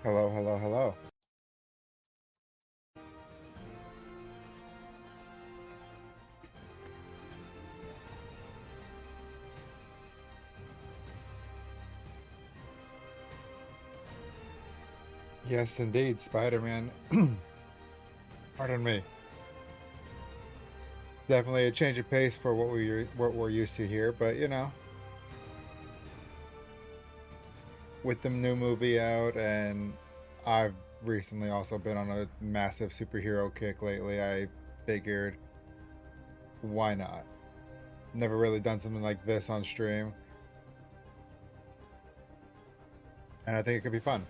Hello, hello, hello. Yes, indeed, Spider-Man. Pardon me. Definitely a change of pace for what we're used to here, but with the new movie out, and I've recently also been on a massive superhero kick lately. I figured, why not? Never really done something like this on stream, and I think it could be fun.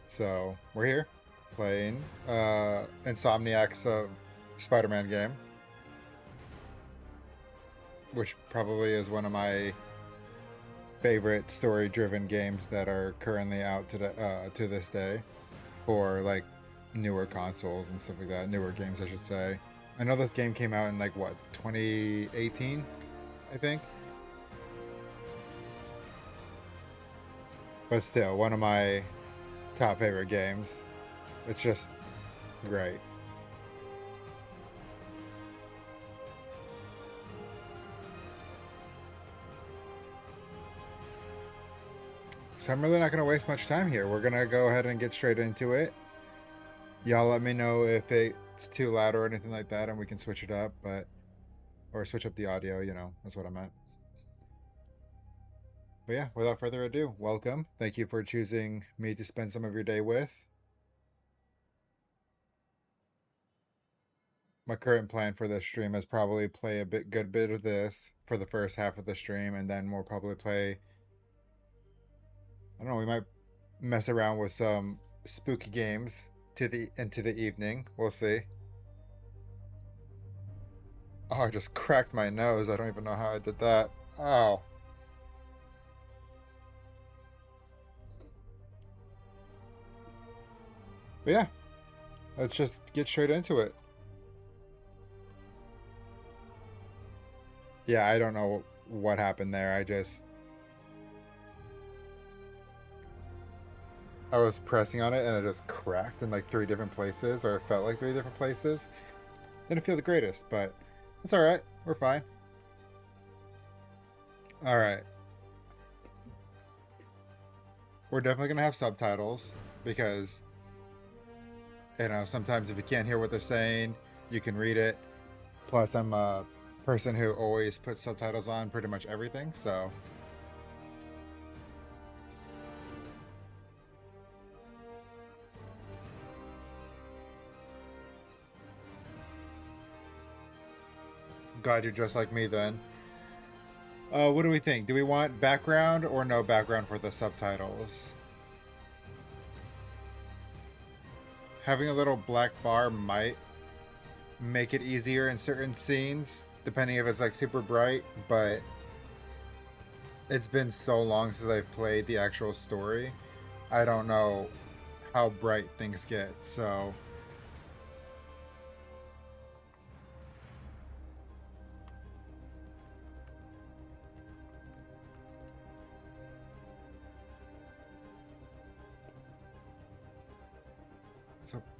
So we're here playing Insomniac's Spider-Man game, which probably is one of my favorite story-driven games that are currently out to this day for like newer consoles and stuff like that. Newer games, I should say. I know this game came out in like what 2018, I think, but still one of my top favorite games. It's just great. So I'm really not going to waste much time here. We're going to go ahead and get straight into it. Y'all let me know if it's too loud or anything like that, and we can switch it up, or switch up the audio, that's what I meant. But yeah, without further ado, welcome. Thank you for choosing me to spend some of your day with. My current plan for this stream is probably play a good bit of this for the first half of the stream, and then we'll probably play. I don't know. We might mess around with some spooky games into the evening. We'll see. Oh, I just cracked my nose. I don't even know how I did that. Oh. But yeah, let's just get straight into it. Yeah, I don't know what happened there. I was pressing on it and it just cracked in like three different places, or it felt like three different places. Didn't feel the greatest, but it's all right. We're fine. All right. We're definitely gonna have subtitles because sometimes if you can't hear what they're saying, you can read it. Plus, I'm a person who always puts subtitles on pretty much everything, so glad you're just like me then. What do we think? Do we want background or no background for the subtitles? Having a little black bar might make it easier in certain scenes, depending if it's like super bright, but it's been so long since I've played the actual story. I don't know how bright things get, so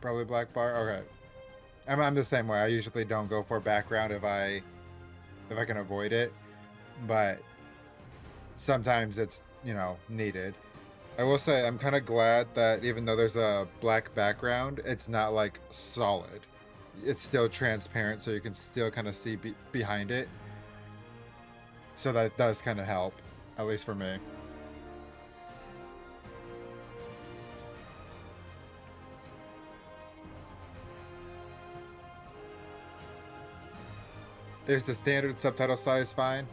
probably black bar. Okay. I'm the same way. I usually don't go for background if I can avoid it, but sometimes it's needed. I will say I'm kind of glad that even though there's a black background, it's not like solid. It's still transparent, so you can still kind of see behind it. So that does kind of help, at least for me. Is the standard subtitle size fine?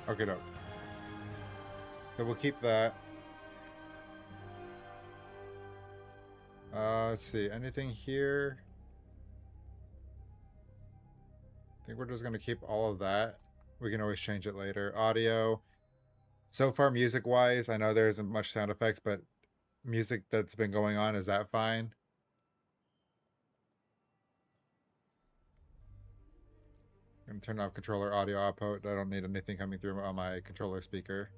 Okay, doke. So we'll keep that. Let's see. Anything here? I think we're just gonna keep all of that. We can always change it later. Audio. So far, music-wise, I know there isn't much sound effects, but music that's been going on, is that fine? I'm I'm turning off controller audio output. I don't need anything coming through on my controller speaker.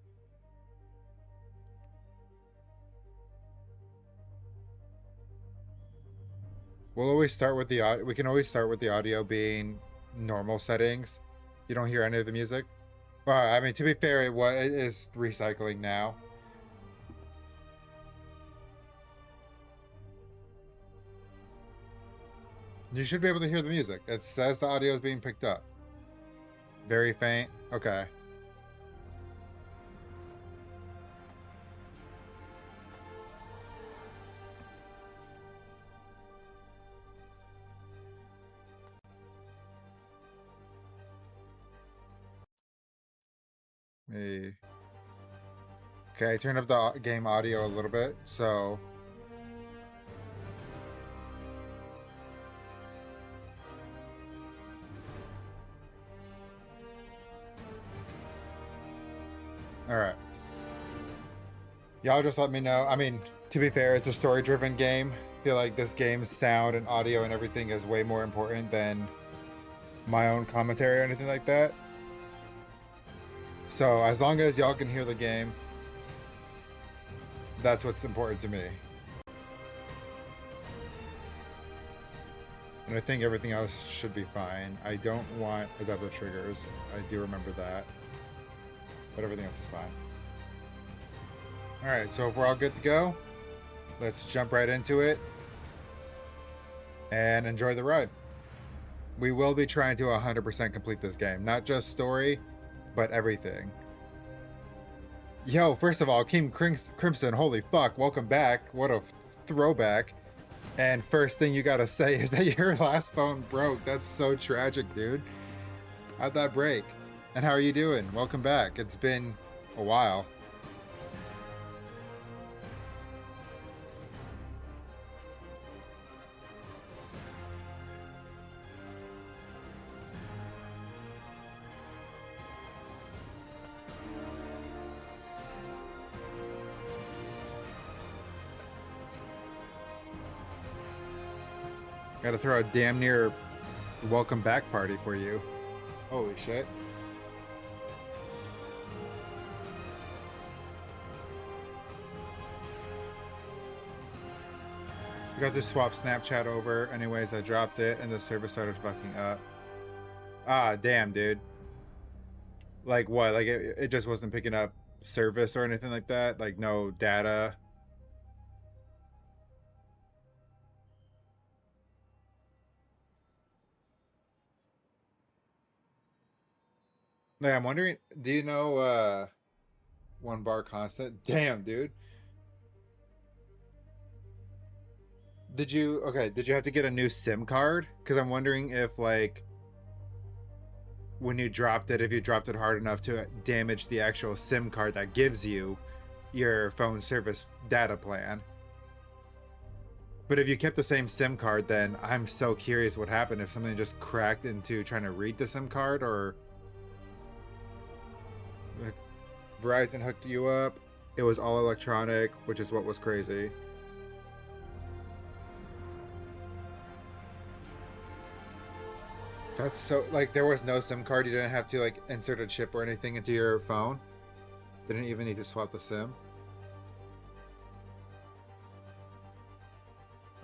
We'll always start with the audio. We can always start with the audio being normal settings. You don't hear any of the music. Well, I mean, to be fair, it is recycling now. You should be able to hear the music. It says the audio is being picked up. Very faint. Okay. Me. Okay, turn up the game audio a little bit. So. Alright. Y'all just let me know. I mean, to be fair, it's a story-driven game. I feel like this game's sound and audio and everything is way more important than my own commentary or anything like that. So as long as y'all can hear the game, that's what's important to me. And I think everything else should be fine. I don't want adaptive triggers. I do remember that. But everything else is fine. Alright, so if we're all good to go, let's jump right into it and enjoy the ride. We will be trying to 100% complete this game. Not just story, but everything. Yo, first of all, King Crimson, holy fuck, welcome back. What a throwback. And first thing you gotta say is that your last phone broke. That's so tragic, dude. How'd that break? And how are you doing? Welcome back. It's been a while. Gotta throw a damn near welcome back party for you. Holy shit. I got to swap Snapchat over. Anyways, I dropped it and the service started fucking up. Ah, damn, dude. Like what? Like it just wasn't picking up service or anything like that? Like no data? Like, I'm wondering, do you know one bar constant? Damn, dude. Did you have to get a new SIM card? Because I'm wondering if like when you dropped it, if you dropped it hard enough to damage the actual SIM card that gives you your phone service data plan. But if you kept the same SIM card, then I'm so curious what happened if something just cracked into trying to read the SIM card, or like Verizon hooked you up. It was all electronic, which is what was crazy. That's so, like, there was no SIM card. You didn't have to like insert a chip or anything into your phone. Didn't even need to swap the SIM.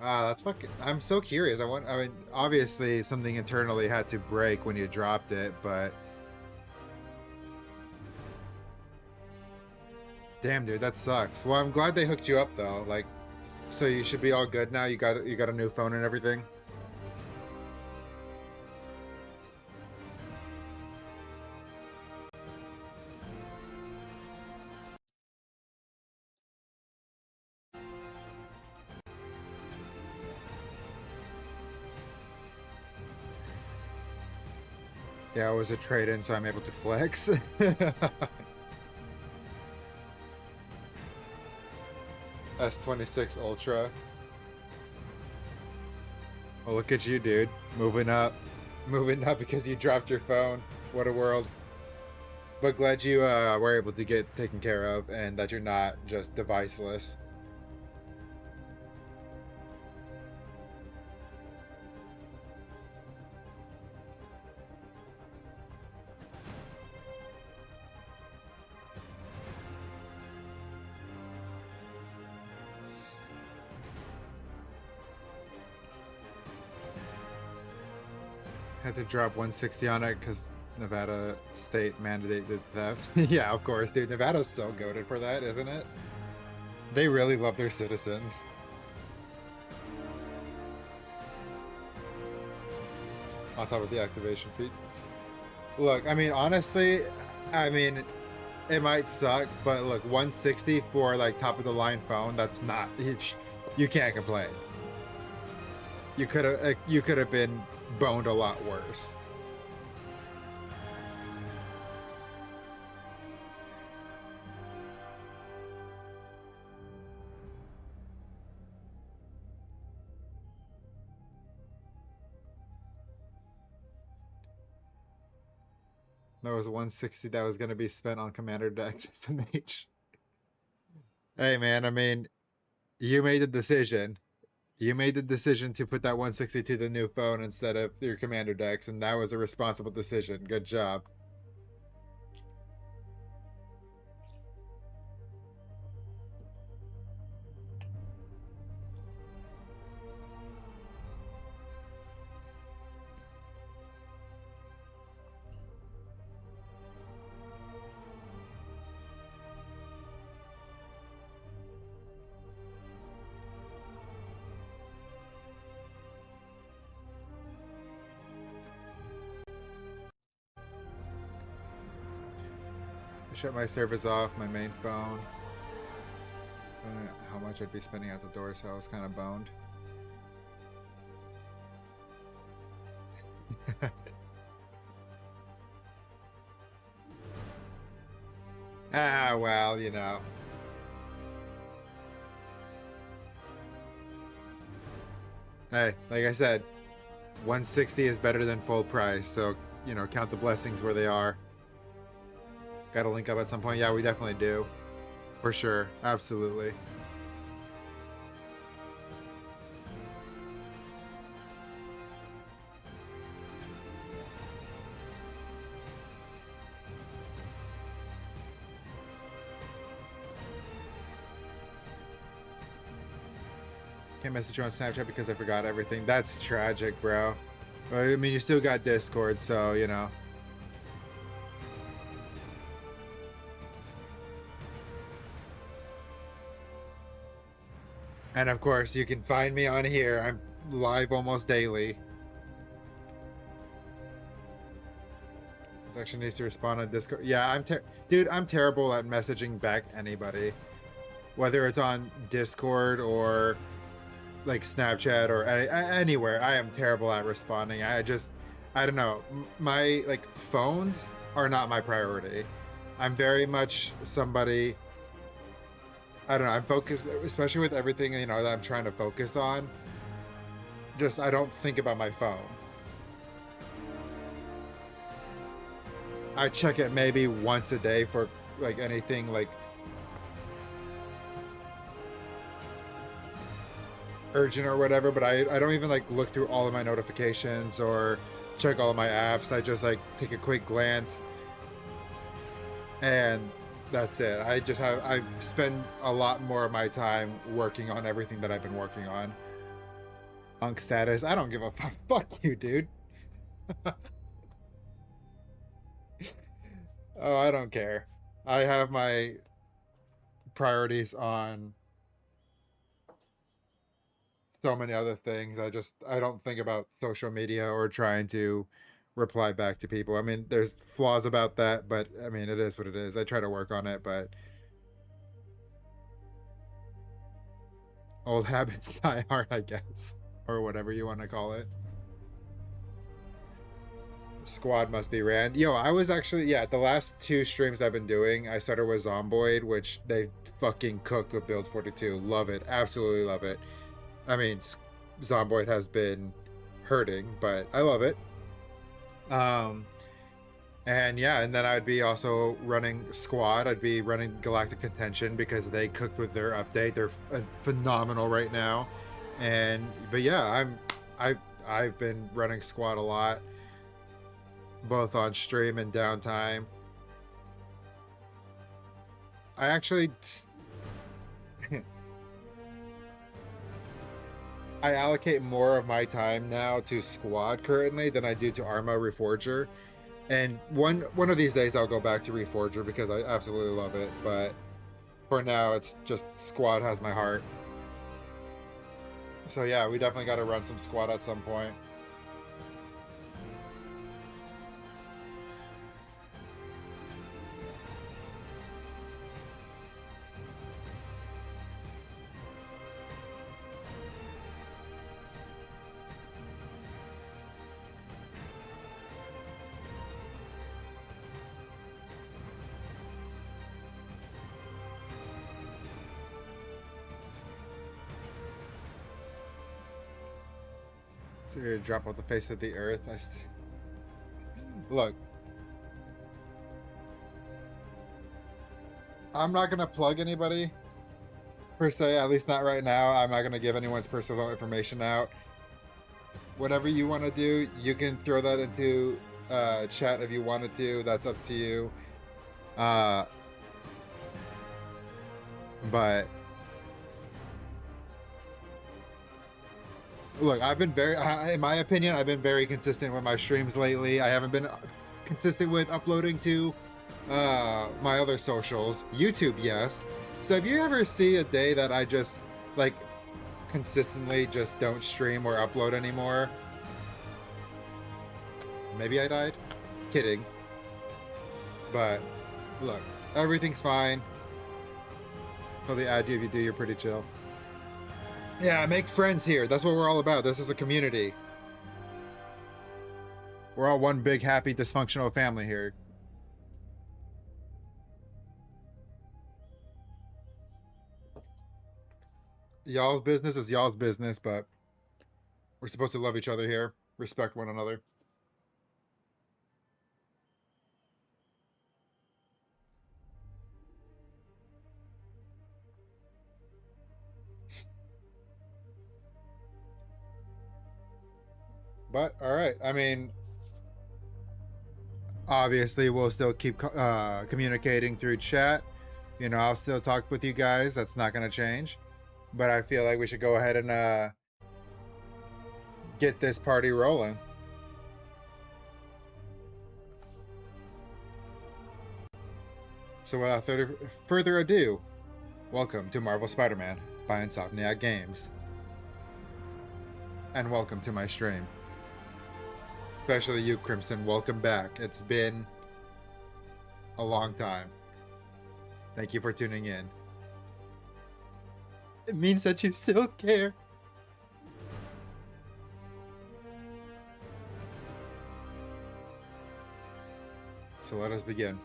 Ah, that's fucking. I'm so curious. I mean, obviously something internally had to break when you dropped it, but damn, dude, that sucks. Well, I'm glad they hooked you up though. Like, so you should be all good now. You got a new phone and everything. Yeah, it was a trade-in, so I'm able to flex. S26 Ultra. Well, look at you, dude. Moving up. Moving up because you dropped your phone. What a world. But glad you were able to get taken care of and that you're not just deviceless. Had to drop 160 on it because Nevada state mandated theft. Yeah, of course, dude. Nevada's so goated for that, isn't it? They really love their citizens. On top of the activation fee. Look, I mean, honestly, I mean, it might suck, but look, 160 for like top of the line phone, that's not, you can't complain. You could have been boned a lot worse. There was 160 that was going to be spent on Commander Dex SMH. Hey man, I mean, you made the decision. You made the decision to put that 160 to the new phone instead of your Commander Dex, and that was a responsible decision. Good job. I shut my service off, my main phone. I don't know how much I'd be spending out the door, so I was kind of boned. Ah, well, you know. Hey, like I said, 160 is better than full price, so, you know, count the blessings where they are. Gotta link up at some point. Yeah, we definitely do. For sure. Absolutely. Can't message you on Snapchat because I forgot everything. That's tragic, bro. But, I mean, you still got Discord, so, you know. And of course, you can find me on here. I'm live almost daily. This actually needs to respond on Discord. Yeah, dude, I'm terrible at messaging back anybody. Whether it's on Discord or like Snapchat or anywhere, I am terrible at responding. I don't know. My like phones are not my priority. I'm very much somebody. I don't know. I'm focused, especially with everything you know that I'm trying to focus on. Just I don't think about my phone. I check it maybe once a day for like anything like urgent or whatever, but I don't even like look through all of my notifications or check all of my apps. I just like take a quick glance and that's it. I spend a lot more of my time working on everything that I've been working on. Unk status. I don't give a fuck. Fuck you, dude. Oh, I don't care. I have my priorities on so many other things. I don't think about social media or trying to reply back to people. I mean, there's flaws about that, but I mean, it is what it is. I try to work on it, but old habits die hard, I guess, or whatever you want to call it. Squad must be ran. Yo, I was actually, yeah, the last two streams I've been doing, I started with Zomboid, which they fucking cooked with Build 42. Love it. Absolutely love it. I mean, Zomboid has been hurting, but I love it. And yeah, and then I'd be also running Squad. I'd be running Galactic Contention because they cooked with their update. They're phenomenal right now. But yeah, I've been running Squad a lot, both on stream and downtime. I allocate more of my time now to squad currently than I do to Arma Reforger. And one of these days I'll go back to Reforger because I absolutely love it. But for now, it's just squad has my heart. So yeah, we definitely got to run some squad at some point. So you're gonna drop off the face of the earth. Look, I'm not gonna plug anybody per se, at least not right now. I'm not gonna give anyone's personal information out. Whatever you want to do, you can throw that into chat if you wanted to. That's up to you. But look, I've been in my opinion, I've been very consistent with my streams lately. I haven't been consistent with uploading to my other socials. YouTube, yes. So if you ever see a day that I just like consistently just don't stream or upload anymore, maybe I died. Kidding. But look, everything's fine. Totally add you if you do, you're pretty chill. Yeah, make friends here. That's what we're all about. This is a community. We're all one big, happy, dysfunctional family here. Y'all's business is y'all's business, but we're supposed to love each other here, respect one another. But all right, I mean, obviously we'll still keep communicating through chat. You know, I'll still talk with you guys. That's not going to change. But I feel like we should go ahead and get this party rolling. So without further ado, welcome to Marvel Spider-Man by Insomniac Games. And welcome to my stream. Especially you, Crimson, welcome back. It's been a long time. Thank you for tuning in. It means that you still care. So let us begin.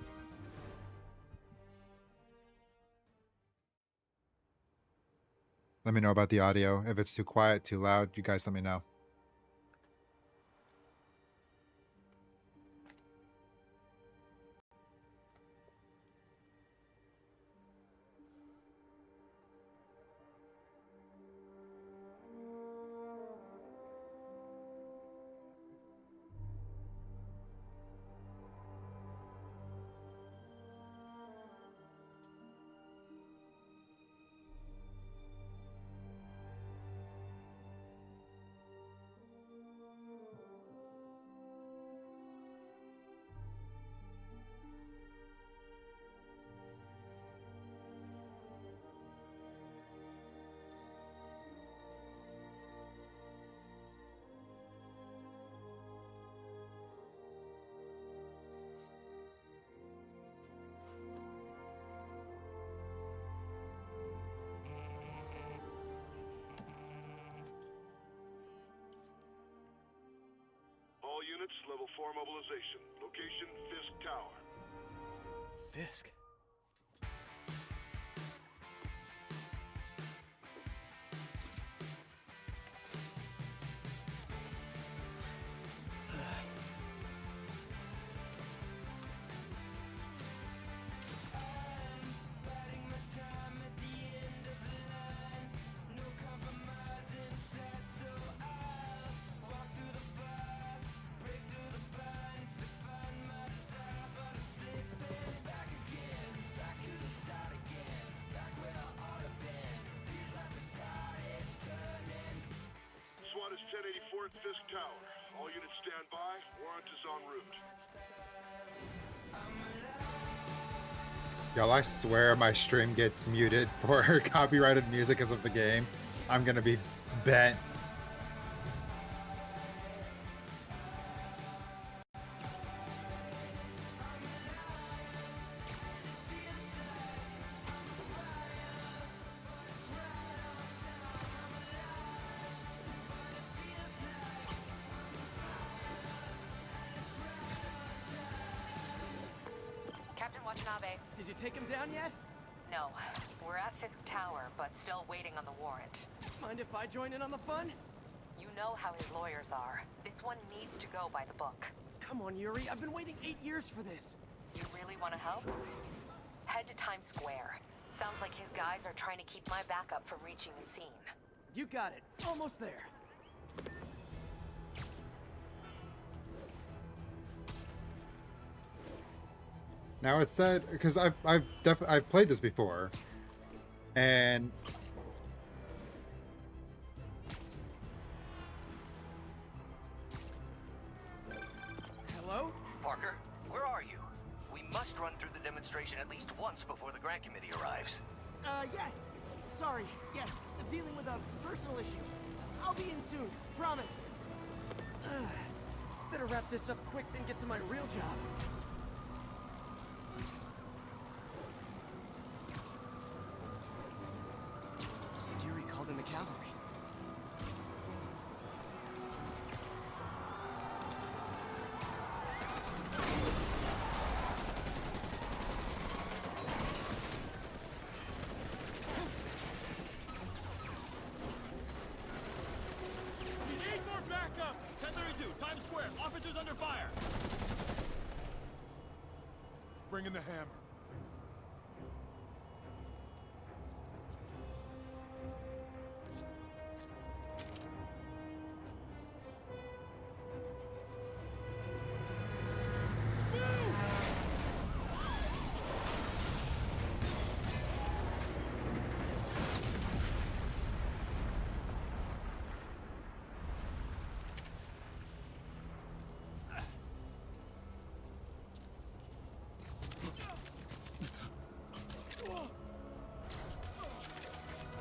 Let me know about the audio. If it's too quiet, too loud, you guys let me know. All units, level 4 mobilization. Location, Fisk Tower. Fisk? Warrant Fisk Tower. All units stand by. Warrant is en route. Y'all, I swear my stream gets muted for copyrighted music because of the game. I'm gonna be bent. Captain Watanabe. Did you take him down yet? No, we're at Fisk Tower, but still waiting on the warrant. Mind if I join in on the fun? You know how his lawyers are. This one needs to go by the book. Come on, Yuri. I've been waiting 8 years for this. You really want to help? Head to Times Square. Sounds like his guys are trying to keep my backup from reaching the scene. You got it. Almost there. Now it said, because I've played this before, and Hello? Parker, where are you? We must run through the demonstration at least once before the grant committee arrives. Yes. Sorry. Yes. I'm dealing with a personal issue. I'll be in soon. Promise. Better wrap this up quick than get to my real job. Looks like Yuri called in the cavalry. We need more backup! 1032, Times Square. Officers under fire. Bring in the hammer.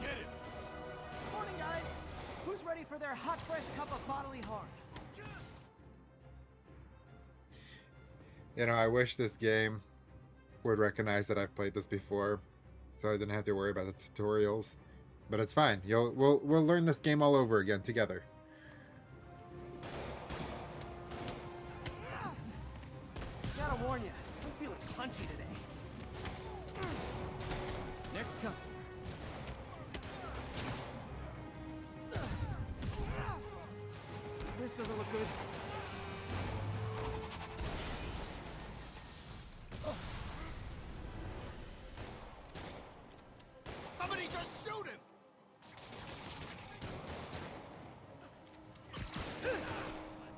Get it! Morning, guys. Who's ready for their hot, fresh cup of bodily harm? you know, I wish this game would recognize that I've played this before, so I didn't have to worry about the tutorials. But it's fine. We'll learn this game all over again together. Gotta warn you, I'm feeling punchy today. Next customer. This doesn't look good. Somebody just shoot him!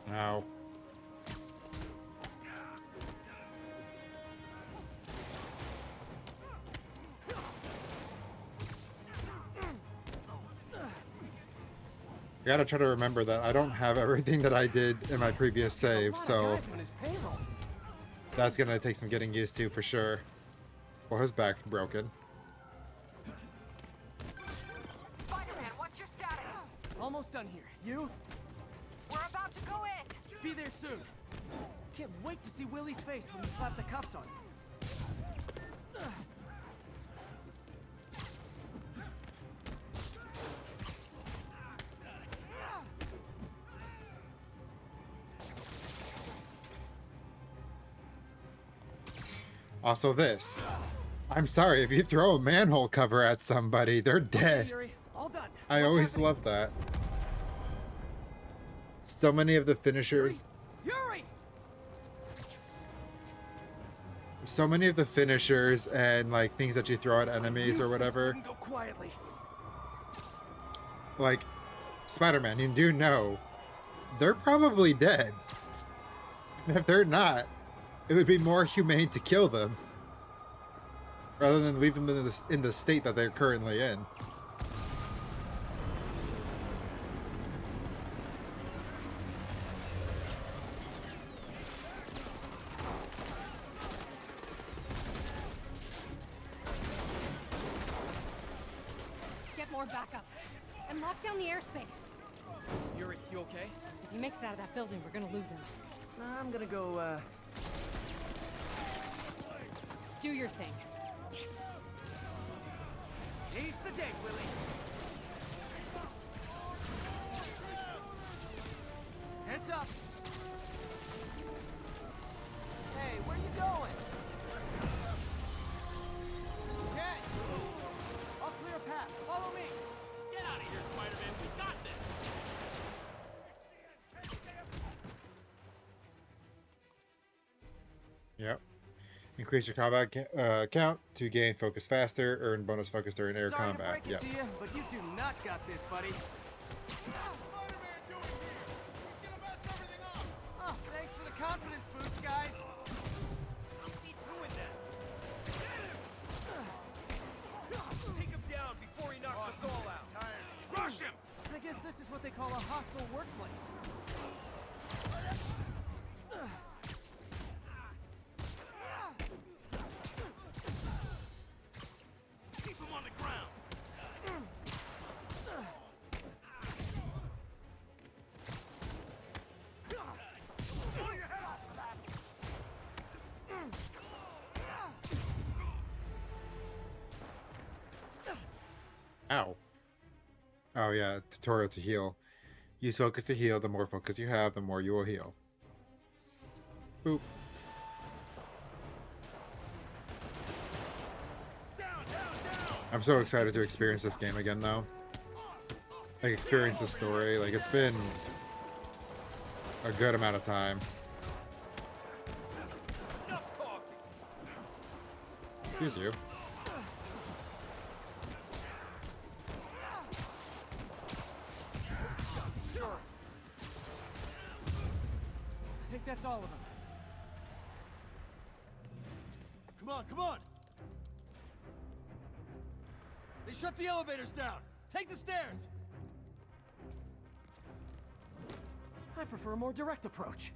Now, I gotta try to remember that I don't have everything that I did in my previous save, so that's gonna take some getting used to for sure. Well, his back's broken. Spider-Man, what's your status? Almost done here. You? We're about to go in. Be there soon. Can't wait to see Willie's face when you slap the cuffs on him. Also this. I'm sorry, if you throw a manhole cover at somebody, they're dead. Yuri, all done. I What's always happening? love that. So many of the finishers, Yuri! so many of the finishers and like things that you throw at enemies or whatever, Go quietly. like Spider-Man, you do know they're probably dead. And if they're not, it would be more humane to kill them rather than leave them in the state that they're currently in. backup. And lock down the airspace. Yuri, you okay? If he makes it out of that building, we're gonna lose him. I'm gonna go, Do your thing. Yes! He's the day, Willie! Heads up! Hey, where you going? Okay! I'll clear a path. Follow me! Get out of here, Spider-Man. We got this. Yep. Increase your combat count to gain focus faster. Earn bonus focus during air Sorry combat. to break it Yep. to you, but you do not got this, buddy. Spider-Man doing here? He's gonna mess everything up. Oh, thanks for the confidence boost, guys. Keep doing that. Take him down before he knocks us all out. Rush him! I guess this is what they call a hostile workplace. Keep him on the ground. Blow your head off for that. Ow. Oh yeah, tutorial to heal. Use focus to heal. The more focus you have, the more you will heal. Boop. I'm so excited to experience this game again, though. Like, experience the story. Like, it's been a good amount of time. Enough talking. Excuse you. Sure. I think that's all of them. Come on, come on. They shut the elevators down. Take the stairs. I prefer a more direct approach.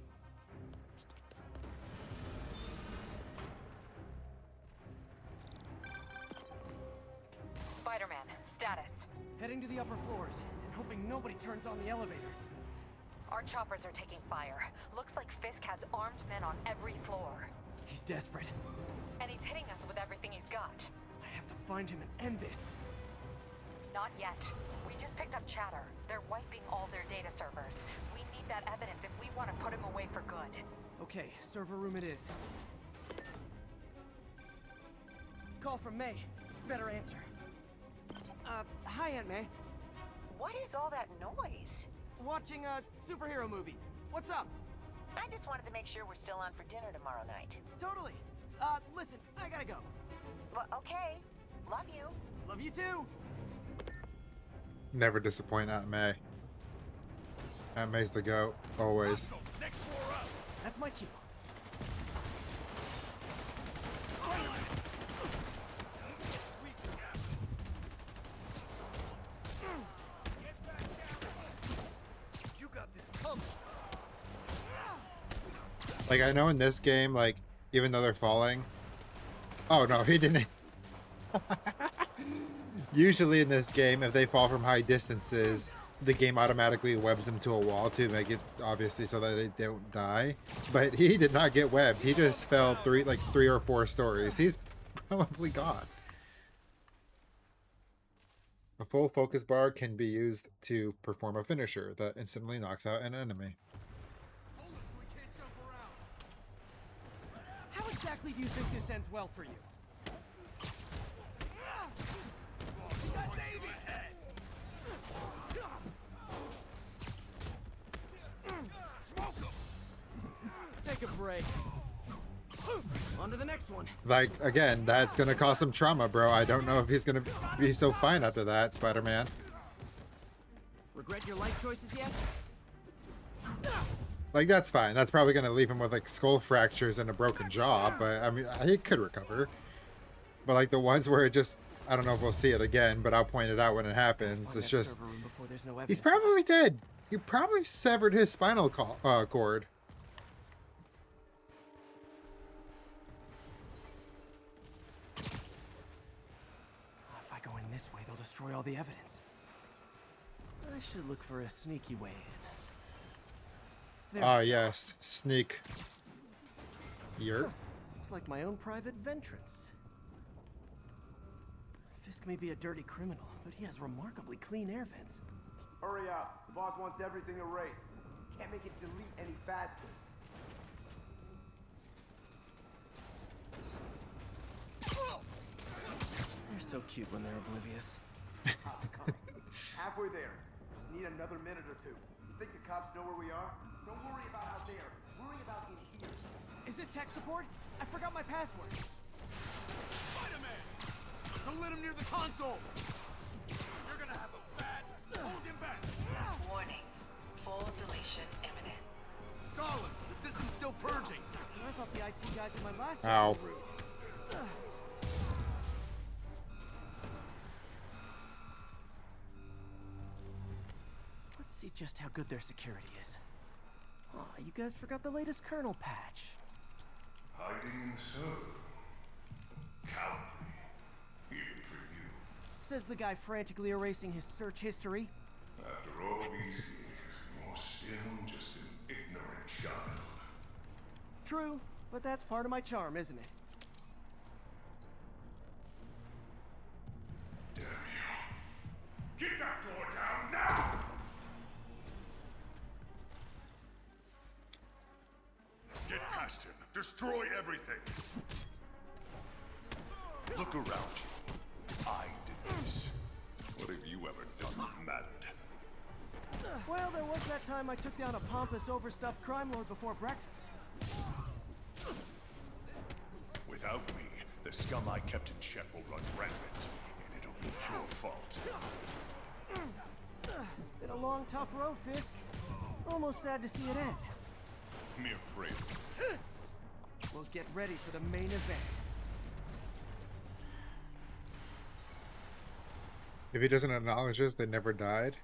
Spider-Man, status. Heading to the upper floors and hoping nobody turns on the elevators. Our choppers are taking fire. Looks like Fisk has armed men on every floor. He's desperate. And he's hitting us with everything he's got. I have to find him and end this. Not yet. We just picked up chatter. They're wiping all their data servers. We need that evidence if we want to put him away for good. Okay, server room it is. Call from May. Better answer. Hi, Aunt May. What is all that noise? Watching a superhero movie. What's up? I just wanted to make sure we're still on for dinner tomorrow night. Totally. Listen, I gotta go. Well, okay. Love you. Love you too. Never disappoint Aunt May. Aunt May's the goat. Always. Next floor up. That's my cue. You got this covered. Like, I know in this game, like, even though they're falling... Oh, no, he didn't. Usually in this game, if they fall from high distances, the game automatically webs them to a wall to make it, obviously, so that they don't die. But he did not get webbed. He just fell three or four stories. He's probably gone. A full focus bar can be used to perform a finisher that instantly knocks out an enemy. How exactly do you think this ends well for you? Take a break. On to the next one. Like, again, that's gonna cause some trauma, bro. I don't know if he's gonna be so fine after that, Spider-Man. Regret your life choices yet? Like, that's fine. That's probably gonna leave him with, like, skull fractures and a broken jaw, but, I mean, he could recover. But, like, the ones where it just... I don't know if we'll see it again, but I'll point it out when it happens. It's just... He's probably dead. He probably severed his spinal cord. If I go in this way, they'll destroy all the evidence. I should look for a sneaky way in. Ah, yes. Sneak. Yurt. It's like my own private ventrance. Fisk may be a dirty criminal, but he has remarkably clean air vents. Hurry up. The boss wants everything erased. Can't make it delete any faster. They're so cute when they're oblivious. Halfway there. Just need another minute or two. You think the cops know where we are? Don't worry about out there. Worry about in here. Is this tech support? I forgot my password. Spider-Man! Don't let him near the console! You're gonna have a bad... Hold him back! Warning. Full deletion imminent. Stalin, the system's still purging! I thought the IT guys in my last Ow. job were rude. Let's see just how good their security is. Aw, you guys forgot the latest kernel patch. Hiding so. Cowardly. Even for you. Says the guy frantically erasing his search history. After all these years, you're still just an ignorant child. True, but that's part of my charm, isn't it? Damn you. Get that door down now! Get past him. Destroy everything. Look around you. I did this. What have you ever done that mattered? Well, there was that time I took down a pompous, overstuffed crime lord before breakfast. Without me, the scum I kept in check will run rampant, and it'll be your fault. Been a long, tough road, Fisk. Almost sad to see it end. Mere praise. We'll get ready for the main event. If he doesn't acknowledge this, they never died.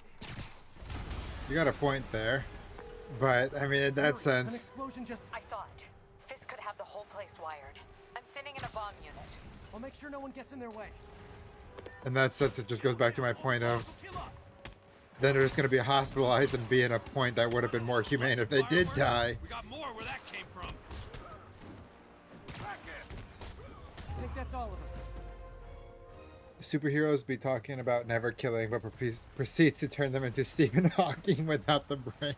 You got a point there. But, I mean, in that An sense... explosion just... I saw it. Fisk could have the whole place wired. I'm sitting in a bomb unit. I'll make sure no one gets in their way. In that sense, it just goes back to my point of... Kill us! Then they're just going to be hospitalized and be in a point that would have been more humane if they did die. We got more where that came from. Back it! I think that's all of them. Superheroes be talking about never killing, but proceeds to turn them into Stephen Hawking without the brains.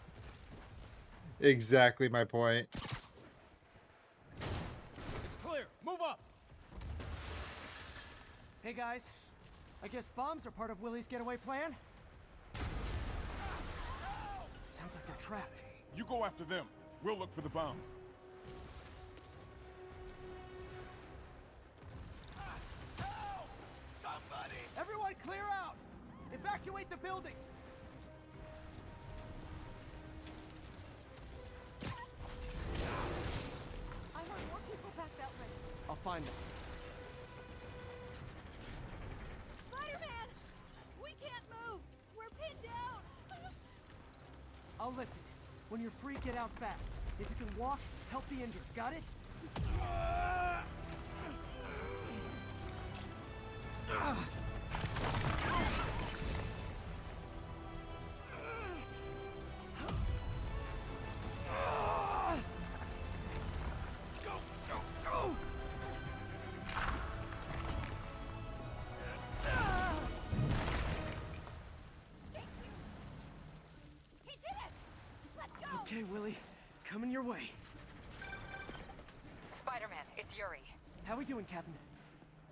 Exactly my point. Clear! Move up! Hey guys, I guess bombs are part of Willie's getaway plan? Sounds like they're trapped. You go after them. We'll look for the bombs. Somebody! Everyone clear out! Evacuate the building! I heard more people back that way. I'll find them. Spider-Man! We can't move! We're pinned down! I'll lift it. When you're free, get out fast. If you can walk, help the injured. Got it? Go, go, go! He did it! Let's go! Okay, Willie. Coming your way. Spider-Man, it's Yuri. How we doing, Captain?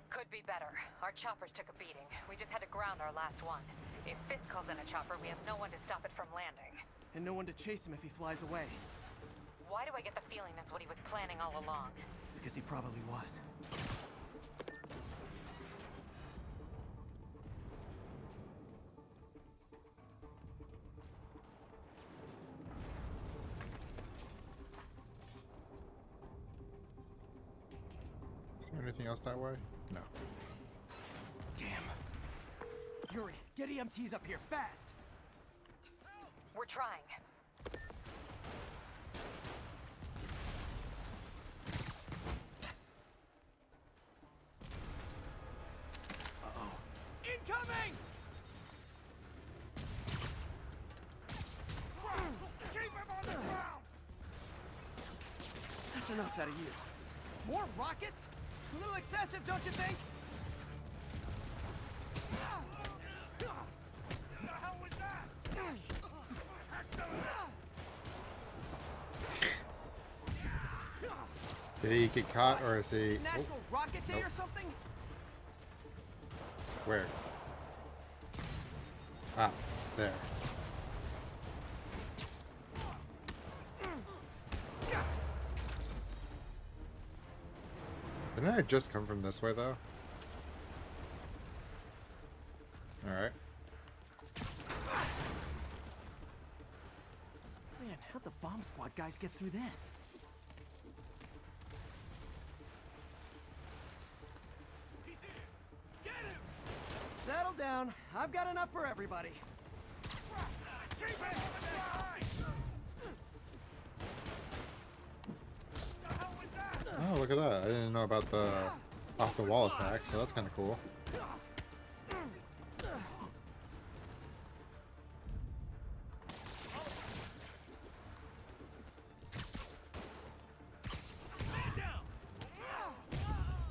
Could be better. Our choppers took a beating. We just had to ground our last one. If Fisk calls in a chopper, we have no one to stop it from landing. And no one to chase him if he flies away. Why do I get the feeling that's what he was planning all along? Because he probably was. Is there anything else that way? No. Damn. Yuri, get EMTs up here, fast! We're trying. Uh-oh. Incoming! enough out of you. More rockets? A little excessive, don't you think? The hell was that? Did he get caught or is he? National Rocket Day Nope. or something? Where? Ah, there. Didn't I just come from this way though? Alright. Man, how'd the bomb squad guys get through this? He's here. Get him. Settle down. I've got enough for everybody. Keep it. The hell was that? Oh, look at that. I didn't know about the off the wall attack, so that's kind of cool.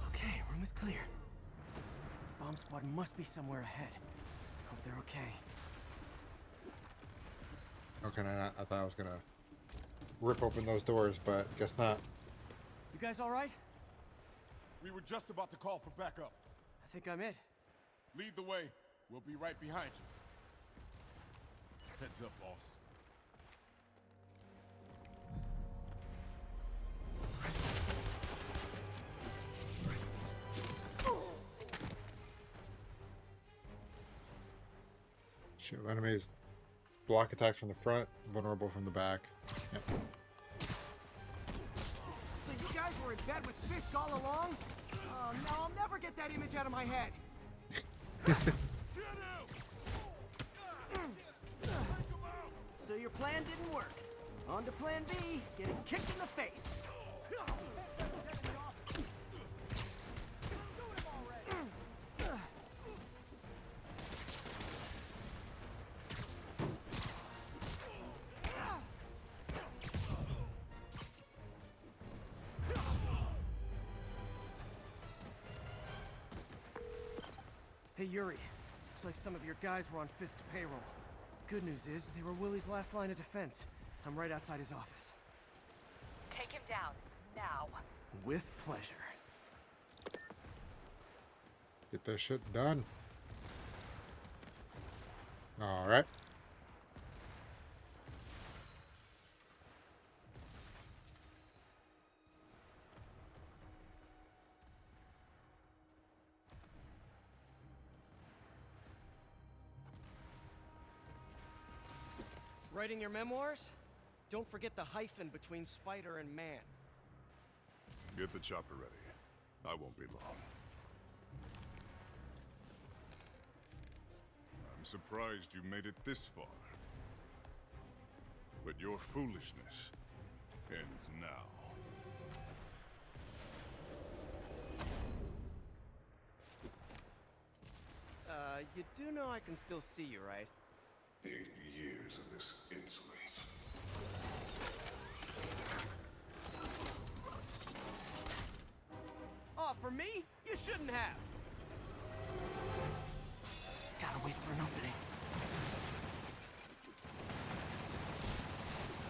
Okay, room is clear. Bomb squad must be somewhere ahead. Hope they're okay. Okay, I thought I was gonna rip open those doors, but guess not. You guys all right? We were just about to call for backup. I think I'm it. Lead the way. We'll be right behind you. Heads up, boss. Shoot, enemies block attacks from the front, vulnerable from the back. Yep. So you guys were in bed with Fisk all along? Oh no, I'll never get that image out of my head. So your plan didn't work. On to plan B, getting kicked in the face. Hey Yuri, looks like some of your guys were on Fisk's payroll. Good news is, they were Willie's last line of defense. I'm right outside his office. Take him down, now. With pleasure. Get this shit done. Alright. Writing your memoirs? Don't forget the hyphen between spider and man. Get the chopper ready. I won't be long. I'm surprised you made it this far. But your foolishness ends now. You do know I can still see you, right? 8 years of this insolence. Oh, for me? You shouldn't have. Gotta wait for an opening.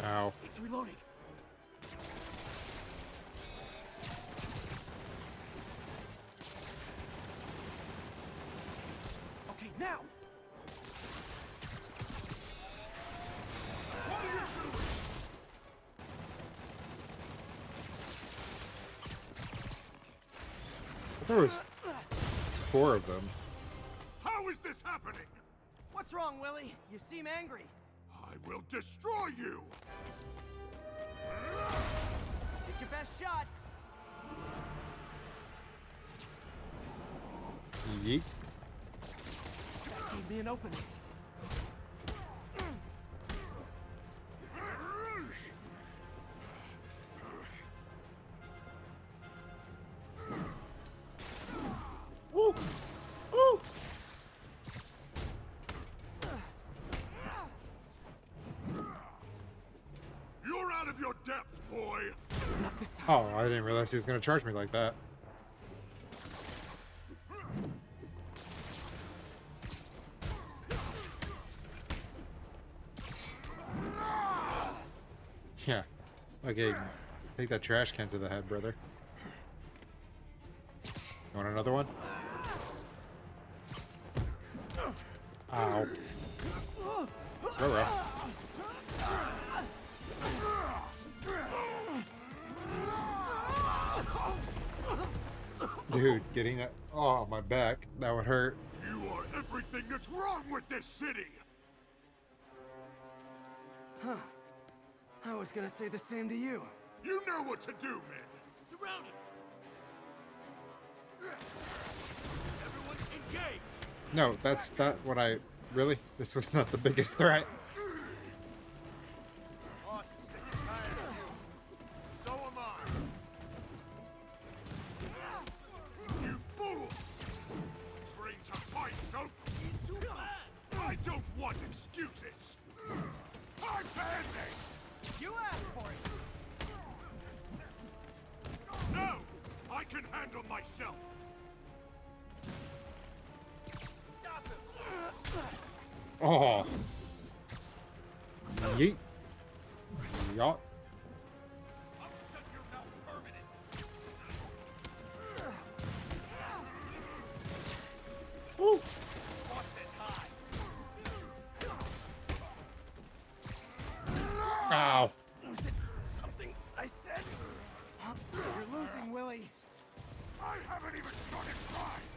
Ow. It's reloading. Okay, now! There was 4 of them. How is this happening? What's wrong, Willie? You seem angry. I will destroy you! Take your best shot. Yeet. That gave me an opening. Woo! Woo! You're out of your depth, boy! Not This time. Oh, I didn't realize he was gonna charge me like that. Yeah. Okay, take that trash can to the head, brother. You want another one? Ow. Ruh-roh. Dude, getting that... Oh, my back. That would hurt. You are everything that's wrong with this city! Huh. I was gonna say the same to you. You know what to do, men! Surrounded! Everyone engage! No, that's not what I... Really? This was not the biggest threat. Boss is sick and tired of you. So am I. You fools! Trained to fight, so... Too bad! I don't want excuses! I'm banding! You asked for it! No! I can handle myself! Stop him! Oh. Yeet. Yacht. I'll shut your mouth permanent! Woo. Boss it high! Ow. Was it something I said? You're losing, Willie. I haven't even started trying!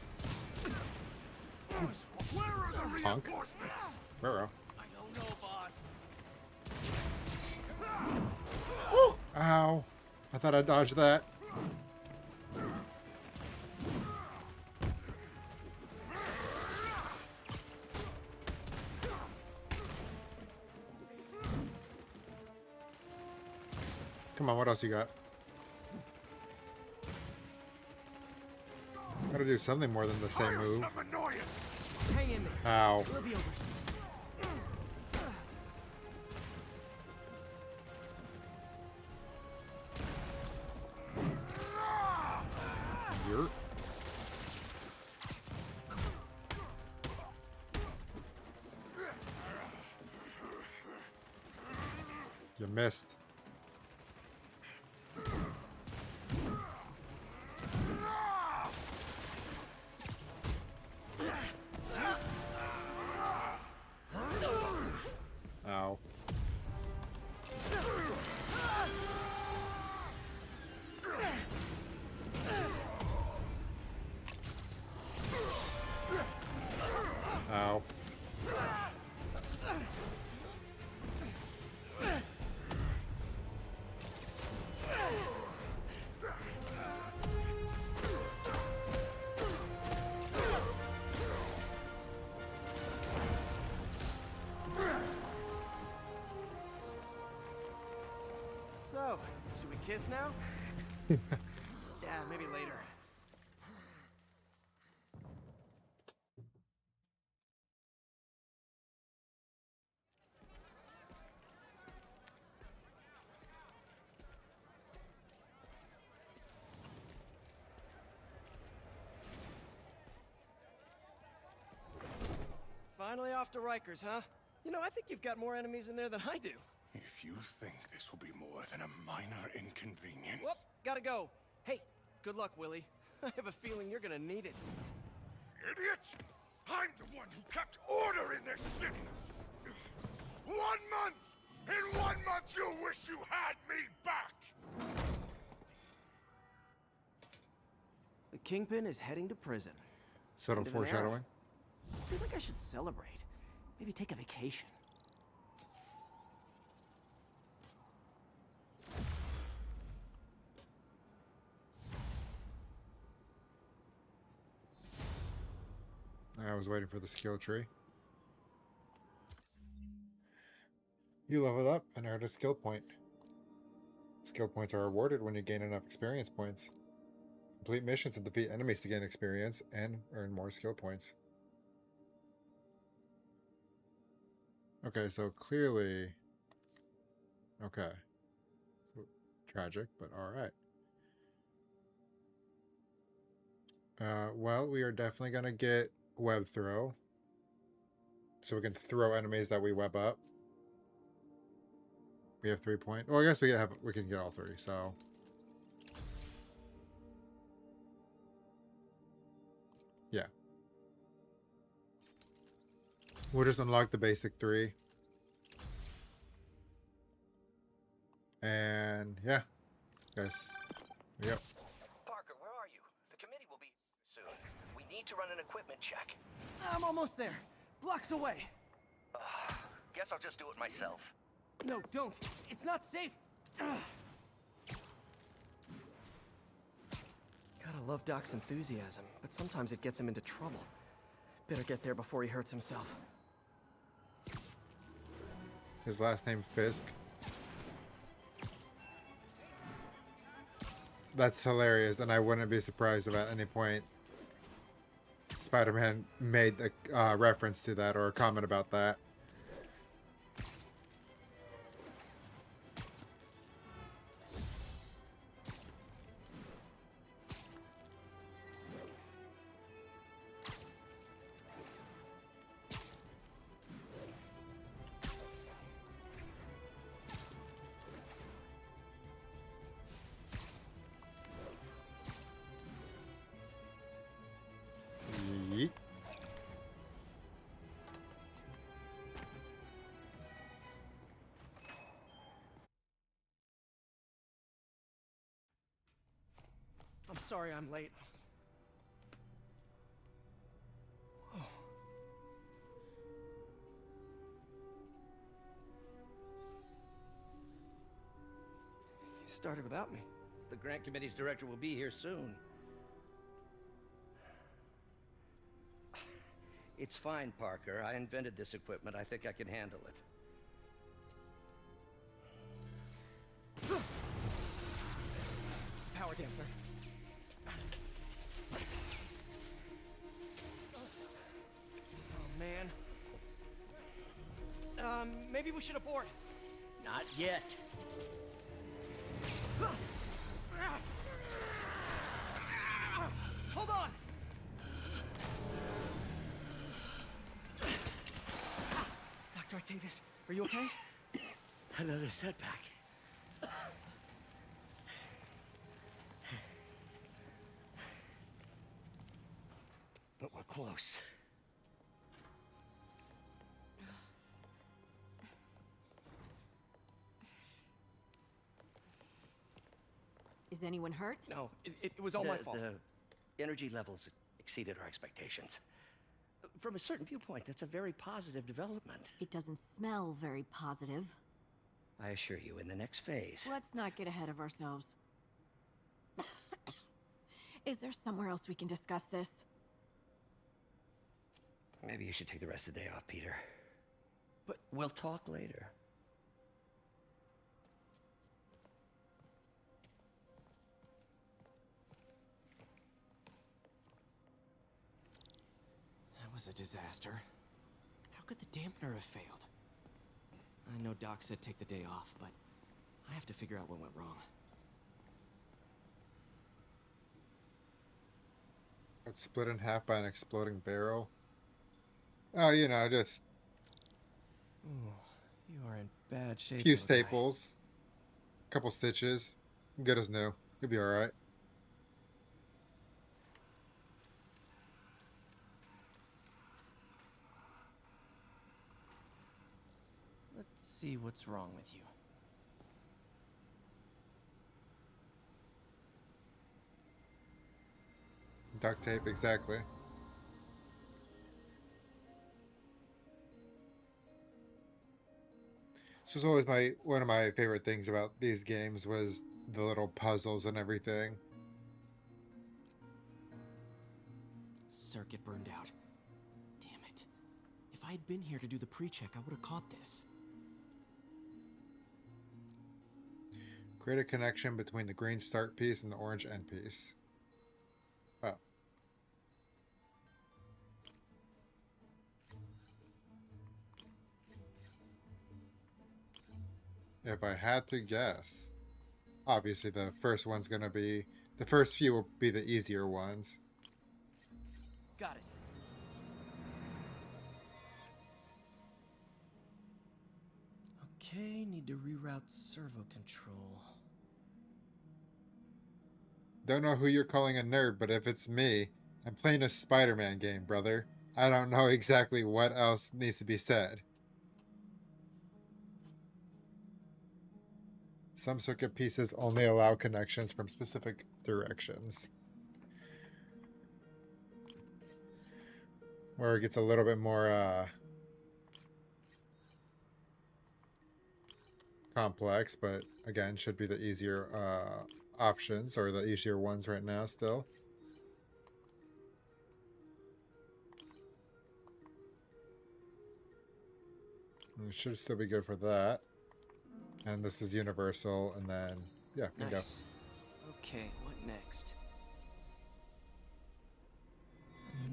Where are the Punk. reinforcements? Ruh-roh. I don't know, boss. Ow. I thought I dodged that. Come on, what else you got? Gotta do something more than the same move. Some annoyance! Hang in there. Ow. We'll be over Yurt. You missed. Ow. Ow. So, should we kiss now? Yeah, maybe later. Finally off to Rikers, huh? You know, I think you've got more enemies in there than I do. If you think this will be more than a minor inconvenience... Whoop, gotta go. Hey, good luck, Willie. I have a feeling you're gonna need it. Idiot! I'm the one who kept order in this city! 1 month! In 1 month you'll wish you had me back! The Kingpin is heading to prison. Subtle End of an era. foreshadowing. I feel like I should celebrate. Maybe take a vacation. I was waiting for the skill tree. You leveled up and earned a skill point. Skill points are awarded when you gain enough experience points. Complete missions and defeat enemies to gain experience and earn more skill points. Okay, so clearly... Okay. So Tragic, but alright. Well, we are definitely going to get web throw. So we can throw enemies that we web up. We have 3 points. Well, I guess we can get all 3, so. Yeah. We'll just unlock the basic 3. And yeah. Guys. Yep. Parker, where are you? The committee will be soon. We need to run an equipment check. I'm almost there. Blocks away. Guess I'll just do it myself. No, don't. It's not safe. Gotta love Doc's enthusiasm, but sometimes it gets him into trouble. Better get there before he hurts himself. His last name Fisk. That's hilarious, and I wouldn't be surprised if at any point Spider-Man made a reference to that or a comment about that. Yeet. I'm sorry I'm late. Oh. You started without me. The grant committee's director will be here soon. It's fine, Parker. I invented this equipment. I think I can handle it. Power damper. Oh, man. Maybe we should abort. Not yet. Hold on! Dr. Octavius, are you okay? Another setback. But we're close. Is anyone hurt? No, it was all my fault. The energy levels exceeded our expectations. From a certain viewpoint, that's a very positive development. It doesn't smell very positive. I assure you, in the next phase... Let's not get ahead of ourselves. Is there somewhere else we can discuss this? Maybe you should take the rest of the day off, Peter. But we'll talk later. that was a disaster. How could the dampener have failed? I know Doc said take the day off, but I have to figure out what went wrong. Got split in half by an exploding barrel. Oh, you know, just Ooh, you are in bad shape. a few little guy. staples, couple stitches, good as new. You'll be all right. Let's see what's wrong with you. Duct tape, exactly. This was always one of my favorite things about these games was the little puzzles and everything. Circuit burned out. Damn it. If I had been here to do the pre-check, I would have caught this. Create a connection between the green start piece and the orange end piece. Oh. If I had to guess, obviously the first one's gonna be, the first few will be the easier ones. Got it. Okay, need to reroute servo control. Don't know who you're calling a nerd, but if it's me, I'm playing a Spider-Man game, brother. I don't know exactly what else needs to be said. Some circuit pieces only allow connections from specific directions. Where it gets a little bit more complex, but again, should be the easier options, or the easier ones right now still. And it should still be good for that. And this is universal, and then, yeah, bingo. Nice. Okay, what next?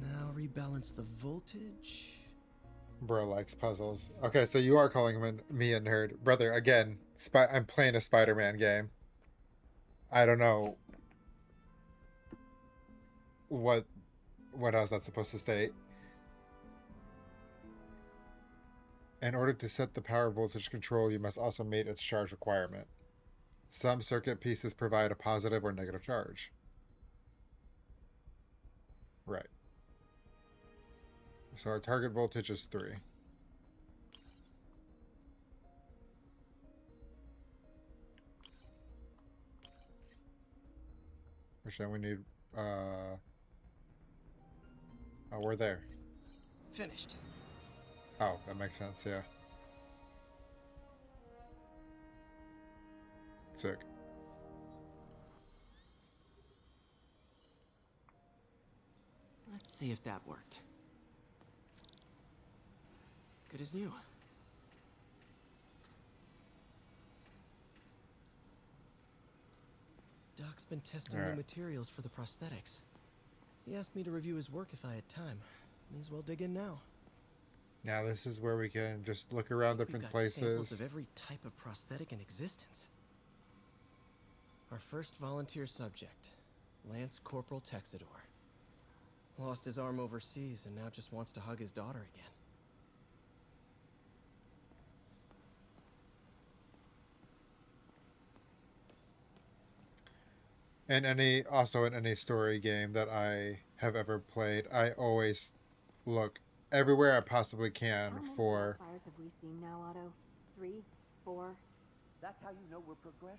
Now rebalance the voltage. Bro likes puzzles. Okay, so you are calling me a nerd. Brother, again, I'm playing a Spider-Man game. I don't know what else that's supposed to state. In order to set the power voltage control, you must also meet its charge requirement. Some circuit pieces provide a positive or negative charge. Right. So our target voltage is 3. Which then we need, oh, we're there. Finished. Oh, that makes sense, yeah. Sick. Let's see if that worked. Good as new. Doc's been testing new materials for the prosthetics. He asked me to review his work if I had time. May as well dig in now. Now this is where we can just look around different We've got places. samples of every type of prosthetic in existence. Our first volunteer subject, Lance Corporal Texador. Lost his arm overseas and now just wants to hug his daughter again. And in any story game that I have ever played, I always look everywhere I possibly can for. How many fires have we seen now, Otto? 3, 4. That's how you know we're progressing.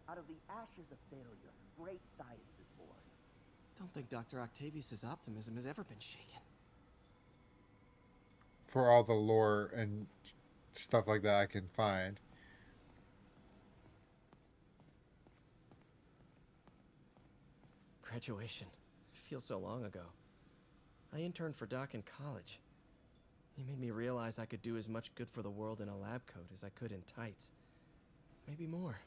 Out of the ashes of failure, great science is born. Don't think Dr. Octavius's optimism has ever been shaken. For all the lore and stuff like that I can find. Graduation. Feels so long ago. I interned for Doc in college. He made me realize I could do as much good for the world in a lab coat as I could in tights. Maybe more.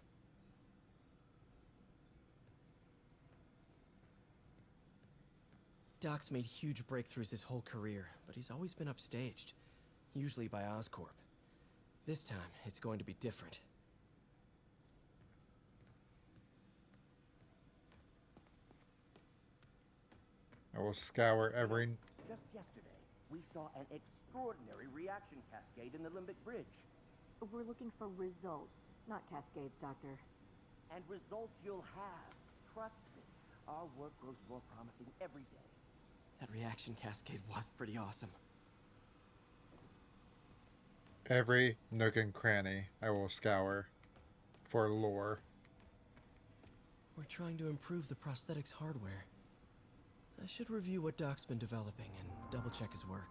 Doc's made huge breakthroughs his whole career, but he's always been upstaged, usually by Oscorp. This time, it's going to be different. I will scour every. Just yesterday, we saw an extraordinary reaction cascade in the Limbic Bridge. We're looking for results, not cascades, Doctor. And results you'll have. Trust me, our work grows more promising every day. That reaction cascade was pretty awesome. Every nook and cranny I will scour for lore. We're trying to improve the prosthetics hardware. I should review what Doc's been developing and double-check his work.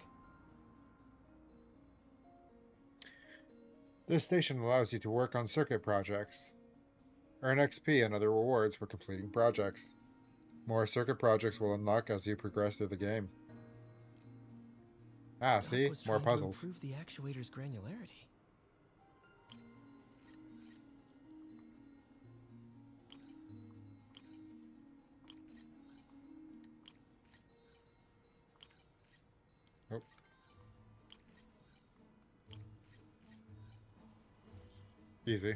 This station allows you to work on circuit projects. Earn XP and other rewards for completing projects. More circuit projects will unlock as you progress through the game. Ah, Doc see? was More trying to puzzles. improve the actuator's granularity. Oh. Easy.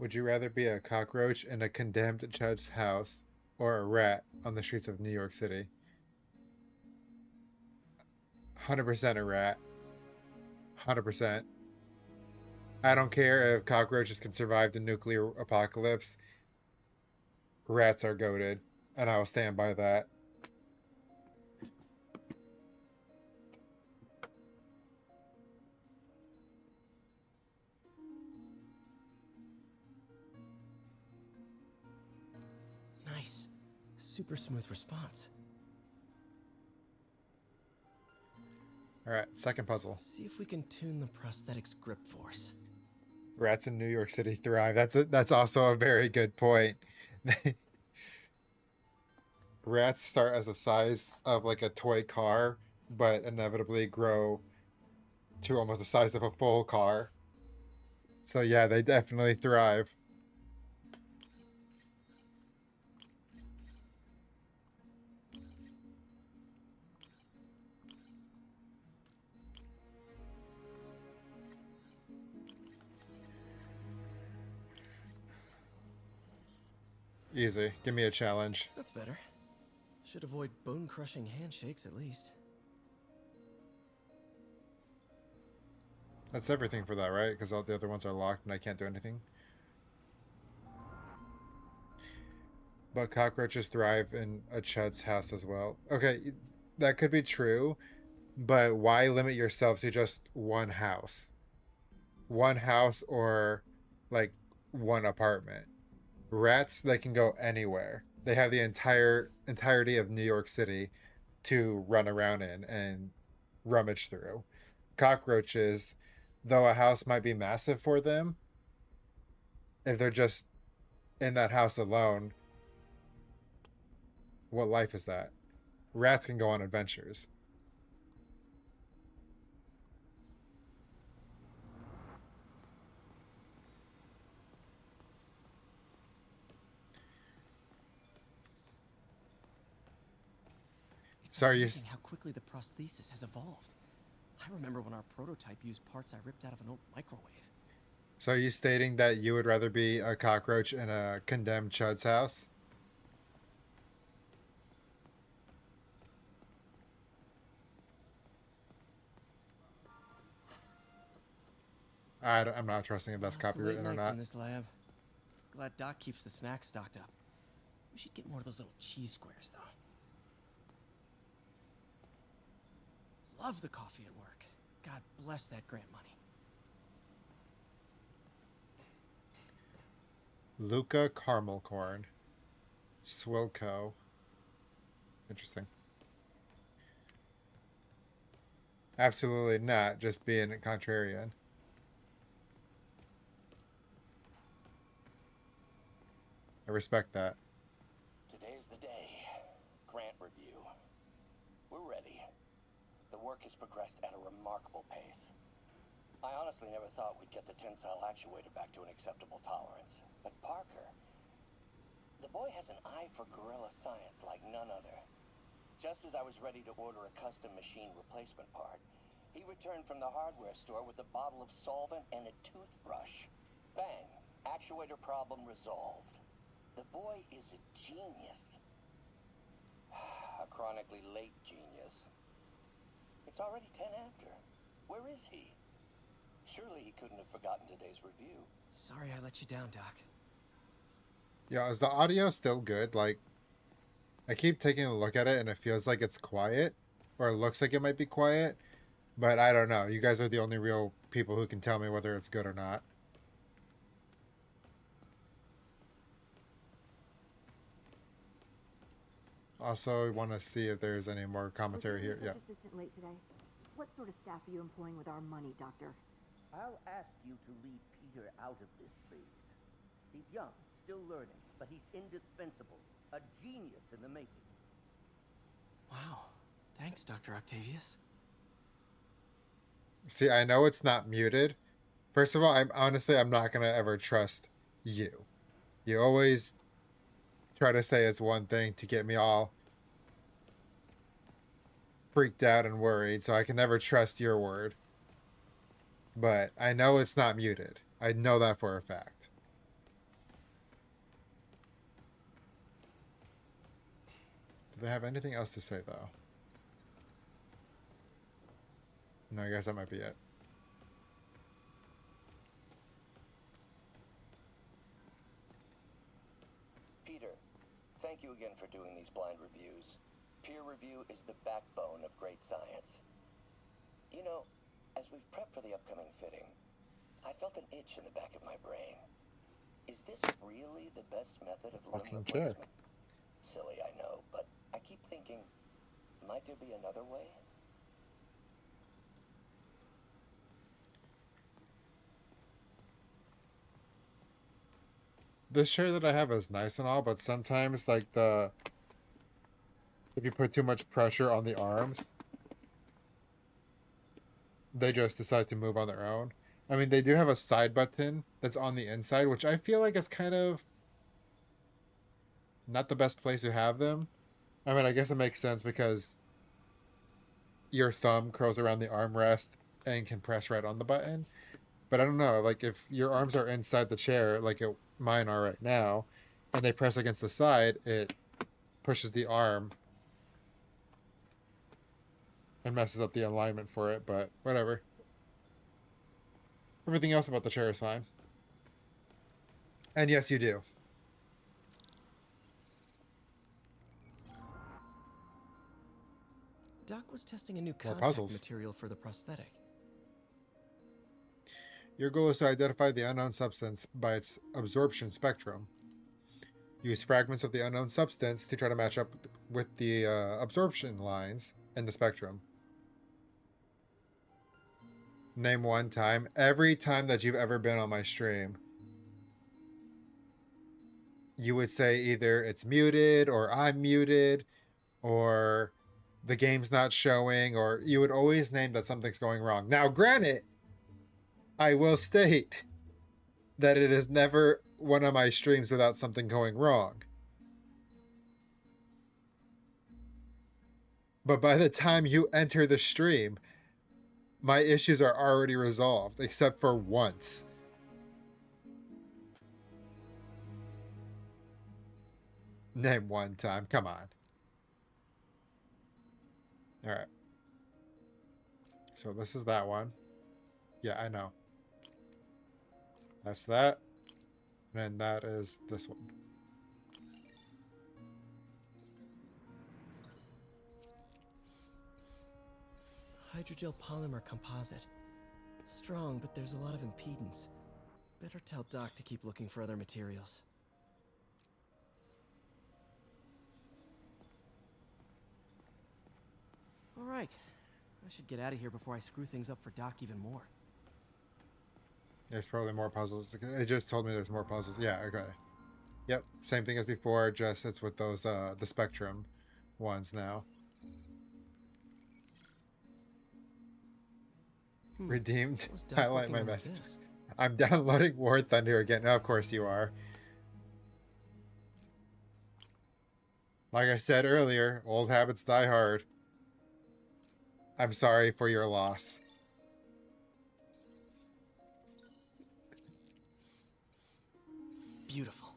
Would you rather be a cockroach in a condemned judge's house or a rat on the streets of New York City? 100% a rat. 100%. I don't care if cockroaches can survive the nuclear apocalypse. Rats are goated, and I will stand by that. Nice. Super smooth response. Alright, second puzzle. See if we can tune the prosthetic's grip force. Rats in New York City thrive. That's also a very good point. Rats start as a size of like a toy car, but inevitably grow to almost the size of a full car. So yeah, they definitely thrive. Easy. Give me a challenge. That's better. Should avoid bone-crushing handshakes at least. That's everything for that, right? Because all the other ones are locked and I can't do anything. But cockroaches thrive in a chud's house as well. Okay, that could be true, but why limit yourself to just one house? One house or like one apartment. Rats, they can go anywhere. They have the entirety of New York City to run around in and rummage through. Cockroaches, though a house might be massive for them, if they're just in that house alone, what life is that? Rats can go on adventures. It's Sorry, amazing how quickly the prosthesis has evolved. I remember when our prototype used parts I ripped out of an old microwave. So are you stating that you would rather be a cockroach in a condemned chud's house? I'm not trusting if that's Lots of late copywritten or nights not. in this lab. Glad Doc keeps the snacks stocked up. We should get more of those little cheese squares, though. Love the coffee at work. God bless that grant money. Luca caramel corn. Swilco. Interesting. Absolutely not, just being a contrarian. I respect that. Today's the day. Grant review. We're ready. The work has progressed at a remarkable pace. I honestly never thought we'd get the tensile actuator back to an acceptable tolerance. But Parker, the boy has an eye for guerrilla science like none other. Just as I was ready to order a custom machine replacement part, he returned from the hardware store with a bottle of solvent and a toothbrush. Bang! Actuator problem resolved. The boy is a genius. A chronically late genius. It's already 10 after. Where is he? Surely he couldn't have forgotten today's review. Sorry I let you down, Doc. Yeah, is the audio still good? Like, I keep taking a look at it and it feels like it's quiet, or it looks like it might be quiet, but I don't know. You guys are the only real people who can tell me whether it's good or not. Also, I want to see if there's any more commentary here. Yeah. Assistant late today. What sort of staff are you employing with our money, Doctor? I'll ask you to leave Peter out of this, please. He's young, still learning, but he's indispensable. A genius in the making. Wow. Thanks, Dr. Octavius. See, I know it's not muted. First of all, I'm not gonna ever trust you. You always try to say it's one thing to get me all freaked out and worried, so I can never trust your word. But I know it's not muted. I know that for a fact. Do they have anything else to say, though? No, I guess that might be it. Peter, thank you again for doing these blind reviews. Peer review is the backbone of great science. You know, as we've prepped for the upcoming fitting, I felt an itch in the back of my brain. Is this really the best method of limb Fucking chair. replacement? Silly, I know, but I keep thinking, might there be another way? This chair that I have is nice and all, but sometimes, like, if you put too much pressure on the arms, they just decide to move on their own. I mean, they do have a side button that's on the inside, which I feel like is kind of not the best place to have them. I mean, I guess it makes sense because your thumb curls around the armrest and can press right on the button. But I don't know, like if your arms are inside the chair, like mine are right now, and they press against the side, it pushes the arm and messes up the alignment for it, but whatever. Everything else about the chair is fine. And yes, you do. Doc was testing a new More contact puzzles. material for the prosthetic. Your goal is to identify the unknown substance by its absorption spectrum. Use fragments of the unknown substance to try to match up with the absorption lines in the spectrum. Name one time. Every time that you've ever been on my stream, you would say either it's muted or I'm muted or the game's not showing, or you would always name that something's going wrong. Now, granted, I will state that it is never one of my streams without something going wrong. But by the time you enter the stream, my issues are already resolved, except for once. Name one time. Come on. All right. So this is that one. Yeah, I know. That's that. And then that is this one. Hydrogel polymer composite. Strong, but there's a lot of impedance. Better tell Doc to keep looking for other materials. All right. I should get out of here before I screw things up for Doc even more. There's probably more puzzles. It just told me there's more puzzles. Yeah, okay. Yep, same thing as before, just it's with those, the Spectrum ones now. Redeemed. Highlight my message. I'm downloading War Thunder again. No, of course you are. Like I said earlier, old habits die hard. I'm sorry for your loss. Beautiful.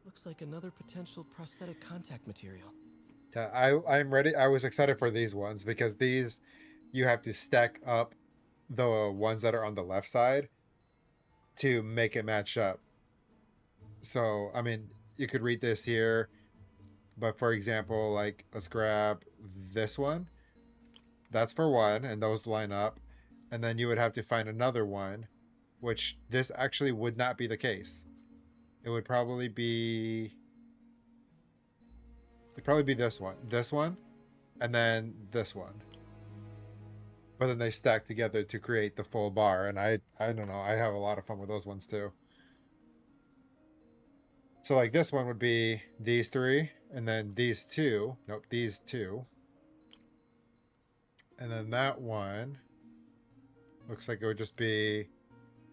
Looks like another potential prosthetic contact material. Yeah, I'm ready. I was excited for these ones because these, you have to stack up the ones that are on the left side to make it match up. So, I mean, you could read this here, but for example, like, let's grab this one. That's for one, and those line up. And then you would have to find another one, which this actually would not be the case. It would probably be... It'd probably be this one, and then this one. But then they stack together to create the full bar, and I don't know, I have a lot of fun with those ones too. So like this one would be these three, and then these two. Nope, these two. And then that one looks like it would just be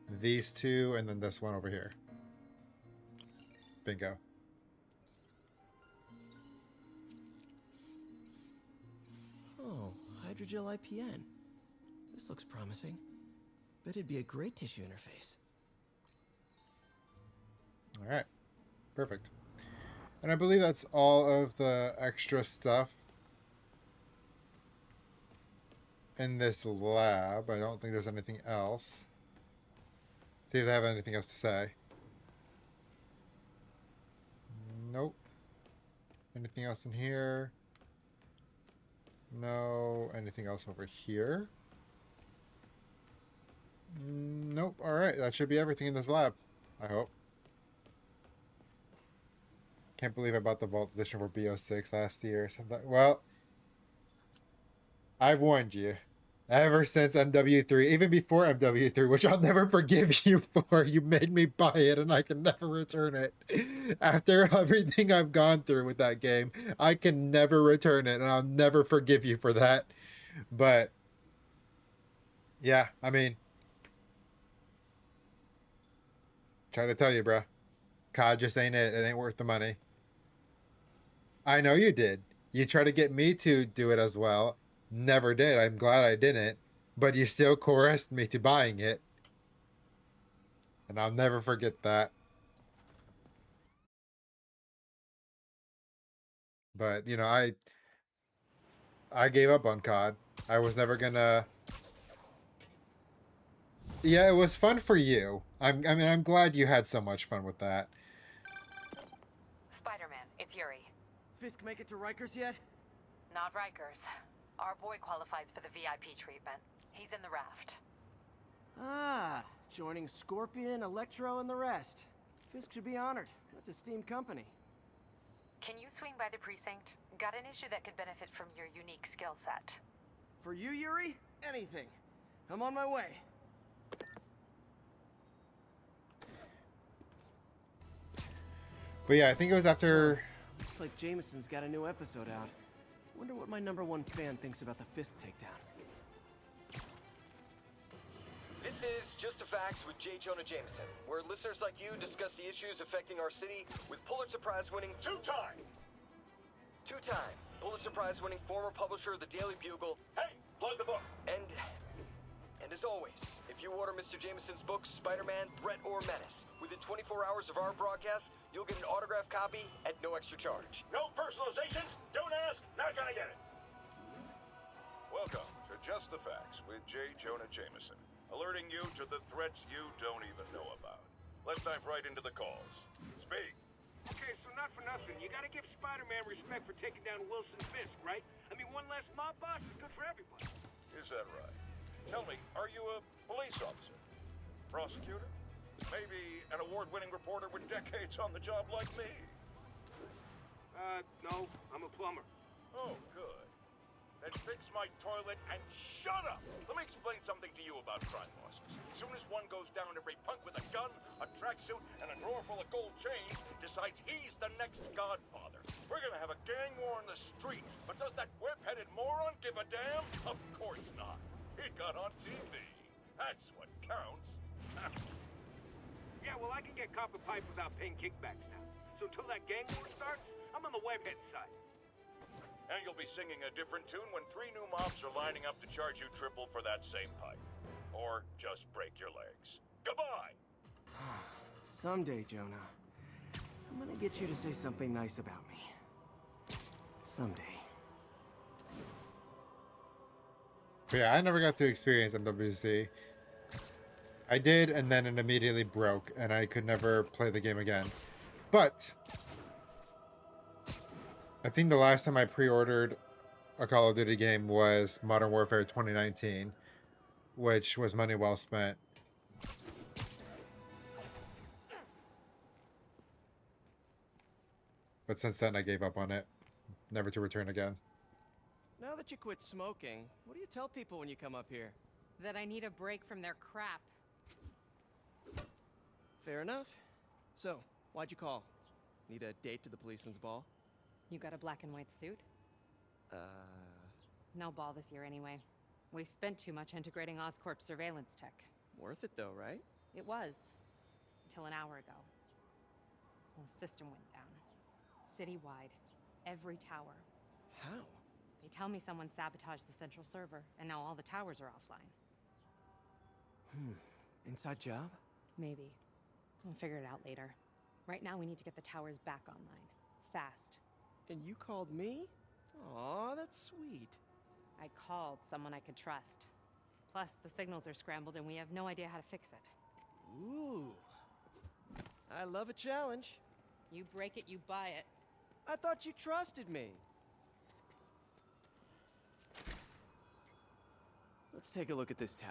these two, and then this one over here. Bingo. Oh, hydrogel IPN. This looks promising. Bet it'd be a great tissue interface. All right, perfect. And I believe that's all of the extra stuff in this lab. I don't think there's anything else. See if they have anything else to say. Nope. Anything else in here? No. Anything else over here? Nope. All right, that should be everything in this lab, I hope. Can't believe I bought the Vault Edition for BO6 last year. Well, I've warned you. Ever since MW3, even before MW3, which I'll never forgive you for, you made me buy it and I can never return it. After everything I've gone through with that game, I can never return it and I'll never forgive you for that. But, yeah, I mean, trying to tell you, bro. COD just ain't it. It ain't worth the money. I know you did. You tried to get me to do it as well. Never did. I'm glad I didn't. But you still coerced me to buying it. And I'll never forget that. But, you know, I gave up on COD. I was never gonna... Yeah, it was fun for you. I mean, I'm glad you had so much fun with that. Spider-Man, it's Yuri. Fisk make it to Rikers yet? Not Rikers. Our boy qualifies for the VIP treatment. He's in the raft. Ah, joining Scorpion, Electro, and the rest. Fisk should be honored. That's a steamed company. Can you swing by the precinct? Got an issue that could benefit from your unique skill set. For you, Yuri? Anything. I'm on my way. But yeah, I think it was after... Looks like Jameson's got a new episode out. Wonder what my #1 fan thinks about the Fisk takedown. This is Just the Facts with J. Jonah Jameson, where listeners like you discuss the issues affecting our city with Pulitzer Prize-winning two-time Pulitzer Prize-winning former publisher of the Daily Bugle. Hey, plug the book. And as always, if you order Mr. Jameson's books, Spider-Man, Threat, or Menace, within 24 hours of our broadcast, you'll get an autographed copy at no extra charge. No personalization. Don't ask. Not gonna get it. Welcome to Just the Facts with J. Jonah Jameson, alerting you to the threats you don't even know about. Let's dive right into the calls. Speak. Okay, so not for nothing. You gotta give Spider-Man respect for taking down Wilson Fisk, right? I mean, one less mob boss is good for everybody. Is that right? Tell me, are you a police officer? Prosecutor? Maybe an award-winning reporter with decades on the job like me? No, I'm a plumber. Oh, good. Then fix my toilet and shut up! Let me explain something to you about crime bosses. As soon as one goes down, every punk with a gun, a tracksuit, and a drawer full of gold chains decides he's the next godfather. We're gonna have a gang war in the street, but does that whip-headed moron give a damn? Of course not. He got on TV. That's what counts. Yeah, well, I can get copper pipe without paying kickbacks now. So until that gang war starts, I'm on the webhead side. And you'll be singing a different tune when 3 new mobs are lining up to charge you triple for that same pipe. Or just break your legs. Goodbye! Someday, Jonah, I'm gonna get you to say something nice about me. Someday. But yeah, I never got to experience MWC. I did, and then it immediately broke, and I could never play the game again. But I think the last time I pre-ordered a Call of Duty game was Modern Warfare 2019, which was money well spent. But since then, I gave up on it, never to return again. Now that you quit smoking, what do you tell people when you come up here? That I need a break from their crap. Fair enough. So, why'd you call? Need a date to the policeman's ball? You got a black and white suit? No ball this year anyway. We spent too much integrating Oscorp's surveillance tech. Worth it though, right? It was. Until an hour ago. The system went down. Citywide. Every tower. How? They tell me someone sabotaged the central server, and now all the towers are offline. Inside job? Maybe. We'll figure it out later. Right now, we need to get the towers back online. Fast. And you called me? Aw, that's sweet. I called someone I could trust. Plus, the signals are scrambled and we have no idea how to fix it. Ooh. I love a challenge. You break it, you buy it. I thought you trusted me. Let's take a look at this tower.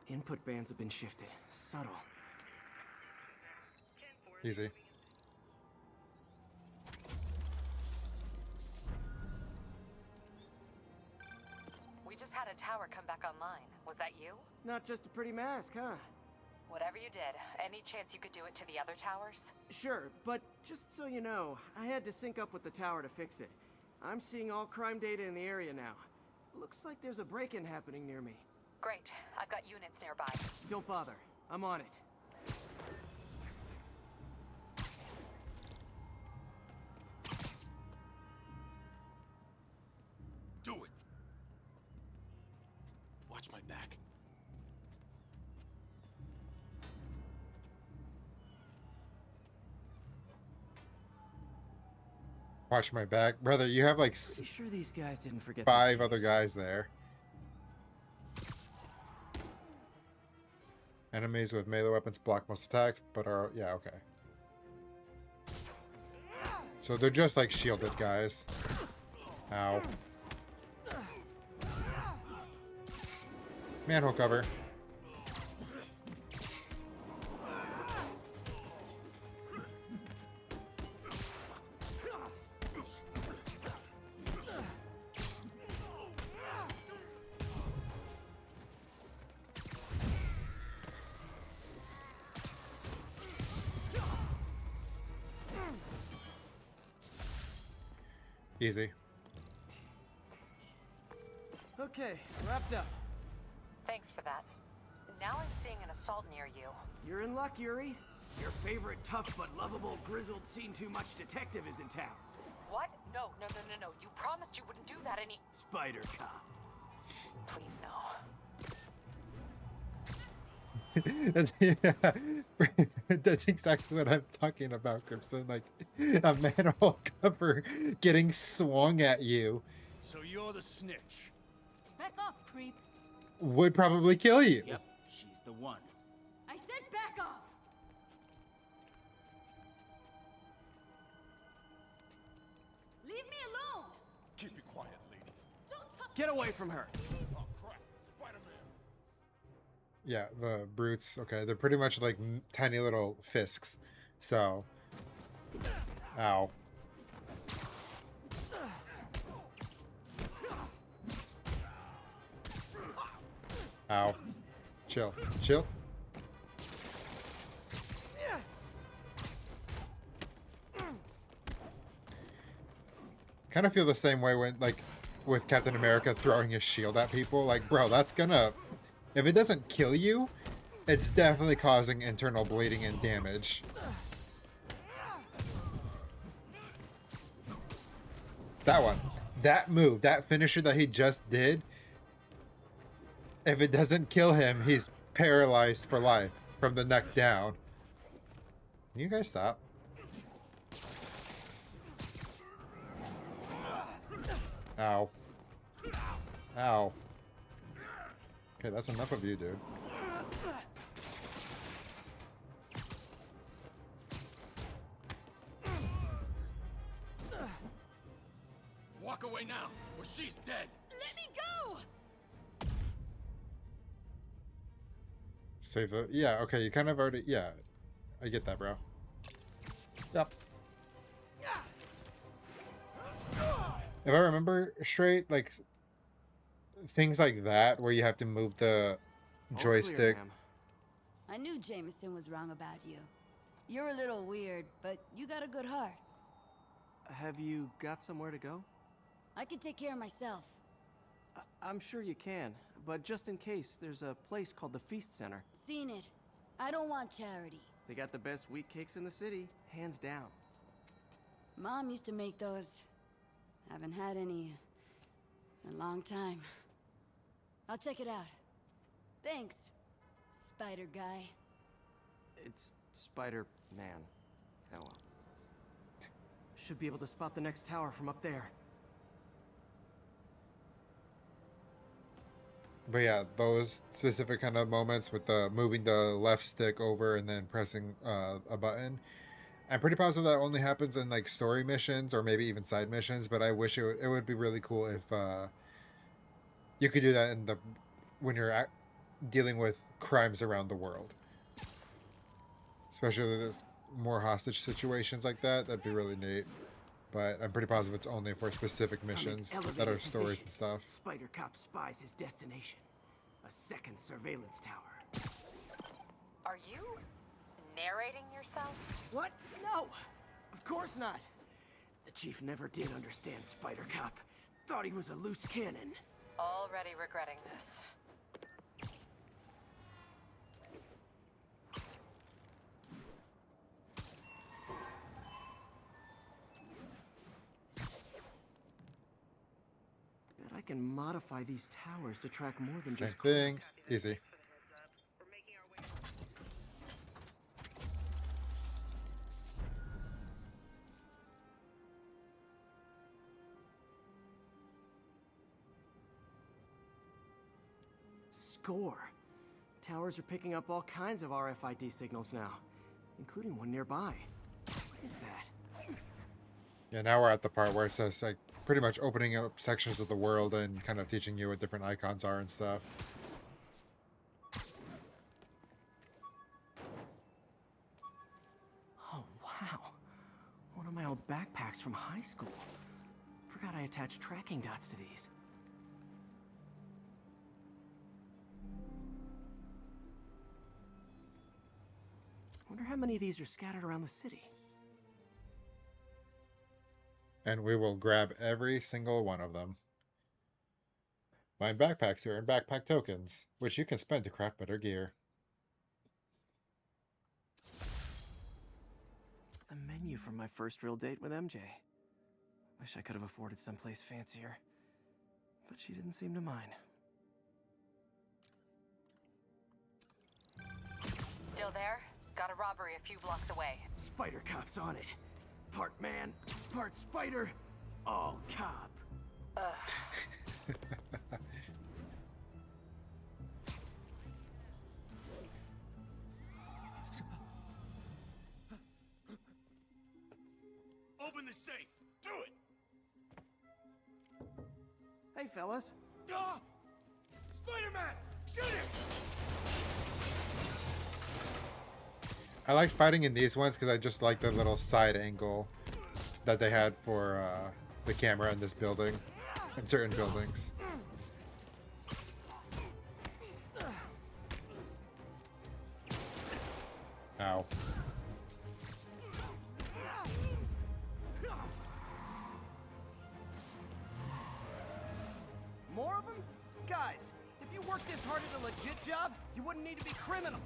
Input bands have been shifted. Subtle. Easy. We just had a tower come back online. Was that you? Not just a pretty mask, huh? Whatever you did, any chance you could do it to the other towers? Sure, but just so you know, I had to sync up with the tower to fix it. I'm seeing all crime data in the area now. Looks like there's a break-in happening near me. Great. I've got units nearby. Don't bother. I'm on it. Do it! Watch my back. Watch my back. Brother, you have like Pretty sure these guys didn't forget 5 other guys there. Enemies with melee weapons block most attacks, but are... yeah, okay. So they're just like shielded guys. Ow. Manhole cover. Easy. Okay, wrapped up. Thanks for that. Now I'm seeing an assault near you. You're in luck, Yuri. Your favorite tough but lovable, grizzled, seen-too-much detective is in town. What? No. You promised you wouldn't do that any... Spider Cop. Please, no. That's, yeah, that's exactly what I'm talking about, Crimson. Like, a manhole cover getting swung at you So you're the snitch. Back off, creep. would probably kill you. Yep, she's the one. I said back off! Leave me alone! Keep it quiet, lady. Don't touch Get away from her. Oh, crap. Spider-Man. Yeah, the brutes. Okay, they're pretty much like tiny little fisks. So, ow. Ow. Chill. Chill. Kind of feel the same way when, like, with Captain America throwing his shield at people. Like, bro, that's gonna... if it doesn't kill you, it's definitely causing internal bleeding and damage. That one. That move, that finisher that he just did, if it doesn't kill him, he's paralyzed for life from the neck down. Can you guys stop? Ow. Ow. Okay, that's enough of you, dude. Walk away now, or she's dead. Let me go! Save the... yeah, okay, you kind of already... yeah, I get that, bro. Yep. If I remember straight, like, things like that, where you have to move the joystick... I knew Jameson was wrong about you. You're a little weird, but you got a good heart. Have you got somewhere to go? I can take care of myself. I'm sure you can, but just in case, there's a place called the Feast Center. Seen it. I don't want charity. They got the best wheat cakes in the city, hands down. Mom used to make those. Haven't had any in a long time. I'll check it out. Thanks, Spider Guy. It's Spider-Man. Oh well. Should be able to spot the next tower from up there. But yeah, those specific kind of moments with the moving the left stick over and then pressing a button. I'm pretty positive that only happens in like story missions or maybe even side missions. But I wish it would be really cool if you could do that in the when you're dealing with crimes around the world, especially if there's more hostage situations like that. That'd be really neat. But I'm pretty positive it's only for specific missions that are stories and stuff. Spider Cop spies his destination. A second surveillance tower. Are you narrating yourself? What? No! Of course not. The chief never did understand Spider Cop. Thought he was a loose cannon. Already regretting this. Bet I can modify these towers to track more than Same just thing. crimes. Easy. Score. Towers are picking up all kinds of RFID signals now, including one nearby. What is that? Yeah, now we're at the part where it says like pretty much opening up sections of the world and kind of teaching you what different icons are and stuff. Oh, wow. One of my old backpacks from high school. Forgot I attached tracking dots to these. Wonder how many of these are scattered around the city. And we will grab every single one of them. Find backpacks here and backpack tokens, which you can spend to craft better gear. The menu from my first real date with MJ. Wish I could have afforded someplace fancier. But she didn't seem to mind. Still there? Got a robbery a few blocks away. Spider Cop's on it. Part man, part spider, all cop. Open the safe! Do it! Hey, fellas. Ah! Spider-Man! Shoot him! I like fighting in these ones because I just like the little side angle that they had for the camera in this building, in certain buildings. Ow. More of them? Guys, if you worked this hard at a legit job, you wouldn't need to be criminals.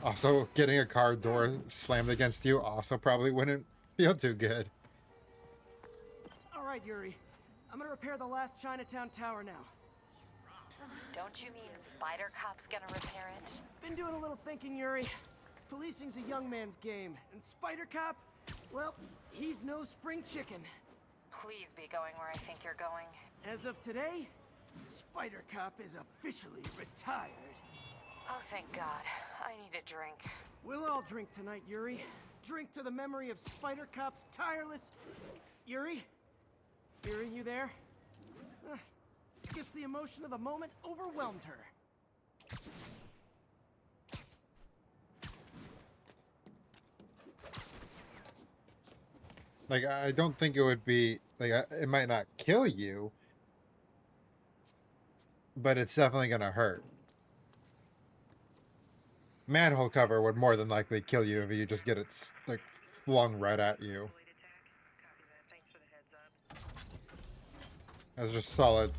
Also, getting a car door slammed against you also probably wouldn't feel too good. All right, Yuri. I'm gonna repair the last Chinatown tower now. Don't you mean Spider Cop's gonna repair it? Been doing a little thinking, Yuri. Policing's a young man's game, and Spider Cop, well, he's no spring chicken. Please be going where I think you're going. As of today, Spider Cop is officially retired. Oh, thank God. I need a drink. We'll all drink tonight, Yuri. Drink to the memory of Spider Cop's tireless... Yuri? Yuri, you there? Guess the emotion of the moment overwhelmed her. Like, I don't think it would be... Like, it might not kill you, but it's definitely gonna hurt. Manhole cover would more than likely kill you if you just get it, like, flung right at you. That's just solid,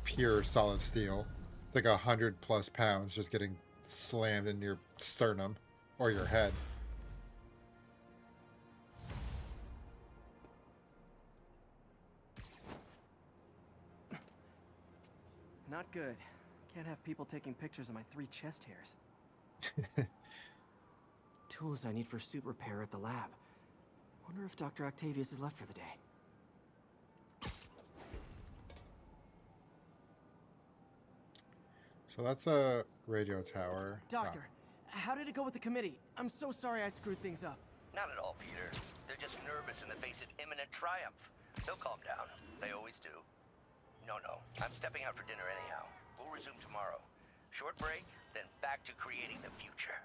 pure solid steel. It's like 100+ pounds just getting slammed in your sternum or your head. Not good. Can't have people taking pictures of my 3 chest hairs. Tools I need for suit repair at the lab. Wonder if Dr. Octavius is left for the day. So that's a radio tower. Doctor, how did it go with the committee? I'm so sorry I screwed things up. Not at all, Peter. They're just nervous in the face of imminent triumph. They'll calm down. They always do. No, I'm stepping out for dinner anyhow. We'll resume tomorrow. Short break, then back to creating the future.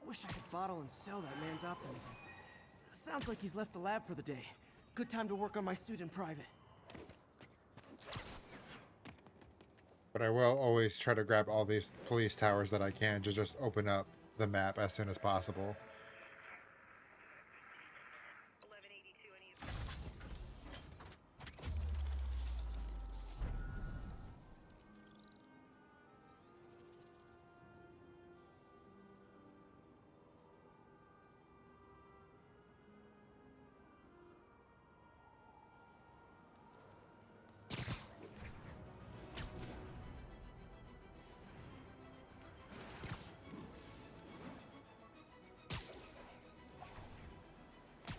Wish I could bottle and sell that man's optimism. Sounds like he's left the lab for the day. Good time to work on my suit in private. But I will always try to grab all these police towers that I can to just open up the map as soon as possible.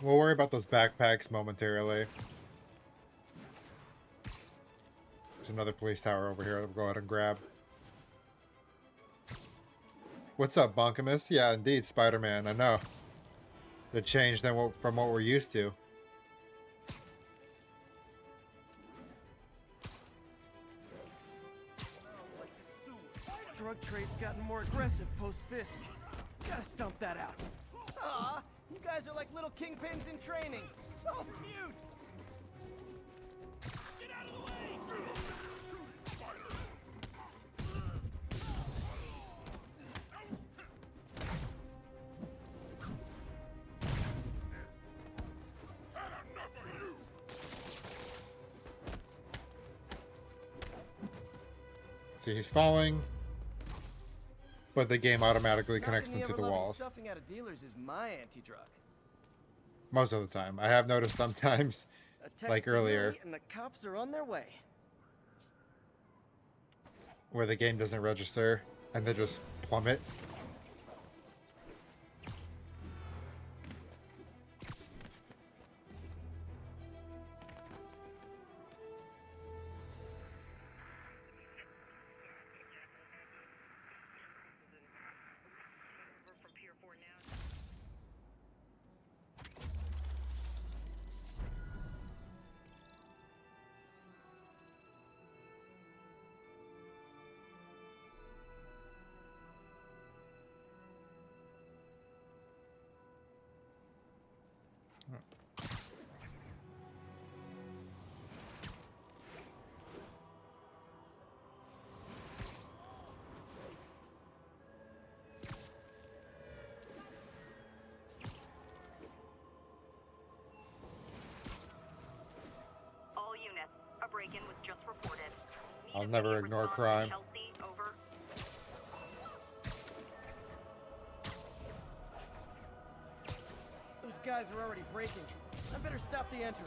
We'll worry about those backpacks momentarily. There's another police tower over here that we'll go ahead and grab. What's up, Bonkamus? Yeah, indeed, Spider-Man. I know. It's a change from what we're used to. Drug trade's gotten more aggressive post-Fisk. Gotta stomp that out. Aw, you guys are like little kingpins in training. So cute! Get out of the way! See, he's falling, but the game automatically connects them to the walls. Stuffing out of dealers is my anti-drug. Most of the time. I have noticed sometimes, like earlier, and the cops are on their way. Where the game doesn't register and they just plummet. All units, a break-in was just reported. I'll never ignore crime. Chelsea, over. Those guys are already breaking. I better stop the entry.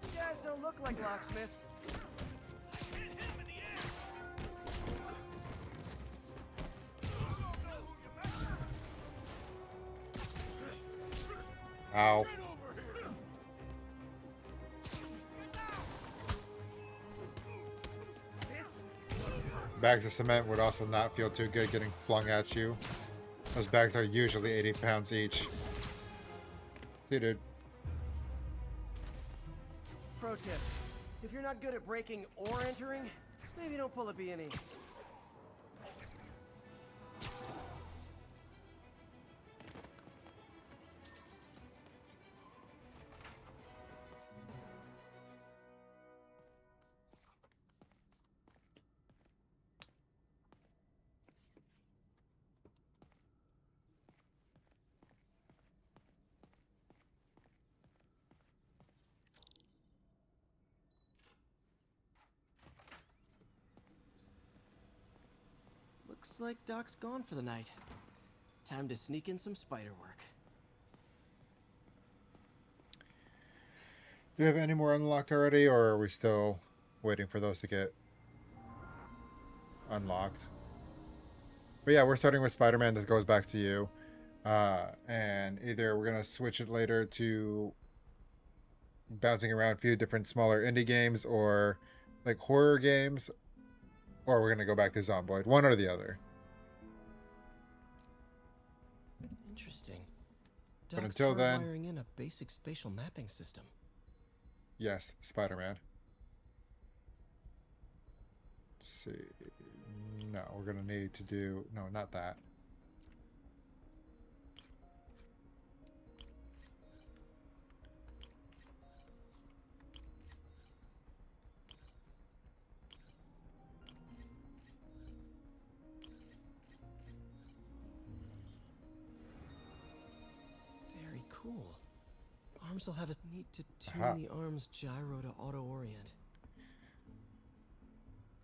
You guys don't look like locksmiths. Ow. Bags of cement would also not feel too good getting flung at you. Those bags are usually 80 pounds each. See, dude. Pro tip. If you're not good at breaking or entering, maybe don't pull a B&E. Looks like Doc's gone for the night. Time to sneak in some spider work. Do we have any more unlocked already, or are we still waiting for those to get unlocked? But yeah, we're starting with Spider-Man. This goes back to you. And either we're going to switch it later to bouncing around a few different smaller indie games or like horror games, or we're going to go back to Zomboid. One or the other. Interesting. But Doc's until then, wiring in a basic spatial mapping system. Yes, Spider-Man. Let's see. No, we're going to need to do... No, not that. Very cool. Arms will have a need to tune Aha. the arm's gyro to auto-orient.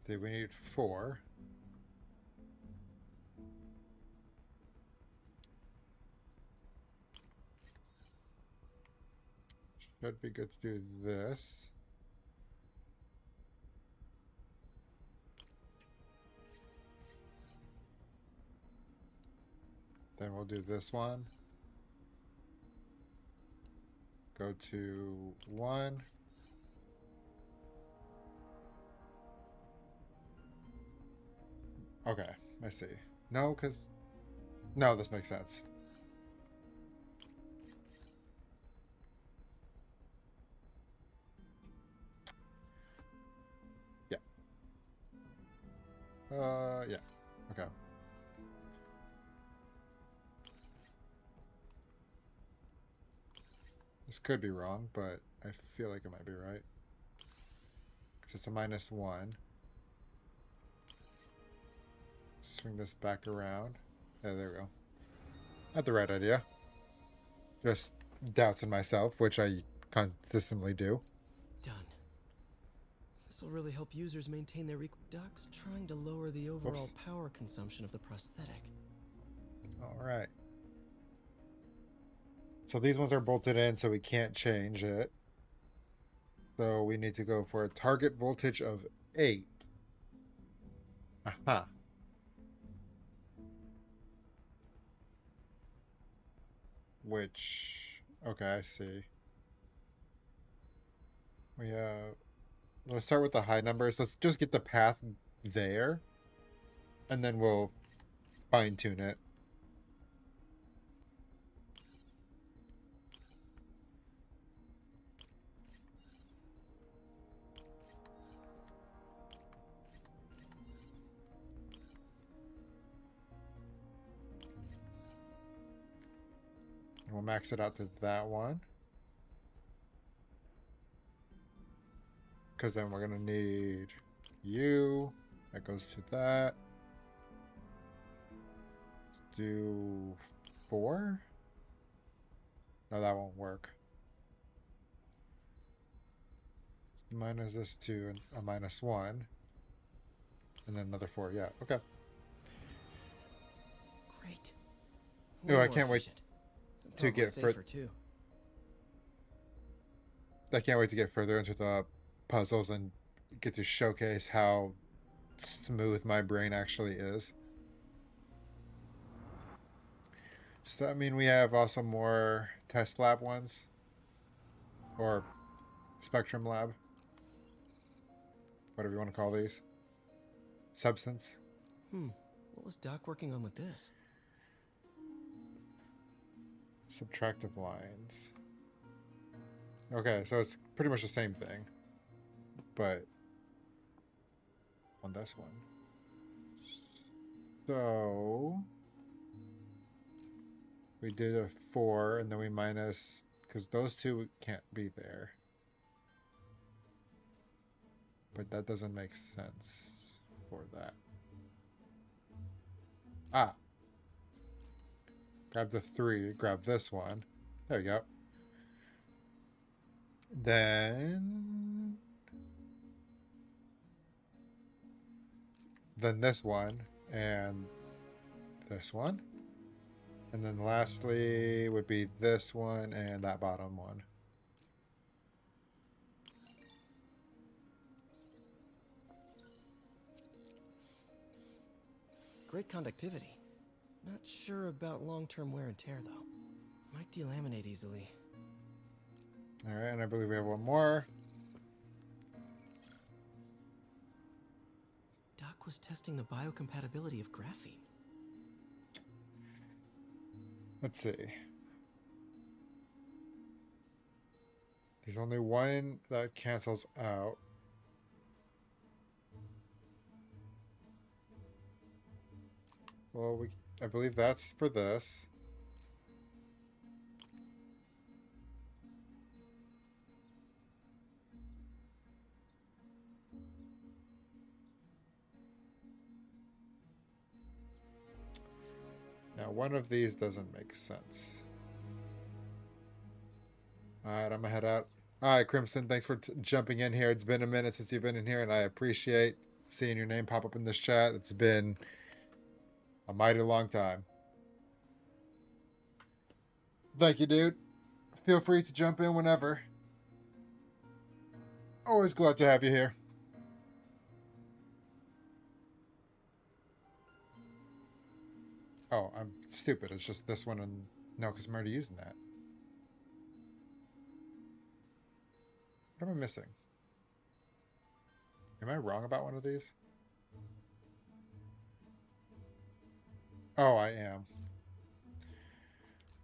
See, we need 4. Should be good to do this. Then we'll do this one. Go to 1. Okay, I see. No, because... No, this makes sense. Yeah. Yeah. Okay. This could be wrong, but I feel like it might be right. Because it's a -1. Swing this back around. Yeah, there we go. Not the right idea. Just doubts in myself, which I consistently do. Done. This will really help users maintain their Doc's trying to lower the overall power consumption of the prosthetic. All right. So these ones are bolted in, so we can't change it. So we need to go for a target voltage of 8. Aha. Which, okay, I see. We have, let's start with the high numbers. Let's just get the path there, and then we'll fine tune it. We'll max it out to that one. Because then we're going to need you. That goes to that. Do 4? No, that won't work. Minus this to a -1. And then another 4. Yeah, okay. Great. Oh, I can't wait to get further. I can't wait to get further into the puzzles and get to showcase how smooth my brain actually is. So, I mean, we have also more test lab ones. Or spectrum lab. Whatever you want to call these. Substance. What was Doc working on with this? Subtractive lines. Okay, so it's pretty much the same thing. But on this one. So we did a 4 and then we minus, because those two can't be there. But that doesn't make sense for that. Ah. Grab the 3, grab this one. There you go. Then this one and this one. And then lastly would be this one and that bottom one. Great conductivity. Not sure about long-term wear and tear, though. Might delaminate easily. Alright, and I believe we have one more. Doc was testing the biocompatibility of graphene. Let's see. There's only one that cancels out. Well, I believe that's for this. Now, one of these doesn't make sense. Alright, I'm gonna head out. Alright, Crimson, thanks for jumping in here. It's been a minute since you've been in here, and I appreciate seeing your name pop up in this chat. It's been a mighty long time. Thank you, dude. Feel free to jump in whenever. Always glad to have you here. Oh, I'm stupid. It's just this one and... No, because I'm already using that. What am I missing? Am I wrong about one of these? Oh, I am.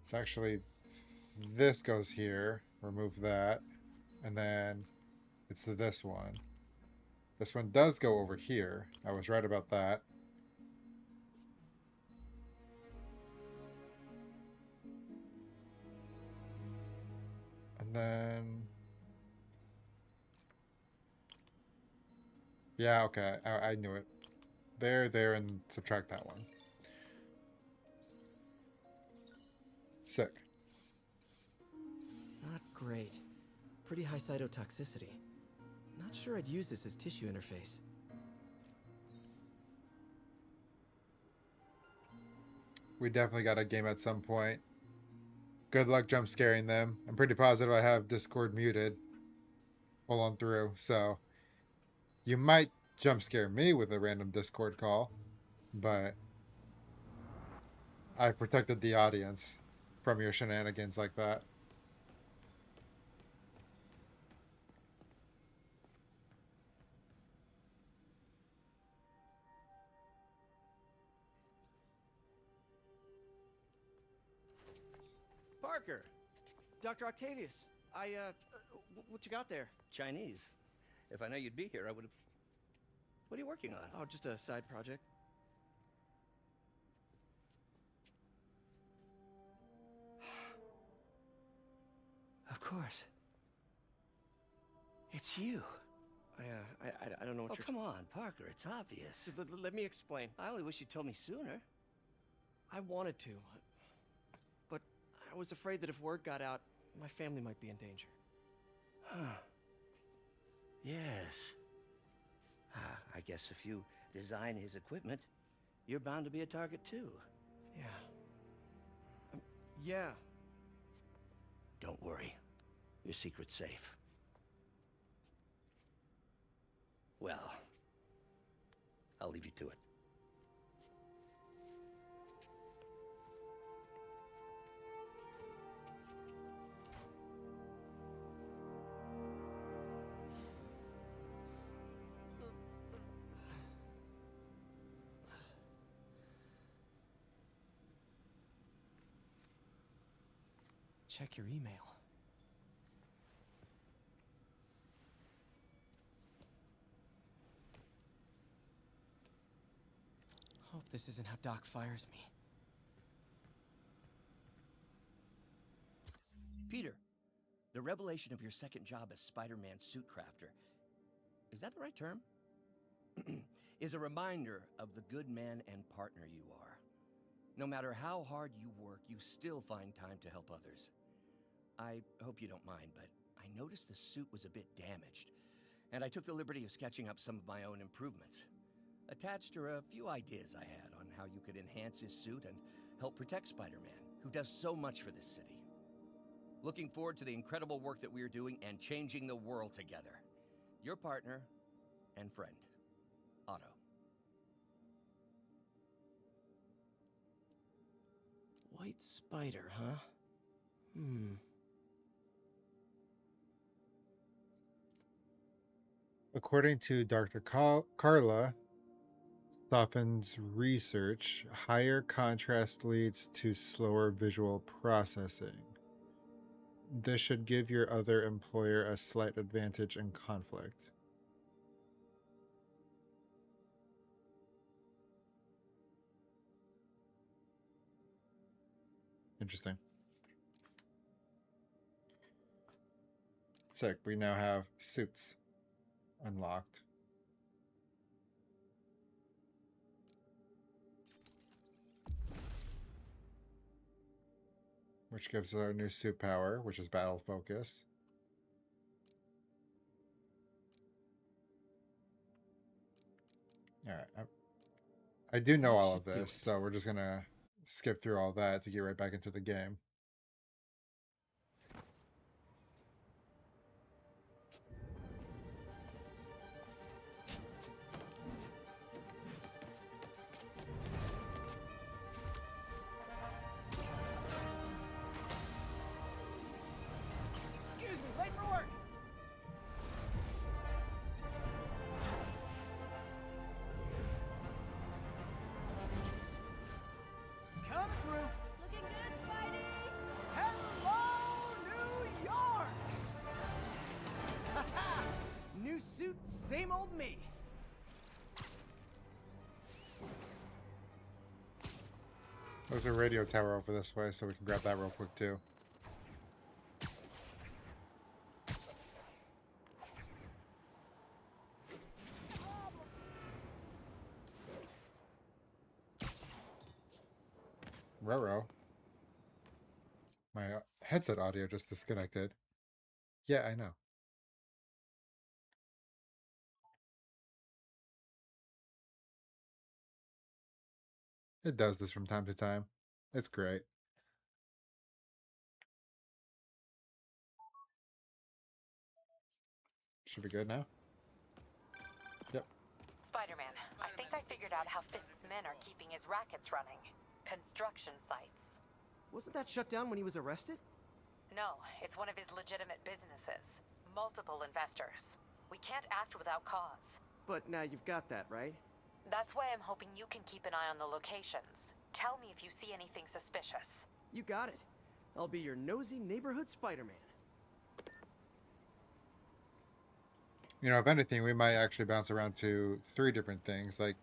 It's actually... This goes here. Remove that. And then it's this one. This one does go over here. I was right about that. And then... Yeah, okay. I knew it. There, and subtract that one. Sick. Not great. Pretty high cytotoxicity. Not sure I'd use this as tissue interface. We definitely got a game at some point. Good luck jump scaring them. I'm pretty positive I have Discord muted full on through, so you might jump scare me with a random Discord call, but I've protected the audience from your shenanigans like that. Parker! Dr. Octavius! What you got there? Chinese. If I know you'd be here, I would have... What are you working on? Oh, just a side project. Of course. It's you. I don't know what Oh, you're... come on, Parker. It's obvious. Let me explain. I only wish you'd told me sooner. I wanted to, but I was afraid that if word got out, my family might be in danger. Huh. Yes. I guess if you design his equipment, you're bound to be a target too. Yeah. Yeah. Don't worry. Your secret's safe. Well, I'll leave you to it. Check your email. Hope this isn't how Doc fires me. Peter, the revelation of your second job as Spider-Man suit crafter, is that the right term? Is a reminder of the good man and partner you are. No matter how hard you work, you still find time to help others. I hope you don't mind, but I noticed the suit was a bit damaged, and I took the liberty of sketching up some of my own improvements. Attached are a few ideas I had on how you could enhance his suit and help protect Spider-Man, who does so much for this city. Looking forward to the incredible work that we are doing and changing the world together. Your partner and friend, Otto. White spider, huh? According to Dr. Carla, Stoffin's research, higher contrast leads to slower visual processing. This should give your other employer a slight advantage in conflict. Interesting. Sick. We now have suits unlocked. Which gives us our new suit power, which is battle focus. Alright. I do know all of this, so we're just gonna skip through all that to get right back into the game. Excuse me, late for work! Coming through! Looking good, Spidey! Hello, New York! Haha! New suit, same old me. There's a radio tower over this way, so we can grab that real quick too. Roro. My headset audio just disconnected. Yeah, I know. It does this from time to time. It's great. Should be good now. Yep. Spider-Man, I think I figured out how Fisk's men are keeping his rackets running. Construction sites. Wasn't that shut down when he was arrested? No, it's one of his legitimate businesses. Multiple investors. We can't act without cause. But now you've got that, right? That's why I'm hoping you can keep an eye on the locations. Tell me if you see anything suspicious. You got it. I'll be your nosy neighborhood Spider-Man. You know, if anything, we might actually bounce around to 3 different things. Like,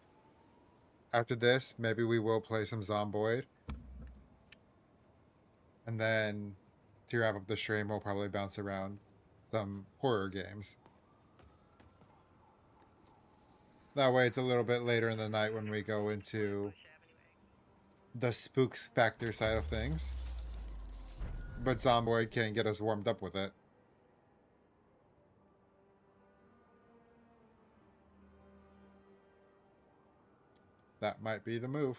after this, maybe we will play some Zomboid. And then, to wrap up the stream, we'll probably bounce around some horror games. That way it's a little bit later in the night when we go into the spook factor side of things. But Zomboid can get us warmed up with it. That might be the move.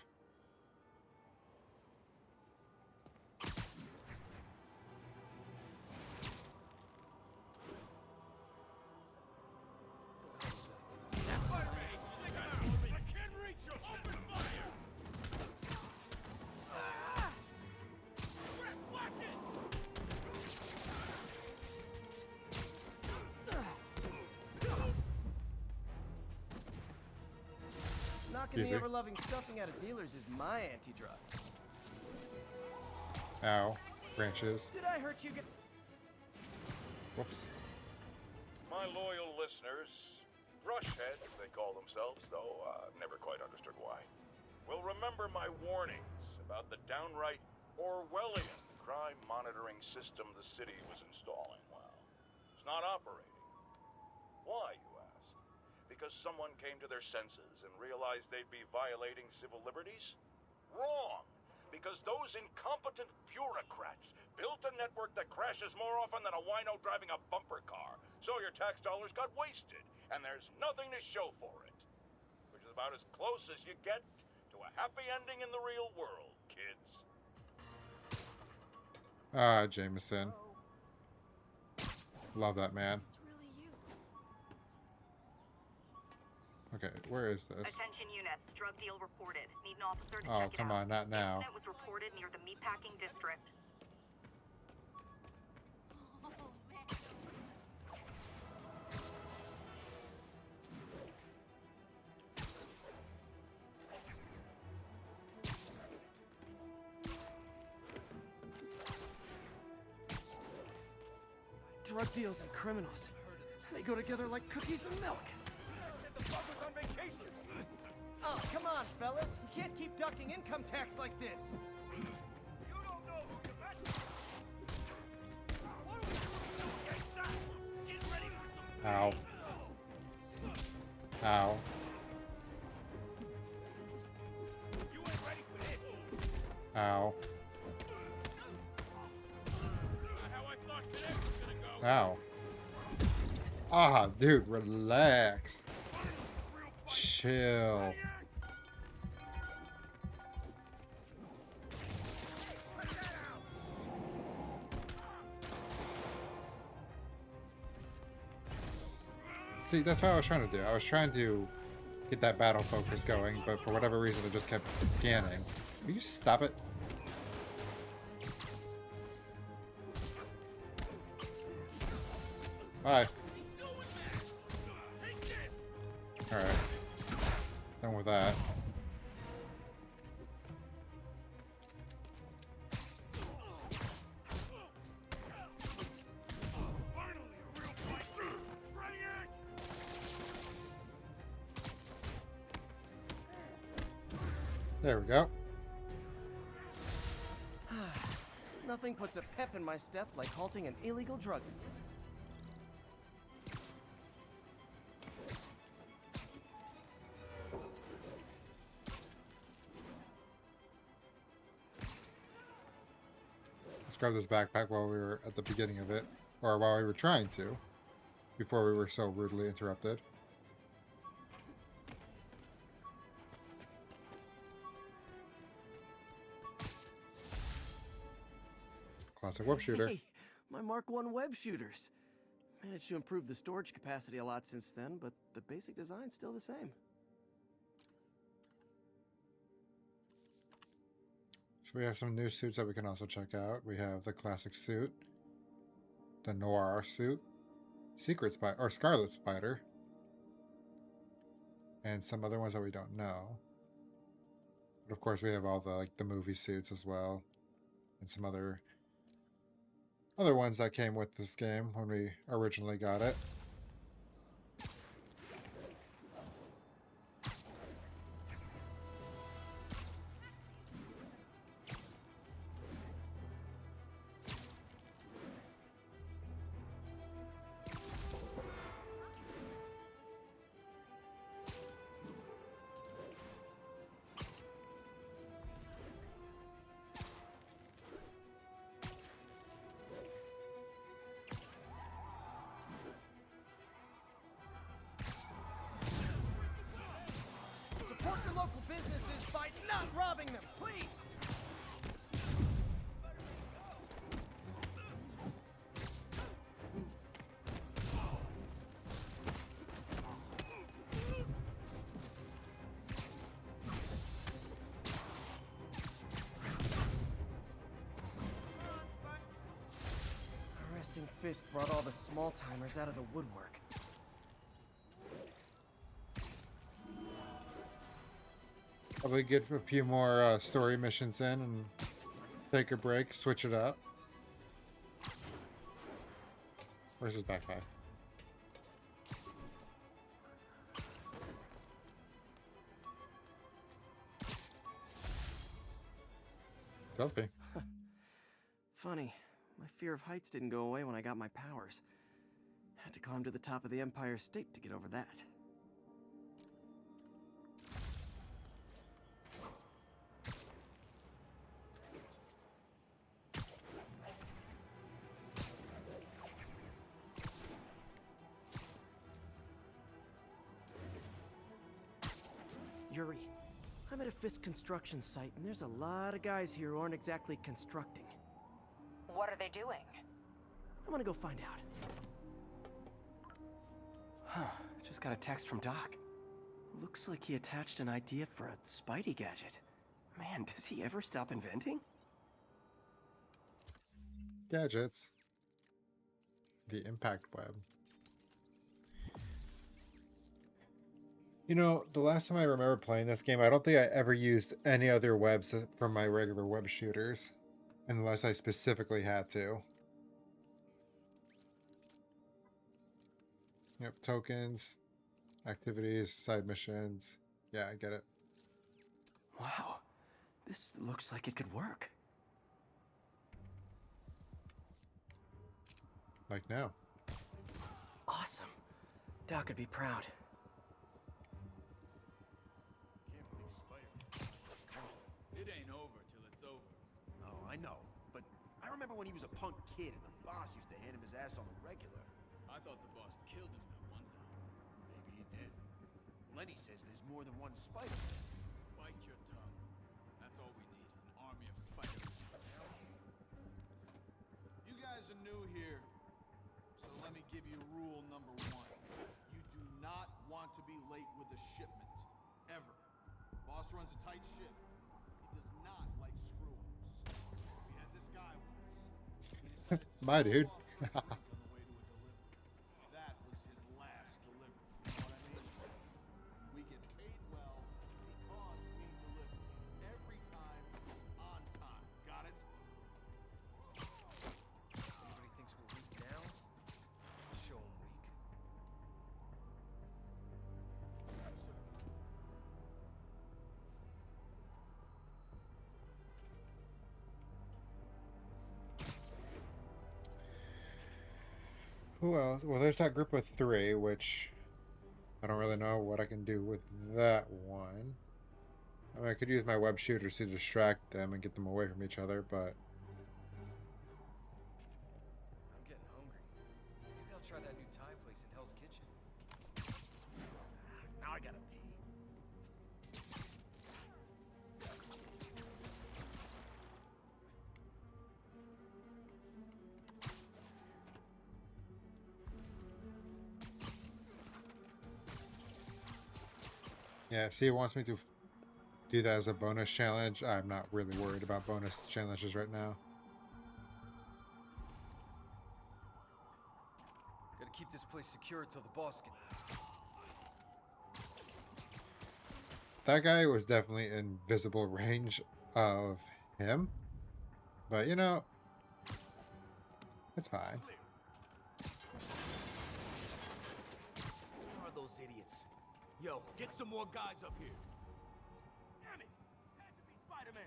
Knocking the ever-loving stuffing out of dealers is my anti-drug. Ow. Branches. Did I hurt you? Whoops. My loyal listeners, brushheads they call themselves, though never quite understood why, will remember my warnings about the downright Orwellian crime monitoring system the city was installing. Well, it's not operating. Why, you ask? Because someone came to their senses and realized they'd be violating civil liberties? Wrong! Because those incompetent bureaucrats built a network that crashes more often than a wino driving a bumper car. So your tax dollars got wasted, and there's nothing to show for it. Which is about as close as you get to a happy ending in the real world, kids. Ah, Jameson. Love that man. Okay, where is this? Attention units, drug deal reported. Need an officer to Oh, check it come out. on, not now. Incident was reported near the meatpacking district. Drug deals and criminals. They go together like cookies and milk. The fuck was on vacation. Oh, come on, fellas. You can't keep ducking income tax like this. You don't know who you met. What are we doing against that? Get ready for some Ow. Ow. You ain't ready for this. Ow. Not how I thought today was gonna go. Ow. Ah, dude, relax. Chill. See, that's what I was trying to do. I was trying to get that battle focus going, but for whatever reason it just kept scanning. Will you stop it? Bye. Alright. Done with that. There we go. Nothing puts a pep in my step like halting an illegal drug. Let's grab this backpack while we were at the beginning of it, or while we were trying to, before we were so rudely interrupted. Classic web shooter. Hey, my Mark I web shooters. Managed to improve the storage capacity a lot since then, but the basic design's still the same. So we have some new suits that we can also check out. We have the classic suit, the noir suit, secret spider or scarlet spider, and some other ones that we don't know. But of course, we have all the the movie suits as well, and some other ones that came with this game when we originally got it. Support your local businesses by not robbing them, please! Arresting Fisk brought all the small-timers out of the woodwork. Probably get a few more story missions in and take a break, switch it up. Where's his backpack? Selfie. Funny, my fear of heights didn't go away when I got my powers. Had to climb to the top of the Empire State to get over that. Yuri, I'm at a Fisk construction site, and there's a lot of guys here who aren't exactly constructing. What are they doing? I want to go find out. Huh, just got a text from Doc. Looks like he attached an idea for a Spidey gadget. Man, does he ever stop inventing? Gadgets. The impact web. You know, the last time I remember playing this game, I don't think I ever used any other webs from my regular web shooters. Unless I specifically had to. Yep, tokens, activities, side missions. Yeah, I get it. Wow, this looks like it could work. Like now. Awesome. Doc would be proud. It ain't over till it's over. Oh, I know. But I remember when he was a punk kid and the boss used to hand him his ass on the regular. I thought the boss killed him that one time. Maybe he did. Lenny says there's more than one Spider. Bite your tongue. That's all we need, an army of spiders. You guys are new here, so let me give you rule number 1. You do not want to be late with a shipment. Ever. Boss runs a tight ship. He does not like screw-ups. We had this guy once. He decided to Bye, dude. on the way to a delivery. That was his last delivery. You know what I mean? We get paid well because we deliver. Every time, on time. Got it? Anybody thinks we're weak now? Show 'em weak. Who else? Well, there's that group of 3, which I don't really know what I can do with that one. I mean, I could use my web shooters to distract them and get them away from each other, but I'm getting hungry. Maybe I'll try that new Thai place in Hell's Kitchen. Now I gotta pee. yeah, see, it wants me to do that as a bonus challenge. I'm not really worried about bonus challenges right now. Gotta keep this place secure until the boss can... That guy was definitely in visible range of him, but you know, it's fine. Where are those idiots? Yo, get some more guys up here. Damn it! Had to be Spider-Man.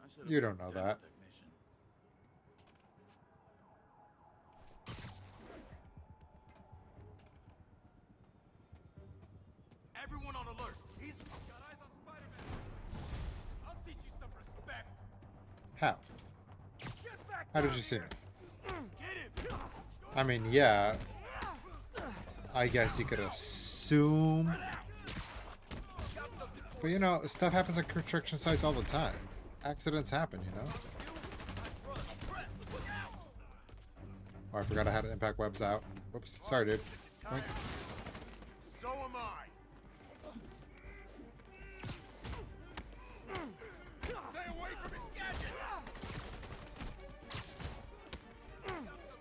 I should've You been don't know a that. technician. Everyone on alert. He's got eyes on Spider-Man. I'll teach you some respect. How? Get back How did down you see me? here. Get him. I mean, yeah. I guess you could assume. But you know, stuff happens at construction sites all the time. Accidents happen, you know? Oh, I forgot I had impact webs out. Whoops. Sorry, dude. Boink. So am I. Stay away from his gadget!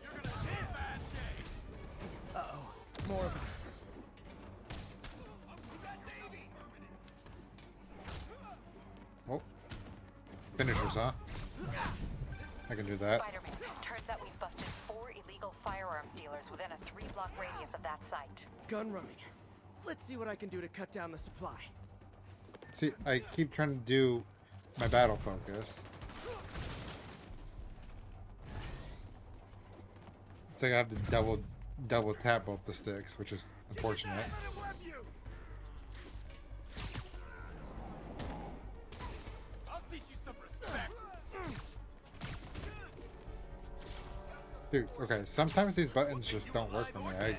You're gonna see a bad day! Uh-oh. More of us. Oh. Finishers, huh? I can do that. Spider-Man, turns out we've busted 4 illegal firearms dealers within a 3-block radius of that site. Gun running. Let's see what I can do to cut down the supply. See, I keep trying to do my battle focus. It's like I have to double tap both the sticks, which is unfortunate. I'll teach you some respect. Dude, okay, sometimes these buttons just don't work for me.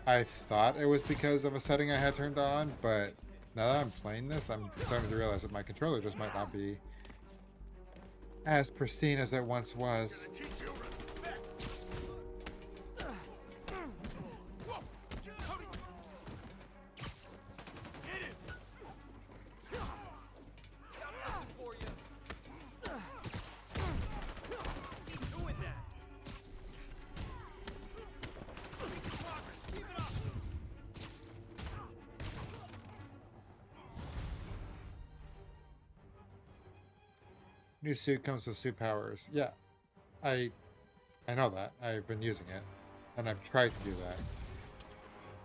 I thought it was because of a setting I had turned on, but now that I'm playing this, I'm starting to realize that my controller just might not be as pristine as it once was. New suit comes with suit powers. Yeah, I know that. I've been using it, and I've tried to do that.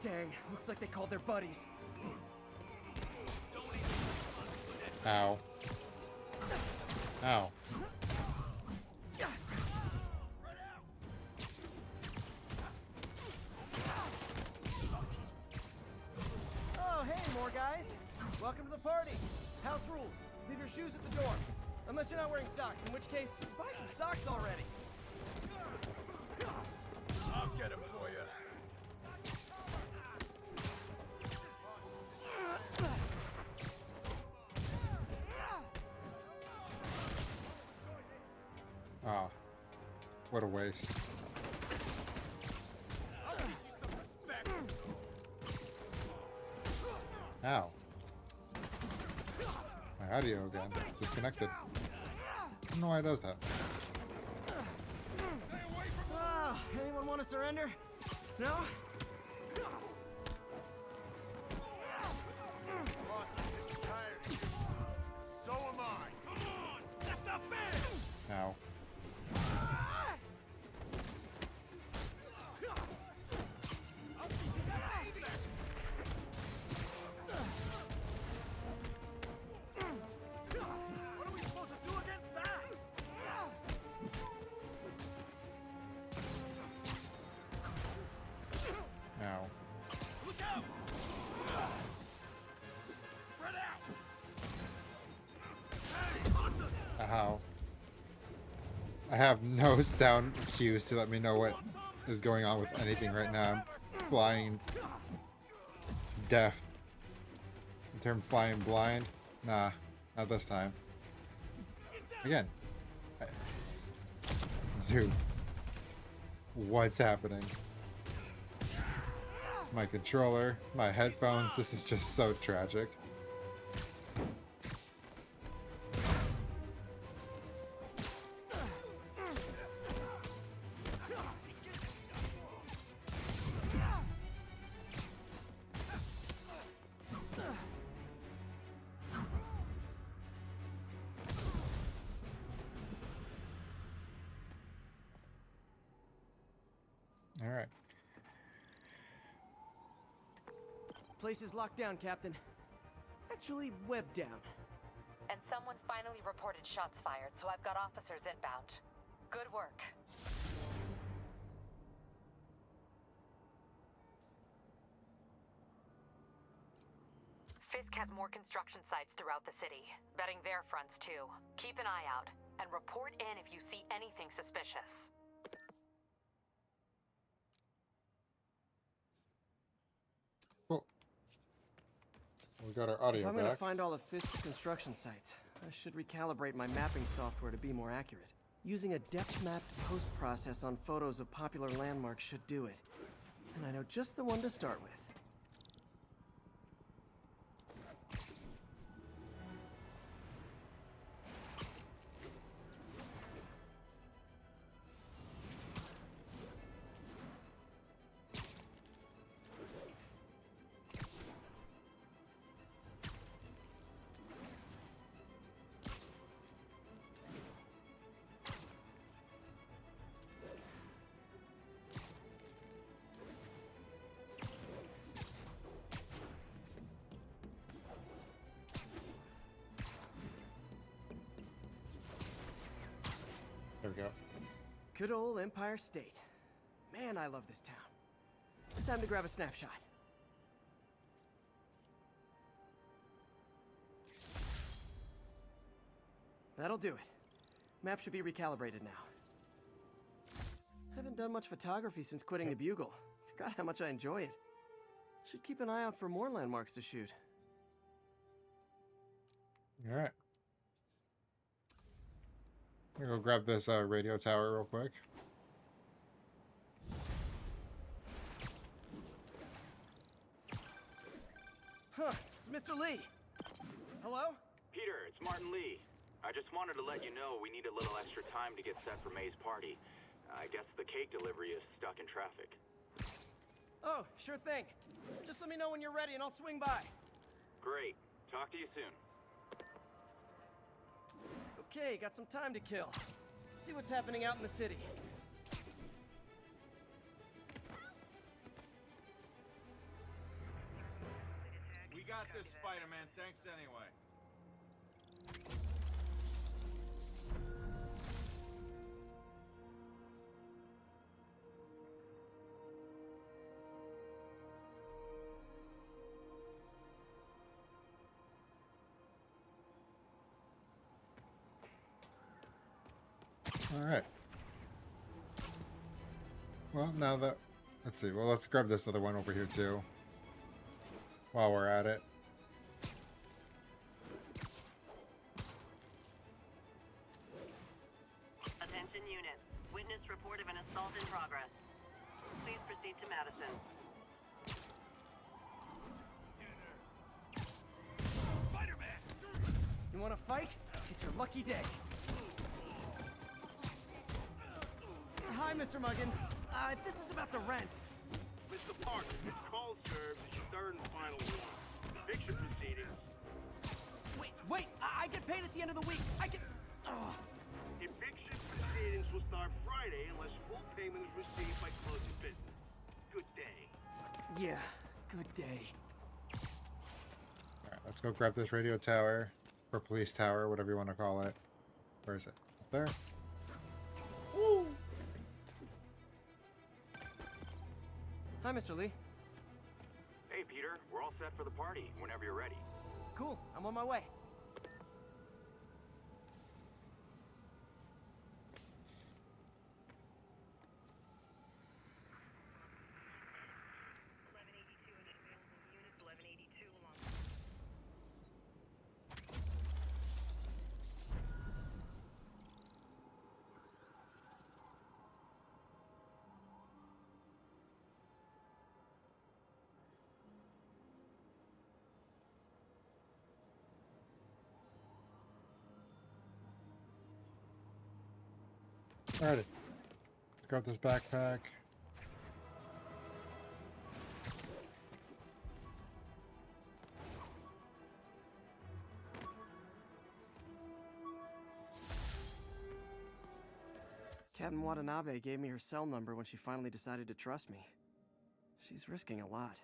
Dang, looks like they called their buddies. Ow. Ow. Oh, hey, more guys. Welcome to the party. House rules. Leave your shoes at the door. Unless you're not wearing socks, in which case, buy some socks already. I'll get him for you. Ah. What a waste. Ow. My audio again. Disconnected. I don't know why it does that. Ah, anyone want to surrender? No? So am I. Come on! That's not fair! Ow. What are we supposed to do against that? Ow. Look out! Spread out! Ow. I have no sound cues to let me know what is going on with anything right now. I'm flying deaf. The term flying blind? Nah, not this time. Again. Dude. What's happening? My controller, my headphones, this is just so tragic. All right. Place is locked down, Captain. Actually, webbed down. And someone finally reported shots fired, so I've got officers inbound. Good work. Fisk has more construction sites throughout the city, betting their fronts too. Keep an eye out, and report in if you see anything suspicious. Cool. We got our audio If I'm gonna back. find all of Fisk's construction sites, I should recalibrate my mapping software to be more accurate. Using a depth-mapped post-process on photos of popular landmarks should do it. And I know just the one to start with. There we go. Good old Empire State. Man, I love this town. Time to grab a snapshot. That'll do it. Map should be recalibrated now. Haven't done much photography since quitting the Bugle. Forgot how much I enjoy it. Should keep an eye out for more landmarks to shoot. All right. I'm gonna go grab this radio tower real quick. Huh, it's Mr. Lee. Hello? Peter, it's Martin Lee. I just wanted to let you know we need a little extra time to get set for May's party. I guess the cake delivery is stuck in traffic. Oh, sure thing. Just let me know when you're ready and I'll swing by. Great. Talk to you soon. Okay, got some time to kill. Let's see what's happening out in the city. We got this, Spider-Man. Thanks anyway. All right. Well, now that... Let's see. Well, let's grab this other one over here, too. While we're at it. Attention unit. Witness report of an assault in progress. Please proceed to Madison. Spider-Man! You want to fight? It's your lucky day. Hi, Mr. Muggins. This is about the rent. Mr. Parker, this call serves as your third and final warning. Eviction proceedings. Wait! I get paid at the end of the week. I get... Oh. Eviction proceedings will start Friday unless full payment is received by close of business. Good day. Yeah, good day. All right, let's go grab this radio tower. Or police tower, whatever you want to call it. Where is it? Up there? Woo! Hi, Mr. Lee. Hey, Peter. We're all set for the party whenever you're ready. Cool. I'm on my way. Alrighty. Grab this backpack. Captain Watanabe gave me her cell number when she finally decided to trust me. She's risking a lot.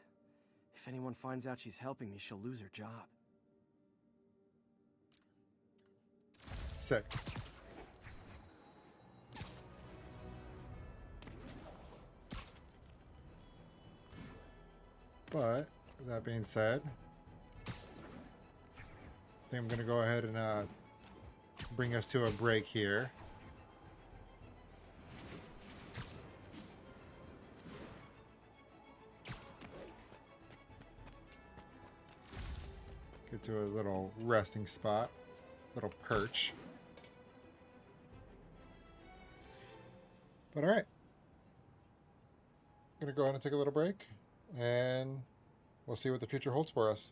If anyone finds out she's helping me, she'll lose her job. Sick. But, that being said, I think I'm going to go ahead and bring us to a break here. Get to a little resting spot, little perch. But alright. I'm going to go ahead and take a little break. And we'll see what the future holds for us.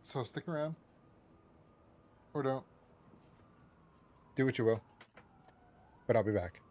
So stick around. Or don't. Do what you will. But I'll be back.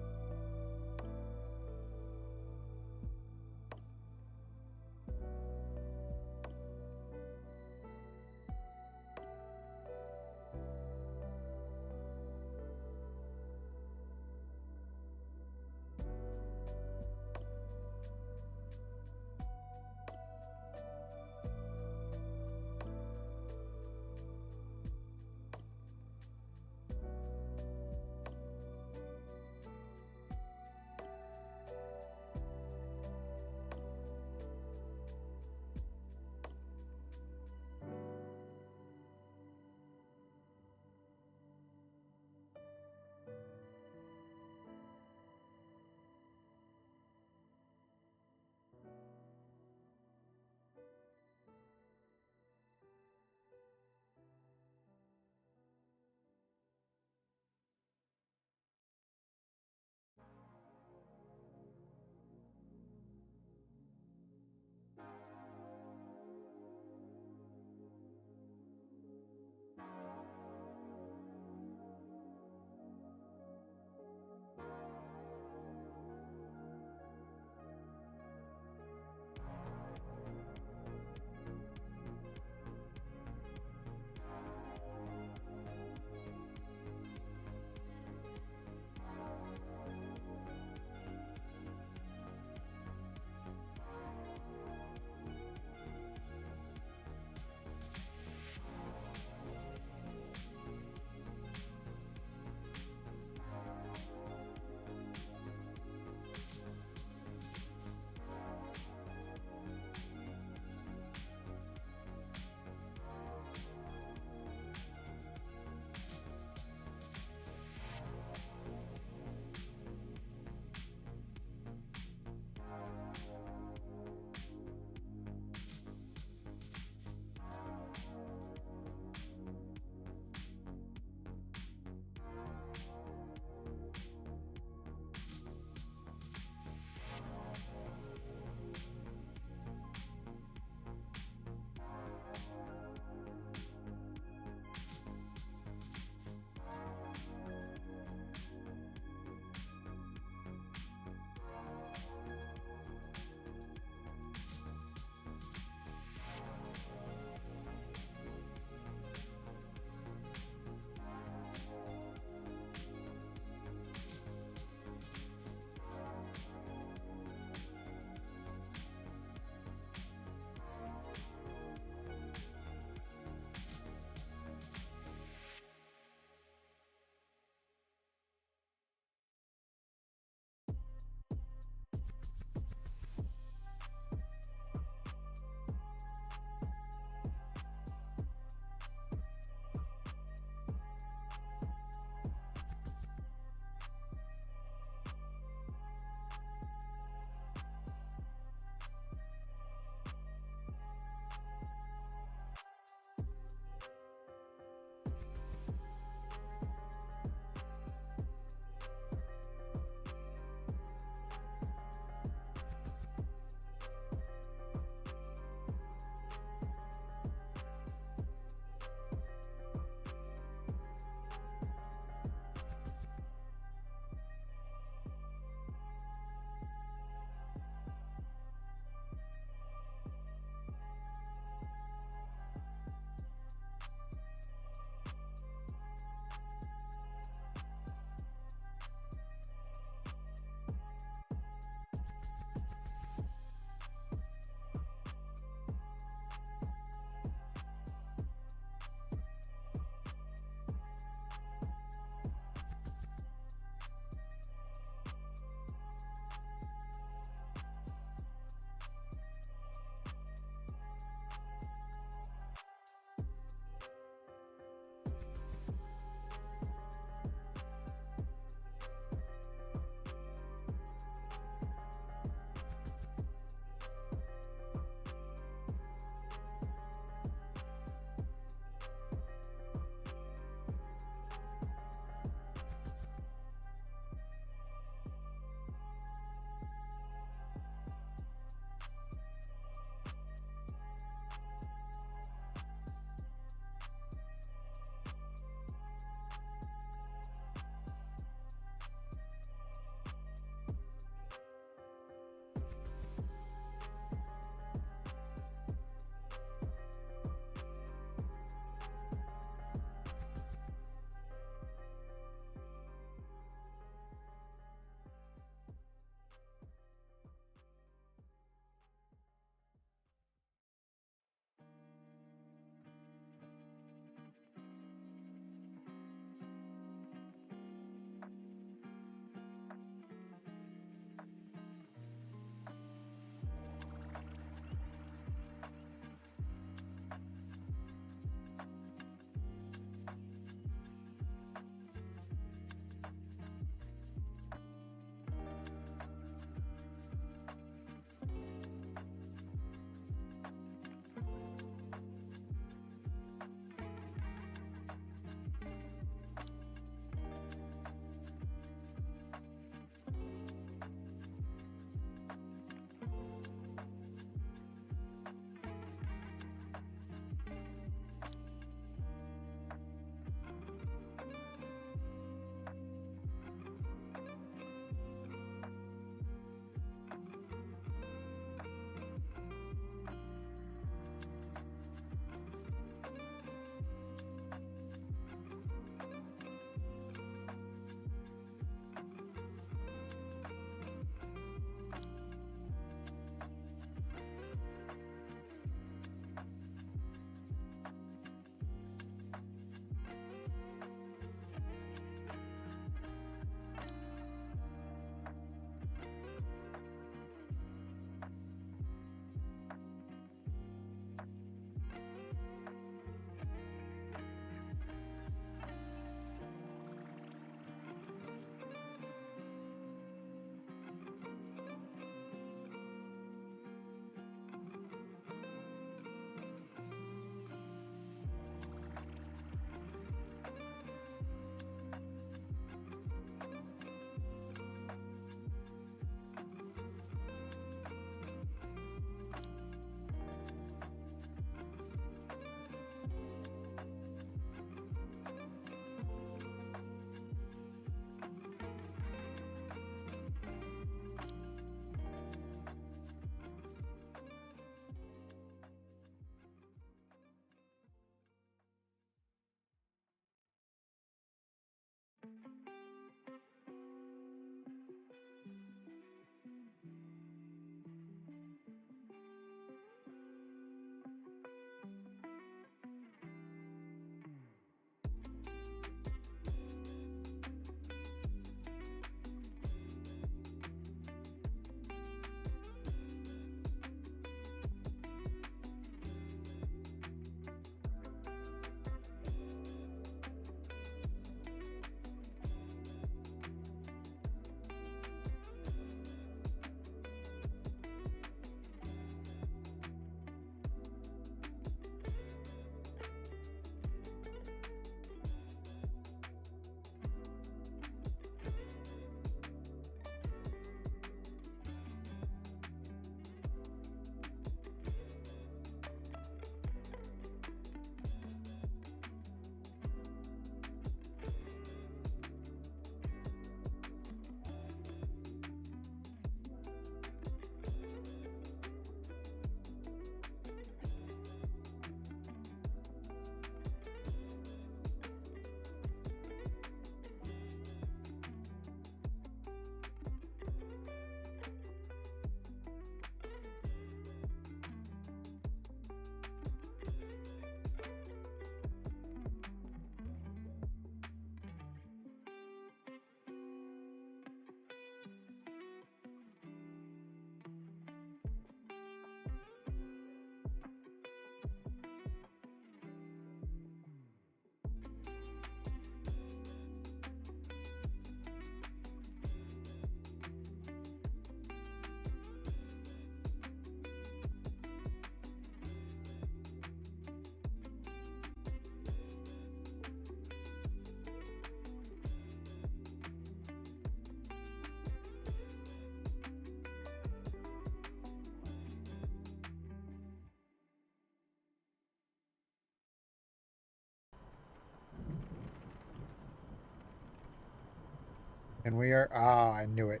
And we are... Ah, I knew it.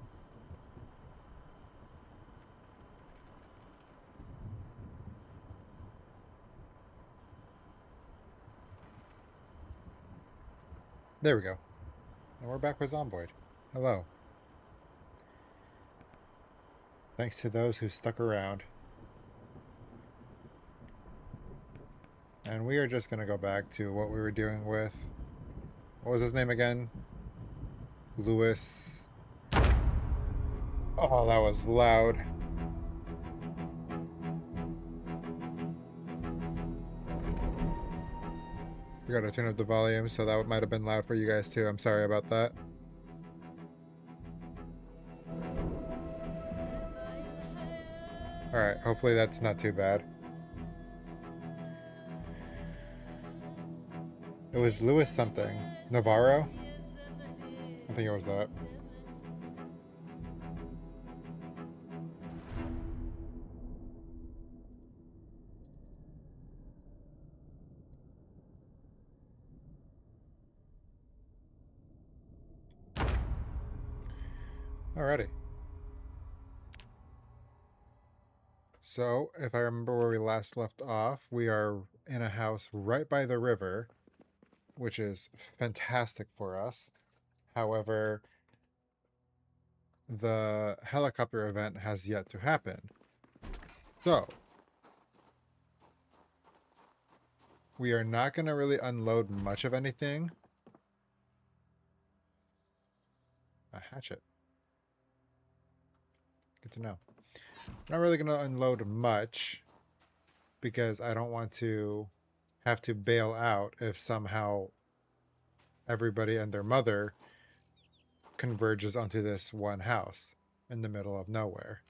There we go. And we're back with Zomboid. Hello. Thanks to those who stuck around. And we are just going to go back to what we were doing with... What was his name again? Lewis. Oh, that was loud. Forgot to turn up the volume, so that might have been loud for you guys too. I'm sorry about that. Alright, hopefully that's not too bad. It was Lewis something. Navarro? I think it was that. Alrighty. So, if I remember where we last left off, we are in a house right by the river, which is fantastic for us. However, the helicopter event has yet to happen. So, we are not going to really unload much of anything. A hatchet. Good to know. Not really going to unload much because I don't want to have to bail out if somehow everybody and their mother converges onto this one house in the middle of nowhere.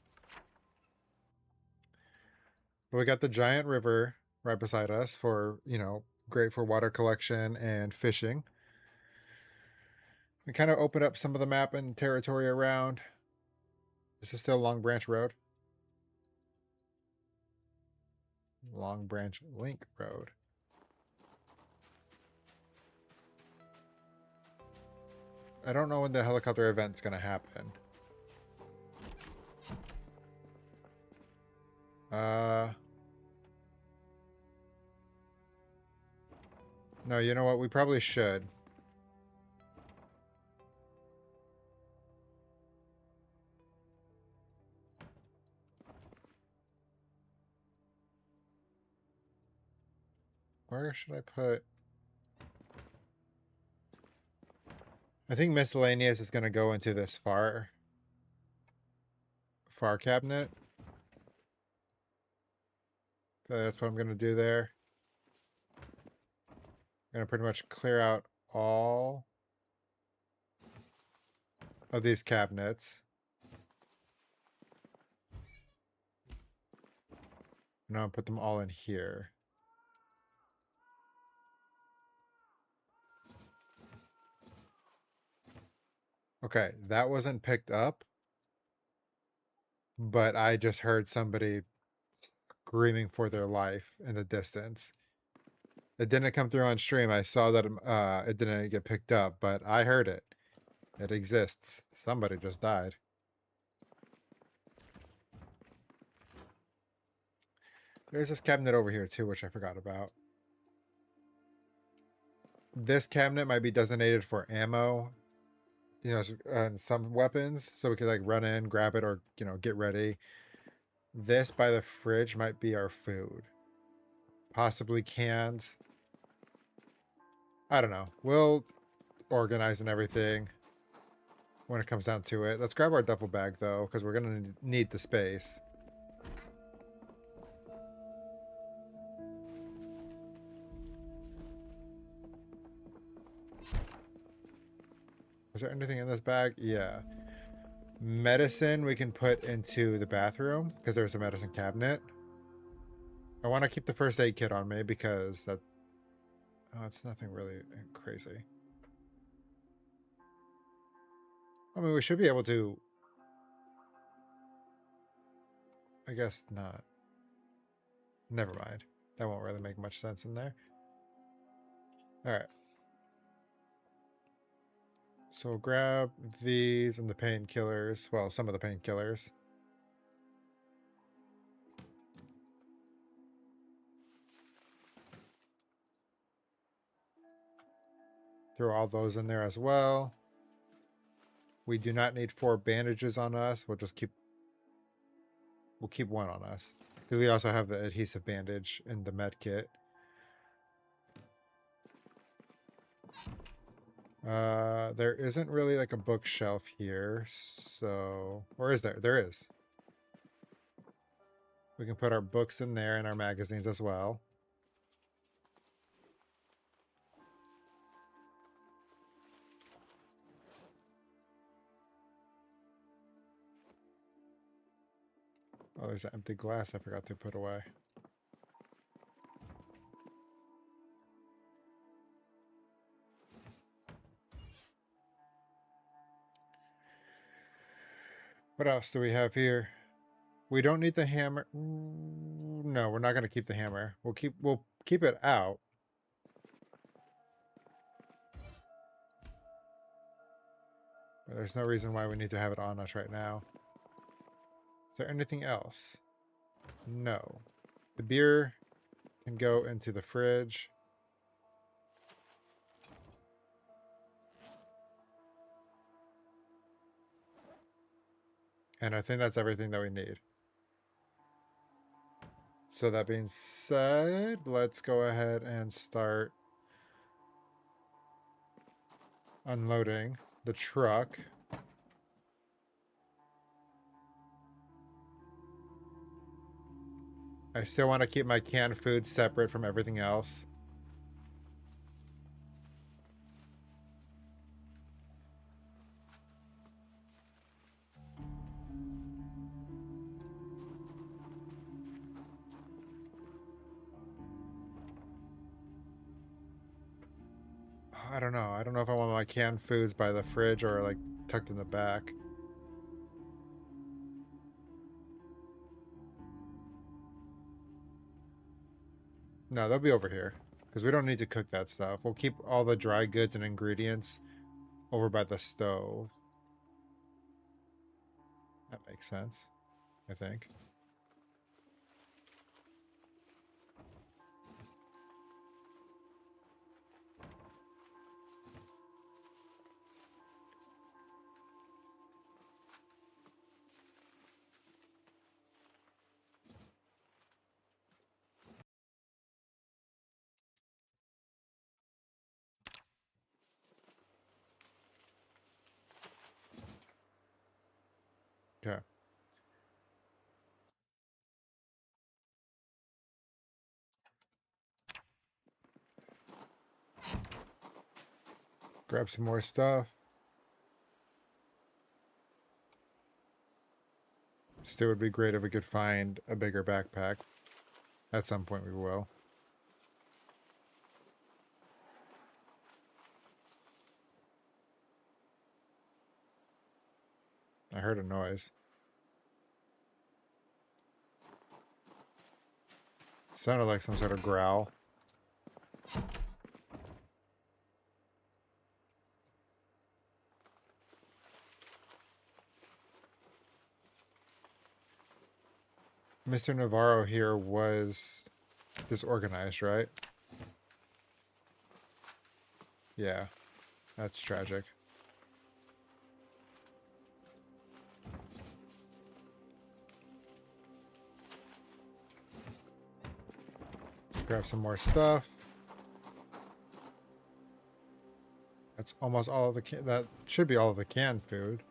But we got the giant river right beside us for, you know, great for water collection and fishing. We kind of open up some of the map and territory around. This is still Long Branch Road. Long Branch Link Road. I don't know when the helicopter event's going to happen. No, you know what? We probably should. Where should I put... I think miscellaneous is going to go into this far cabinet. So that's what I'm going to do there. I'm going to pretty much clear out all of these cabinets. Now I'll put them all in here. Okay, that wasn't picked up, but I just heard somebody screaming for their life in the distance. It didn't come through on stream. I saw that it didn't get picked up, but I heard it. It exists. Somebody just died. There's this cabinet over here too, which I forgot about. This cabinet might be designated for ammo, you know, and some weapons, so we could like run in, grab it, or, you know, get ready. This by the fridge might be our food. Possibly cans. I don't know. We'll organize and everything when it comes down to it. Let's grab our duffel bag though, because we're gonna need the space. Is there anything in this bag? Yeah. Medicine we can put into the bathroom because there's a medicine cabinet. I want to keep the first aid kit on me because that... Oh, it's nothing really crazy. I mean, we should be able to... I guess not. Never mind. That won't really make much sense in there. Alright. So we'll grab these and the painkillers. Well, some of the painkillers. Throw all those in there as well. We do not need 4 bandages on us. We'll keep 1 on us. Because we also have the adhesive bandage in the med kit. There isn't really like a bookshelf here, so... Or is there? There is. We can put our books in there and our magazines as well. Oh, there's an empty glass I forgot to put away. What else do we have here? We don't need the hammer. No, we're not going to keep the hammer. We'll keep it out. But there's no reason why we need to have it on us right now. Is there anything else? No. The beer can go into the fridge. And I think that's everything that we need. So that being said, let's go ahead and start unloading the truck. I still want to keep my canned food separate from everything else. I don't know. I don't know if I want my canned foods by the fridge or like tucked in the back. No, they'll be over here because we don't need to cook that stuff. We'll keep all the dry goods and ingredients over by the stove. That makes sense, I think. Okay. Grab some more stuff. Still would be great if we could find a bigger backpack. At some point we will. I heard a noise. Sounded like some sort of growl. Mr. Navarro here was disorganized, right? Yeah, that's tragic. Grab some more stuff. That's almost all of the that should be all of the canned food.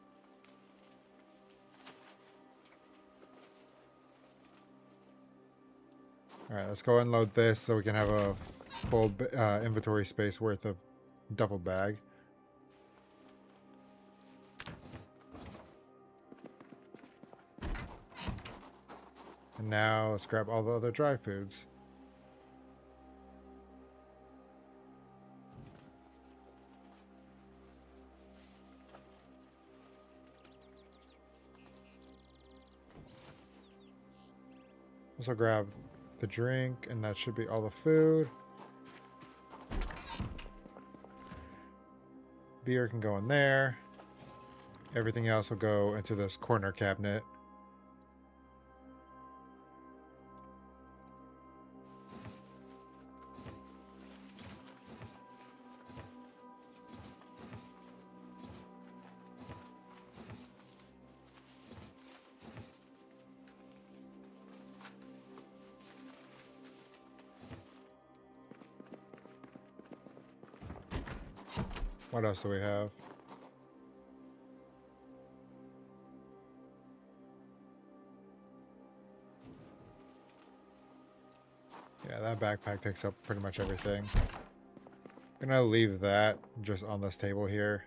All right, let's go unload this so we can have a full inventory space worth of duffel bag. And now let's grab all the other dry foods. Also grab the drink, and that should be all the food. Beer can go in there. Everything else will go into this corner cabinet. What else do we have? Yeah, that backpack takes up pretty much everything. I'm gonna leave that just on this table here.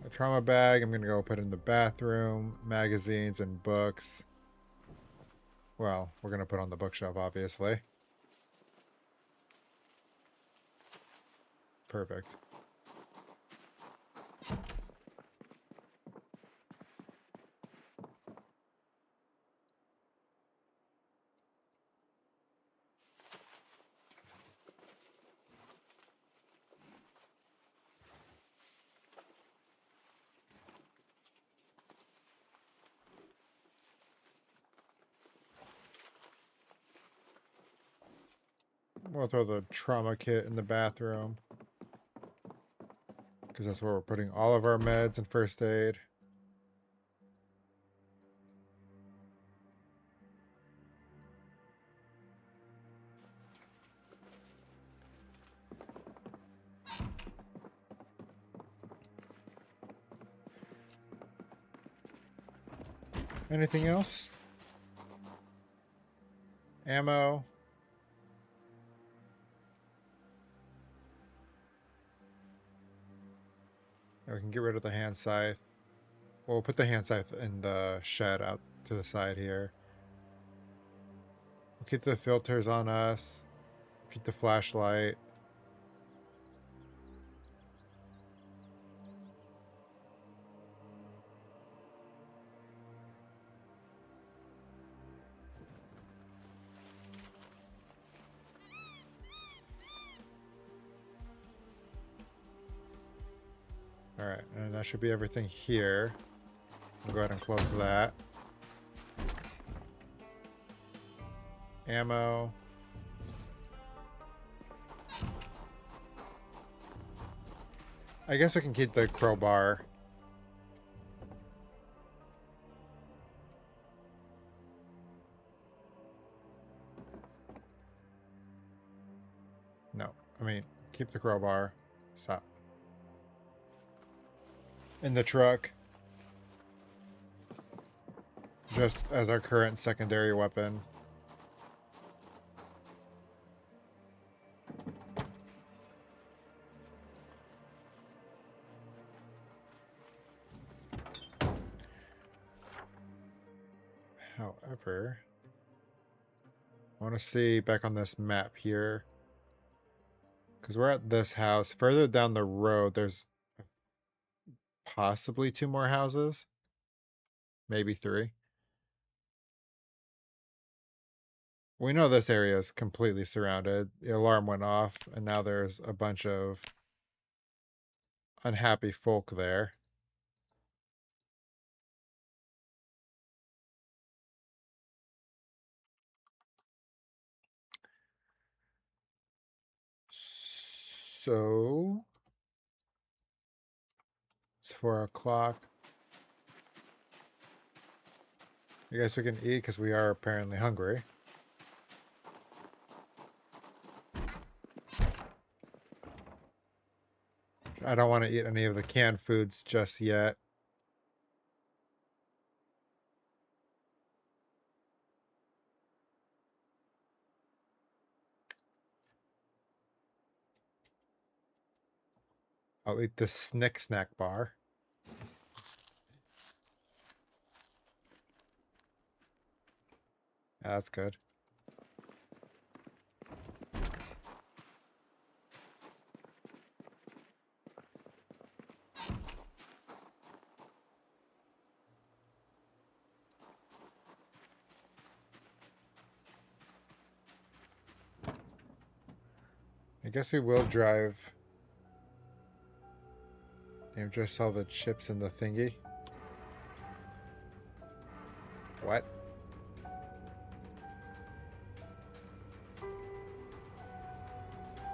My trauma bag, I'm gonna go put in the bathroom. Magazines and books. Well, we're gonna put on the bookshelf, obviously. Perfect. We'll throw the trauma kit in the bathroom, because that's where we're putting all of our meds and first aid. Anything else? Ammo. We can get rid of the hand scythe. We'll put the hand scythe in the shed out to the side here. We'll keep the filters on us. Keep the flashlight. Alright, and that should be everything here. We'll go ahead and close that. Ammo. I guess we can keep the crowbar. No, I mean, keep the crowbar. Stop. In the truck. Just as our current secondary weapon. However, I want to see back on this map here, because we're at this house. Further down the road, there's possibly 2 more houses, maybe 3. We know this area is completely surrounded. The alarm went off, and now there's a bunch of unhappy folk there. So it's 4 o'clock. I guess we can eat because we are apparently hungry. I don't want to eat any of the canned foods just yet. I'll eat the Snick Snack bar. Yeah, that's good. guess we will drive. Damn, just saw the chips in the thingy. What?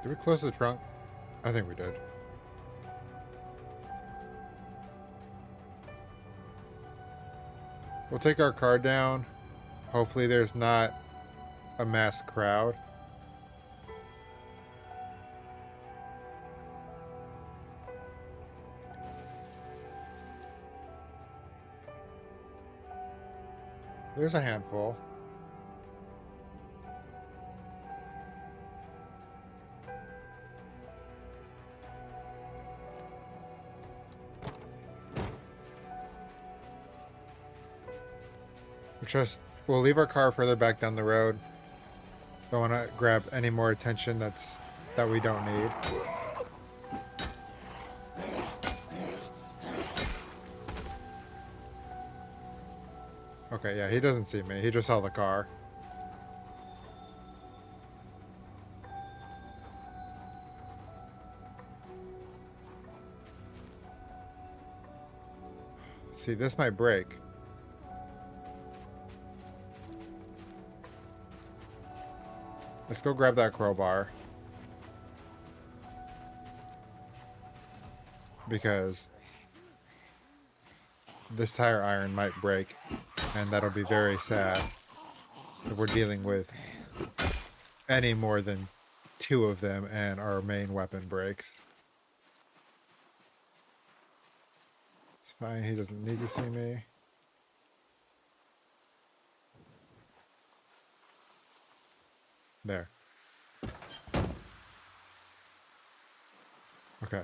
Did we close the trunk? I think we did. We'll take our car down. Hopefully there's not a mass crowd. There's a handful. We'll leave our car further back down the road. Don't want to grab any more attention that we don't need. Okay, yeah, he doesn't see me. He just saw the car. See, this might break. Let's go grab that crowbar. Because this tire iron might break, and that'll be very sad if we're dealing with any more than 2 of them and our main weapon breaks. It's fine, he doesn't need to see me. There. Okay.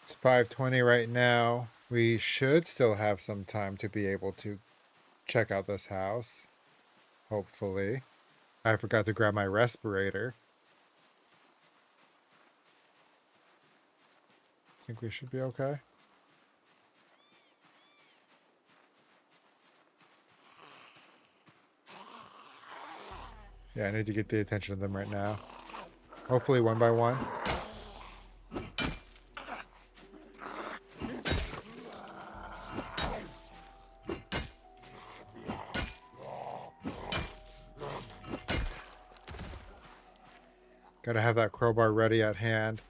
It's 5:20 right now. We should still have some time to be able to check out this house. Hopefully. I forgot to grab my respirator. I think we should be okay. Yeah, I need to get the attention of them right now. Hopefully one by one. Gotta have that crowbar ready at hand.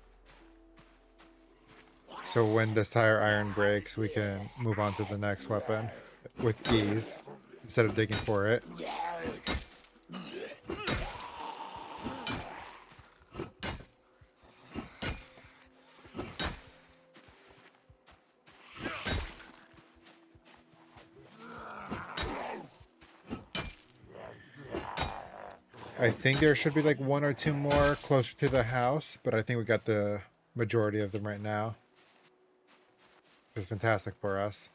So when this tire iron breaks, we can move on to the next weapon with ease instead of digging for it. I think there should be like 1 or 2 more closer to the house, but I think we got the majority of them right now. It's fantastic for us.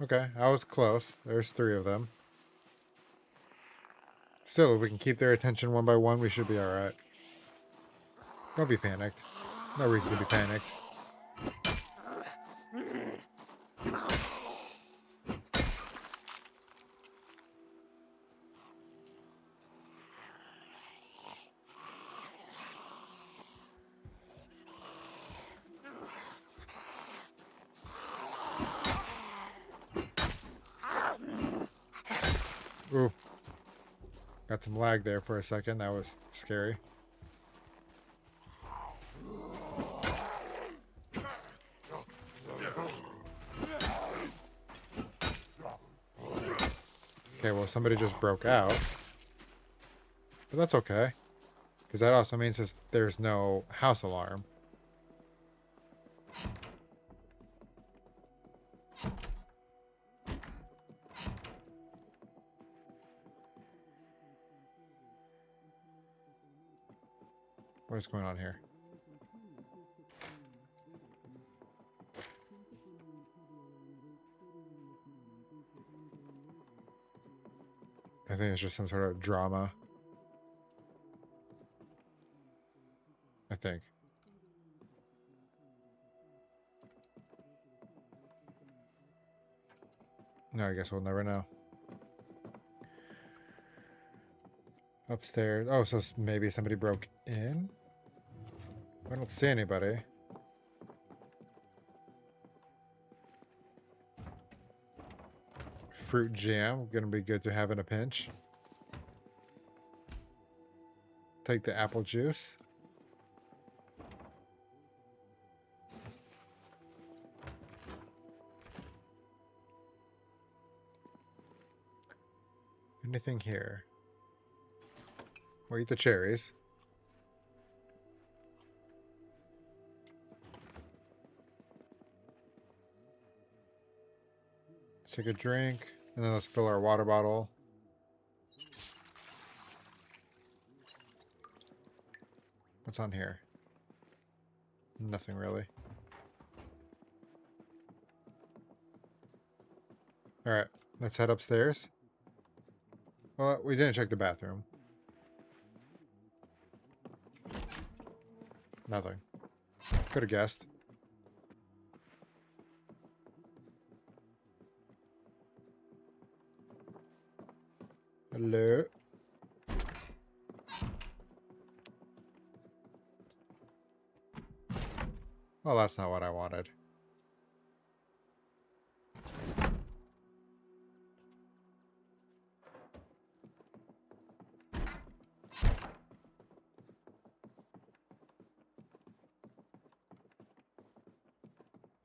Okay, I was close. There's 3 of them. Still, if we can keep their attention one by one, we should be alright. Don't be panicked. No reason to be panicked. Ooh. Got some lag there for a second. That was scary. Okay, well, somebody just broke out. But that's okay. Because that also means there's no house alarm. What's going on here? I think it's just some sort of drama. I think. No, I guess we'll never know. Upstairs. Oh, so maybe somebody broke in? I don't see anybody. Fruit jam. Gonna be good to have in a pinch. Take the apple juice. Anything here? We'll eat the cherries. Let's take a drink, and then let's fill our water bottle. What's on here? Nothing really. Alright, let's head upstairs. Well, we didn't check the bathroom. Nothing. Could have guessed. Hello? Well, that's not what I wanted.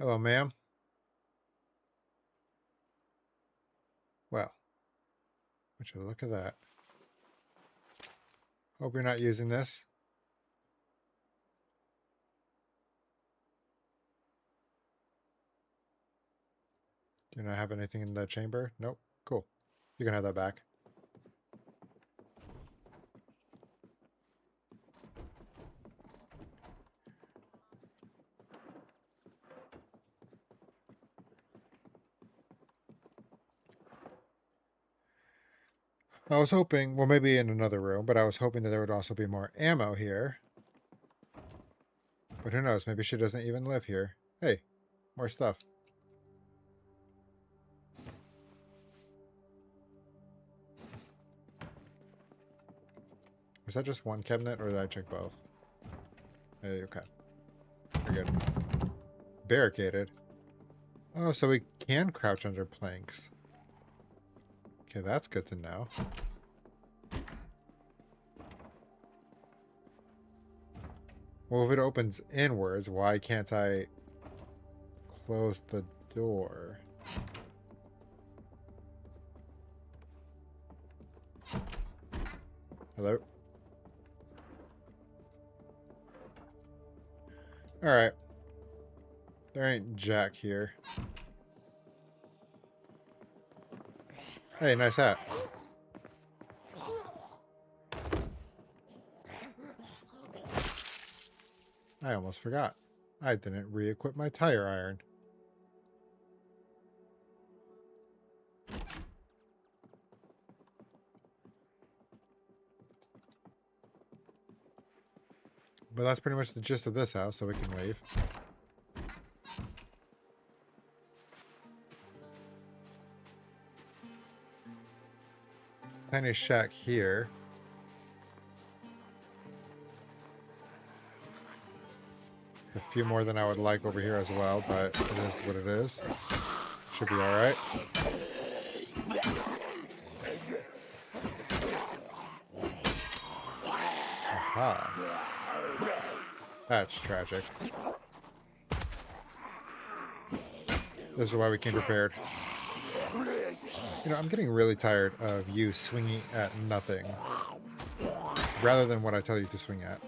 Hello, ma'am. Well, would you look at that? Hope you're not using this. Do you not have anything in the chamber? Nope. Cool. You can have that back. I was hoping, well, maybe in another room, but I was hoping that there would also be more ammo here. But who knows? Maybe she doesn't even live here. Hey, more stuff. Was that just one cabinet, or did I check both? Hey, okay. We're good. Barricaded. Oh, so we can crouch under planks. Okay, that's good to know. Well, if it opens inwards, why can't I close the door? Hello? Alright. There ain't Jack here. Hey, nice hat. I almost forgot. I didn't re-equip my tire iron. But that's pretty much the gist of this house, so we can leave. Tiny shack here. A few more than I would like over here as well, but it is what it is. Should be alright. Aha. That's tragic. This is why we came prepared. You know, I'm getting really tired of you swinging at nothing rather than what I tell you to swing at.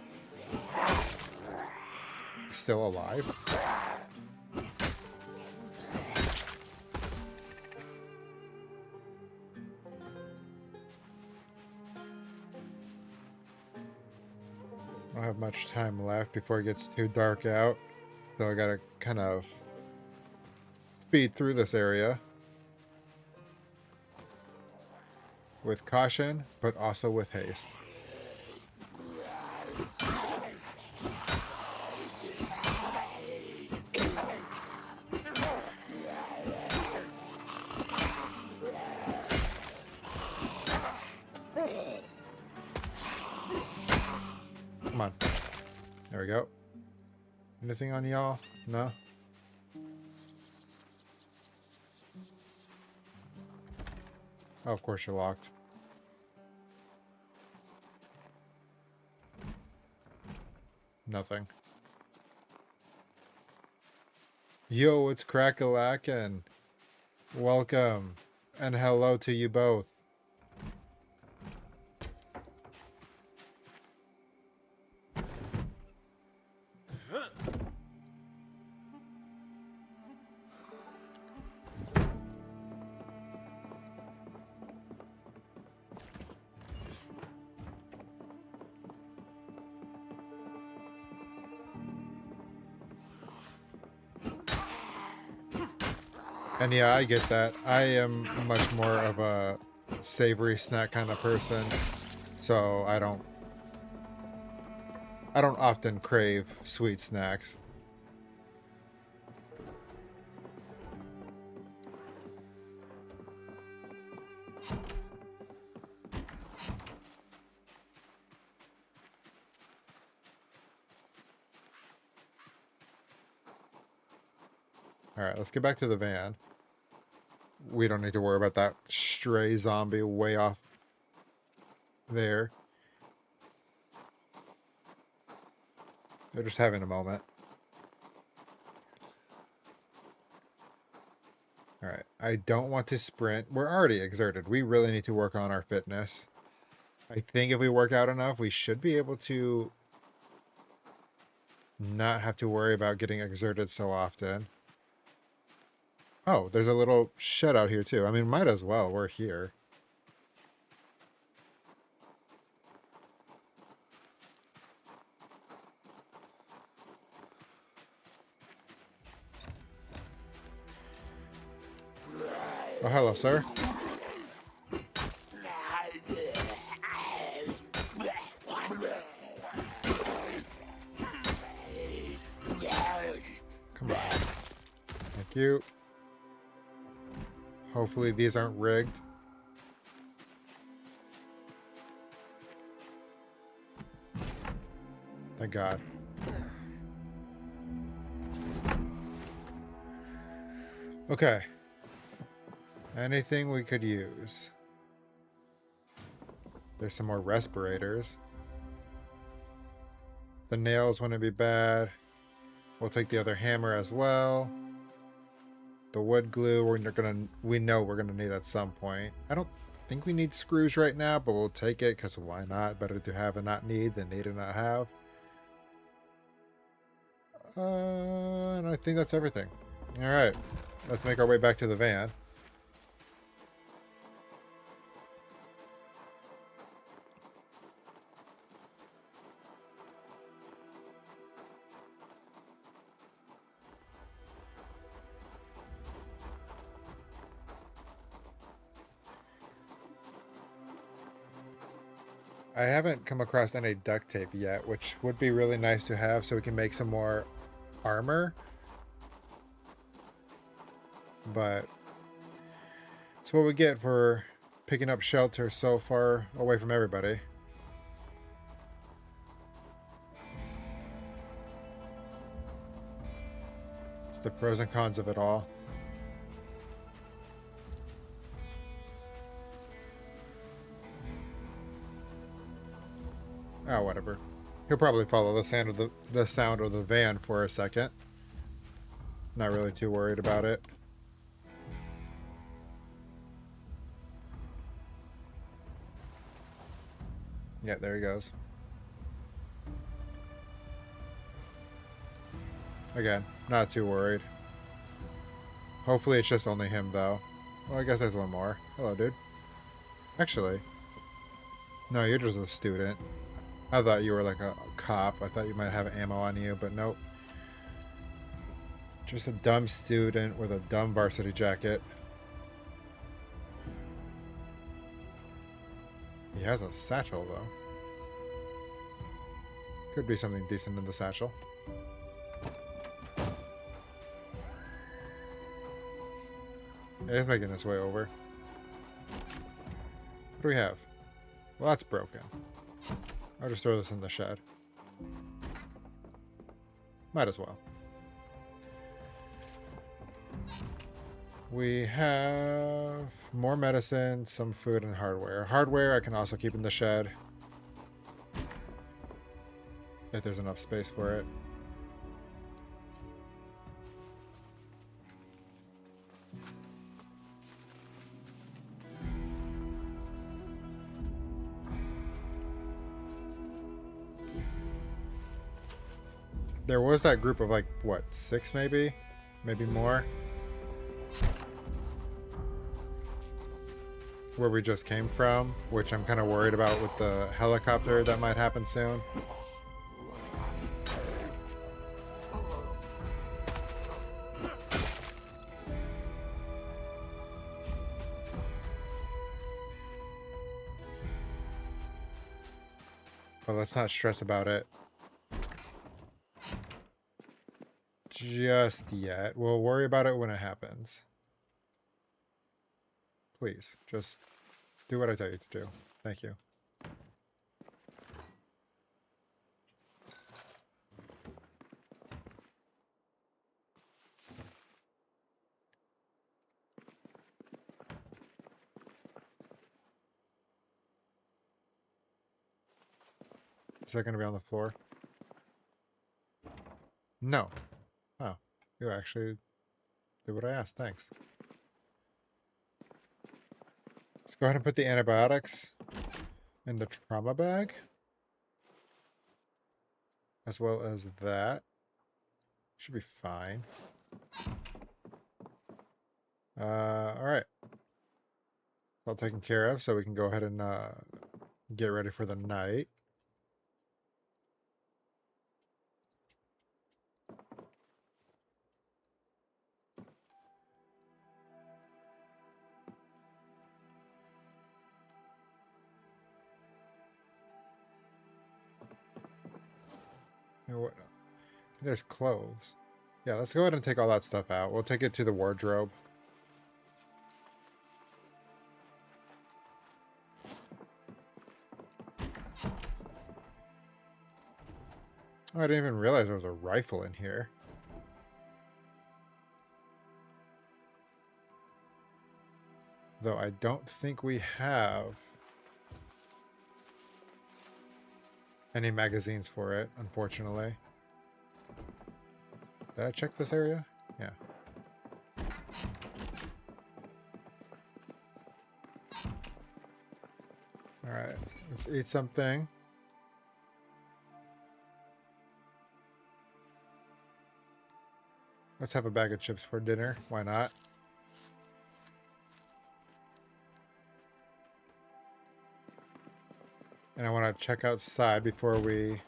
Still alive? I don't have much time left before it gets too dark out, so I gotta kind of speed through this area with caution, but also with haste. Come on. There we go. Anything on y'all? No? Oh, of course you're locked. Nothing. Yo, it's crack-a-lackin'. Welcome. And hello to you both. And yeah, I get that. I am much more of a savory snack kind of person, so I don't often crave sweet snacks. All right, let's get back to the van. We don't need to worry about that stray zombie way off there. They're just having a moment. All right, I don't want to sprint. We're already exerted. We really need to work on our fitness. I think if we work out enough, we should be able to not have to worry about getting exerted so often. Oh, there's a little shed out here too. I mean, might as well. We're here. Oh, hello, sir. Come on. Thank you. Hopefully these aren't rigged. Thank God. Okay. Anything we could use. There's some more respirators. The nails wouldn't be bad. We'll take the other hammer as well. The wood glue we know we're gonna need at some point. I don't think we need screws right now, but we'll take it because why not? Better to have and not need than need and not have. And I think that's everything. All right, let's make our way back to the van. I haven't come across any duct tape yet, which would be really nice to have so we can make some more armor. But it's what we get for picking up shelter so far away from everybody. It's the pros and cons of it all. Oh, whatever. He'll probably follow the sound of the van for a second. Not really too worried about it. Yeah, there he goes. Again, not too worried. Hopefully it's just only him, though. Well, I guess there's one more. Hello, dude. Actually, no, you're just a student. I thought you were like a cop. I thought you might have ammo on you, but nope. Just a dumb student with a dumb varsity jacket. He has a satchel, though. Could be something decent in the satchel. Yeah, he's making his way over. What do we have? Well, that's broken. I'll just throw this in the shed. Might as well. We have more medicine, some food, and hardware. Hardware I can also keep in the shed. If there's enough space for it. There was that group of like, what, 6 maybe? Maybe more? Where we just came from, which I'm kind of worried about with the helicopter that might happen soon. But let's not stress about it just yet. We'll worry about it when it happens. Please, just do what I tell you to do. Thank you. Is that going to be on the floor? No. Oh, you actually did what I asked. Thanks. Let's go ahead and put the antibiotics in the trauma bag. As well as that. Should be fine. Alright. All taken care of, so we can go ahead and get ready for the night. What? There's clothes. Yeah, let's go ahead and take all that stuff out. We'll take it to the wardrobe. Oh, I didn't even realize there was a rifle in here. Though I don't think we have any magazines for it, unfortunately. Did I check this area? Yeah. Alright, let's eat something. Let's have a bag of chips for dinner. Why not? And I want to check outside before we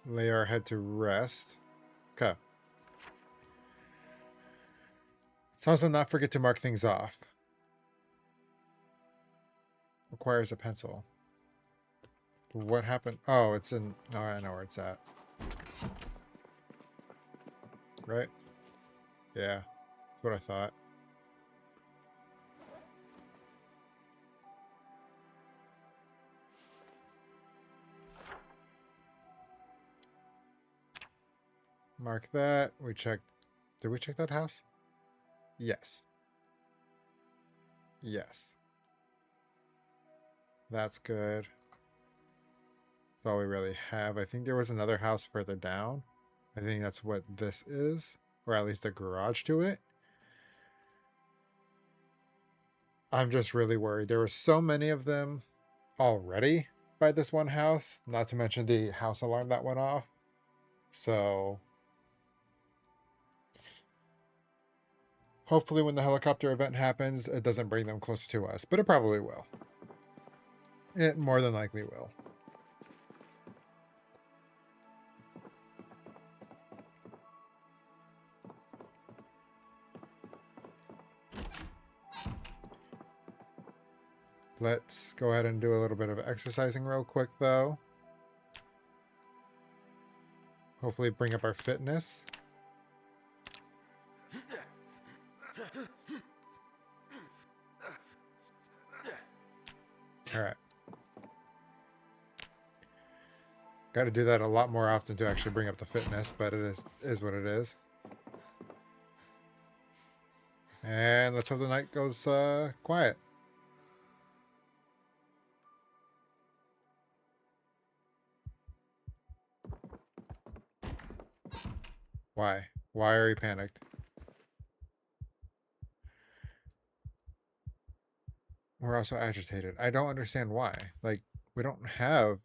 lay our head to rest. Okay. So also not forget to mark things off. Requires a pencil. What happened? Oh, it's in... No, I know where it's at. Right? Yeah. That's what I thought. Mark that. We checked. Did we check that house? Yes. Yes. That's good. That's all we really have. I think there was another house further down. I think that's what this is. Or at least a garage to it. I'm just really worried. There were so many of them already by this one house. Not to mention the house alarm that went off. So... hopefully when the helicopter event happens, it doesn't bring them closer to us. But it probably will. It more than likely will. Let's go ahead and do a little bit of exercising real quick, though. Hopefully bring up our fitness. All right. Got to do that a lot more often to actually bring up the fitness, but it is what it is. And let's hope the night goes quiet. Why? Why are you panicked? We're also agitated. I don't understand why. Like, we don't have...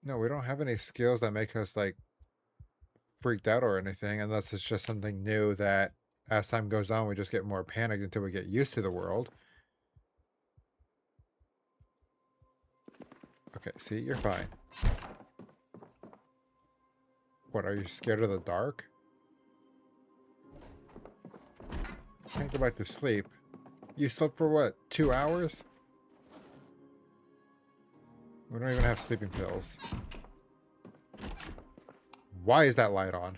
No, we don't have any skills that make us, like, freaked out or anything, unless it's just something new that, as time goes on, we just get more panicked until we get used to the world. Okay, see, you're fine. What, are you scared of the dark? Can't go back to sleep. You slept for what, 2 hours? We don't even have sleeping pills. Why is that light on?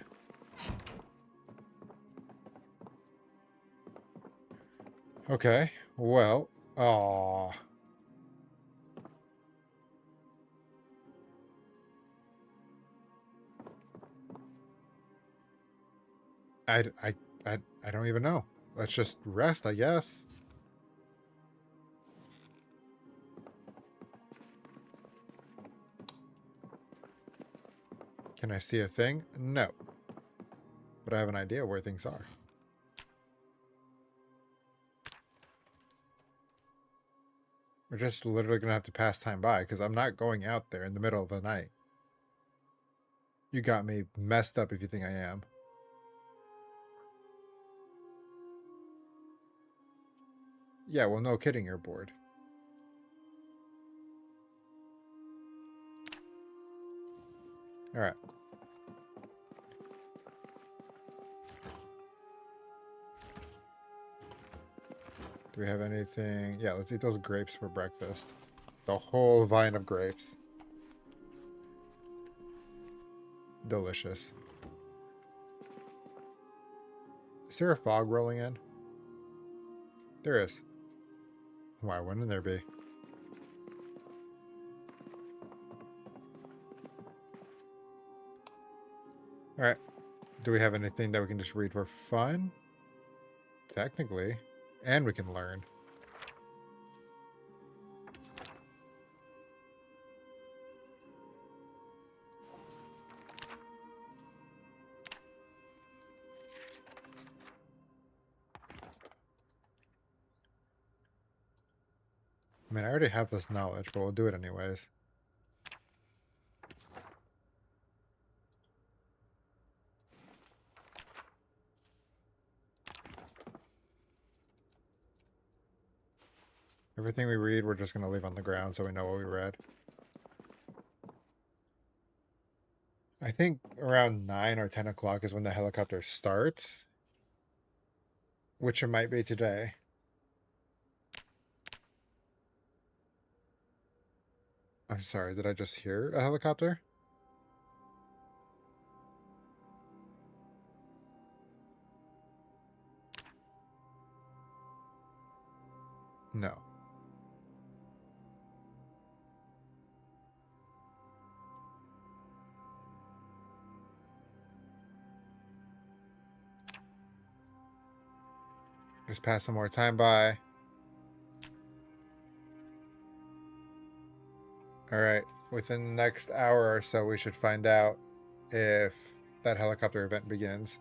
Okay, well, aw. I don't even know. Let's just rest, I guess. Can I see a thing? No. But I have an idea where things are. We're just literally going to have to pass time by, because I'm not going out there in the middle of the night. You got me messed up if you think I am. Yeah, well, no kidding, you're bored. Alright. Do we have anything? Yeah, let's eat those grapes for breakfast. The whole vine of grapes. Delicious. Is there a fog rolling in? There is. Why wouldn't there be? Alright. Do we have anything that we can just read for fun? Technically. And we can learn. I mean, I already have this knowledge, but we'll do it anyways. Everything we read, we're just going to leave on the ground so we know what we read. I think around 9 or 10 o'clock is when the helicopter starts. Which it might be today. I'm sorry, did I just hear a helicopter? No. Just pass some more time by. Alright, within the next hour or so, we should find out if that helicopter event begins.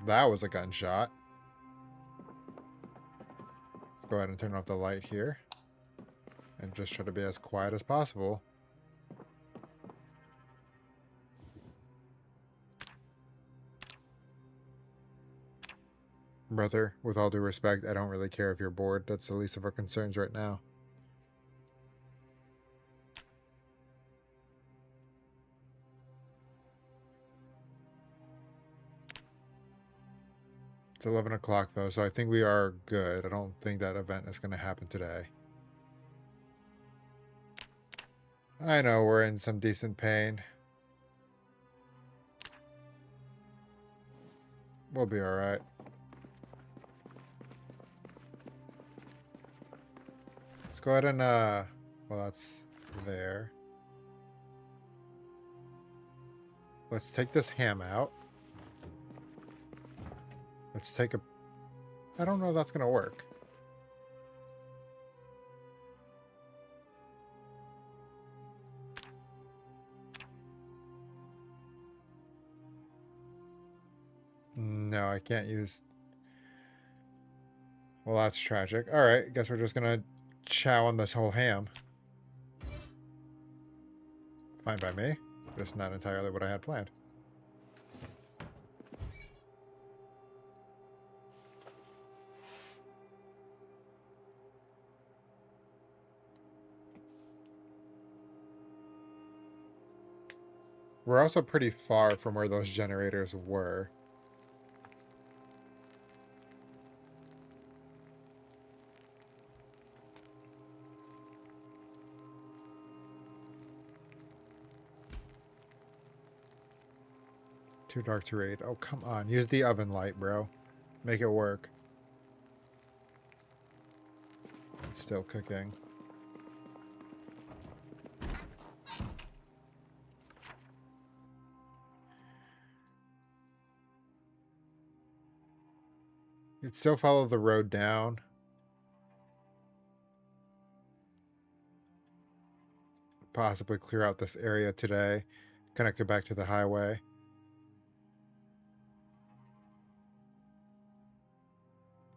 That was a gunshot. Go ahead and turn off the light here. And just try to be as quiet as possible. Brother, with all due respect, I don't really care if you're bored. That's the least of our concerns right now. It's 11 o'clock though, so I think we are good. I don't think that event is going to happen today. I know we're in some decent pain. We'll be alright. Let's go ahead and, well, that's there. Let's take this ham out. Let's take a... I don't know if that's going to work. No, I can't use... Well, that's tragic. Alright, guess we're just going to chow on this whole ham. Fine by me. Just not entirely what I had planned. We're also pretty far from where those generators were. Too dark to read. Oh, come on. Use the oven light, bro. Make it work. It's still cooking. You'd still follow the road down. Possibly clear out this area today. Connect it back to the highway.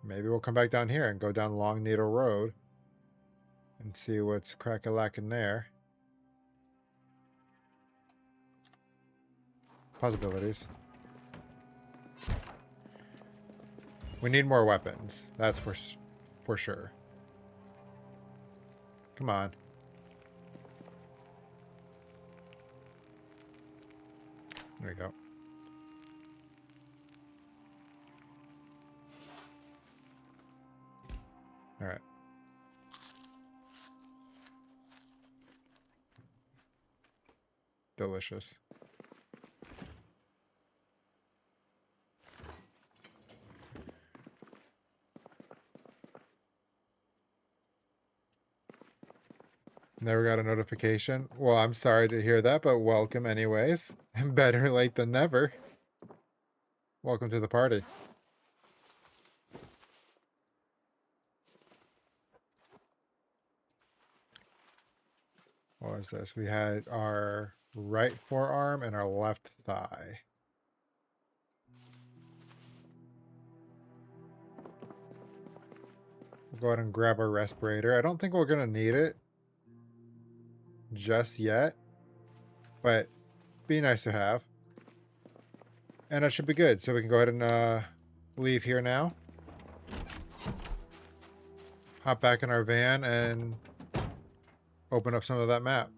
Maybe we'll come back down here and go down Long Needle Road and see what's crack-a-lackin' there. Possibilities. We need more weapons. That's for sure. Come on. There we go. All right. Delicious. Never got a notification. Well, I'm sorry to hear that, but welcome anyways. Better late than never. Welcome to the party. What was this? We had our right forearm and our left thigh. We'll go ahead and grab our respirator. I don't think we're going to need it just yet, but be nice to have. And that should be good. So we can go ahead and leave here now. Hop back in our van and open up some of that map.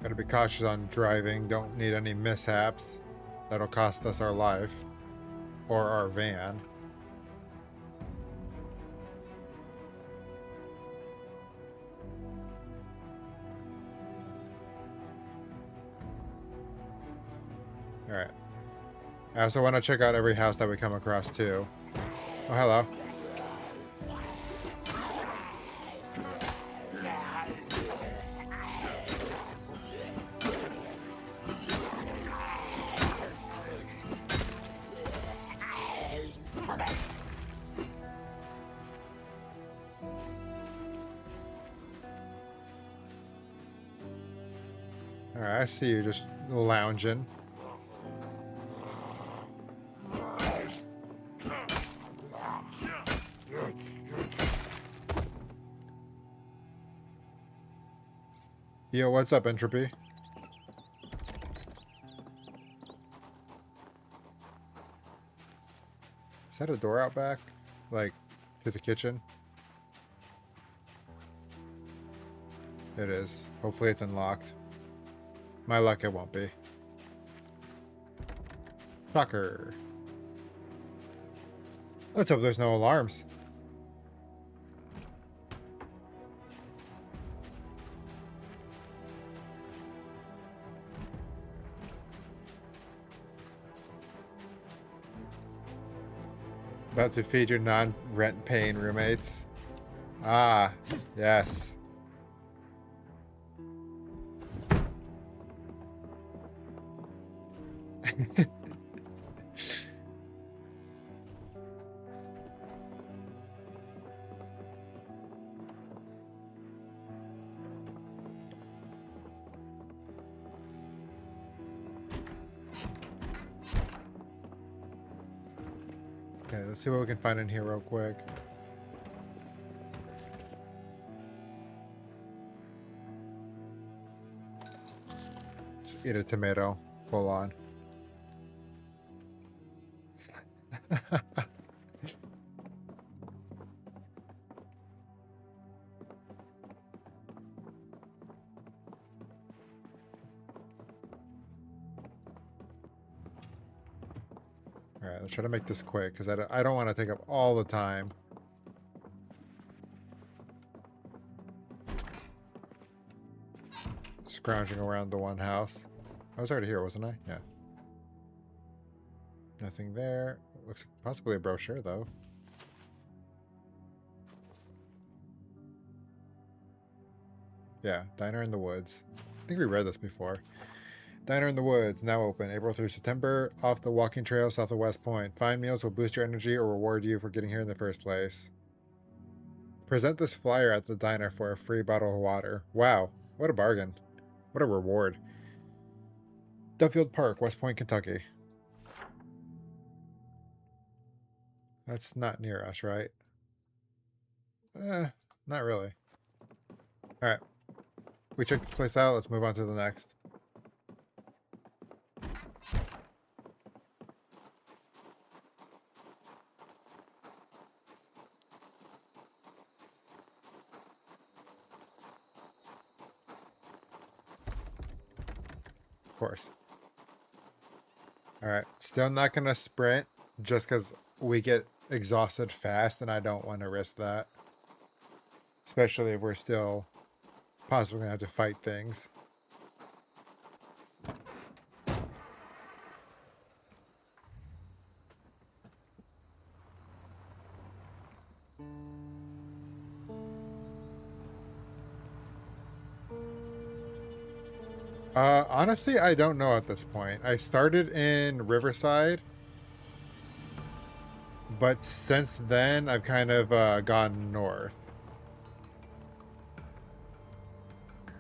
Gotta be cautious on driving. Don't need any mishaps. That'll cost us our life. Or our van. Alright. I also want to check out every house that we come across too. Oh, hello. Alright, I see you just lounging. Yo, what's up, Entropy? that a door out back? Like, to the kitchen? It is. Hopefully it's unlocked. My luck, it won't be. Shocker. Let's hope there's no alarms. About to feed your non-rent paying roommates. Ah, yes. Okay, let's see what we can find in here real quick. Just eat a tomato, full on. Alright, let's try to make this quick, because I don't want to take up all the time. Scrounging around the one house. I was already here, wasn't I? Yeah. Nothing there. Looks like possibly a brochure, though. Yeah, Diner in the Woods. I think we read this before. Diner in the Woods, now open, April through September, off the walking trail south of West Point. Fine meals will boost your energy or reward you for getting here in the first place. Present this flyer at the diner for a free bottle of water. Wow, what a bargain. What a reward. Duffield Park, West Point, Kentucky. That's not near us, right? Not really. Alright. We checked this place out, let's move on to the next. Of course. Alright, still not gonna sprint just because we get exhausted fast and I don't want to risk that. Especially if we're still possibly gonna have to fight things. Honestly, I don't know at this point. I started in Riverside, but since then, I've kind of gone north.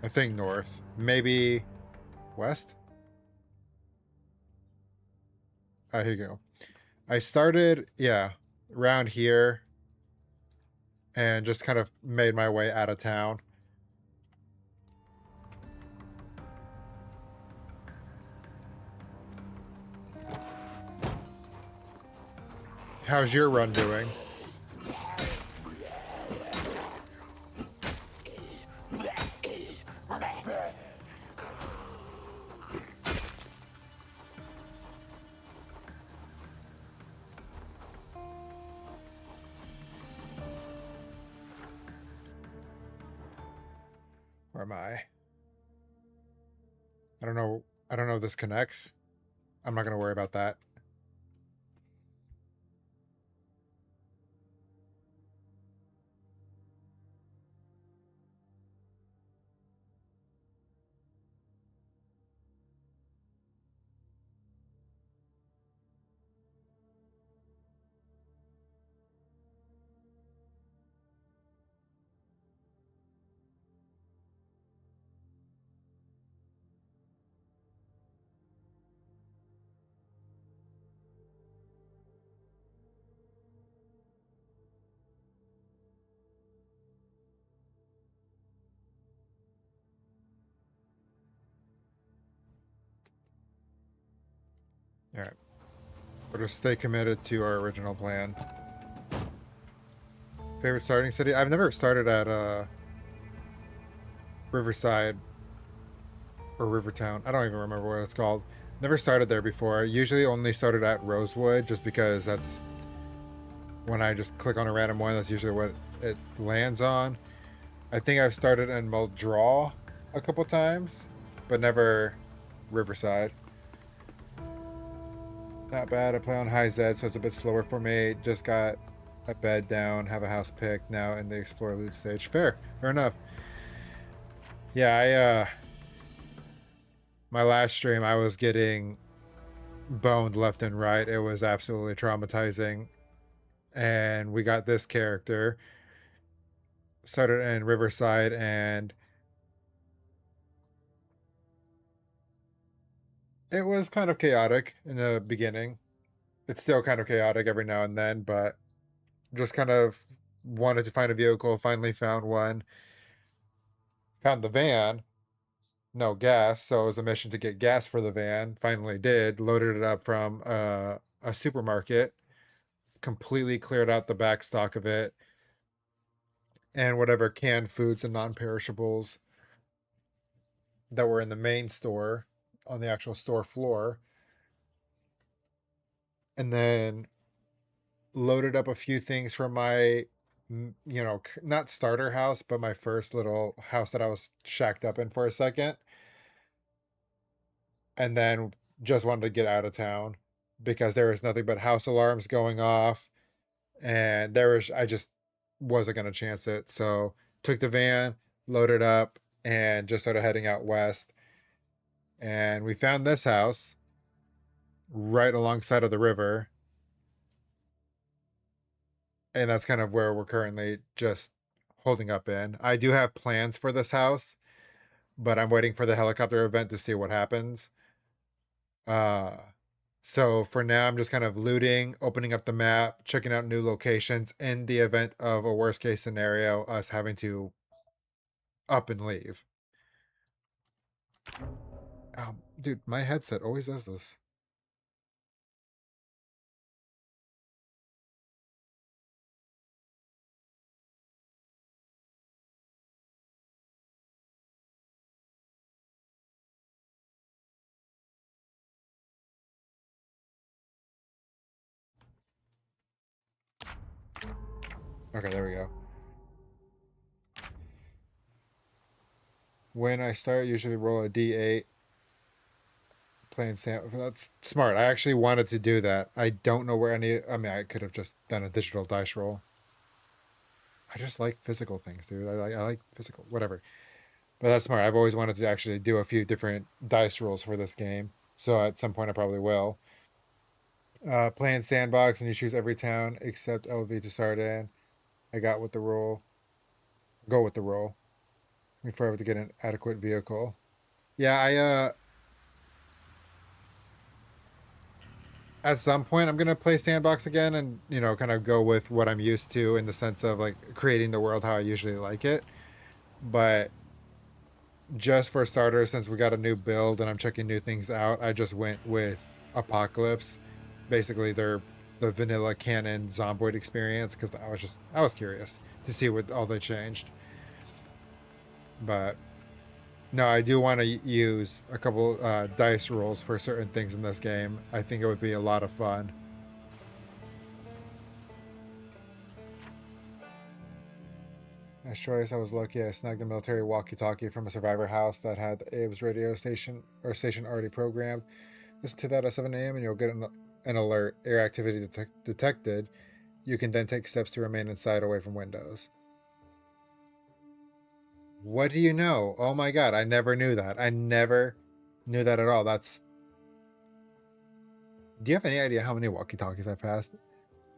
I think north. Maybe west? Here you go. I started, yeah, around here and just kind of made my way out of town. How's your run doing? Where am I? I don't know. I don't know if this connects. I'm not going to worry about that. All right. Or just stay committed to our original plan. Favorite starting city? I've never started at Riverside or Rivertown. I don't even remember what it's called. Never started there before. I usually only started at Rosewood just because that's when I just click on a random one, that's usually what it lands on. I think I've started in Muldraw a couple times, but never Riverside. Not bad. I play on high Z, so it's a bit slower for me. Just got a bed down, have a house picked, now in the explore loot stage. Fair enough. Yeah, my last stream I was getting boned left and right. It was absolutely traumatizing. And we got this character. Started in Riverside, and it was kind of chaotic in the beginning. It's still kind of chaotic every now and then, but just kind of wanted to find a vehicle, finally found one. Found the van, no gas, so it was a mission to get gas for the van. Finally did, loaded it up from a supermarket, completely cleared out the back stock of it, and whatever canned foods and non-perishables that were in the main store on the actual store floor. And then loaded up a few things from my, not starter house, but my first little house that I was shacked up in for a second. And then just wanted to get out of town because there was nothing but house alarms going off. And I just wasn't going to chance it. So took the van, loaded up, and just started heading out west. And we found this house right alongside of the river. And that's kind of where we're currently just holding up in. I do have plans for this house, but I'm waiting for the helicopter event to see what happens. Uh so for now I'm just kind of looting, opening up the map, checking out new locations in the event of a worst case scenario, us having to up and leave. Dude, my headset always does this. Okay, there we go. When I start, usually roll a d8. Playing Sam. That's smart. I actually wanted to do that. I don't know where any. I mean, I could have just done a digital dice roll. I just like physical things, dude. I like physical, whatever. But that's smart. I've always wanted to actually do a few different dice rolls for this game. So at some point I probably will. Playing sandbox, and you choose every town except LV to start in. I got with the roll. Go with the roll. Before I have to get an adequate vehicle. Yeah, at some point I'm gonna play sandbox again, and kind of go with what I'm used to in the sense of like creating the world how I usually like it. But just for starters, since we got a new build and I'm checking new things out, I just went with Apocalypse. Basically, they're the vanilla canon Zomboid experience because I was curious to see what all they changed. But no, I do want to use a couple dice rolls for certain things in this game. I think it would be a lot of fun. Nice choice. I was lucky. I snagged a military walkie-talkie from a survivor house that had Abe's radio station already programmed. Listen to that at 7 a.m. and you'll get an alert. Air activity detected. You can then take steps to remain inside, away from windows. What do you know? Oh my god, I never knew that. I never knew that at all. Do you have any idea how many walkie-talkies I've passed?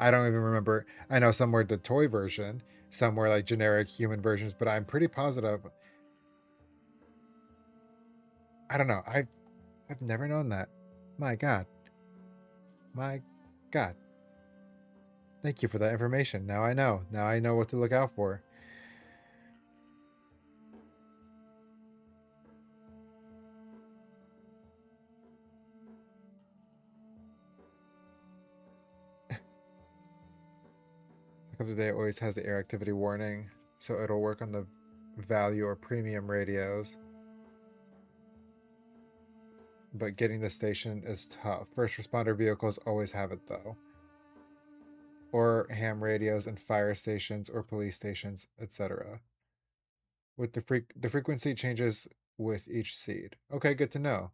I don't even remember. I know some were the toy version, some were like generic human versions, but I'm pretty positive. I don't know. I've never known that. My god. My god. Thank you for that information. Now I know. Now I know what to look out for. Helicopter Day always has the air activity warning, so it'll work on the value or premium radios. But getting the station is tough. First responder vehicles always have it though. Or ham radios in fire stations or police stations, etc. With the frequency changes with each seed. Okay, good to know.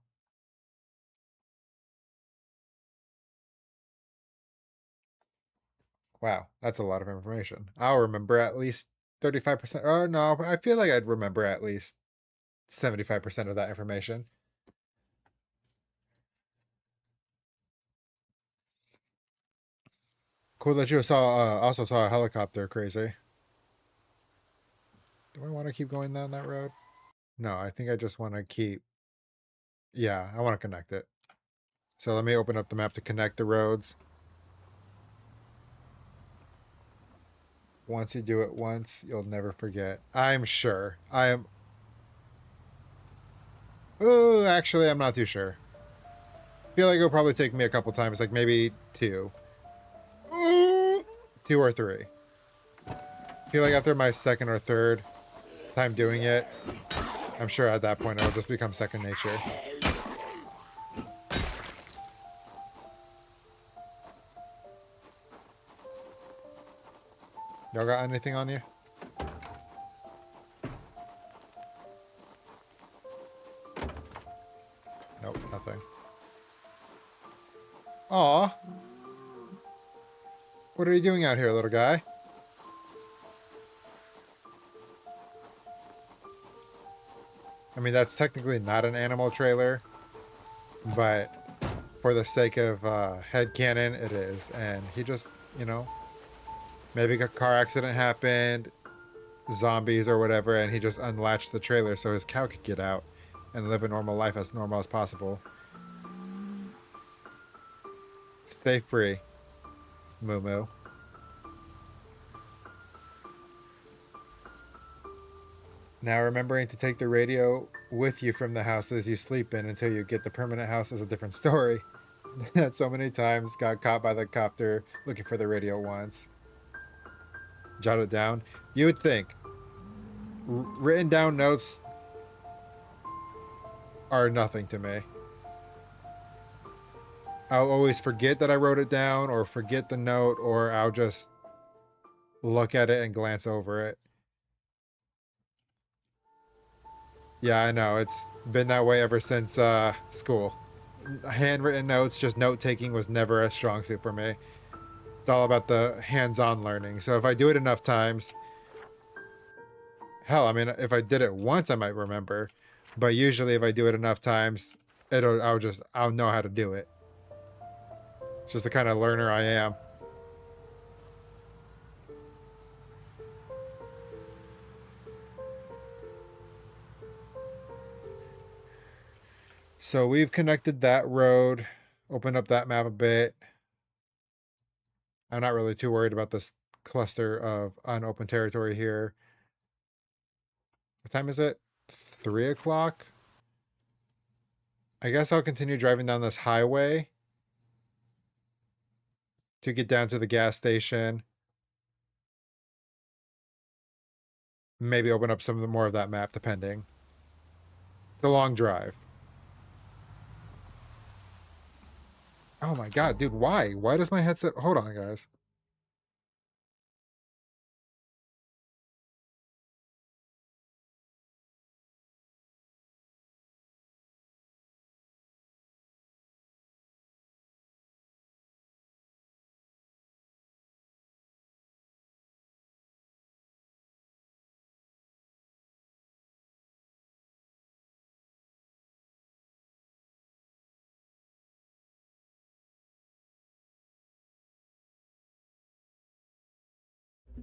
Wow, that's a lot of information. I'll remember at least 35%. Oh no, I feel like I'd remember at least 75% of that information. Cool that you also saw a helicopter, crazy. Do I want to keep going down that road? No, I think I just want to keep... Yeah, I want to connect it. So let me open up the map to connect the roads. Once you do it once, you'll never forget. I'm sure. I am... Oh, actually, I'm not too sure. I feel like it'll probably take me a couple times, like maybe 2. 2 or 3. I feel like after my second or third time doing it, I'm sure at that point it'll just become second nature. Y'all got anything on you? Nope, nothing. Aw. What are you doing out here, little guy? I mean, that's technically not an animal trailer, but for the sake of headcanon, it is. And he just, you know, maybe a car accident happened, zombies or whatever, and he just unlatched the trailer so his cow could get out and live a normal life as normal as possible. Stay free, Moo Moo. Now remembering to take the radio with you from the houses you sleep in until you get the permanent house is a different story. That so many times got caught by the copter looking for the radio once. Jot it down. You would think written down notes are nothing to me. I'll always forget that I wrote it down or forget the note, or I'll just look at it and glance over it. Yeah, I know. It's been that way ever since school. Handwritten notes, just note-taking was never a strong suit for me. It's all about the hands-on learning. So if I do it enough times... Hell, I mean, if I did it once, I might remember. But usually if I do it enough times, I'll know how to do it. It's just the kind of learner I am. So we've connected that road, opened up that map a bit. I'm not really too worried about this cluster of unopened territory here. What time is it? 3 o'clock? I guess I'll continue driving down this highway to get down to the gas station. Maybe open up some more of that map, depending. It's a long drive. Oh my god, dude, why? Why does my headset... Hold on, guys.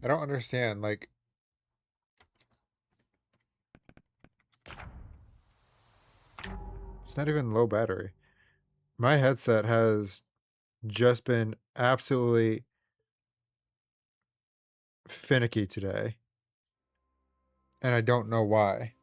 I don't understand, like... It's not even low battery. My headset has just been absolutely finicky today. And I don't know why.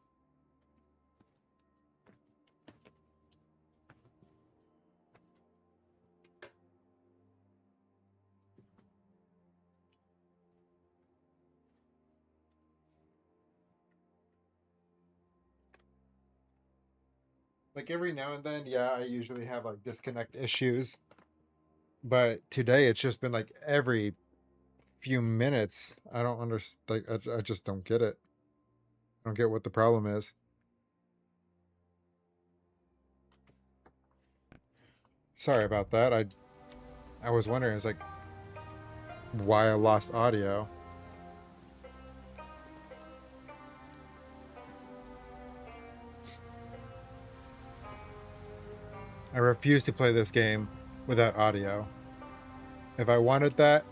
Like every now and then, yeah, I usually have like disconnect issues, but today it's just been like every few minutes. I don't understand. Like I just don't get it. I don't get what the problem is. Sorry about that. I was wondering, it's like why I lost audio. I refuse to play this game without audio. If I wanted that,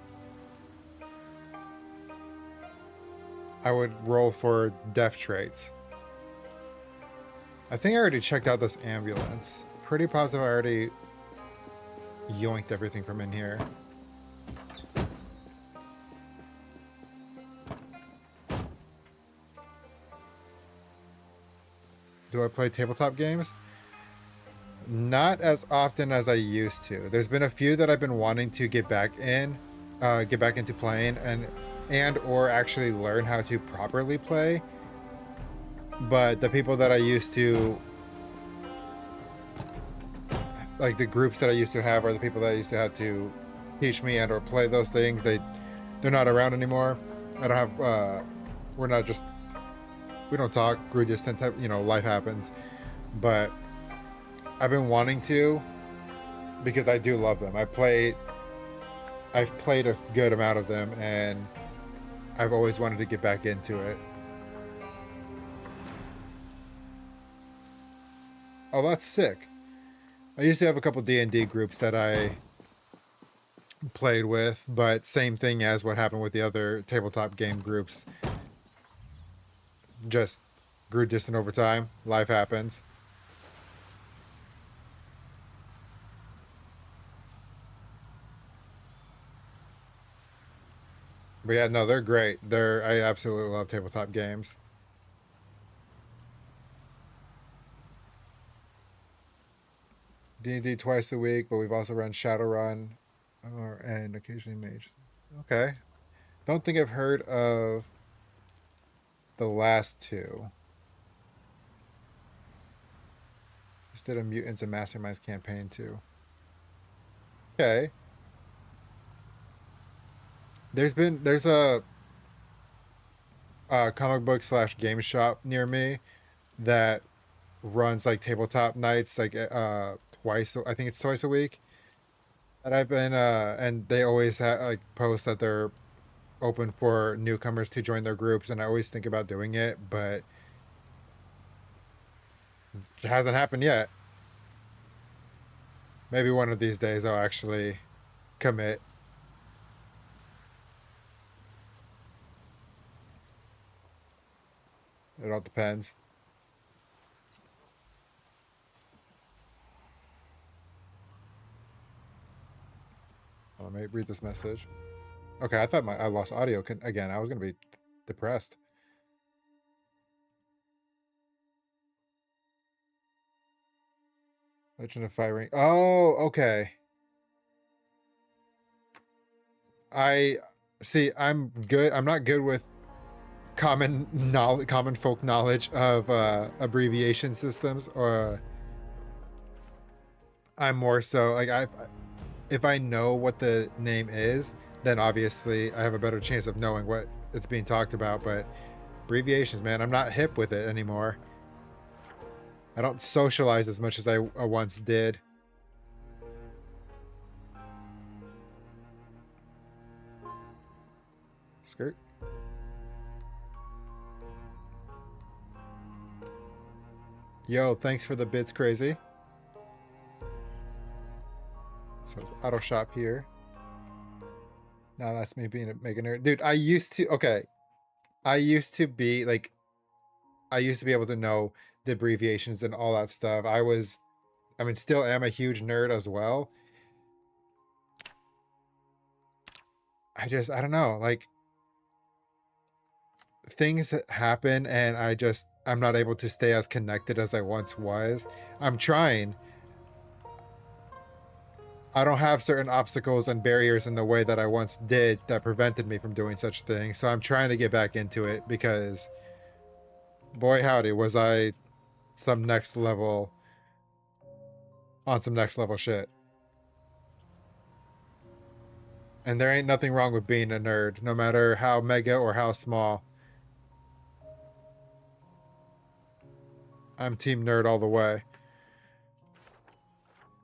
I would roll for death traits. I think I already checked out this ambulance. Pretty positive I already yoinked everything from in here. Do I play tabletop games? Not as often as I used to. There's been a few that I've been wanting to get back into playing and or actually learn how to properly play. But the people that I used to, like the groups that I used to have, or the people that I used to have to teach me and or play those things, they're not around anymore. I don't have we don't talk, grew distant type, life happens. But I've been wanting to, because I do love them. I've played a good amount of them, and I've always wanted to get back into it. Oh, that's sick. I used to have a couple D&D groups that I played with, but same thing as what happened with the other tabletop game groups. Just grew distant over time. Life happens. But yeah, no, they're great. I absolutely love tabletop games. D&D twice a week, but we've also run Shadowrun and occasionally Mage. Okay. Don't think I've heard of the last two. Just did a Mutants and Masterminds campaign too. Okay. There's a comic book / game shop near me that runs like tabletop nights, like twice. I think it's twice a week. And I've been and they always like post that they're open for newcomers to join their groups, and I always think about doing it, but it hasn't happened yet. Maybe one of these days I'll actually commit. It all depends. Let me read this message. Okay, I thought I lost audio again. I was gonna be depressed. Legend of Firing. Oh, okay. I see. I'm good. I'm not good with common folk knowledge of abbreviation systems, or I'm more so like if I know what the name is, then obviously I have a better chance of knowing what it's being talked about. But abbreviations, man, I'm not hip with it anymore. I don't socialize as much as I once did. Skirt. Yo, thanks for the bits, crazy. So it's auto shop here. Now that's me being a mega nerd. Dude, I used to be like, I used to be able to know the abbreviations and all that stuff. Still am a huge nerd as well. I don't know, like things happen and I'm not able to stay as connected as I once was. I'm trying. I don't have certain obstacles and barriers in the way that I once did that prevented me from doing such things. So I'm trying to get back into it, because boy howdy was I some next level on some next level shit. And there ain't nothing wrong with being a nerd, no matter how mega or how small. I'm team nerd all the way.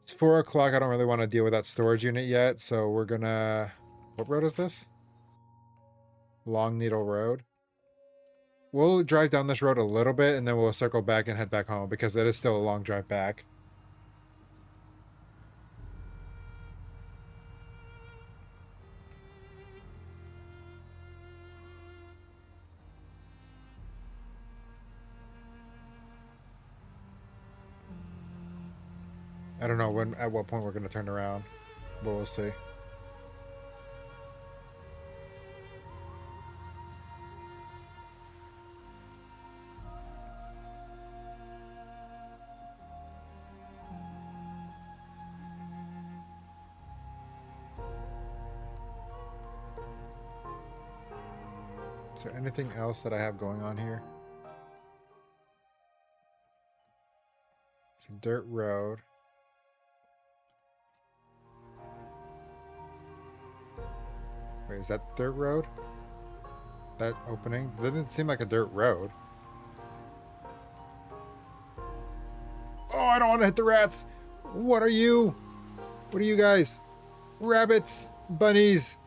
It's 4 o'clock. I don't really want to deal with that storage unit yet, so we're gonna... What road is this? Long Needle Road. We'll drive down this road a little bit, and then we'll circle back and head back home, because it is still a long drive back. I don't know at what point we're going to turn around, but we'll see. Is there anything else that I have going on here? Dirt road. Wait, is that dirt road? That opening? That didn't seem like a dirt road. Oh, I don't want to hit the rats! What are you? What are you guys? Rabbits! Bunnies!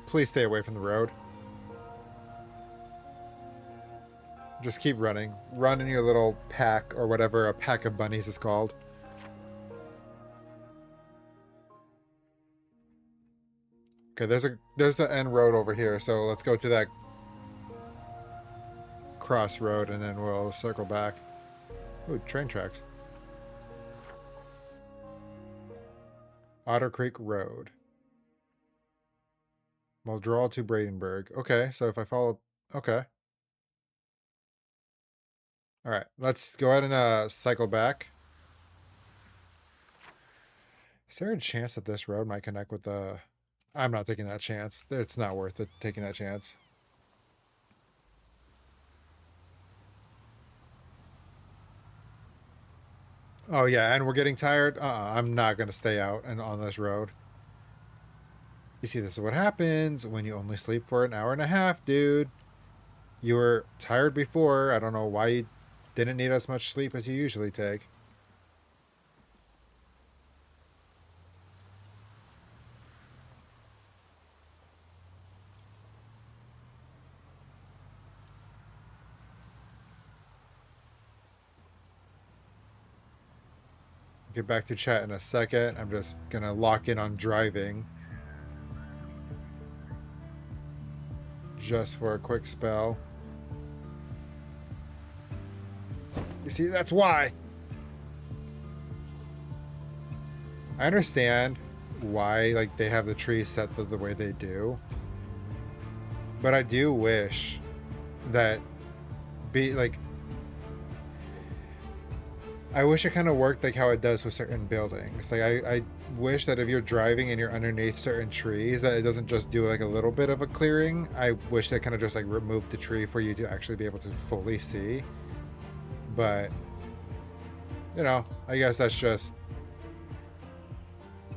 Please stay away from the road. Just keep running. Run in your little pack, or whatever a pack of bunnies is called. Okay, there's an end road over here, so let's go to that crossroad and then we'll circle back. Ooh, train tracks. Otter Creek Road. Muldrawal to Bradenburg. Okay, so if I follow... Okay. Alright, let's go ahead and cycle back. Is there a chance that this road might connect with the... I'm not taking that chance. It's not worth it taking that chance. Oh yeah, and we're getting tired? I'm not going to stay out and on this road. You see, this is what happens when you only sleep for an hour and a half, dude. You were tired before. I don't know why you didn't need as much sleep as you usually take. Get back to chat in a second. I'm just going to lock in on driving. Just for a quick spell. You see, that's why. I understand why like they have the trees set the way they do. But I do wish that I wish it kind of worked like how it does with certain buildings. Like I wish that if you're driving and you're underneath certain trees, that it doesn't just do like a little bit of a clearing. I wish they kind of just like removed the tree for you to actually be able to fully see. But you know, I guess that's just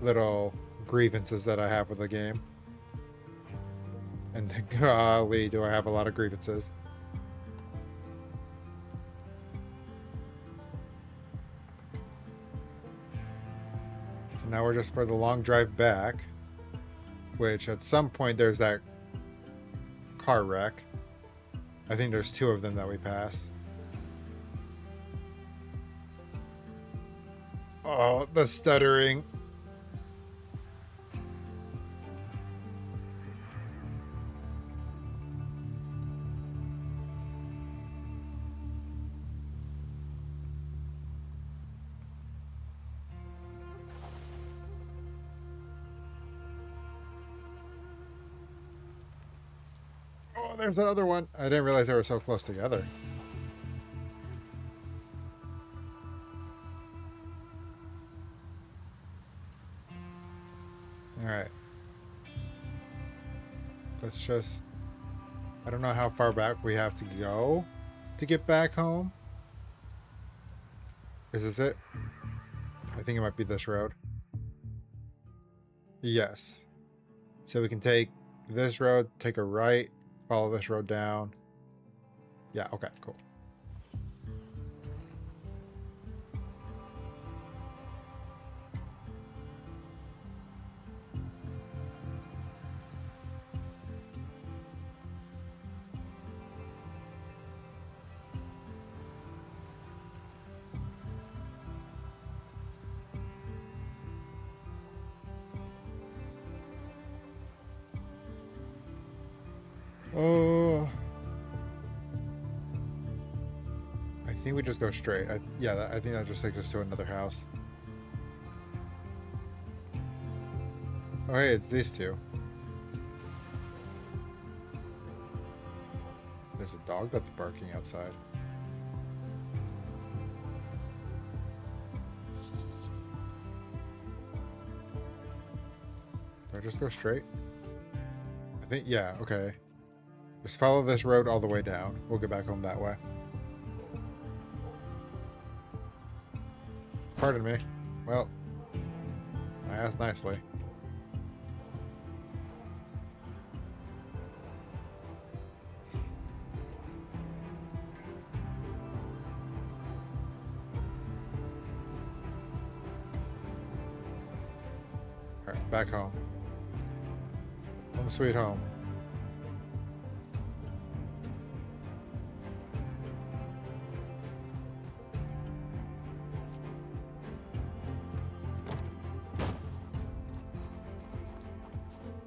little grievances that I have with the game. And golly, do I have a lot of grievances. So now we're just for the long drive back, which at some point there's that car wreck. I think there's 2 of them that we pass. Oh, the stuttering. Oh, there's the other one. I didn't realize they were so close together. Alright. Let's just... I don't know how far back we have to go to get back home. Is this it? I think it might be this road. Yes. So we can take this road, take a right, follow this road down. Yeah, okay, cool. Oh, I think we just go straight. Yeah, I think that just takes us to another house. Oh, hey, it's these two. There's a dog that's barking outside. Do I just go straight? I think, yeah, okay. Just follow this road all the way down. We'll get back home that way. Pardon me. Well, I asked nicely. Alright, back home. Home sweet home.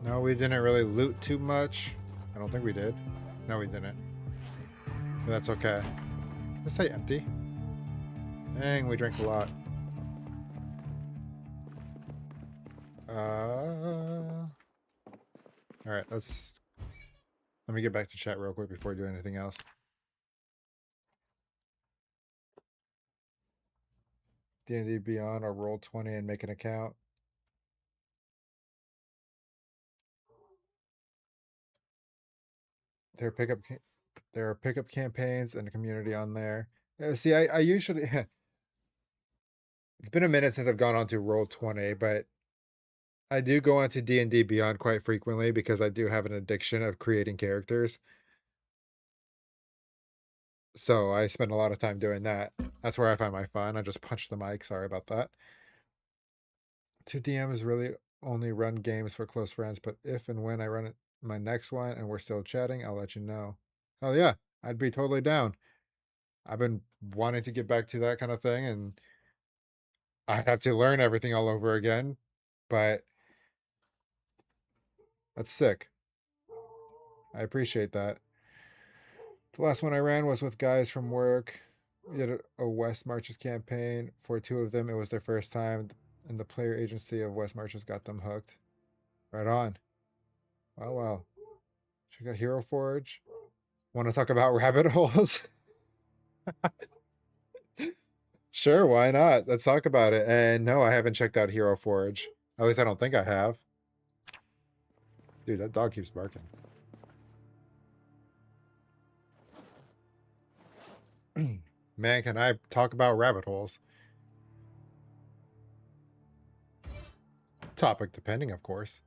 No, we didn't really loot too much. I don't think we did. No, we didn't. But that's okay. Let's say empty. Dang, we drank a lot. Alright, let me get back to chat real quick before we do anything else. D&D Beyond or Roll20 and make an account. There are pickup campaigns and a community on there. See, I usually it's been a minute since I've gone on to Roll20, but I do go on to D&D Beyond quite frequently because I do have an addiction of creating characters. So I spend a lot of time doing that. That's where I find my fun. I just punched the mic. Sorry about that. 2DMs really only run games for close friends, but if and when I run my next one and we're still chatting, I'll let you know. Oh yeah, I'd be totally down. I've been wanting to get back to that kind of thing, and I'd have to learn everything all over again, but that's sick. I appreciate that. The last one I ran was with guys from work. We did a West Marches campaign. For two of them, it was their first time, and the player agency of West Marches got them hooked. Right on. Well, well. Check out Hero Forge. Want to talk about rabbit holes? Sure, why not? Let's talk about it. And no, I haven't checked out Hero Forge. At least I don't think I have. Dude, that dog keeps barking. Man, can I talk about rabbit holes? Topic depending, of course.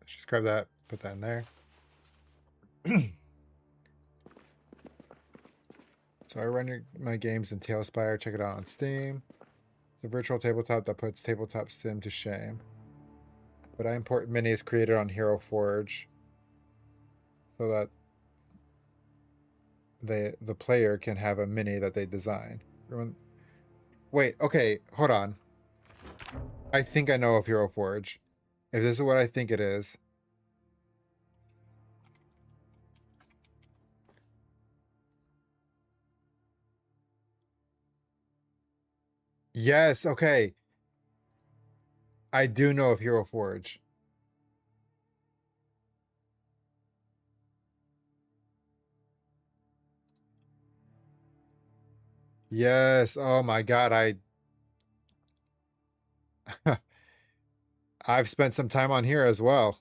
Let's just grab that, put that in there. So I run my games in Tailspire. Check it out on Steam. It's a virtual tabletop that puts tabletop sim to shame. But I import minis created on Hero Forge so that the player can have a mini that they design. Wait, okay, hold on. I think I know of Hero Forge. If this is what I think it is. Yes, okay. I do know of Hero Forge. Yes, oh my god, I've spent some time on here as well.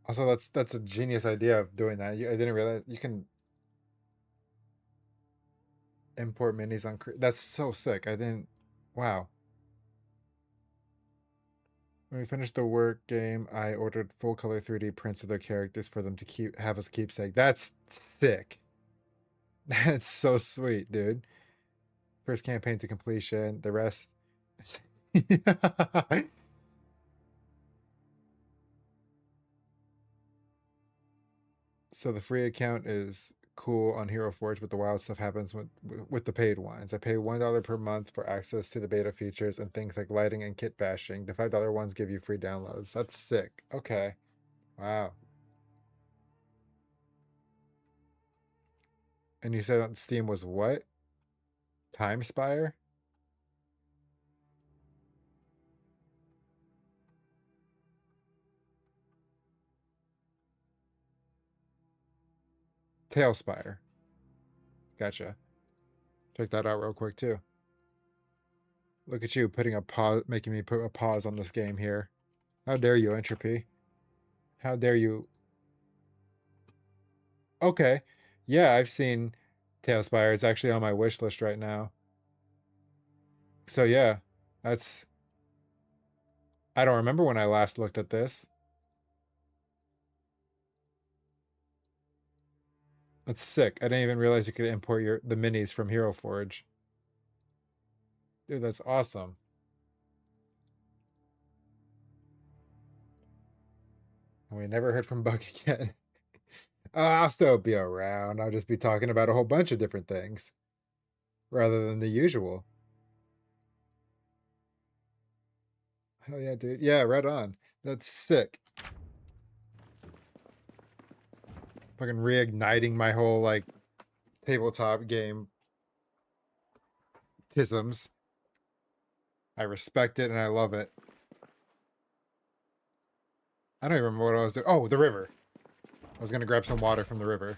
Also, that's a genius idea of doing that. I didn't realize you can import minis on. That's so sick. I didn't. Wow. When we finished the work game, I ordered full color 3D prints of their characters for them to have as keepsake. That's sick. That's so sweet, dude. First campaign to completion. The rest. So the free account is cool on Hero Forge, but the wild stuff happens with the paid ones. I pay $1 per month for access to the beta features and things like lighting and kit bashing. The $5 ones give you free downloads. That's sick. Okay. Wow. And you said on Steam was what? Time Spire? Tailspire. Gotcha. Check that out real quick too. Look at you putting a pause, making me put a pause on this game here. How dare you, Entropy? How dare you? Okay. Yeah, I've seen Tailspire. It's actually on my wish list right now. So yeah, that's... I don't remember when I last looked at this. That's sick. I didn't even realize you could import the minis from Hero Forge. Dude, that's awesome. And we never heard from Buck again. I'll still be around. I'll just be talking about a whole bunch of different things rather than the usual. Hell yeah, dude. Yeah, right on. That's sick. Fucking reigniting my whole, like, tabletop game tisms. I respect it and I love it. I don't even remember what I was doing. Oh, the river. I was going to grab some water from the river.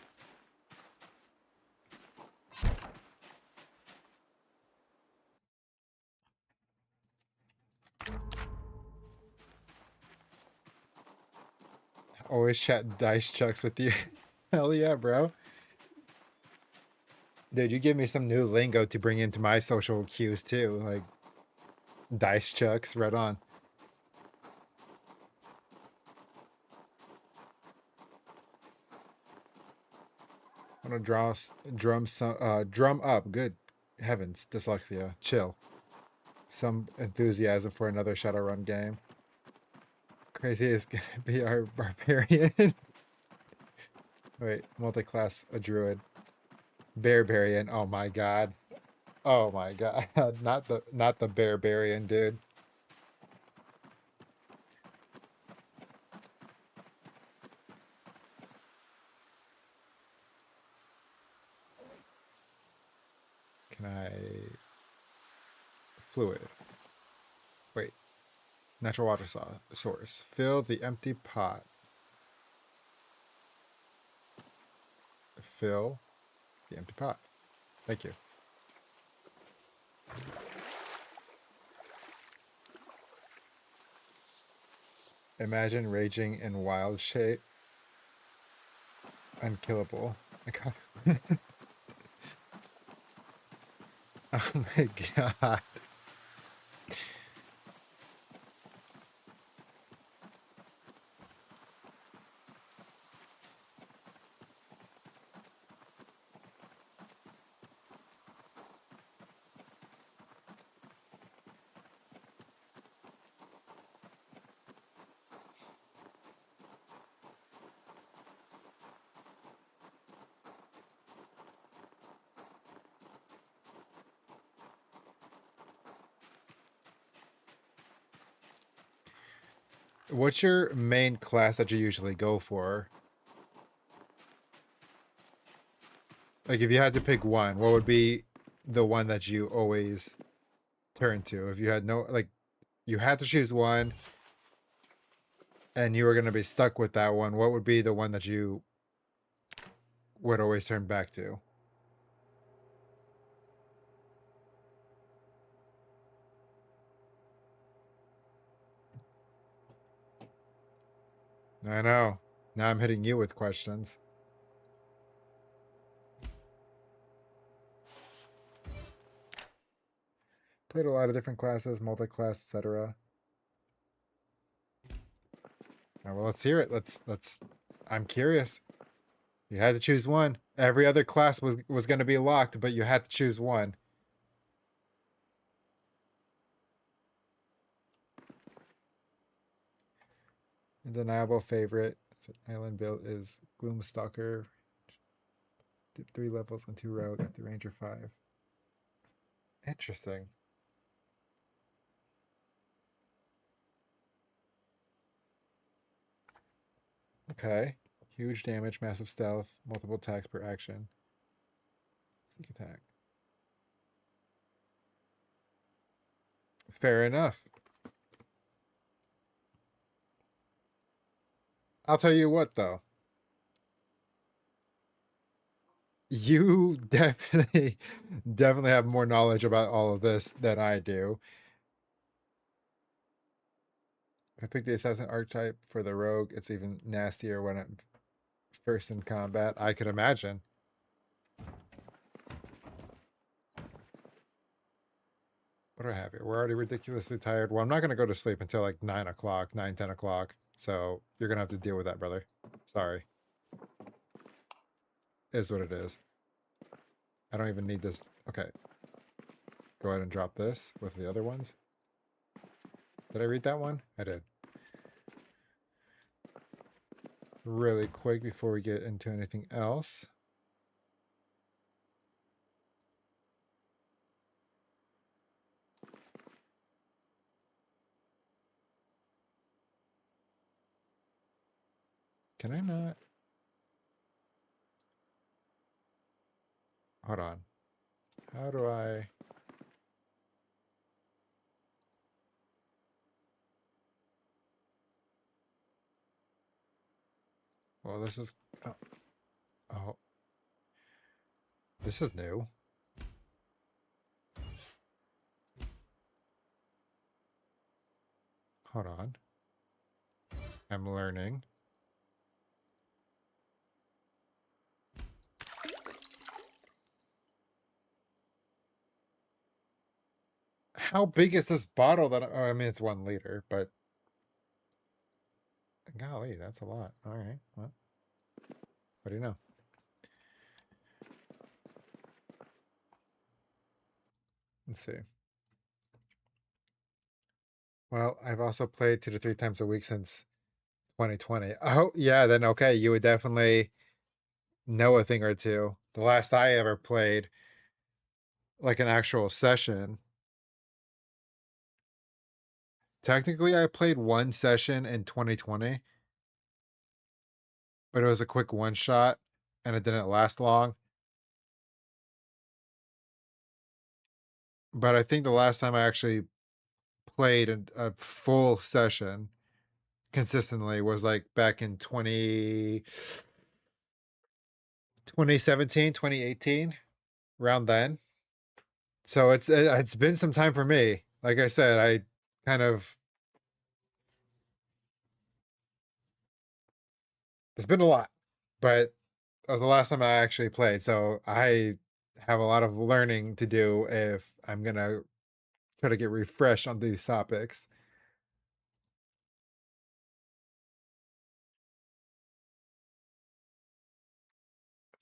Always chat dice chucks with you. Hell yeah, bro. Dude, you give me some new lingo to bring into my social cues too. Like, dice chucks, right on. I want to drum up. Good heavens, dyslexia. Chill. Some enthusiasm for another Shadowrun game. Crazy is gonna be our barbarian. Wait, multi-class a druid. Barbarian. Oh my god. Oh my god. Not the barbarian, dude. Can I... Fluid. Wait. Natural water source. Fill the empty pot. Fill the empty pot. Thank you. Imagine raging in wild shape. Unkillable. I can't... Oh my god. What's your main class that you usually go for? Like, if you had to pick one, what would be the one that you always turn to? If you had no, like, you had to choose one and you were going to be stuck with that one, what would be the one that you would always turn back to? I know. Now I'm hitting you with questions. Played a lot of different classes, multi-class, etc. All right, well, let's hear it. Let's. I'm curious. You had to choose one. Every other class was going to be locked, but you had to choose one. Undeniable favorite. Island build is Gloomstalker. Did 3 levels on 2 rogue at the Ranger 5. Interesting. Okay. Huge damage, massive stealth, multiple attacks per action. Sneak attack. Fair enough. I'll tell you what, though. You definitely have more knowledge about all of this than I do. If I pick the assassin archetype for the rogue, it's even nastier when I'm first in combat. I could imagine. What do I have here? We're already ridiculously tired. Well, I'm not going to go to sleep until like 9 o'clock, 9, 10 o'clock. So you're going to have to deal with that, brother. Sorry. Is what it is. I don't even need this. Okay. Go ahead and drop this with the other ones. Did I read that one? I did. Really quick before we get into anything else. Can I not? Hold on. How do I... Well, this is... Oh. This is new. Hold on. I'm learning. How big is this bottle that... Oh, I mean, it's 1 liter, but... Golly, that's a lot. All right. Well, what do you know? Let's see. Well, I've also played 2 to 3 times a week since 2020. Oh, yeah, then okay, you would definitely know a thing or two. The last I ever played, like an actual session. Technically, I played 1 session in 2020, but it was a quick one shot and it didn't last long. But I think the last time I actually played a full session consistently was like back in 2017, 2018, around then. So it's been some time for me. Like I said, I kind of... It's been a lot, but that was the last time I actually played. So I have a lot of learning to do if I'm gonna try to get refreshed on these topics.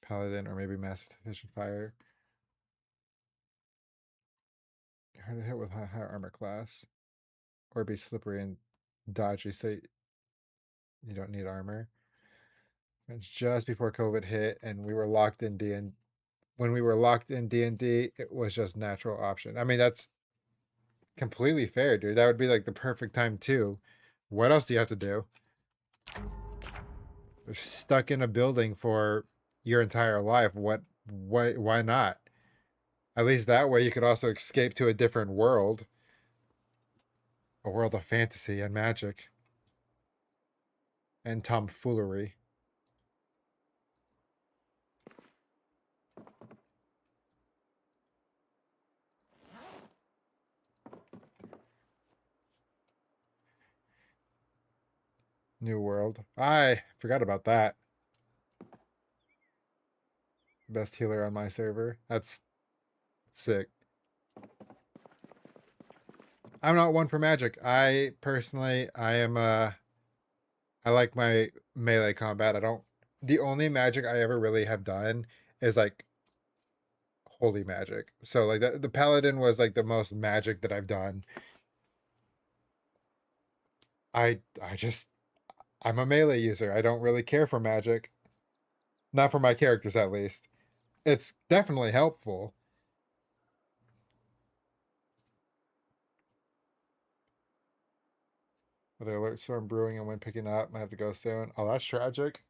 Paladin or maybe Massive Tactician Fire. Hard to hit with high armor class. Or be slippery and dodgy, so you don't need armor. It's just before COVID hit and we were locked in D&D. When we were locked in D&D, it was just natural option. I mean, that's completely fair, dude. That would be like the perfect time too. What else do you have to do? You're stuck in a building for your entire life. Why not? At least that way you could also escape to a different world. A world of fantasy and magic. And tomfoolery. New World. I forgot about that. Best healer on my server. That's sick. I'm not one for magic. I personally, I like my melee combat. I don't. The only magic I ever really have done is like holy magic. So like the paladin was like the most magic that I've done. I just I'm a melee user. I don't really care for magic. Not for my characters at least. It's definitely helpful. With the alert storm brewing and wind picking up, might have to go soon. Oh, that's tragic.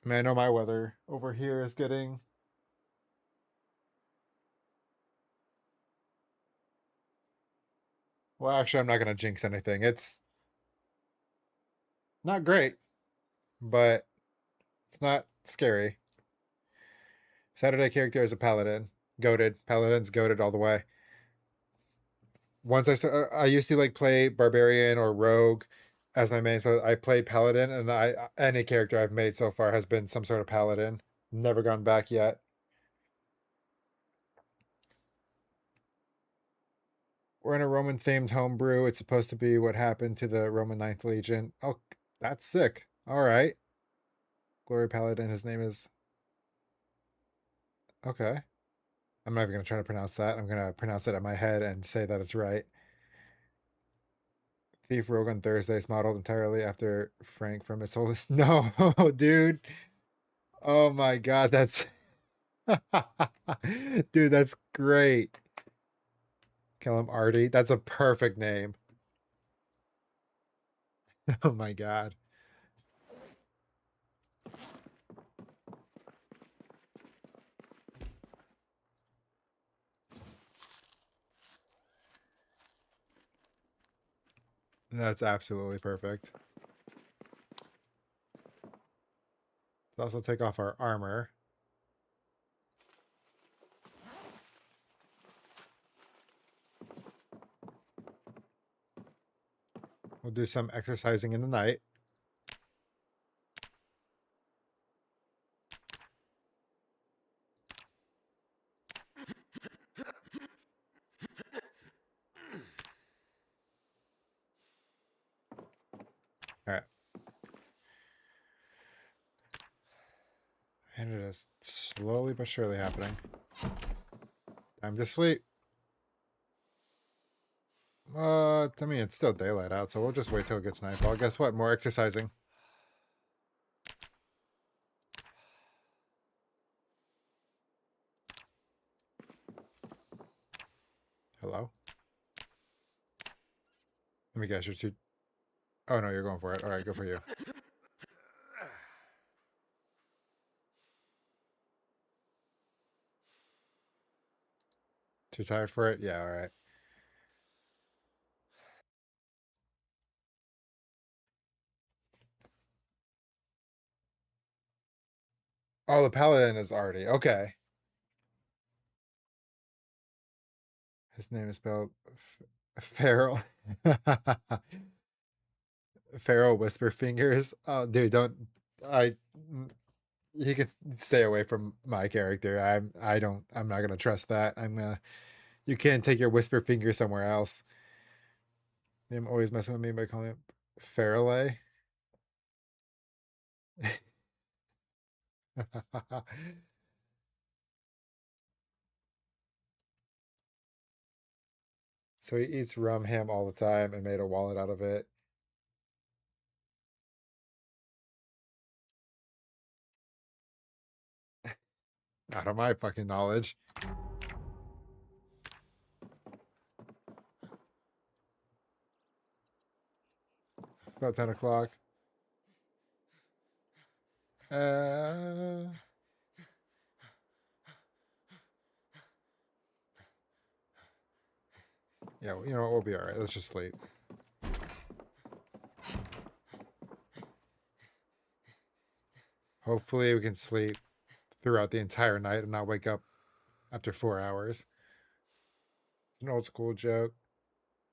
I mean, I know my weather over here is getting. Well, actually, I'm not going to jinx anything. It's not great, but it's not scary. Saturday character is a paladin. Goated. Paladin's goated all the way. Once I used to like play barbarian or rogue as my main, so I played paladin, and any character I've made so far has been some sort of paladin. Never gone back yet. We're in a Roman themed homebrew. It's supposed to be what happened to the Roman Ninth Legion. Oh, that's sick. All right. Glory Paladin. His name is. Okay. I'm not even going to try to pronounce that. I'm going to pronounce it in my head and say that it's right. Thief Rogue on Thursday is modeled entirely after Frank from Its Holiness. No, dude. Oh my God. That's. Dude, that's great. Kill him Artie. That's a perfect name. Oh my God. That's absolutely perfect. Let's also take off our armor. We'll do some exercising in the night. All right. And it is slowly but surely happening. Time to sleep. I mean, it's still daylight out, so we'll just wait till it gets nightfall. Guess what? More exercising. Hello? Let me guess, you're too... Oh, no, you're going for it. All right, good for you. Too tired for it? Yeah, all right. Oh, the paladin is Artie. Okay. His name is spelled Feral. Feral Whisper Fingers. Oh, dude, don't... I... You can stay away from my character. I'm not gonna trust that. You can't take your whisper finger somewhere else. I'm always messing with me by calling it Farrelly. So he eats rum ham all the time and made a wallet out of it. Out of my fucking knowledge. About 10 o'clock. Yeah, you know what? We'll be all right. Let's just sleep. Hopefully we can sleep throughout the entire night and not wake up after 4 hours. It's an old school joke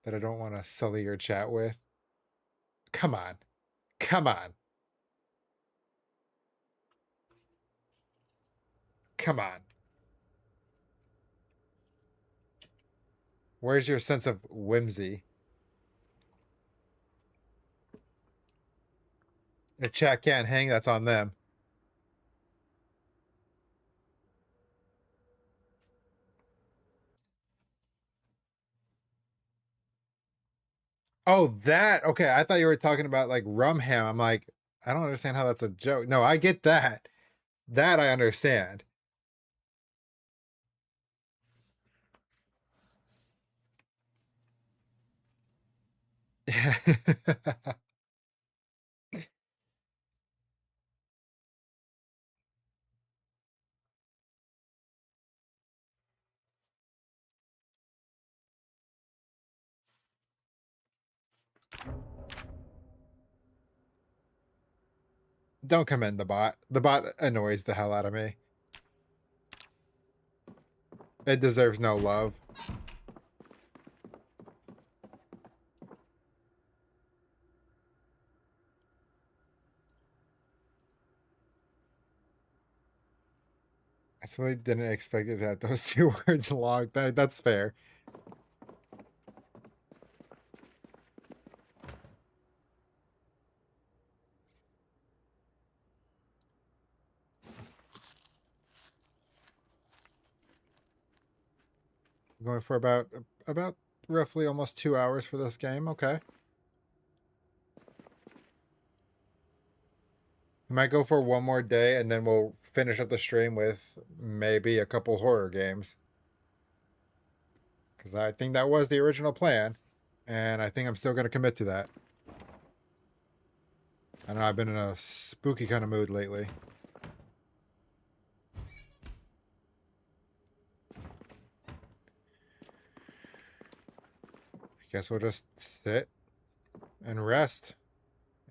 that I don't want to sully your chat with. Come on. Come on. Come on. Where's your sense of whimsy? If chat can't hang, that's on them. Oh, that. Okay, I thought you were talking about like rum ham. I'm like, I don't understand how that's a joke. No, I get that. That I understand. Don't commend the bot. The bot annoys the hell out of me. It deserves no love. I simply didn't expect it to have those 2 words long. That's fair. I'm going for about roughly almost 2 hours for this game. Okay. We might go for one more day and then we'll finish up the stream with maybe a couple horror games. Because I think that was the original plan. And I think I'm still going to commit to that. I know I've been in a spooky kind of mood lately. Guess we'll just sit and rest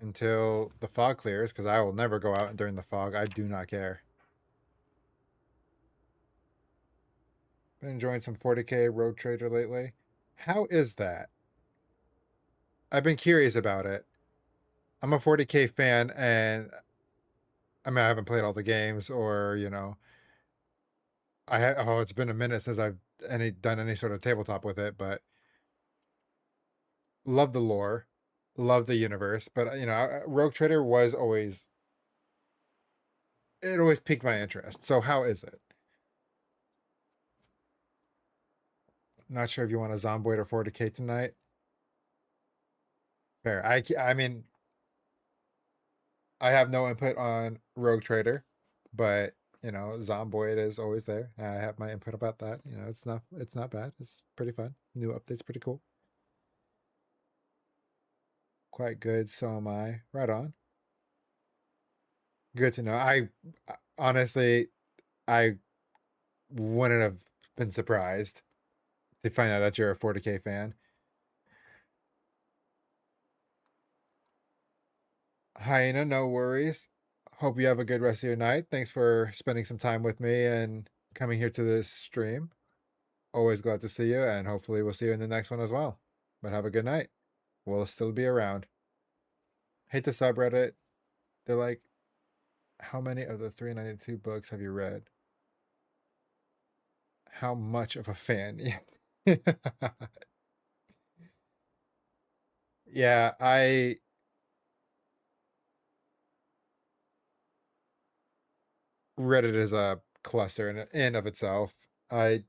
until the fog clears, because I will never go out during the fog. I do not care. Been enjoying some 40k Road Trader lately. How is that? I've been curious about it. I'm a 40k fan, and I mean, I haven't played all the games, or it's been a minute since I've done any sort of tabletop with it, but love the lore, love the universe. But Rogue Trader was always piqued my interest. So how is it? Not sure if you want a Zomboid or 40k tonight. Fair. I mean, I have no input on Rogue Trader, but Zomboid is always there. I have my input about that. It's not bad. It's pretty fun. New update's pretty cool. Quite good. So am I. Right on. Good to know. I honestly, I wouldn't have been surprised to find out that you're a 40k fan. Hyena, no worries. Hope you have a good rest of your night. Thanks for spending some time with me and coming here to this stream. Always glad to see you, and hopefully we'll see you in the next one as well. But have a good night. We'll still be around. Hate the subreddit. They're like, how many of the 392 books have you read? How much of a fan? Yeah, Reddit is a cluster in of itself. That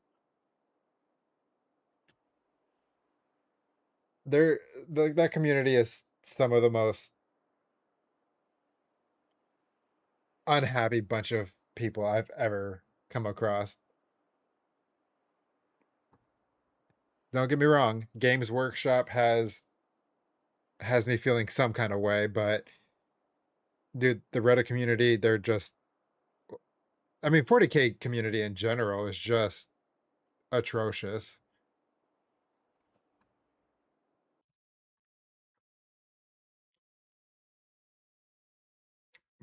community is some of the most unhappy bunch of people I've ever come across. Don't get me wrong, Games Workshop has me feeling some kind of way, but dude, the Reddit community, they're just, I mean, 40k community in general is just atrocious.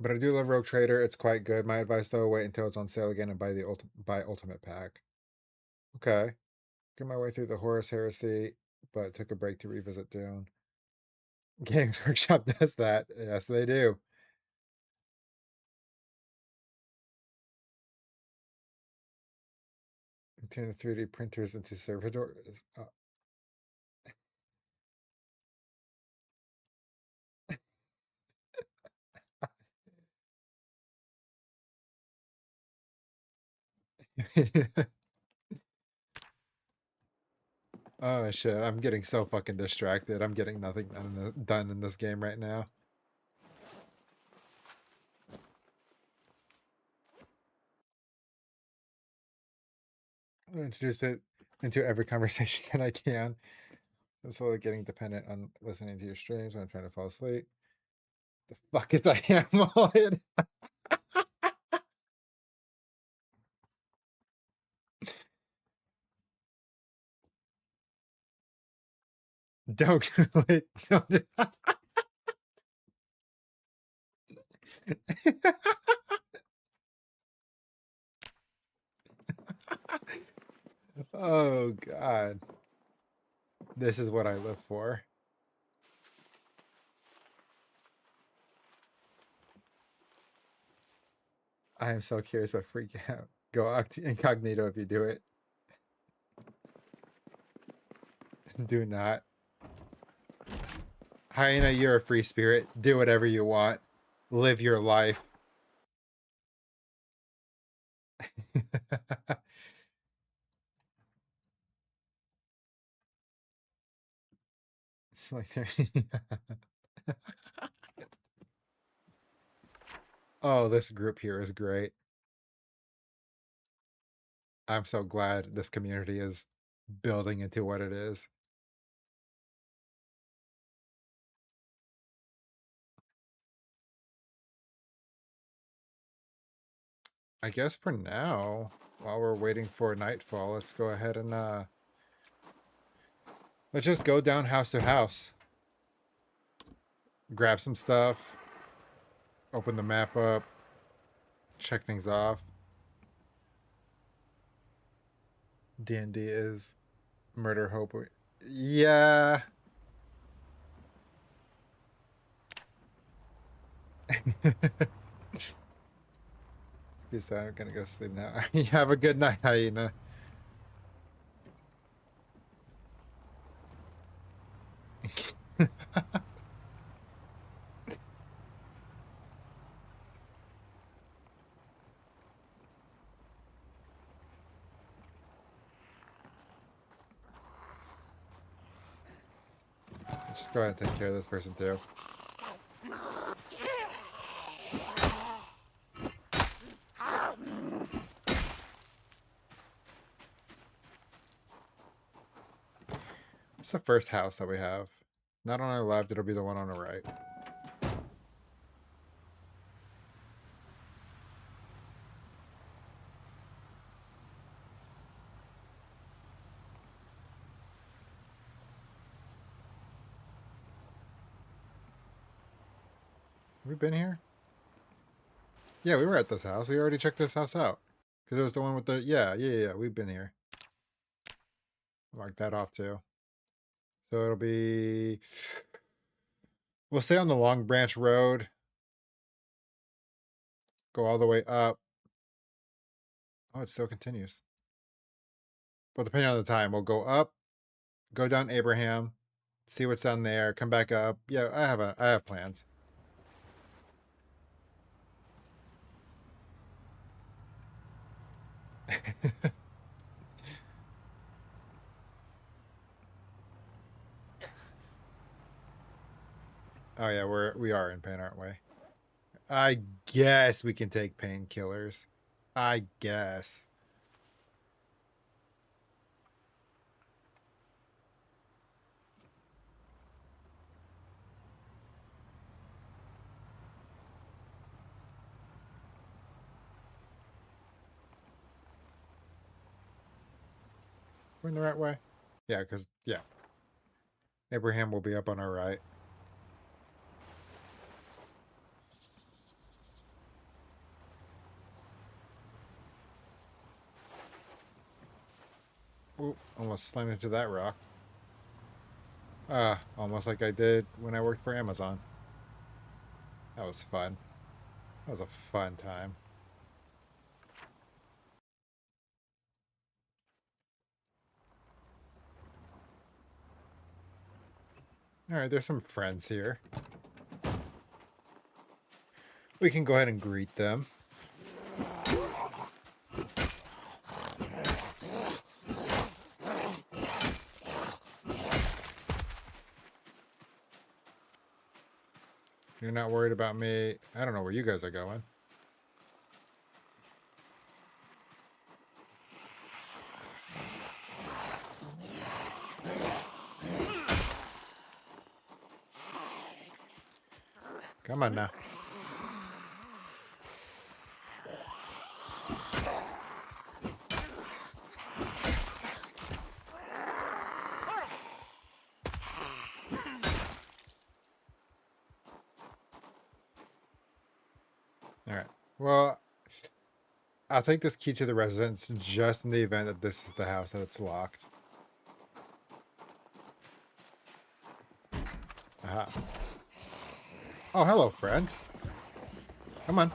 But I do love Rogue Trader. It's quite good. My advice though, wait until it's on sale again and buy the Ultimate Pack. Okay. Get my way through the Horus Heresy, but took a break to revisit Dune. Games Workshop does that. Yes, they do. Turn the 3D printers into servitors. Oh shit, I'm getting so fucking distracted. I'm getting nothing done in this game right now. I'll introduce it into every conversation that I can. I'm slowly getting dependent on listening to your streams when I'm trying to fall asleep. The fuck is that hammerhead? Don't wait. Don't do Oh god. This is what I live for. I am so curious about freaking out. Go incognito if you do it. Do not. Hyena, you're a free spirit. Do whatever you want. Live your life. It's like oh, this group here is great. I'm so glad this community is building into what it is. I guess for now, while we're waiting for nightfall, let's go ahead and let's just go down house to house. Grab some stuff. Open the map up. Check things off. D&D is murder hope. Yeah. Peace out. I'm gonna go sleep now. Have a good night, Hyena. Just go ahead and take care of this person too. What's the first house that we have? Not on our left, it'll be the one on the right. Have we been here? Yeah, we were at this house. We already checked this house out. Because it was the one with the... Yeah. We've been here. Mark that off too. So it'll be... We'll stay on the Long Branch Road. Go all the way up. Oh, it still continues. But depending on the time, we'll go up, go down Abraham, see what's down there, come back up. Yeah, I have plans. Oh yeah, we are in pain, aren't we? I guess we can take painkillers. I guess. We're in the right way. Yeah, because yeah. Abraham will be up on our right. Oop, almost slammed into that rock. Ah, almost like I did when I worked for Amazon. That was fun. That was a fun time. Alright, there's some friends here. We can go ahead and greet them. You're not worried about me. I don't know where you guys are going. Come on now. Alright. Well, I'll take this key to the residence just in the event that this is the house that it's locked. Aha. Oh, hello, friends. Come on.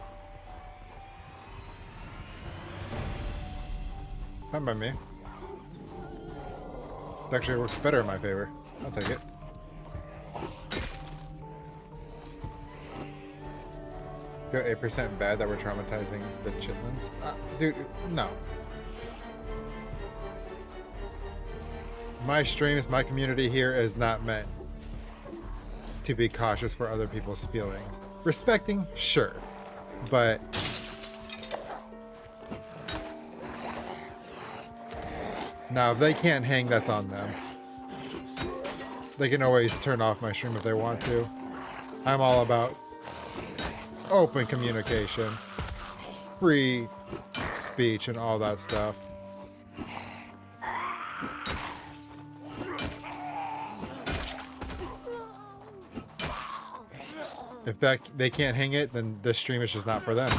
Fine by me. It actually works better in my favor. I'll take it. Go 8% bad that we're traumatizing the chitlins. Dude, no. My streams, my community here is not meant to be cautious for other people's feelings. Respecting, sure. But now if they can't hang, that's on them. They can always turn off my stream if they want to. I'm all about open communication, free speech, and all that stuff. If they can't hang it, then this stream is just not for them.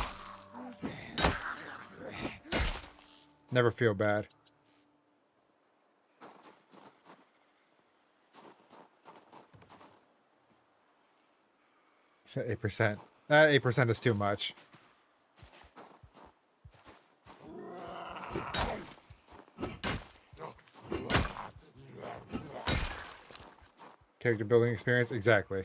Never feel bad. So 8%. 8% is too much. Character building experience? Exactly.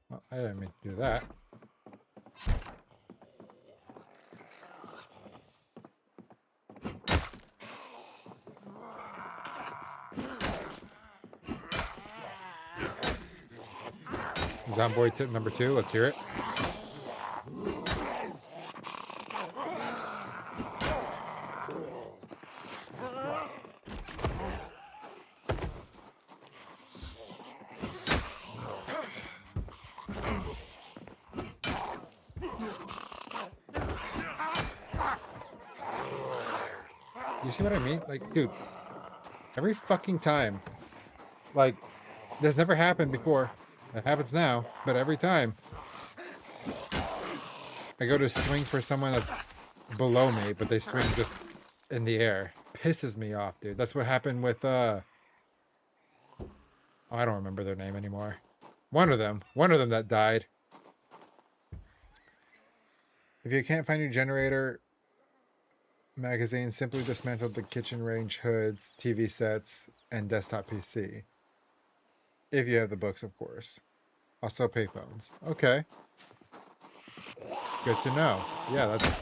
Well, I didn't mean to do that. Zomboid tip number 2. Let's hear it. You see what I mean? Like, dude, every fucking time. Like, this never happened before. It happens now, but every time I go to swing for someone that's below me, but they swing just in the air. Pisses me off, dude. That's what happened with, oh, I don't remember their name anymore. One of them that died. If you can't find your generator magazine, simply dismantle the kitchen range, hoods, TV sets, and desktop PC. If you have the books, of course. Also payphones. Okay. Good to know. Yeah, that's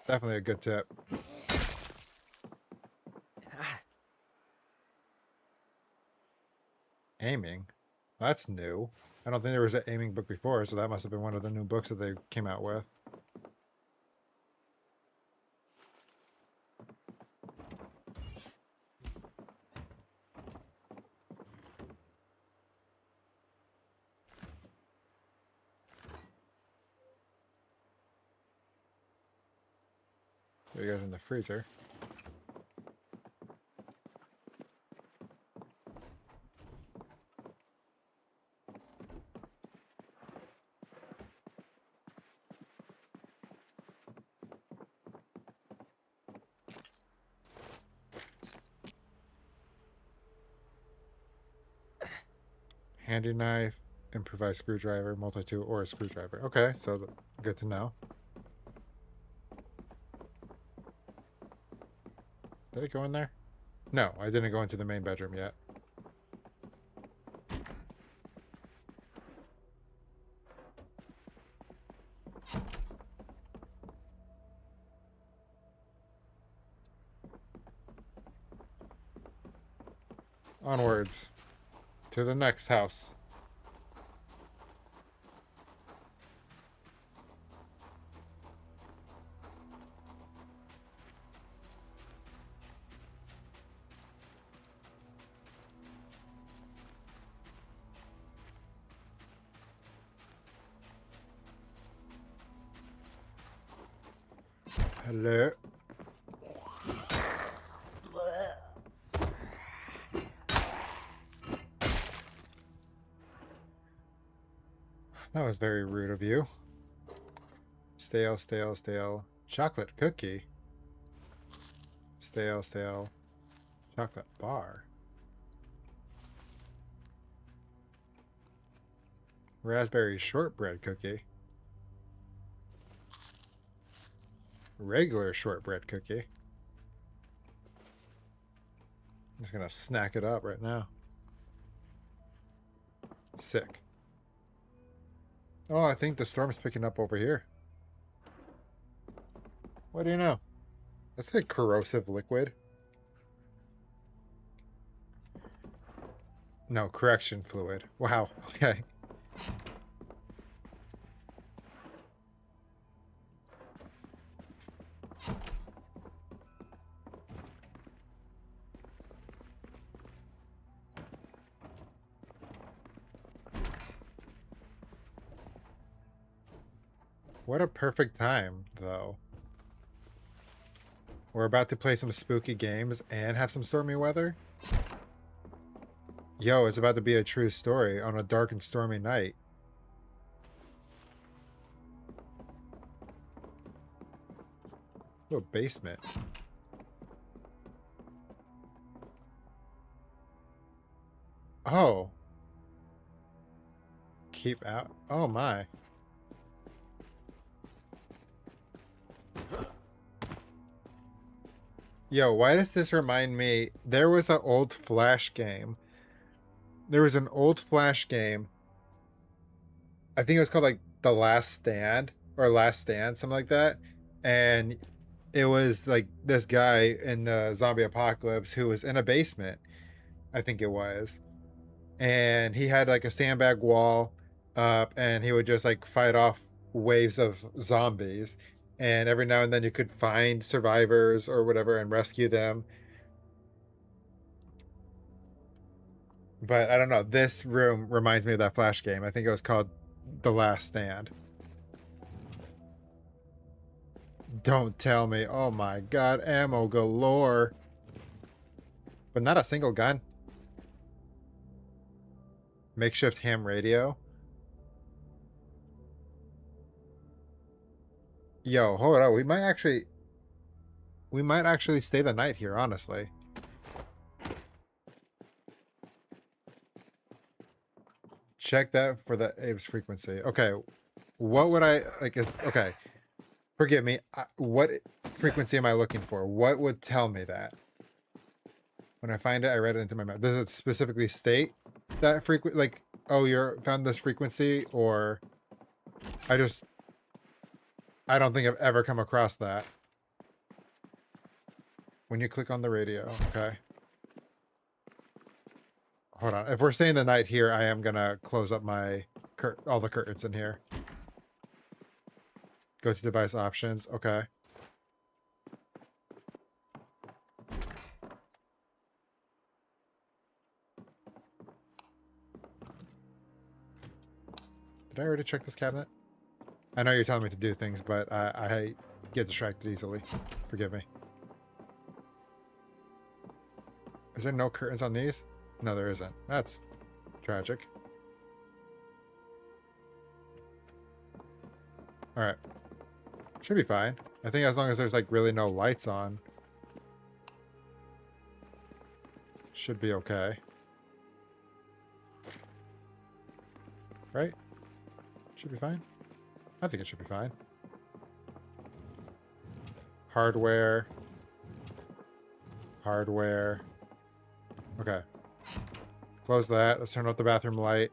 definitely a good tip. Aiming? That's new. I don't think there was an aiming book before, so that must have been one of the new books that they came out with. There you guys in the freezer. Handy knife, improvised screwdriver, multi-tool, or a screwdriver. Okay, so good to know. Did it go in there? No, I didn't go into the main bedroom yet. Onwards to the next house. Hello. That was very rude of you. Stale, stale, stale. Chocolate cookie. Stale, stale. Chocolate bar. Raspberry shortbread cookie. Regular shortbread cookie. I'm just gonna snack it up right now. Sick. Oh, I think the storm's picking up over here. What do you know? That's like corrosive liquid. No, correction fluid. Wow. Okay. What a perfect time, though. We're about to play some spooky games and have some stormy weather. Yo, it's about to be a true story on a dark and stormy night. Oh, a basement. Oh. Keep out. Oh my. Yo, why does this remind me? There was an old Flash game. There was an old Flash game. I think it was called like The Last Stand or Last Stand, something like that. And it was like this guy in the zombie apocalypse who was in a basement, I think it was. And he had like a sandbag wall up and he would just like fight off waves of zombies. And every now and then you could find survivors or whatever and rescue them. But I don't know. This room reminds me of that Flash game. I think it was called The Last Stand. Don't tell me. Oh my god, ammo galore. But not a single gun. Makeshift ham radio. Yo, hold on. We might actually stay the night here, honestly. Check that for the Abe's frequency. Okay. What would I like is okay. Forgive me. What frequency am I looking for? What would tell me that? When I find it, I read it into my map. Does it specifically state that frequency? Like, oh, you're found this frequency, or I don't think I've ever come across that. When you click on the radio, okay. Hold on. If we're staying the night here, I am gonna close up my all the curtains in here. Go to device options. Okay. Did I already check this cabinet? I know you're telling me to do things, but I get distracted easily. Forgive me. Is there no curtains on these? No, there isn't. That's tragic. Alright. Should be fine. I think as long as there's like really no lights on, should be okay. Right? Should be fine. I think it should be fine. Hardware. Hardware. Okay. Close that. Let's turn off the bathroom light.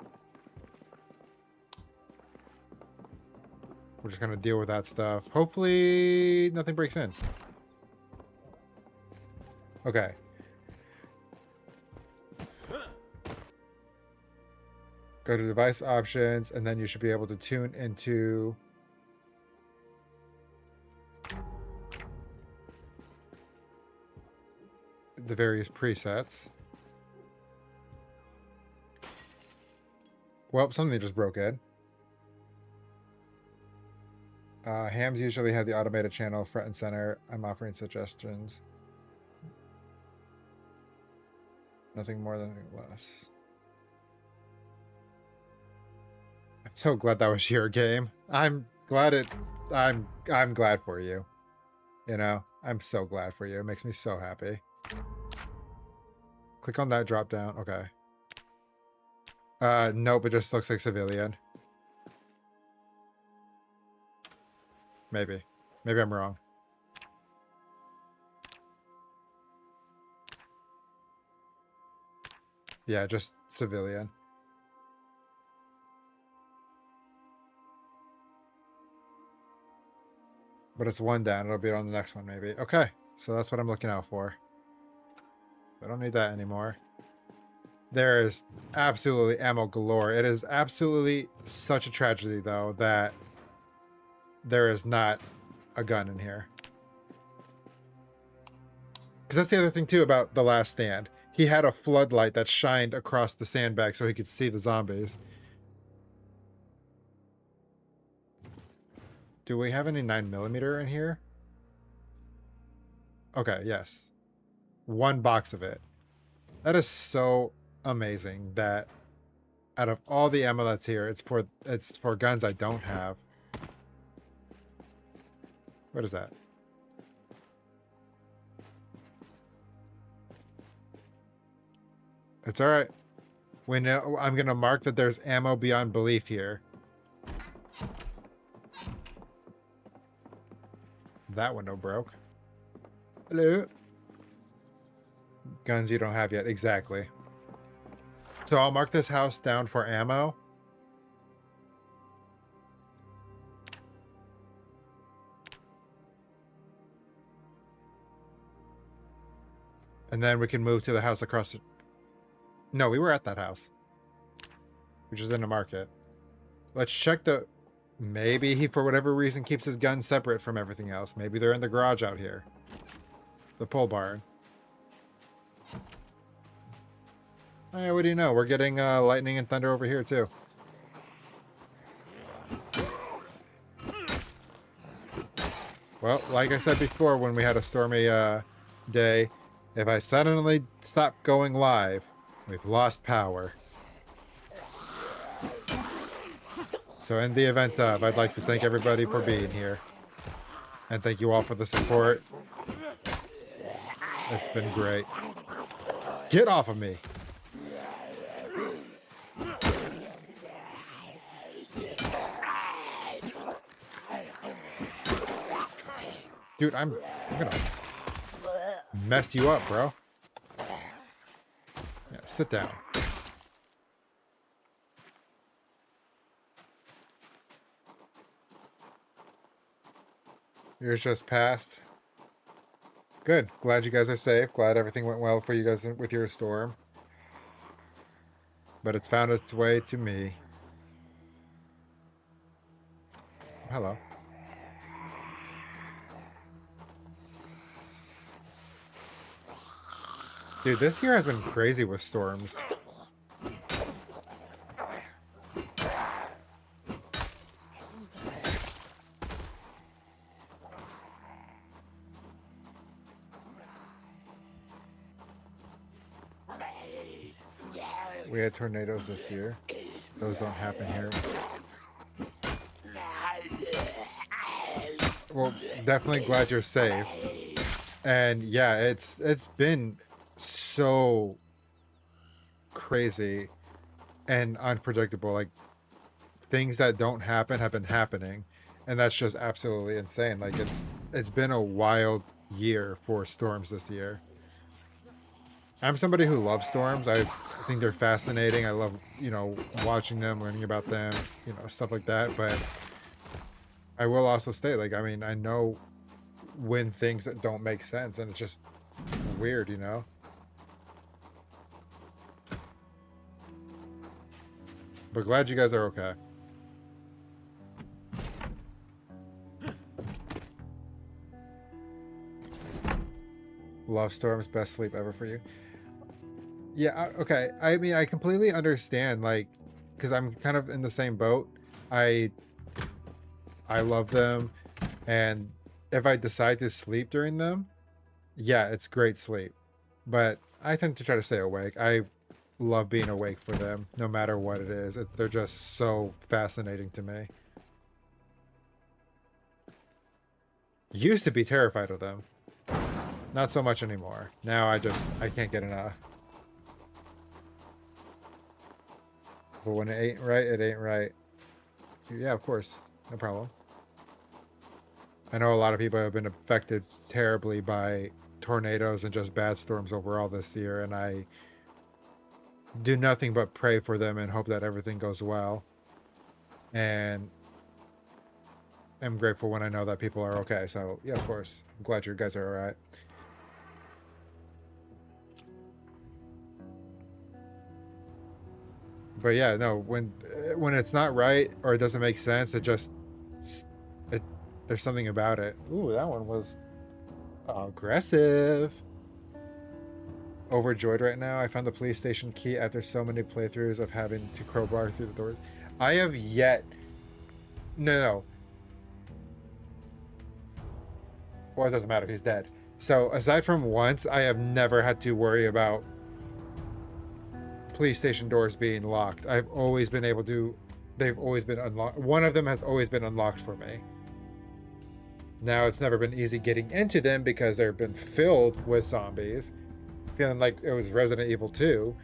We're just going to deal with that stuff. Hopefully nothing breaks in. Okay. Go to device options, and then you should be able to tune into the various presets. Well, something just broke in. Hams usually have the automated channel front and center. I'm offering suggestions. Nothing more, nothing less. I'm so glad that was your game. I'm glad for you. You know, I'm so glad for you. It makes me so happy. Click on that drop down. Okay. Nope, it just looks like civilian. Maybe. Maybe I'm wrong. Yeah, just civilian. But it's one down. It'll be on the next one, maybe. Okay, so that's what I'm looking out for. I don't need that anymore. There is absolutely ammo galore. It is absolutely such a tragedy, though, that there is not a gun in here. Because that's the other thing, too, about The Last Stand. He had a floodlight that shined across the sandbag so he could see the zombies. Do we have any 9mm in here? Okay, yes. One box of it. That is so amazing that out of all the ammo that's here, it's for guns I don't have. What is that? It's all right. We know. I'm gonna mark that there's ammo beyond belief here. That window broke. Hello. Guns you don't have yet. Exactly. So I'll mark this house down for ammo. And then we can move to the house across the... No, we were at that house. Which is in the market. Let's check the... Maybe he, for whatever reason, keeps his guns separate from everything else. Maybe they're in the garage out here. The pole barn. Oh, yeah, what do you know? We're getting lightning and thunder over here, too. Well, like I said before when we had a stormy day, if I suddenly stop going live, we've lost power. So in the event of, I'd like to thank everybody for being here. And thank you all for the support. It's been great. Get off of me! Dude, I'm gonna mess you up, bro. Yeah, sit down. Yours just passed. Good. Glad you guys are safe. Glad everything went well for you guys with your storm. But it's found its way to me. Hello. Dude, this year has been crazy with storms. We had tornadoes this year. Those don't happen here. Well, definitely glad you're safe. And yeah, it's been so crazy and unpredictable. Like, things that don't happen have been happening, and that's just absolutely insane. Like it's been a wild year for storms this year. I'm somebody who loves storms. I think they're fascinating. I love, watching them, learning about them, stuff like that. But I will also state, like, I mean, I know when things that don't make sense, and it's just weird, But glad you guys are okay. Love storms, best sleep ever for you. Yeah, okay. I mean, I completely understand, like, because I'm kind of in the same boat. I love them, and if I decide to sleep during them, yeah, it's great sleep. But I tend to try to stay awake. I love being awake for them, no matter what it is. They're just so fascinating to me. Used to be terrified of them. Not so much anymore. Now I can't get enough. But when it ain't right, it ain't right. Yeah, of course. No problem. I know a lot of people have been affected terribly by tornadoes and just bad storms overall this year, and I do nothing but pray for them and hope that everything goes well. And I'm grateful when I know that people are okay. So, yeah, of course. I'm glad you guys are all right. But yeah, no, when it's not right or it doesn't make sense, there's something about it. Ooh, that one was aggressive. Overjoyed right now. I found the police station key after so many playthroughs of having to crowbar through the doors. I have yet... No. Well, it doesn't matter. He's dead. So, aside from once, I have never had to worry about police station doors being locked. I've always been able to... They've always been unlocked. One of them has always been unlocked for me. Now, it's never been easy getting into them because they've been filled with zombies. Feeling like it was Resident Evil 2.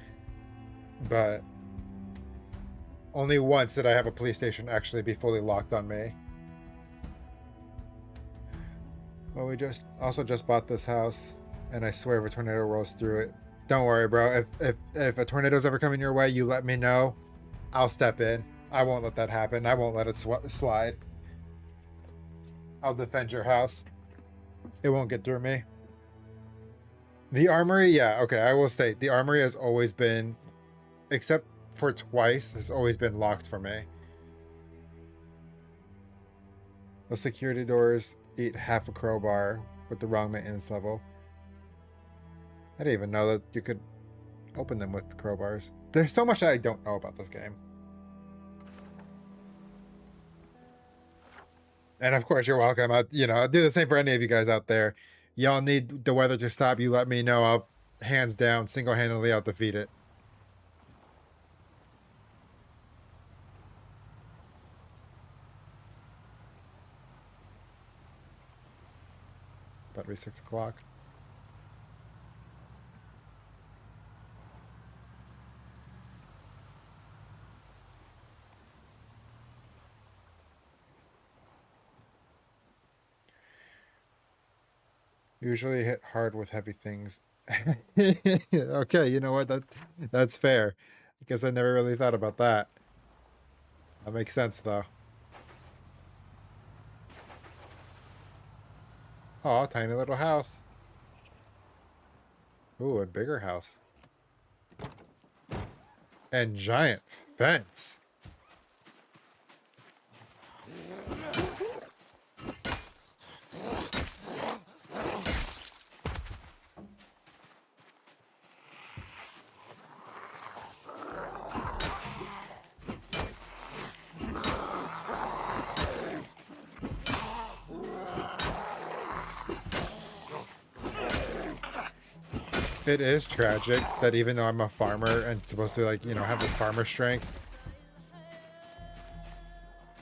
But only once did I have a police station actually be fully locked on me. Well, we just bought this house, and I swear if a tornado rolls through it, don't worry, bro. If a tornado's ever coming your way, you let me know. I'll step in. I won't let that happen. I won't let it slide. I'll defend your house. It won't get through me. The armory, yeah, okay, I will state, the armory has always been, except for twice, has always been locked for me. The security doors eat half a crowbar with the wrong maintenance level. I didn't even know that you could open them with crowbars. There's so much that I don't know about this game. And of course, you're welcome. I'll do the same for any of you guys out there. Y'all need the weather to stop, you let me know. I'll, hands down, single-handedly, I'll defeat it. About to be 6 o'clock. Usually hit hard with heavy things. Okay, you know what? That's fair. Because I never really thought about that. That makes sense, though. Oh, tiny little house. Ooh, a bigger house. And giant fence. It is tragic that even though I'm a farmer and supposed to, like, have this farmer strength,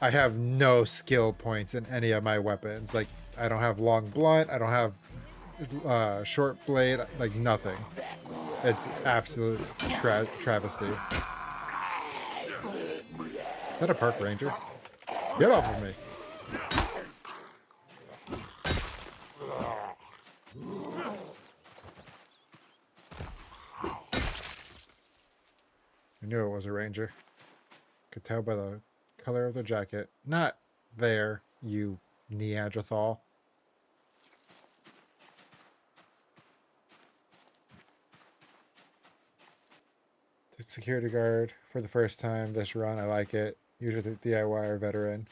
I have no skill points in any of my weapons. Like, I don't have long blunt, I don't have short blade, like nothing. It's absolute travesty. Is that a park ranger? Get off of me. I knew it was a ranger. Could tell by the color of the jacket. Not there, you Neanderthal. Security guard for the first time this run. I like it. Usually the DIY or veteran.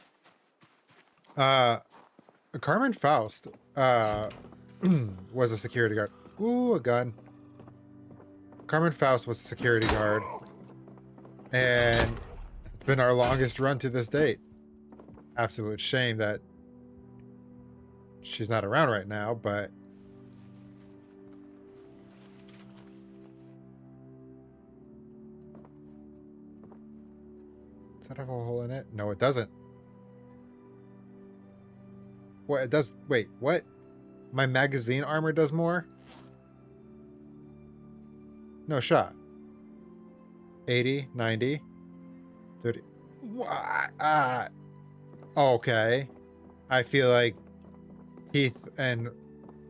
Carmen Faust was a security guard. Ooh, a gun. Carmen Faust was a security guard. And it's been our longest run to this date. Absolute shame that she's not around right now, but does that have a hole in it? No, it doesn't. What? It does. Wait, what? My magazine armor does more? No shot. 80, 90, 30. What? Okay. I feel like teeth and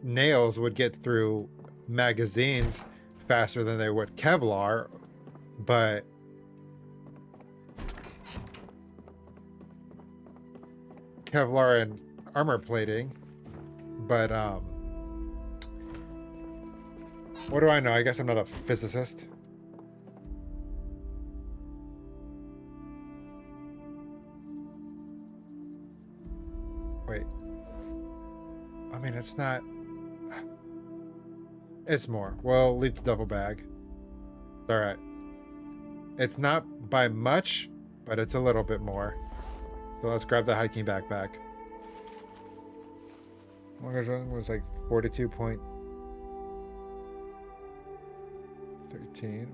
nails would get through magazines faster than they would Kevlar, but Kevlar and armor plating, but what do I know? I guess I'm not a physicist. Wait. I mean, it's not. It's more. Well, leave the duffel bag. It's all right. It's not by much, but it's a little bit more. So let's grab the hiking backpack. Longest run was like 42.13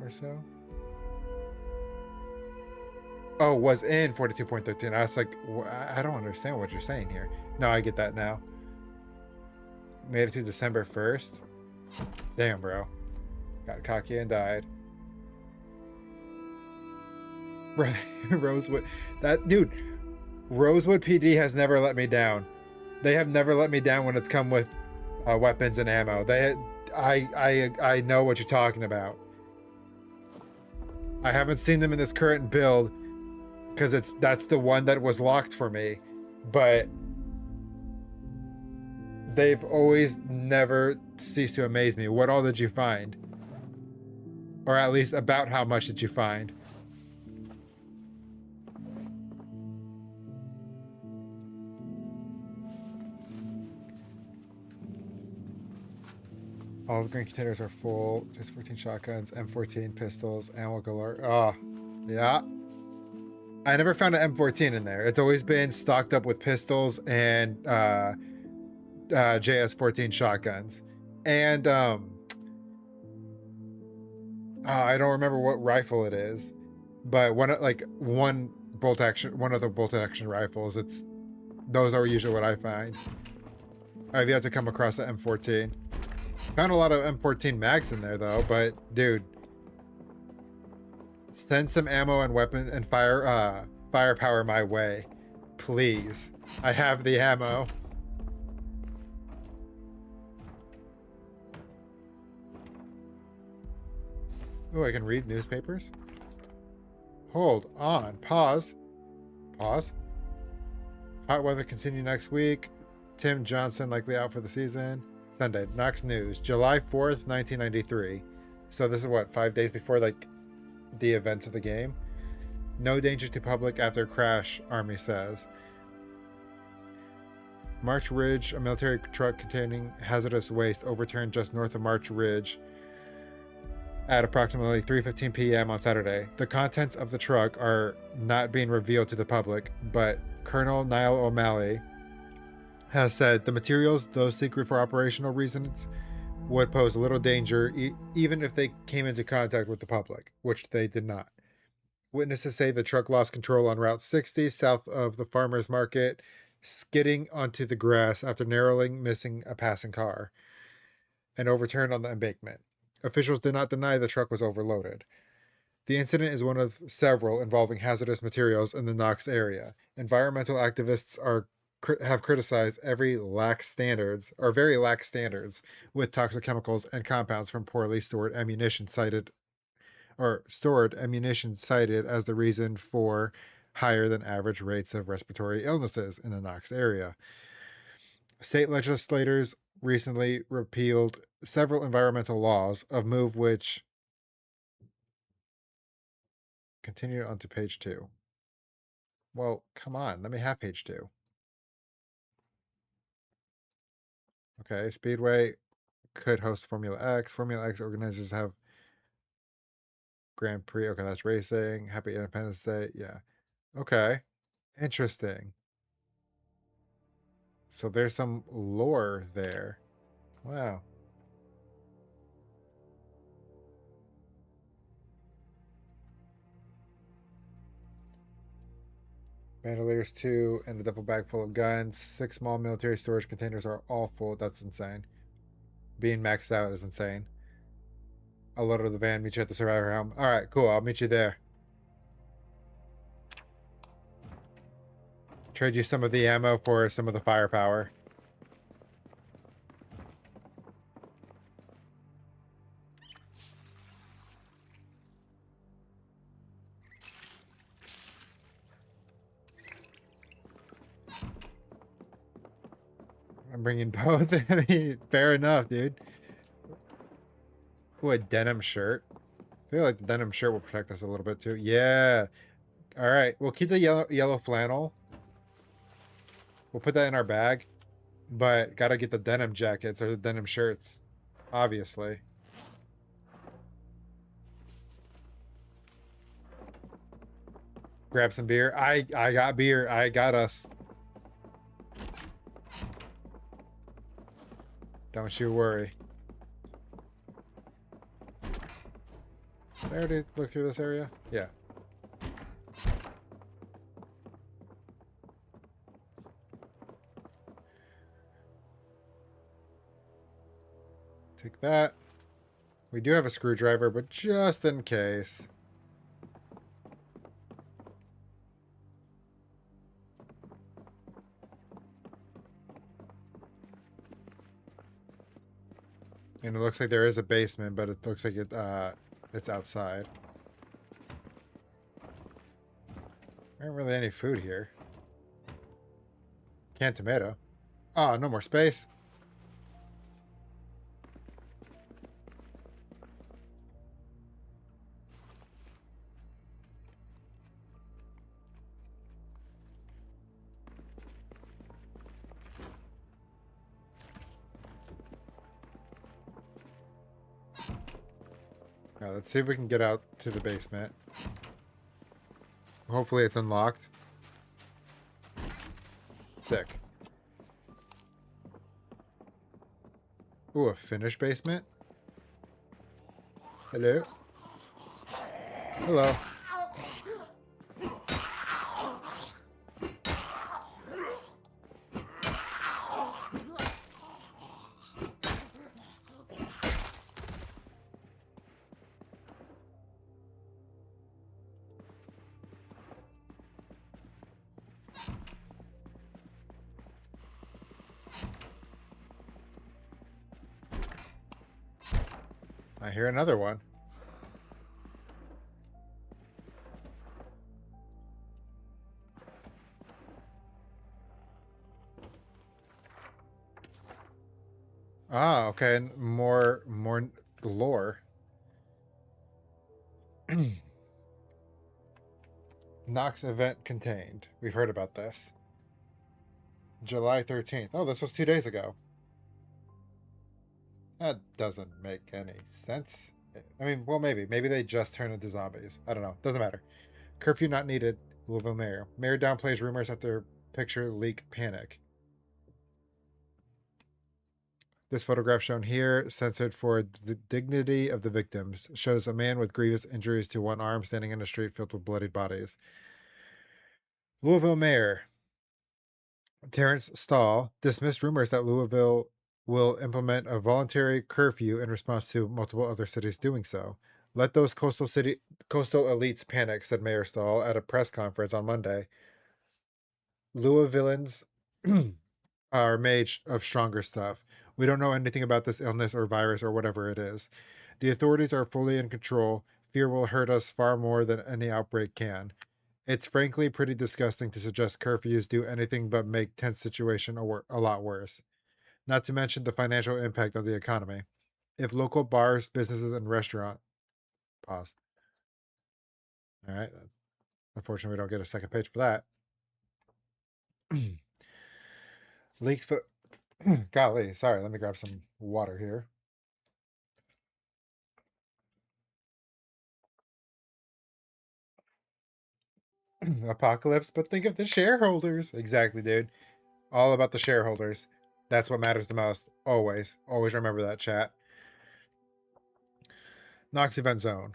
or so. Oh, was in 42.13. I was like, I don't understand what you're saying here. No, I get that now. Made it to December 1st. Damn, bro. Got cocky and died. Rosewood. That dude, Rosewood PD has never let me down. They have never let me down when it's come with weapons and ammo. I know what you're talking about. I haven't seen them in this current build because that's the one that was locked for me, but they've always never ceased to amaze me. What all did you find? Or at least about how much did you find? All the green containers are full. Just 14 shotguns, M14 pistols, ammo galore. Oh, yeah. I never found an M14 in there. It's always been stocked up with pistols and JS14 shotguns. And I don't remember what rifle it is, but one of the bolt action rifles. Those are usually what I find. I've yet to come across the M14. Found a lot of M14 mags in there though, but dude, send some ammo and weapon and firepower my way, please. I have the ammo. Oh, I can read newspapers. Hold on. Pause. Pause. Hot weather continue next week. Tim Johnson likely out for the season. Sunday, Knox News, July 4th, 1993. So this is what, 5 days before like the events of the game? No danger to public after crash, Army says. March Ridge, a military truck containing hazardous waste overturned just north of March Ridge at approximately 3:15 p.m. on Saturday. The contents of the truck are not being revealed to the public, but Colonel Niall O'Malley has said the materials, though secret for operational reasons, would pose little danger even if they came into contact with the public, which they did not. Witnesses say the truck lost control on Route 60 south of the farmers market, skidding onto the grass after narrowly missing a passing car, and overturned on the embankment. Officials did not deny the truck was overloaded. The incident is one of several involving hazardous materials in the Knox area. Environmental activists have criticized very lax standards with toxic chemicals and compounds from poorly stored ammunition cited as the reason for higher than average rates of respiratory illnesses in the Knox area. State legislators recently repealed several environmental laws, of move which continued onto page 2. Well, come on, let me have page 2. Okay, Speedway could host Formula X. Formula X organizers have Grand Prix. Okay, that's racing. Happy Independence Day. Yeah. Okay. Interesting. So there's some lore there. Wow. Bandoliers 2 and a duffel bag full of guns. 6 small military storage containers are all full. That's insane. Being maxed out is insane. I'll load up the van, meet you at the survivor helm. Alright, cool. I'll meet you there. Trade you some of the ammo for some of the firepower. I'm bringing both. I mean, fair enough, dude. Ooh, a denim shirt. I feel like the denim shirt will protect us a little bit too. Yeah. All right. We'll keep the yellow flannel. We'll put that in our bag. But gotta get the denim jackets or the denim shirts. Obviously. Grab some beer. I got beer. I got us. Don't you worry. Did I already look through this area? Yeah. Take that. We do have a screwdriver, but just in case. And it looks like there is a basement, but it looks like it's outside. There aren't really any food here. Canned tomato. Oh, no more space. All right, let's see if we can get out to the basement. Hopefully it's unlocked. Sick. Ooh, a finished basement? Hello? Hello. I hear another one. Ah, okay. More lore. Knox event contained. We've heard about this. July 13th. Oh, this was 2 days ago. That doesn't make any sense. I mean, well, maybe. Maybe they just turned into zombies. I don't know. Doesn't matter. Curfew not needed. Louisville mayor. Mayor downplays rumors after picture leak panic. This photograph shown here, censored for the dignity of the victims, shows a man with grievous injuries to one arm standing in a street filled with bloodied bodies. Louisville mayor Terrence Stahl dismissed rumors that Louisville will implement a voluntary curfew in response to multiple other cities doing so. Let those coastal elites panic, said Mayor Stahl at a press conference on Monday. Louisvilleans are made of stronger stuff. We don't know anything about this illness or virus or whatever it is. The authorities are fully in control. Fear will hurt us far more than any outbreak can. It's frankly pretty disgusting to suggest curfews do anything but make tense situation a lot worse. Not to mention the financial impact on the economy. If local bars, businesses, and restaurant pause. All right. Unfortunately, we don't get a second page for that. Leaked foot. Golly, sorry. Let me grab some water here. Apocalypse, but think of the shareholders. Exactly, dude. All about the shareholders. That's what matters the most. Always. Always remember that, chat. Knox Event Zone.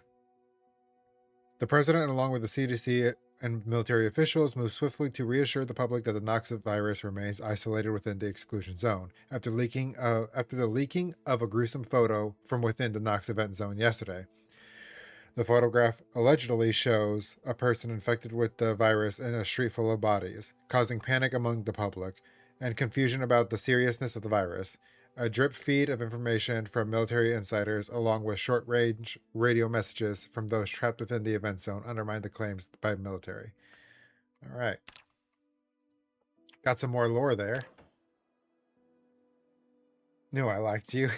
The president, along with the CDC and military officials, moved swiftly to reassure the public that the Knox virus remains isolated within the exclusion zone after the leaking of a gruesome photo from within the Knox Event Zone yesterday. The photograph allegedly shows a person infected with the virus in a street full of bodies, causing panic among the public and confusion about the seriousness of the virus. A drip feed of information from military insiders, along with short-range radio messages from those trapped within the event zone, undermine the claims by military. All right. Got some more lore there. Knew I liked you.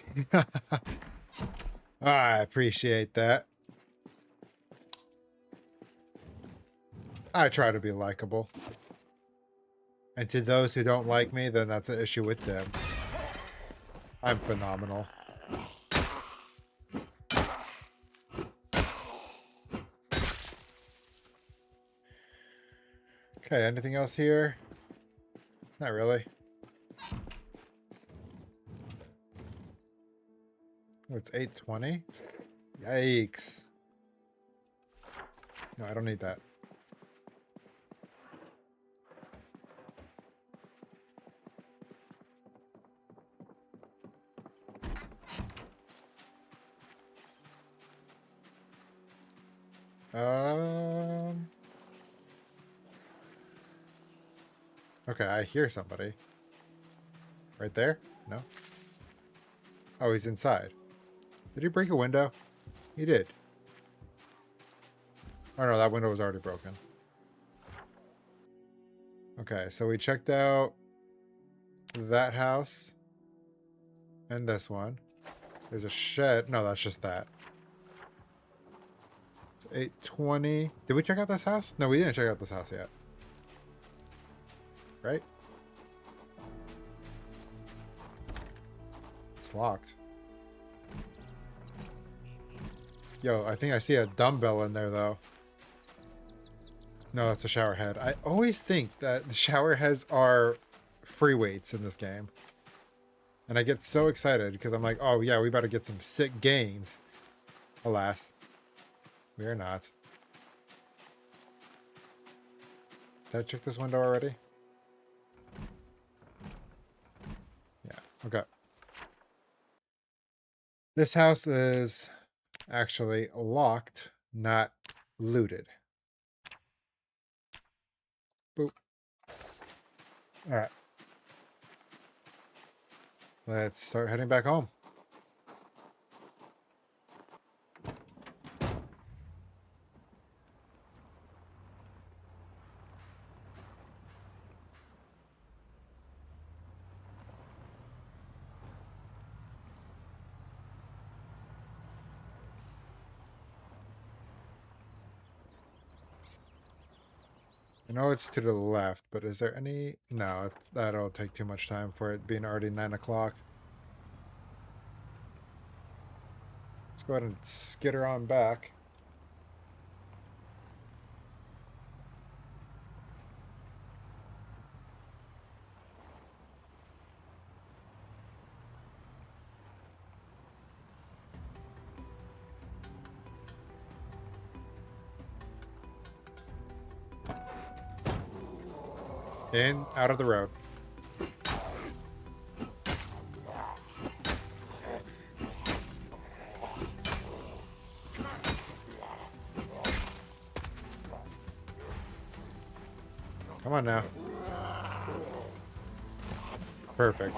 I appreciate that. I try to be likable. And to those who don't like me, then that's an issue with them. I'm phenomenal. Okay, anything else here? Not really. Oh, it's 8:20? Yikes. No, I don't need that. Okay, I hear somebody. Right there? No? Oh, he's inside. Did he break a window? He did. Oh no, that window was already broken. Okay, so we checked out that house and this one. There's a shed. No, that's just that. It's 8:20. Did we check out this house? No, we didn't check out this house yet. Right? It's locked. Yo, I think I see a dumbbell in there, though. No, that's a shower head. I always think that the shower heads are free weights in this game. And I get so excited because I'm like, oh yeah, we better get some sick gains. Alas, we are not. Did I check this window already? Yeah, okay. This house is actually locked, not looted. Boop. All right. Let's start heading back home. I know it's to the left, but is there any... No, that'll take too much time for it being already 9 o'clock. Let's go ahead and skitter on back. In, out of the road. Come on now. Perfect.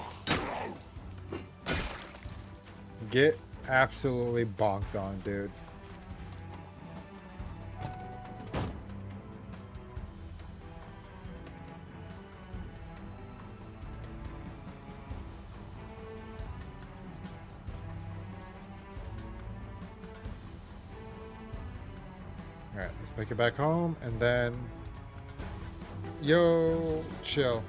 Get absolutely bonked on, dude. Alright, let's make it back home and then... Yo, chill.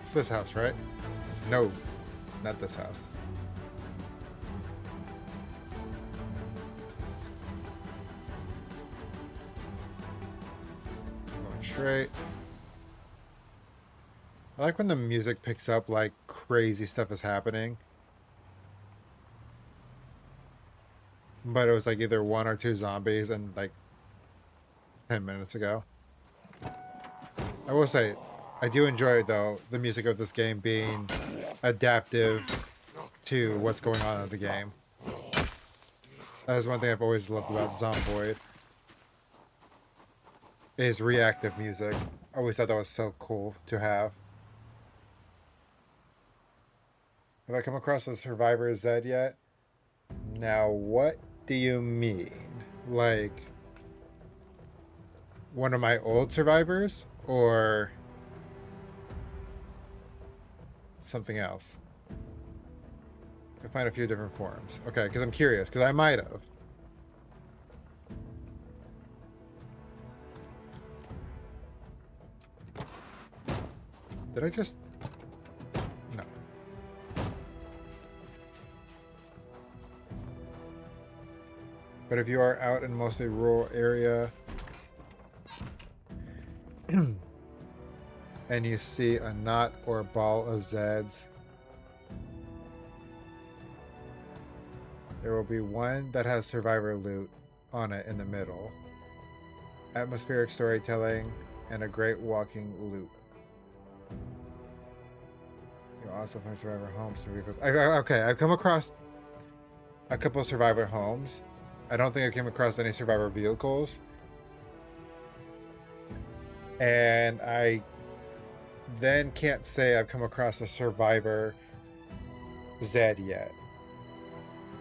It's this house, right? No, not this house. Going straight. I like when the music picks up like crazy stuff is happening. But it was like either 1 or 2 zombies and like 10 minutes ago. I will say, I do enjoy though the music of this game being adaptive to what's going on in the game. That is one thing I've always loved about Zomboid. Is reactive music. I always thought that was so cool to have. Have I come across a Survivor Z yet? Now, what do you mean? Like, one of my old survivors? Or something else? I find a few different forms. Okay, because I'm curious, because I might have. Did I just... No. But if you are out in mostly rural area and you see a knot or ball of Zeds, there will be one that has survivor loot on it in the middle. Atmospheric storytelling and a great walking loop. You'll also find survivor homes and vehicles. Okay, I've come across a couple of survivor homes. I don't think I came across any survivor vehicles. And I then can't say I've come across a survivor Zed yet.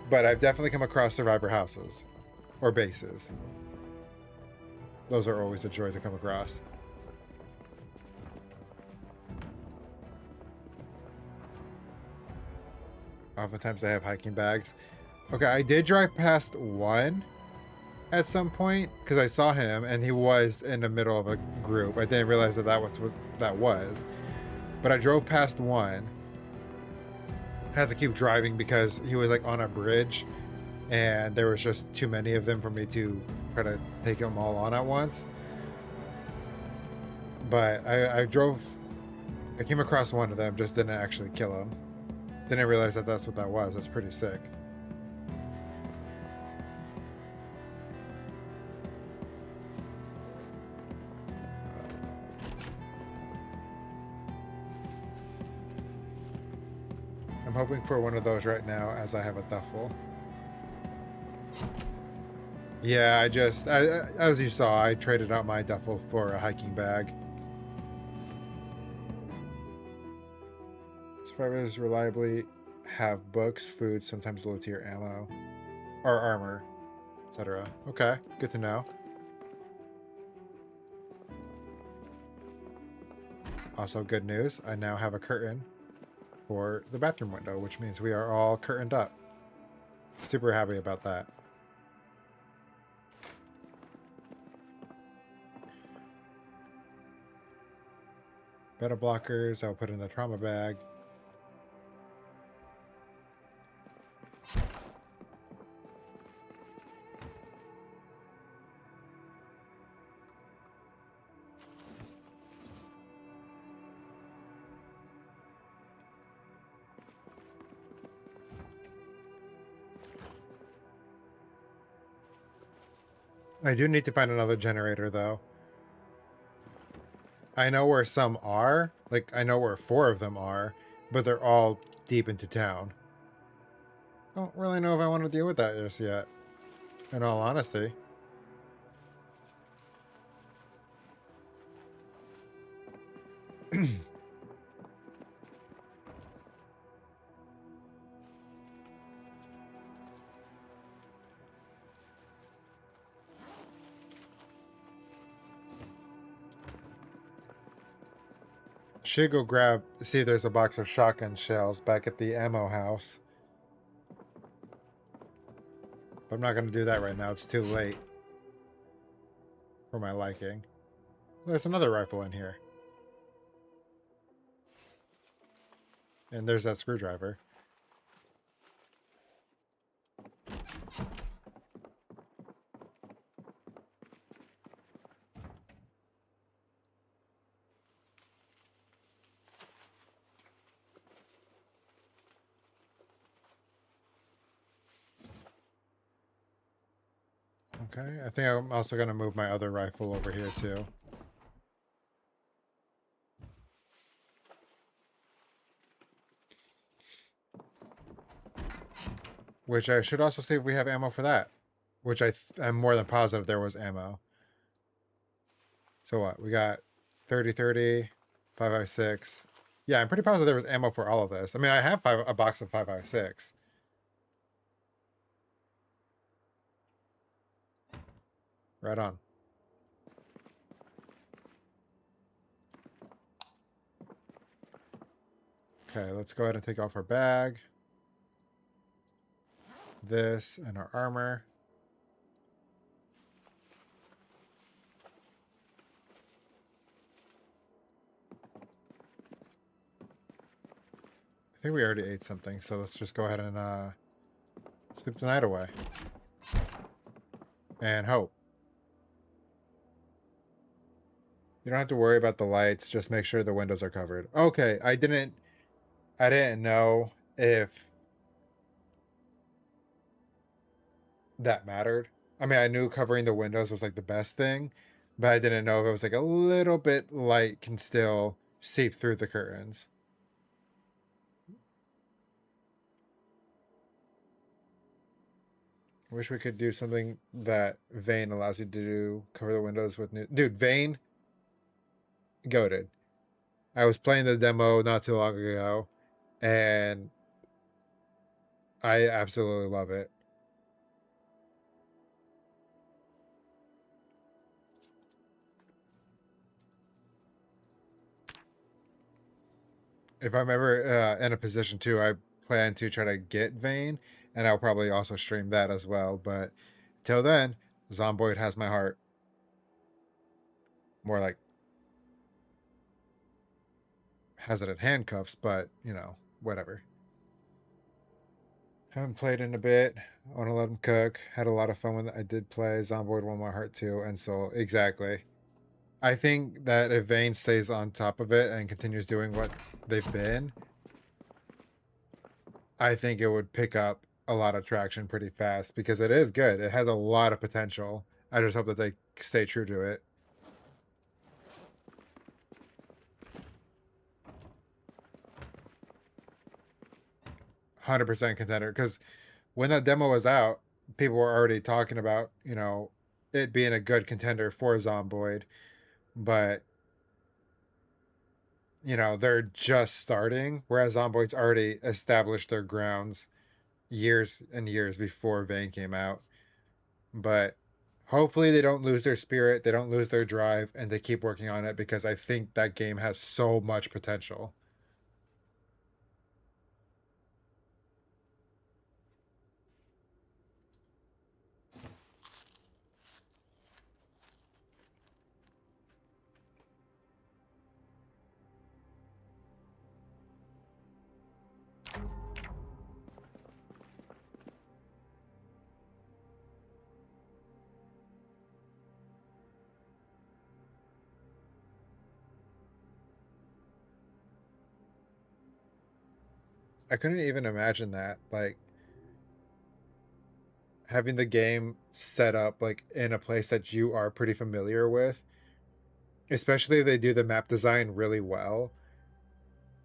But I've definitely come across survivor houses or bases. Those are always a joy to come across. Oftentimes they have hiking bags. Okay, I did drive past one at some point because I saw him and he was in the middle of a group. I didn't realize that that was what that was. But I drove past one. Had to keep driving because he was like on a bridge and there was just too many of them for me to try to take them all on at once. But I came across one of them, just didn't actually kill him. Didn't realize that that's what that was. That's pretty sick. I'm hoping for one of those right now as I have a duffel. Yeah, as you saw, I traded out my duffel for a hiking bag. Survivors reliably have books, food, sometimes low tier ammo, or armor, etc. Okay, good to know. Also, good news, I now have a curtain for the bathroom window, which means we are all curtained up. Super happy about that. Beta blockers, I'll put in the trauma bag. I do need to find another generator, though. I know where some are. Like, I know where 4 of them are, but they're all deep into town. I don't really know if I want to deal with that just yet, in all honesty. Should go grab, see there's a box of shotgun shells back at the ammo house. But I'm not going to do that right now. It's too late for my liking. There's another rifle in here. And there's that screwdriver. Okay, I think I'm also going to move my other rifle over here too. Which I should also see if we have ammo for that. Which I'm more than positive there was ammo. So what? We got 30-30, 5.56. Yeah, I'm pretty positive there was ammo for all of this. I mean, I have a box of 5.56. Right on. Okay, let's go ahead and take off our bag. This and our armor. I think we already ate something, so let's just go ahead and sleep the night away. And hope. You don't have to worry about the lights, just make sure the windows are covered. Okay, I didn't know if that mattered. I mean, I knew covering the windows was like the best thing, but I didn't know if it was like a little bit light can still seep through the curtains. Wish we could do something that Vane allows you to do. Cover the windows with new... Dude, Vane, goated. I was playing the demo not too long ago, and I absolutely love it. If I'm ever in a position to, I plan to try to get Vane, and I'll probably also stream that as well. But till then, Zomboid has my heart. More like has it in handcuffs, but you know, whatever. Haven't played in a bit. I want to let him cook. Had a lot of fun when I did play. Zomboid won my heart too, and so exactly. I think that if Vane stays on top of it and continues doing what they've been, I think it would pick up a lot of traction pretty fast because it is good. It has a lot of potential. I just hope that they stay true to it. 100% contender, because when that demo was out, people were already talking about, you know, it being a good contender for Zomboid, but you know, they're just starting, whereas Zomboid's already established their grounds years and years before Vane came out. But hopefully they don't lose their spirit, they don't lose their drive, and they keep working on it because I think that game has so much potential. I couldn't even imagine that. Like, having the game set up like in a place that you are pretty familiar with especially if they do the map design really well.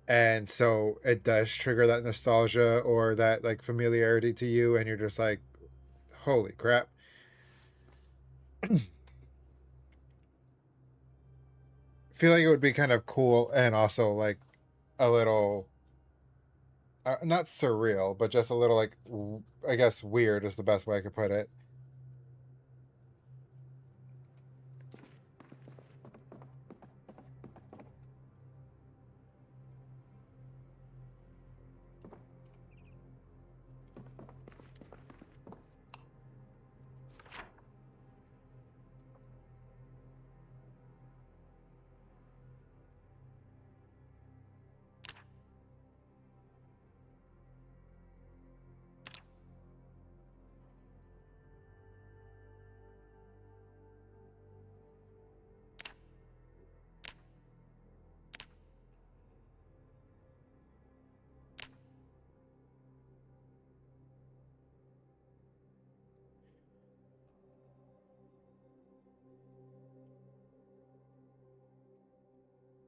And so it does trigger that nostalgia or that like familiarity to you, and you're just like, holy crap. Feel like it would be kind of cool and also like a little not surreal, but just a little like I guess weird is the best way I could put it.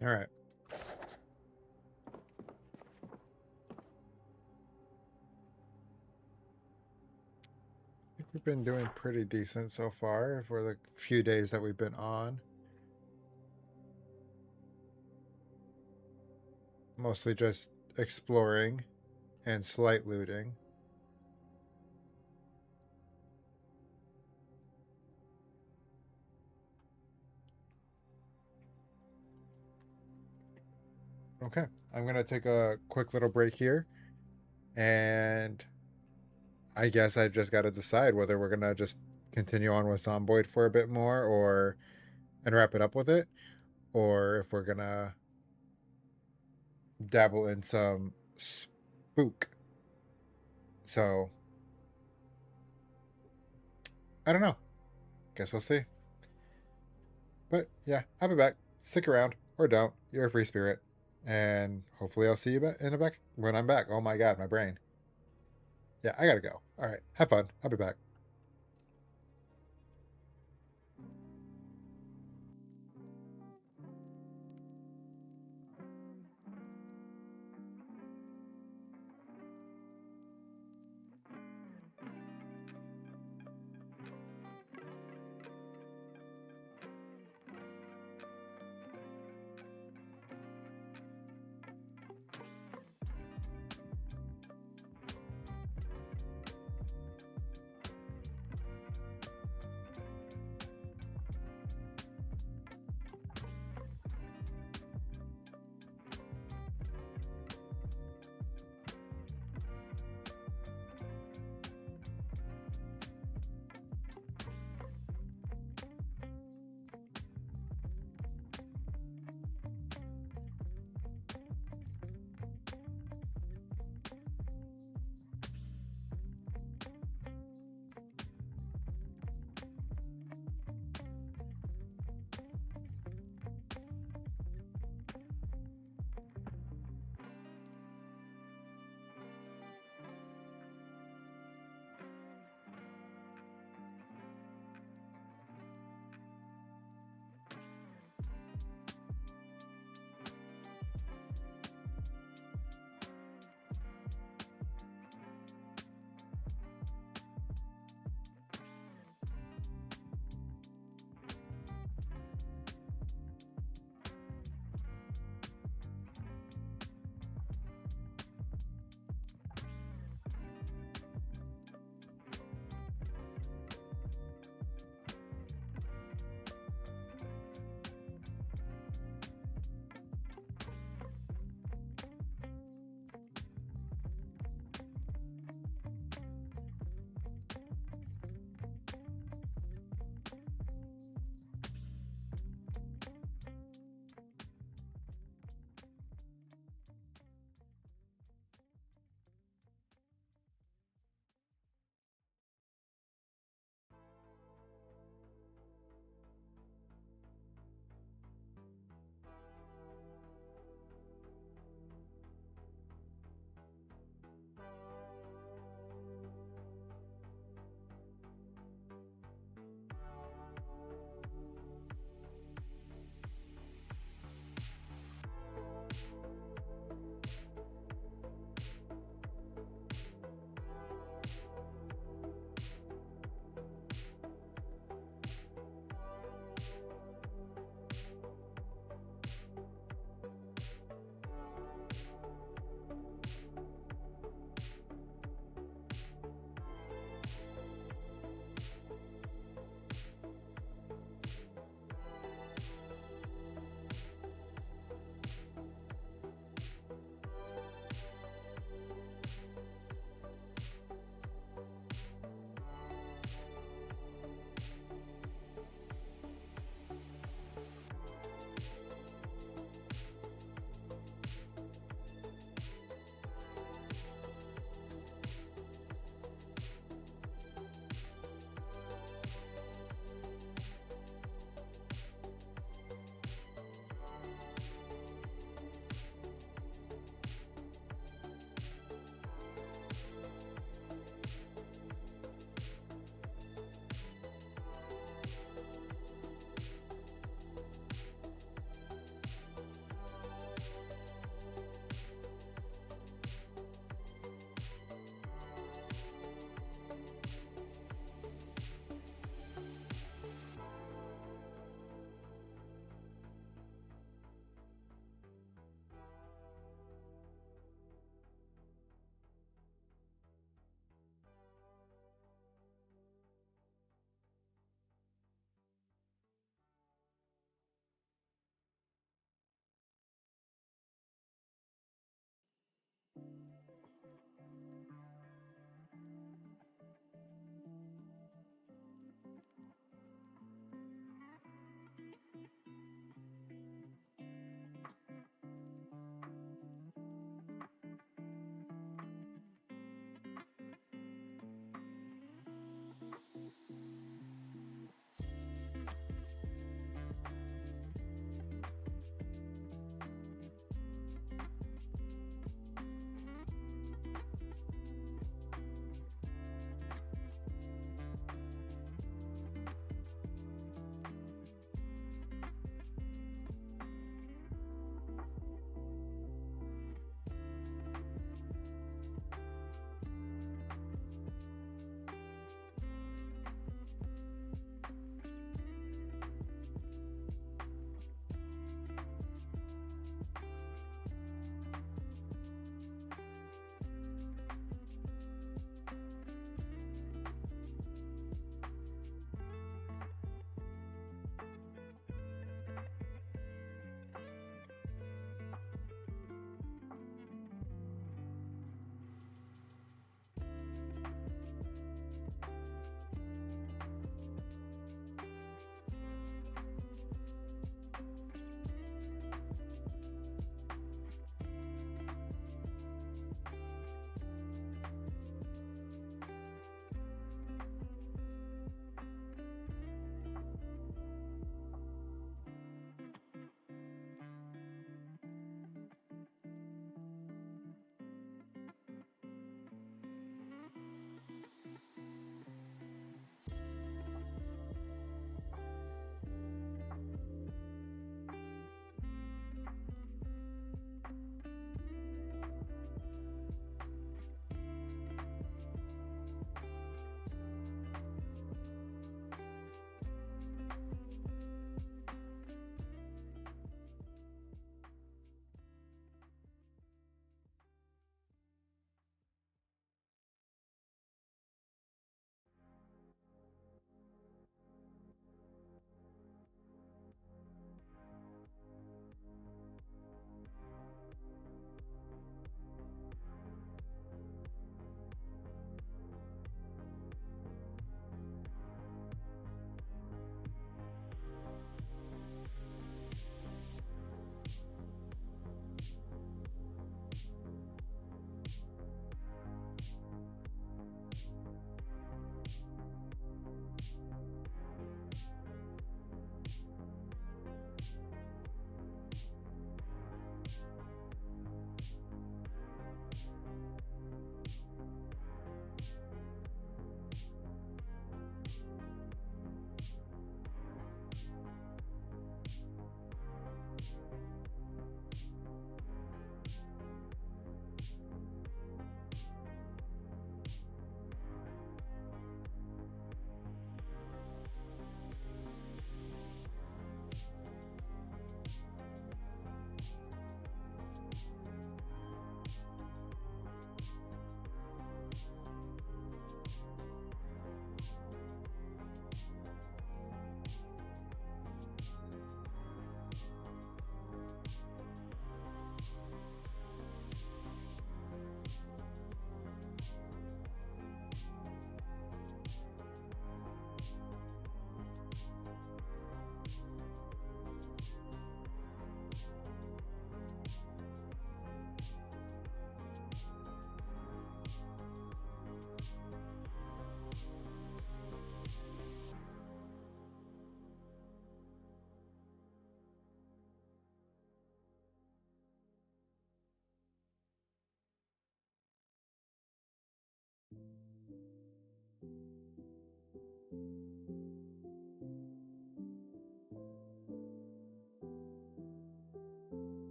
All right. I think we've been doing pretty decent so far for the few days that we've been on. Mostly just exploring and slight looting. Okay, I'm gonna take a quick little break here, and I guess I just got to decide whether we're gonna just continue on with Zomboid for a bit more, or and wrap it up with it, or if we're gonna dabble in some spook. So I don't know. Guess we'll see. But yeah, I'll be back. Stick around or don't. You're a free spirit, and hopefully I'll see you in a back when I'm back. Oh my god, my brain. Yeah, I gotta go. All right, have fun. I'll be back.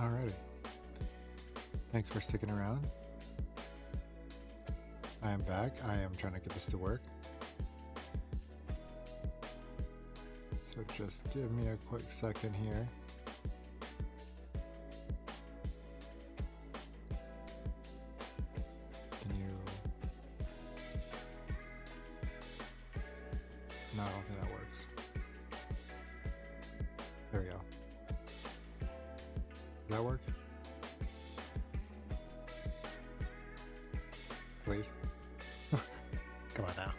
Alrighty. Thanks for sticking around. I am back. I am trying to get this to work. So just give me a quick second here. Can you... No, I don't think that works. There we go. Does that work? Please. Come on now.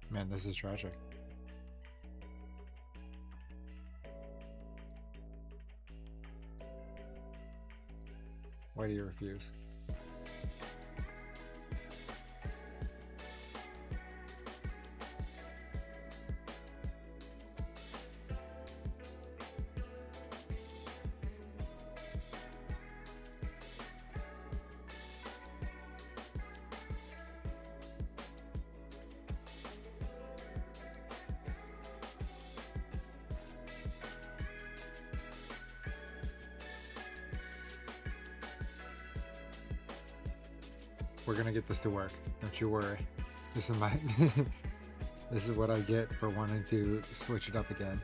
Man, this is tragic. Why do you refuse? We're gonna get this to work. Don't you worry. This is my this is what I get for wanting to switch it up again.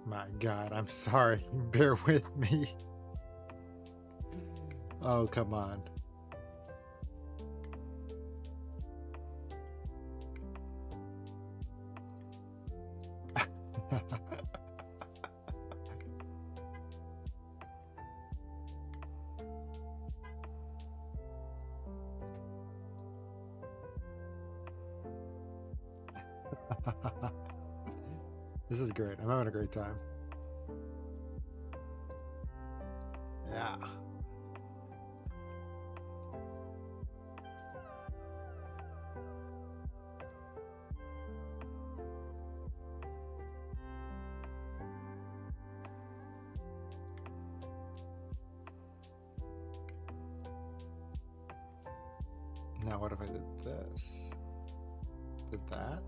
My God, I'm sorry. Bear with me. Oh, come on. This is great. I'm having a great time. Yeah. Now what if I did this? Did that?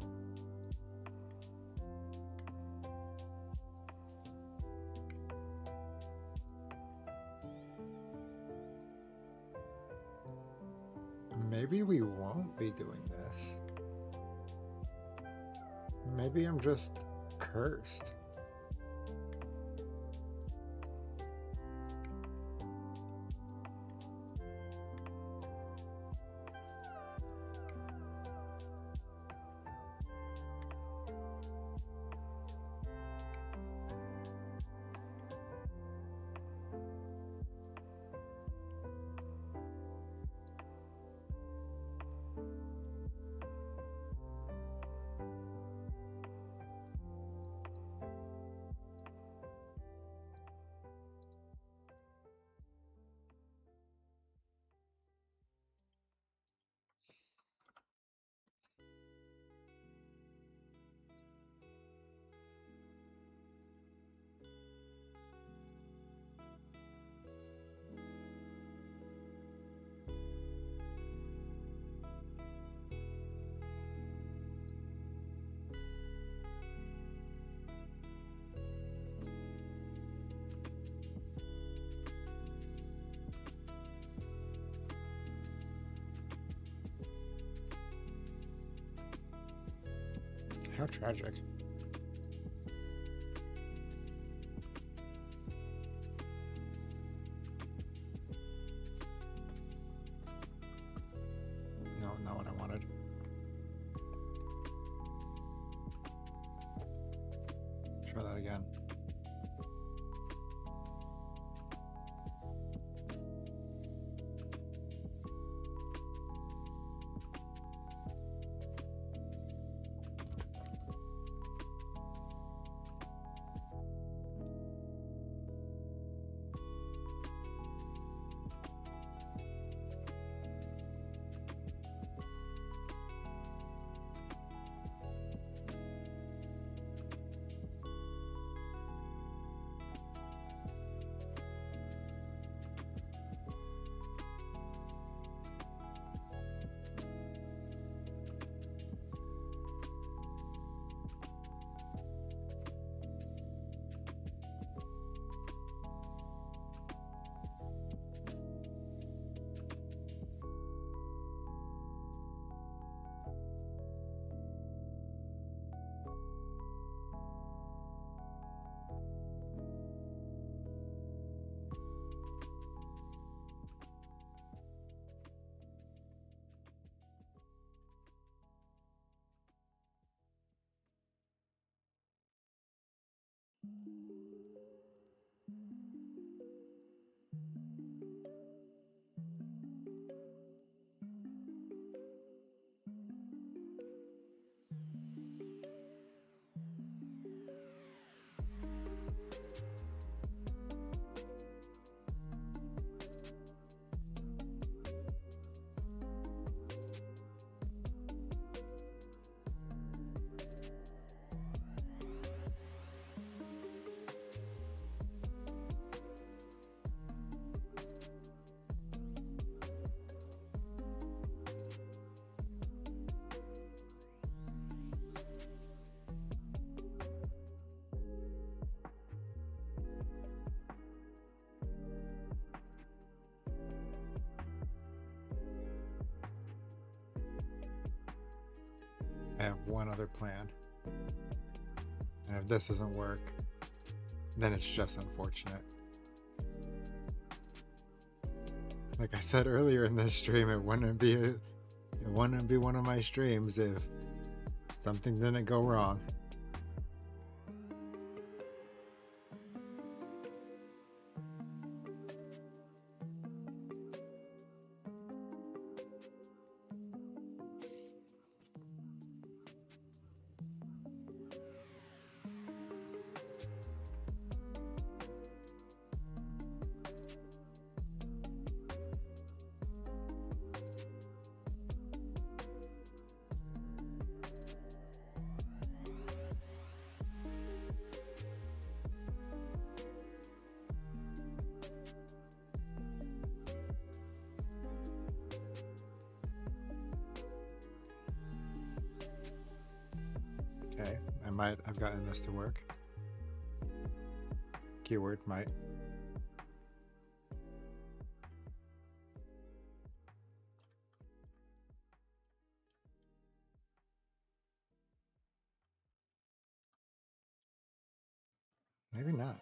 Maybe we won't be doing this. Maybe I'm just cursed. How tragic. No, not what I wanted. Try that again. I have one other plan. And if this doesn't work, then it's just unfortunate. Like I said earlier in this stream, it wouldn't be one of my streams if something didn't go wrong. Okay, I might have gotten this to work. Keyword might. Maybe not.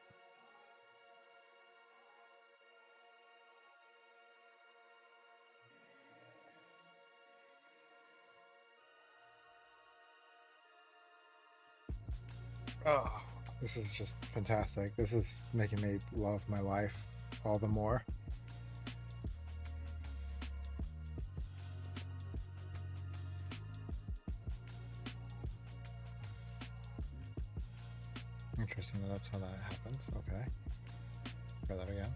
Oh, this is just fantastic. This is making me love my life all the more. Interesting that that's how that happens. Okay. Try that again.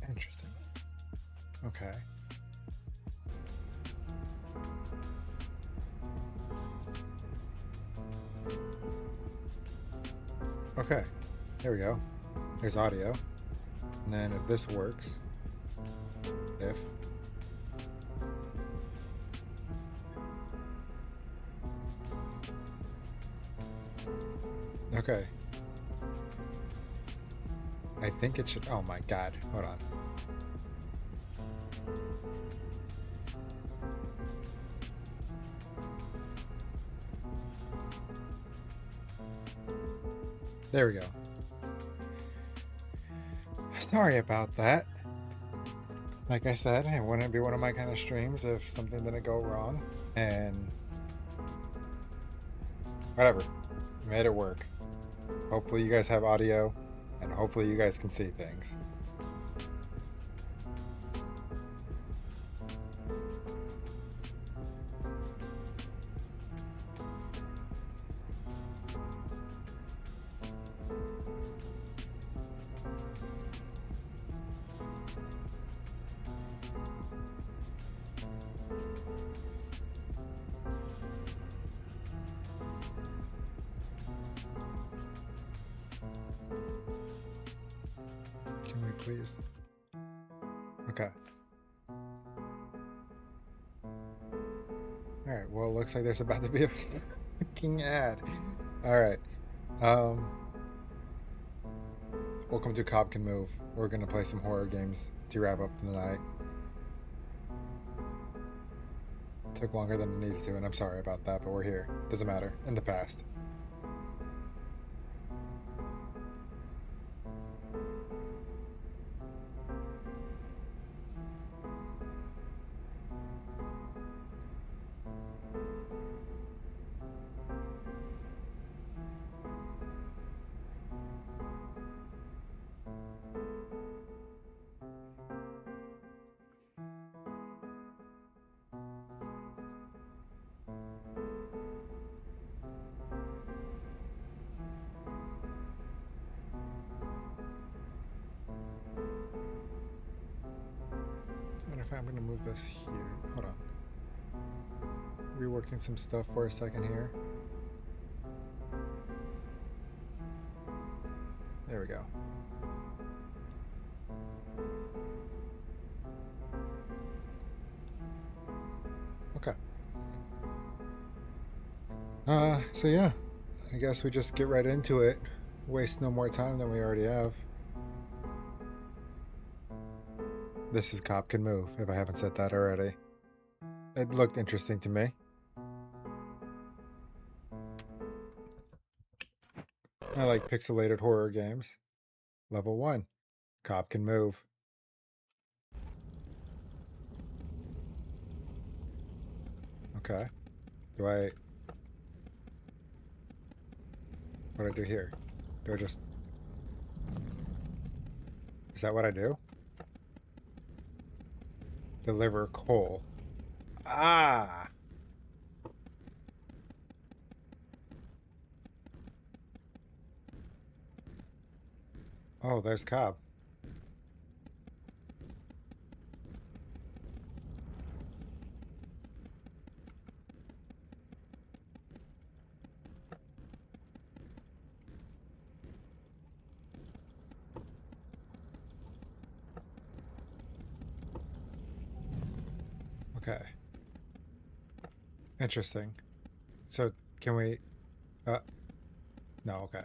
Interesting. Okay. Okay, there we go. There's audio. And then if this works, okay. I think it should, oh my god, hold on. There we go. Sorry about that. Like I said, it wouldn't be one of my kind of streams if something didn't go wrong. And whatever. Made it work. Hopefully you guys have audio, and hopefully you guys can see things. Can we please? Okay. Alright, well, it looks like there's about to be a fucking ad. Alright. Welcome to Cop Can Move. We're gonna play some horror games to wrap up the night. Took longer than it needed to, and I'm sorry about that, but we're here. Doesn't matter. In the past. Matter of fact, I'm gonna move this here. Hold on. Reworking some stuff for a second here. There we go. Okay. So yeah, I guess we just get right into it. Waste no more time than we already have. This is Cop Can Move, if I haven't said that already. It looked interesting to me. I like pixelated horror games. Level 1. Cop Can Move. Okay. What do I do here? Do I just... Is that what I do? Deliver coal. Ah! Oh, there's Cobb. Okay. Interesting. So, can we... no, okay.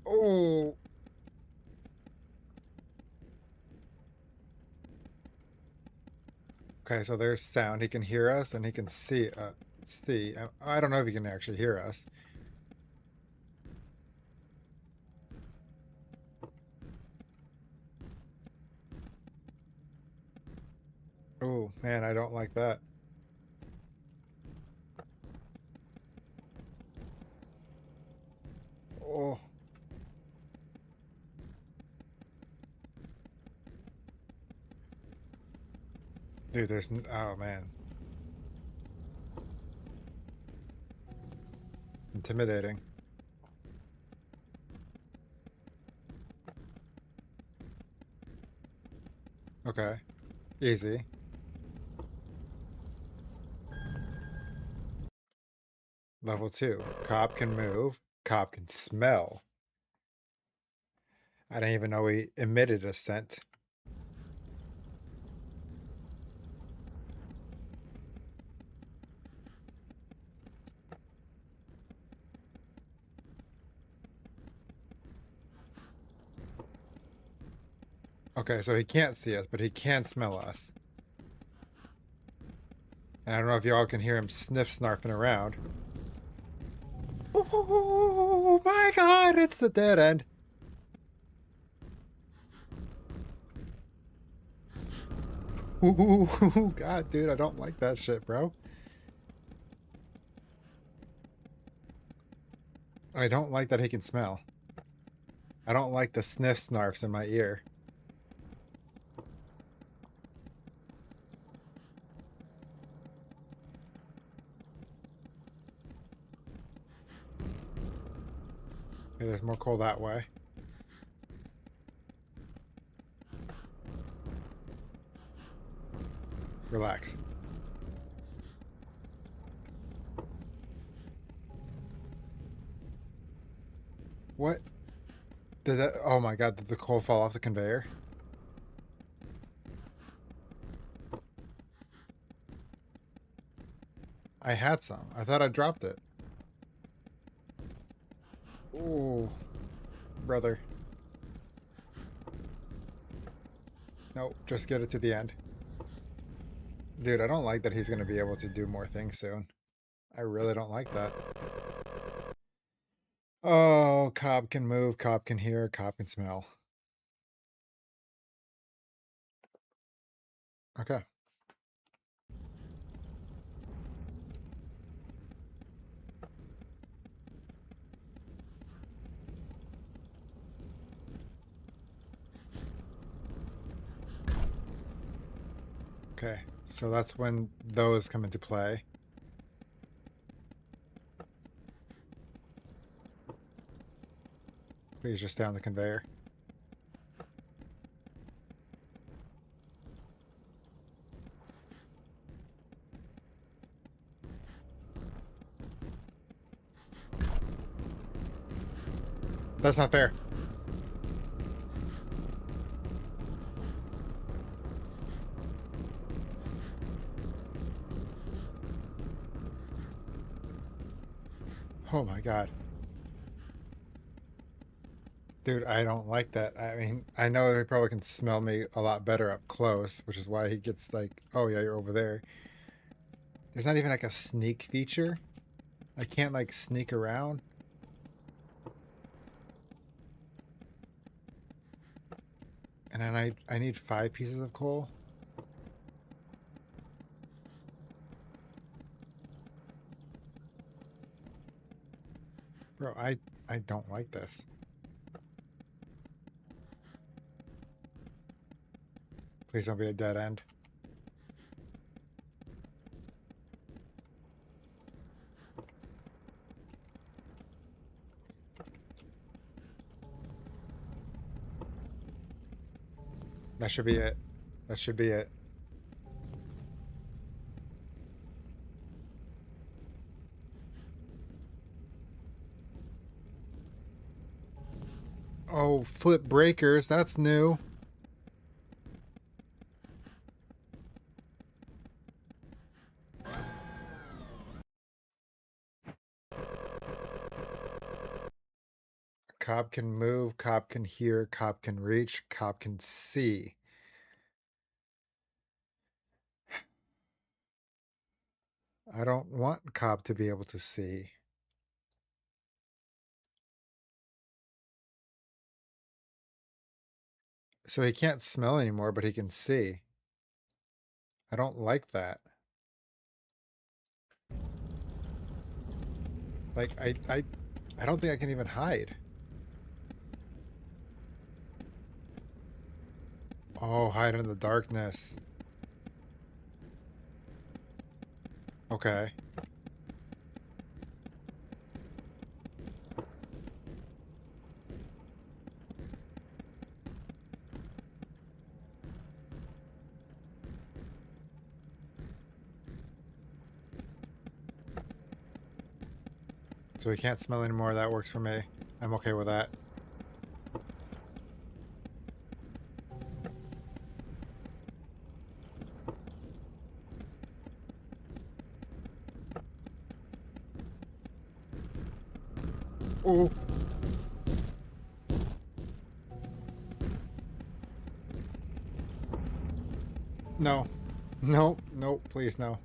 Oh! Okay, so there's sound. He can hear us, and he can see. I don't know if he can actually hear us. Oh, man, I don't like that. Oh. Dude, there's... Oh, man. Intimidating. Okay. Easy. Level 2. Cop can move. Cop can smell. I didn't even know he emitted a scent. Okay, so he can't see us, but he can smell us. And I don't know if y'all can hear him snarfing around. Oh my god, it's the dead end. Ooh, god, dude, I don't like that shit, bro. I don't like that he can smell. I don't like the snarfs in my ear. Okay, there's more coal that way. Relax. What? Did that? Oh my god, did the coal fall off the conveyor? I had some. I thought I dropped it. Ooh, brother. Nope, just get it to the end. Dude, I don't like that he's going to be able to do more things soon. I really don't like that. Oh, Cobb can move, Cobb can hear, Cobb can smell. Okay. Okay, so that's when those come into play. Please just stay on the conveyor. That's not fair. Oh my god. Dude, I don't like that. I mean, I know he probably can smell me a lot better up close, which is why he gets like, oh yeah, you're over there. There's not even like a sneak feature. I can't like sneak around. And then I need 5 pieces of coal. Bro, I don't like this. Please don't be a dead end. That should be it. That should be it. Oh, flip breakers. That's new. Cobb can move, Cobb can hear, Cobb can reach, Cobb can see. I don't want Cobb to be able to see. So he can't smell anymore, but he can see. I don't like that. Like, I don't think I can even hide. Oh, hide in the darkness. Okay. So he can't smell anymore. That works for me. I'm okay with that. Oh. No. Nope. Nope. Please, no.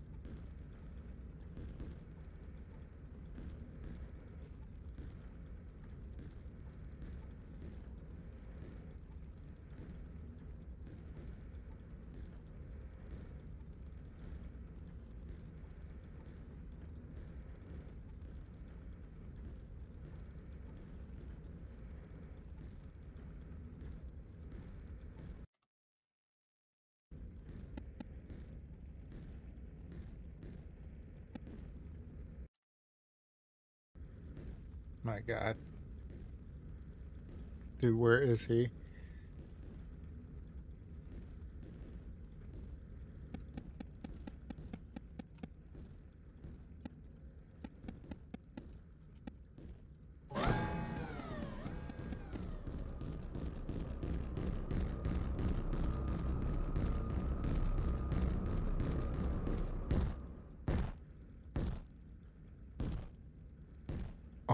My God. Dude, where is he?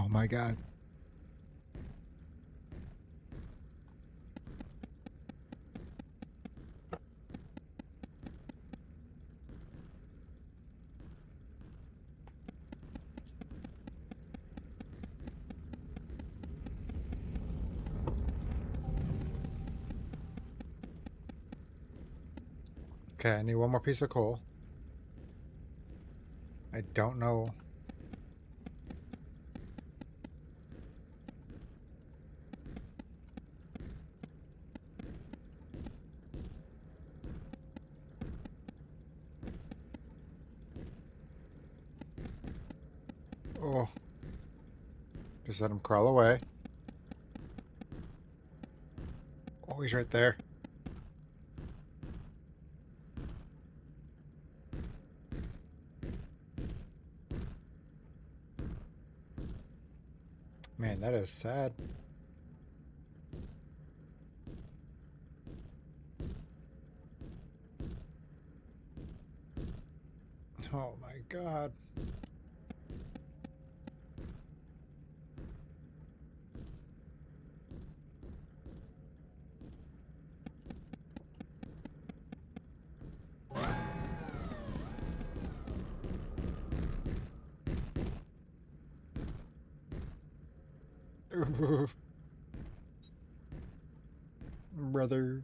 Oh my God. Okay, I need one more piece of coal. I don't know. Oh. Just let him crawl away. Oh, he's right there. Man, that is sad. Oh my God. Brother.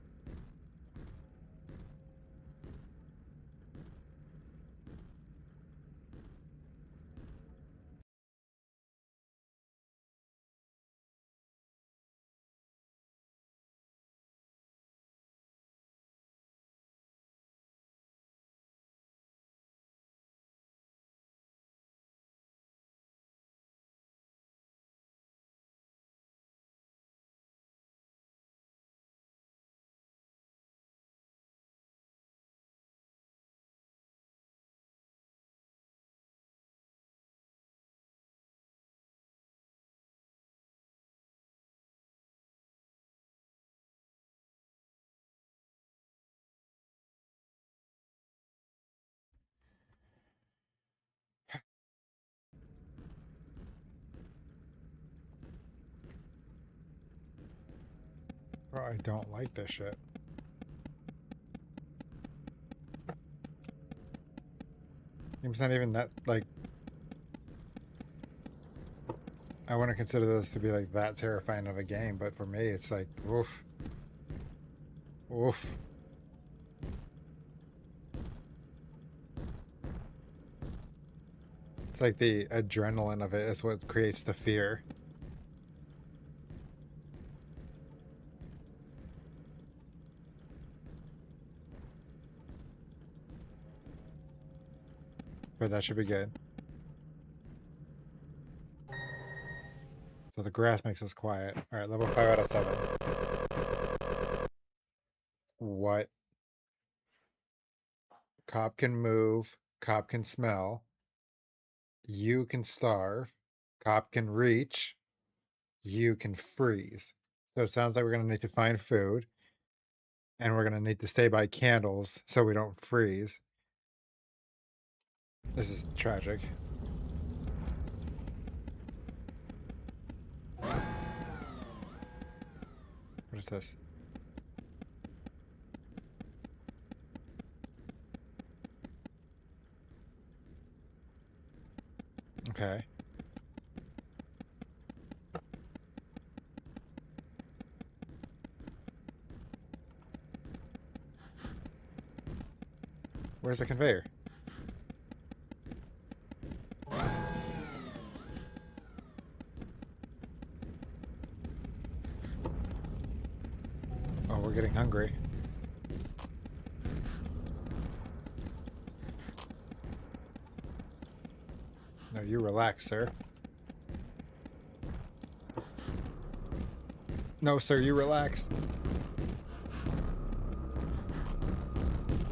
Oh, I don't like this shit. It's not even that, like... I wouldn't consider this to be, like, that terrifying of a game, but for me, it's like, oof. Oof. It's like the adrenaline of it is what creates the fear. But that should be good. So the grass makes us quiet. Alright, level 5 out of 7. What? Cop can move. Cop can smell. You can starve. Cop can reach. You can freeze. So it sounds like we're going to need to find food. And we're going to need to stay by candles so we don't freeze. This is tragic. What is this? Okay. Where's the conveyor? Oh, we're getting hungry. No, you relax, sir. No, sir, you relax.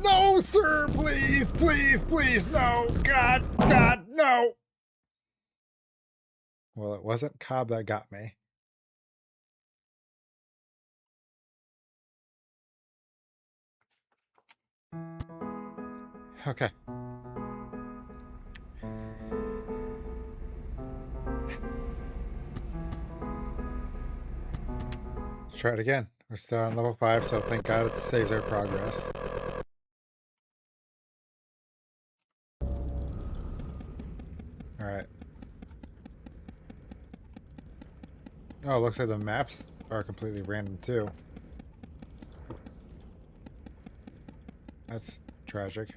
No, sir, please, please, please, no. God, God, no. Well, it wasn't Cobb that got me. Okay. Let's try it again. We're still on level 5, so thank God it saves our progress. Alright. Oh, it looks like the maps are completely random too. That's tragic.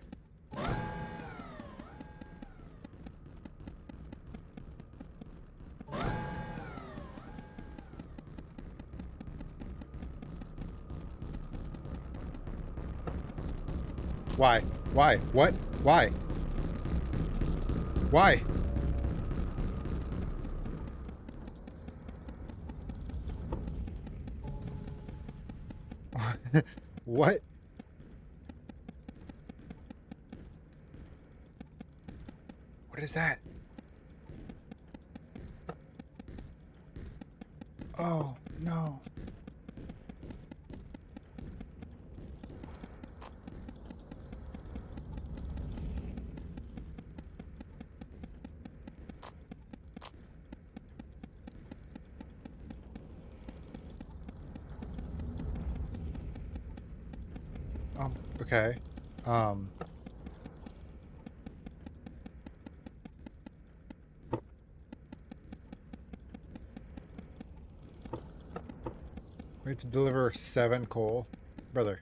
Why? Why? What? Why? Why? What? What is that? Oh, no. Okay. We have to deliver 7 coal. Brother.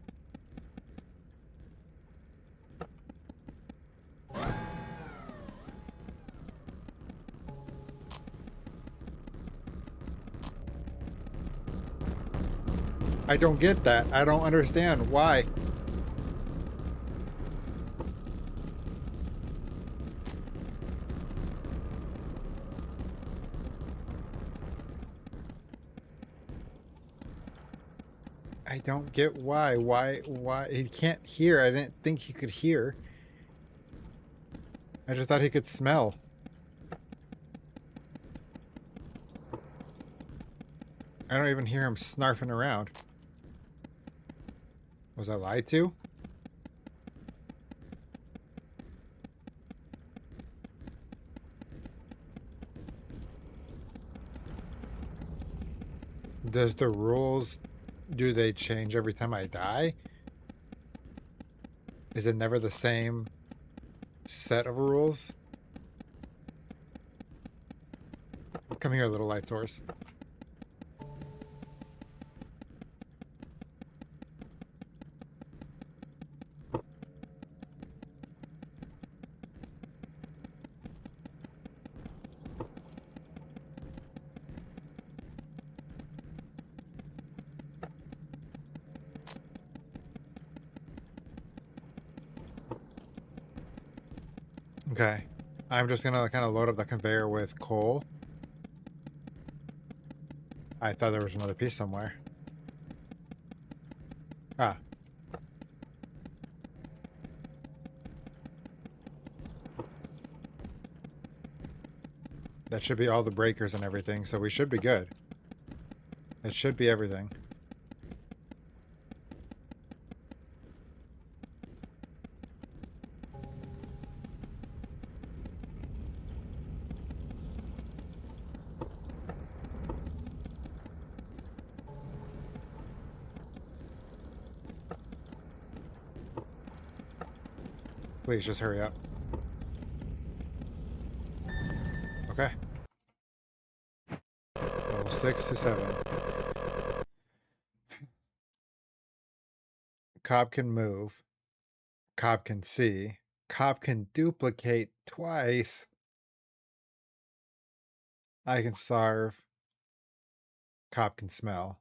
I don't get that. I don't understand. Why? I don't get why. Why? He can't hear. I didn't think he could hear. I just thought he could smell. I don't even hear him snarfing around. Was I lied to? Does the rules, do they change every time I die? Is it never the same set of rules? Come here, little light source. Okay. I'm just gonna kind of load up the conveyor with coal. I thought there was another piece somewhere. Ah. That should be all the breakers and everything, so we should be good. That should be everything. Please just hurry up. Okay. Level 6 to 7. Cobb can move. Cobb can see. Cobb can duplicate twice. I can starve. Cobb can smell.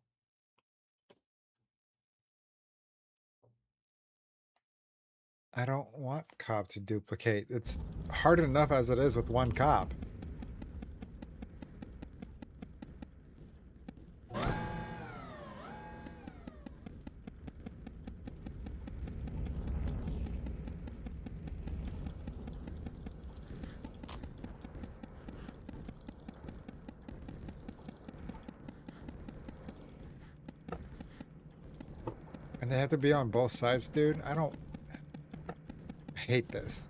I don't want Cobb to duplicate. It's hard enough as it is with one Cobb. And they have to be on both sides, dude. I hate this.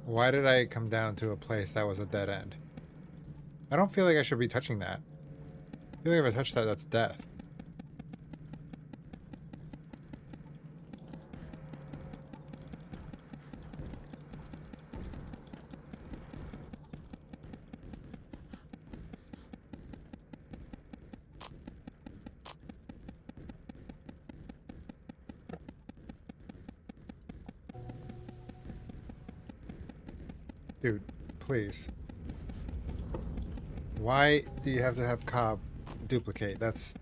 Why did I come down to a place that was a dead end? I don't feel like I should be touching that. I feel like if I touch that, that's death. Dude, please. Why do you have to have Cobb duplicate? That's...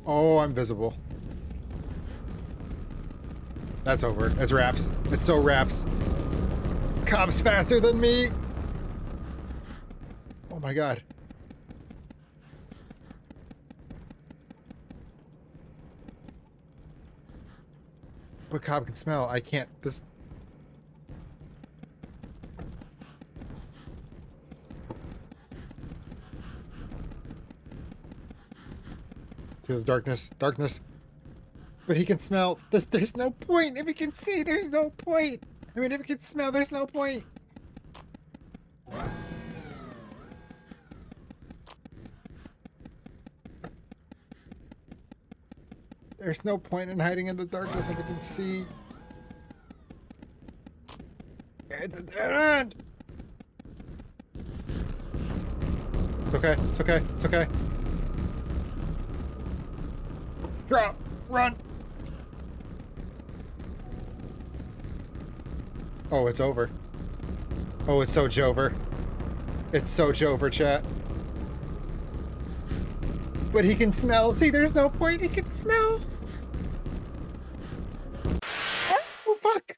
Oh, I'm visible. That's over. It's wraps. It's so wraps. Cobb's faster than me! Oh my god. But Cobb can smell. I can't... This... Through the darkness. Darkness. But he can smell. There's no point. If he can see, there's no point. I mean, if he can smell, there's no point. There's no point in hiding in the darkness if he can see. It's a dead end. It's okay. It's okay. It's okay. Drop. Run. Oh, it's over. Oh, it's so Jover. It's so Jover, chat. But he can smell. See, there's no point. He can smell. Oh, fuck.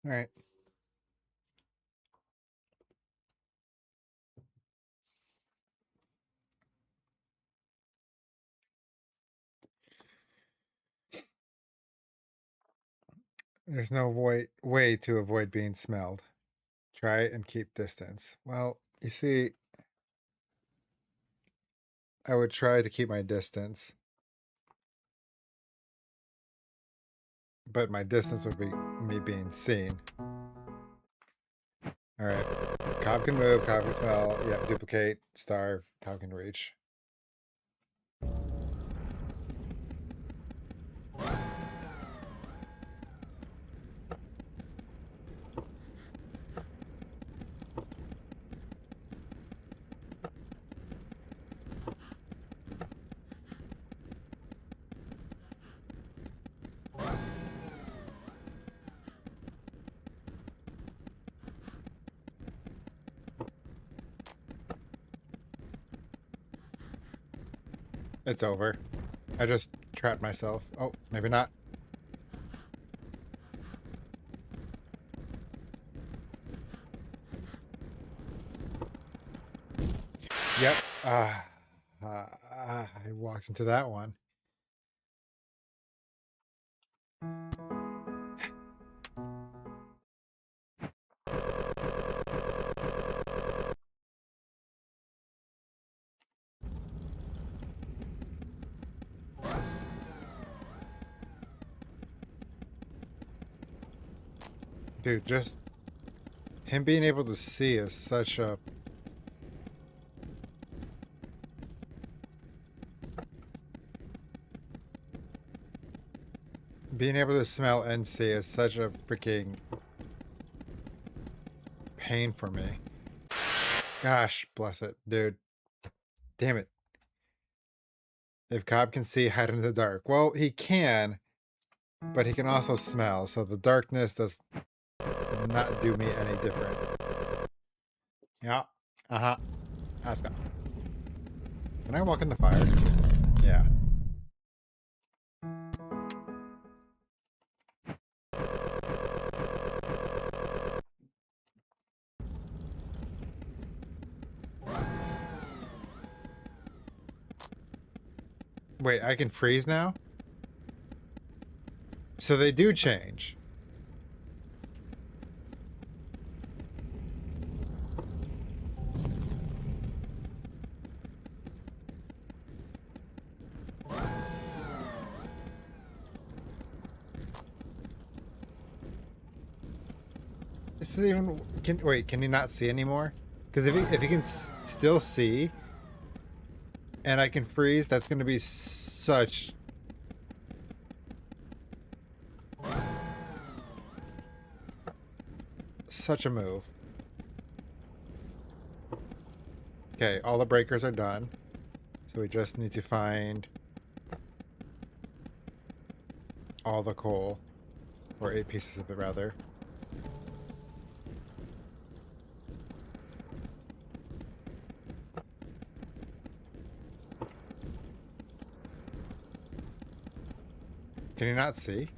All right. There's no way to avoid being smelled. Try and keep distance. Well, you see, I would try to keep my distance. But my distance would be me being seen. Alright. Cobb can move, Cobb can smell. Yeah, duplicate, starve, Cobb can reach. It's over. I just trapped myself. Oh, maybe not. Yep. I walked into that one. Dude, just him being able to see is such a... Being able to smell and see is such a freaking pain for me. Gosh, bless it, dude. Damn it. If Cobb can see, hide in the dark. Well, he can, but he can also smell, so the darkness does not do me any different. Yeah. Uh-huh. Let's go. Can I walk in the fire? Yeah. Wait, I can freeze now? So they do change. This is even... can you not see anymore? Because if he can still see, and I can freeze, that's going to be such... such a move. Okay, all the breakers are done. So we just need to find all the coal. Or 8 pieces of it, rather. Can you not see?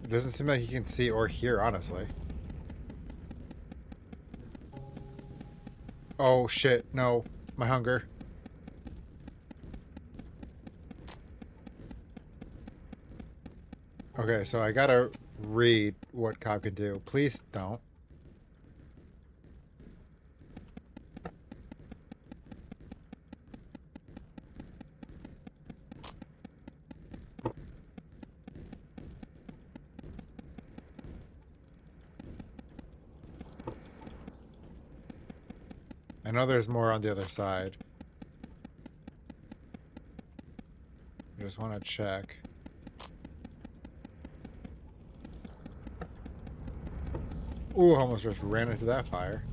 It doesn't seem like he can see or hear, honestly. Oh shit, no. My hunger. Okay, so I gotta read what Cobb can do. Please don't. I know there's more on the other side. I just want to check. Ooh, almost just ran into that fire.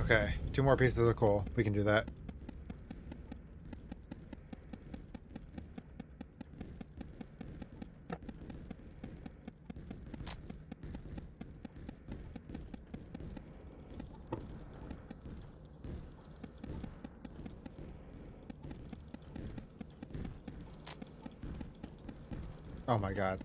Okay, 2 more pieces of coal. We can do that. Oh my god.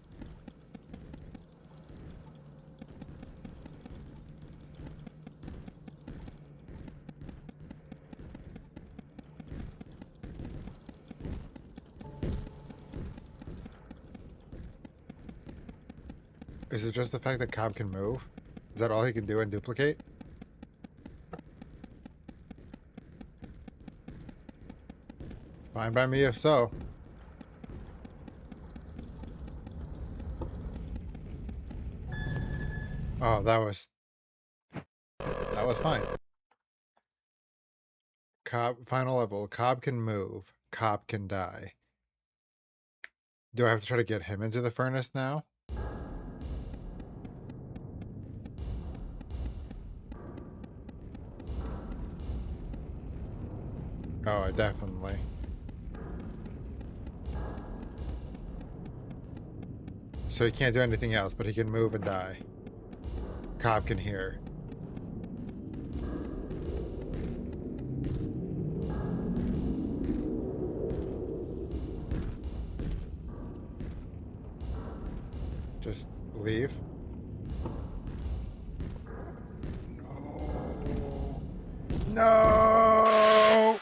Is it just the fact that Cobb can move? Is that all he can do and duplicate? Fine by me if so. Oh, that was fine. Cobb, final level. Cobb can move. Cobb can die. Do I have to try to get him into the furnace now? Oh, I definitely. So he can't do anything else, but he can move and die. Cobb can hear. Just leave. No!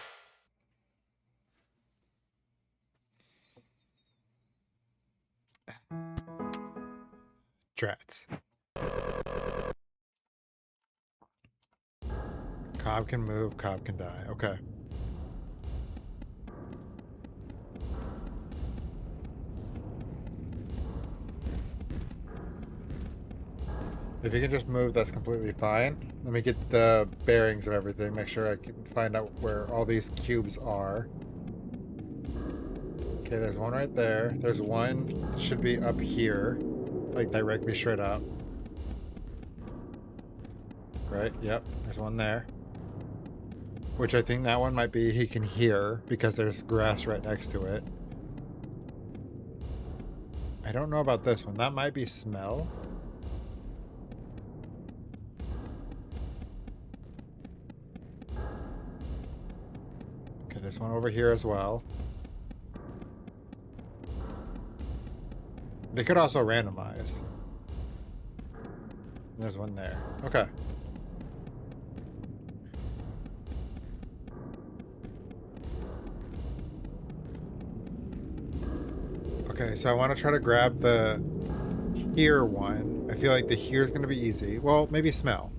Drats. Cobb can move, Cobb can die. Okay. If you can just move, that's completely fine. Let me get the bearings of everything, make sure I can find out where all these cubes are. Okay, there's one right there. There's one, should be up here, like directly straight up. Right, yep, there's one there. Which I think that one might be he can hear, because there's grass right next to it. I don't know about this one. That might be smell. Okay, there's one over here as well. They could also randomize. There's one there. Okay. Okay, so I want to try to grab the here one. I feel like the here is going to be easy. Well, maybe smell.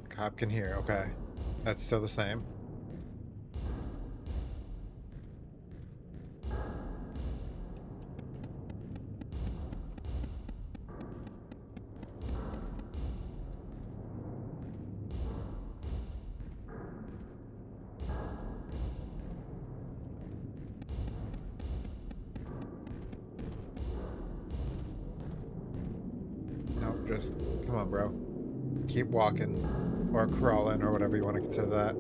Cop can hear. Okay. That's still the same. Nope, just come on, bro. Keep walking. Or crawling, or whatever you want to consider that.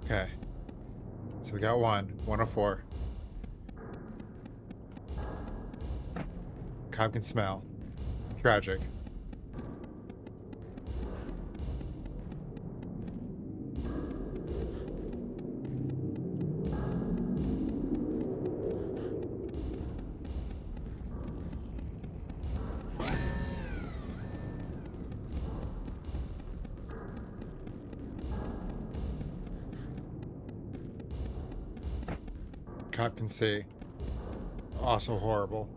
Okay. So we got one of four. Cobb can smell. Tragic. Cop can see. Also horrible.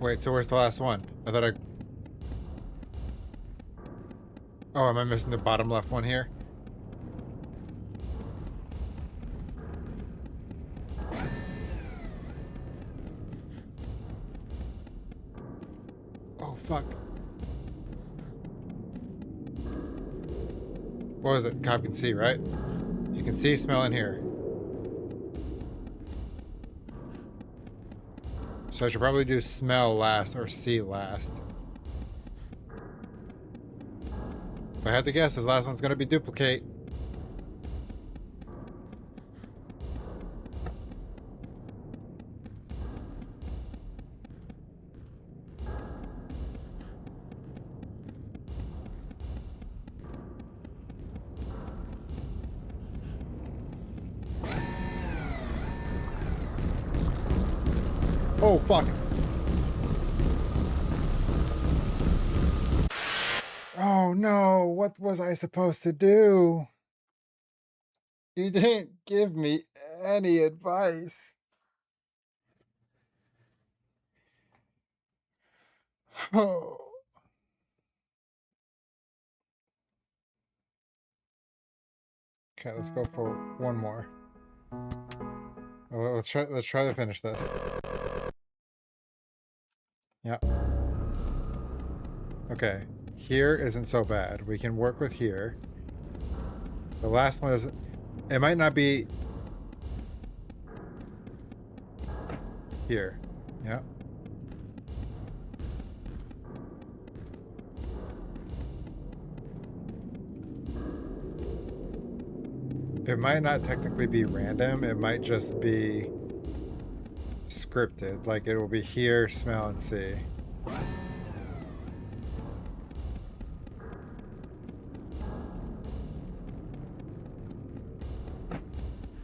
Wait, so where's the last one? I thought I... Oh, am I missing the bottom left one here? Oh, fuck. What was it? Cop can see, right? You can see, smell, and hear. So I should probably do smell last or see last. If I had to guess, this last one's going to be duplicate. Oh, fuck. Oh, no. What was I supposed to do? You didn't give me any advice. Oh. Okay, let's go for one more. Let's try to finish this. Yeah. Okay. Here isn't so bad. We can work with here. The last one is... It might not be... Here. Yeah. It might not technically be random. It might just be scripted. Like it will be hear, smell, and see.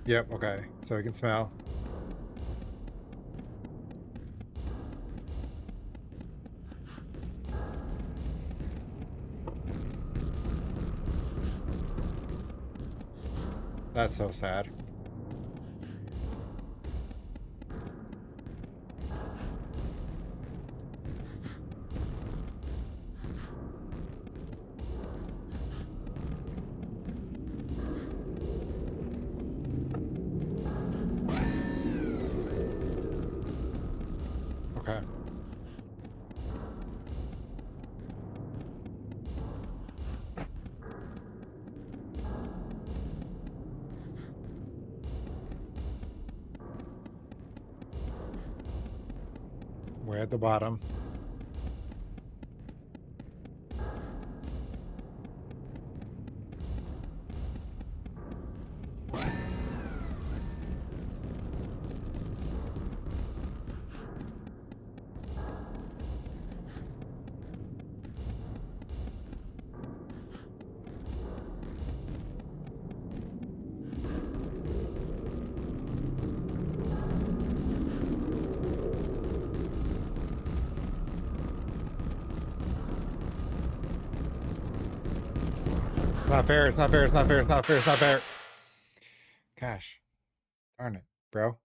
Yep, okay. So we can smell. That's so sad. Okay. Way at the bottom. It's not fair, it's not fair, it's not fair, it's not fair, it's not fair. Gosh. Darn it, bro.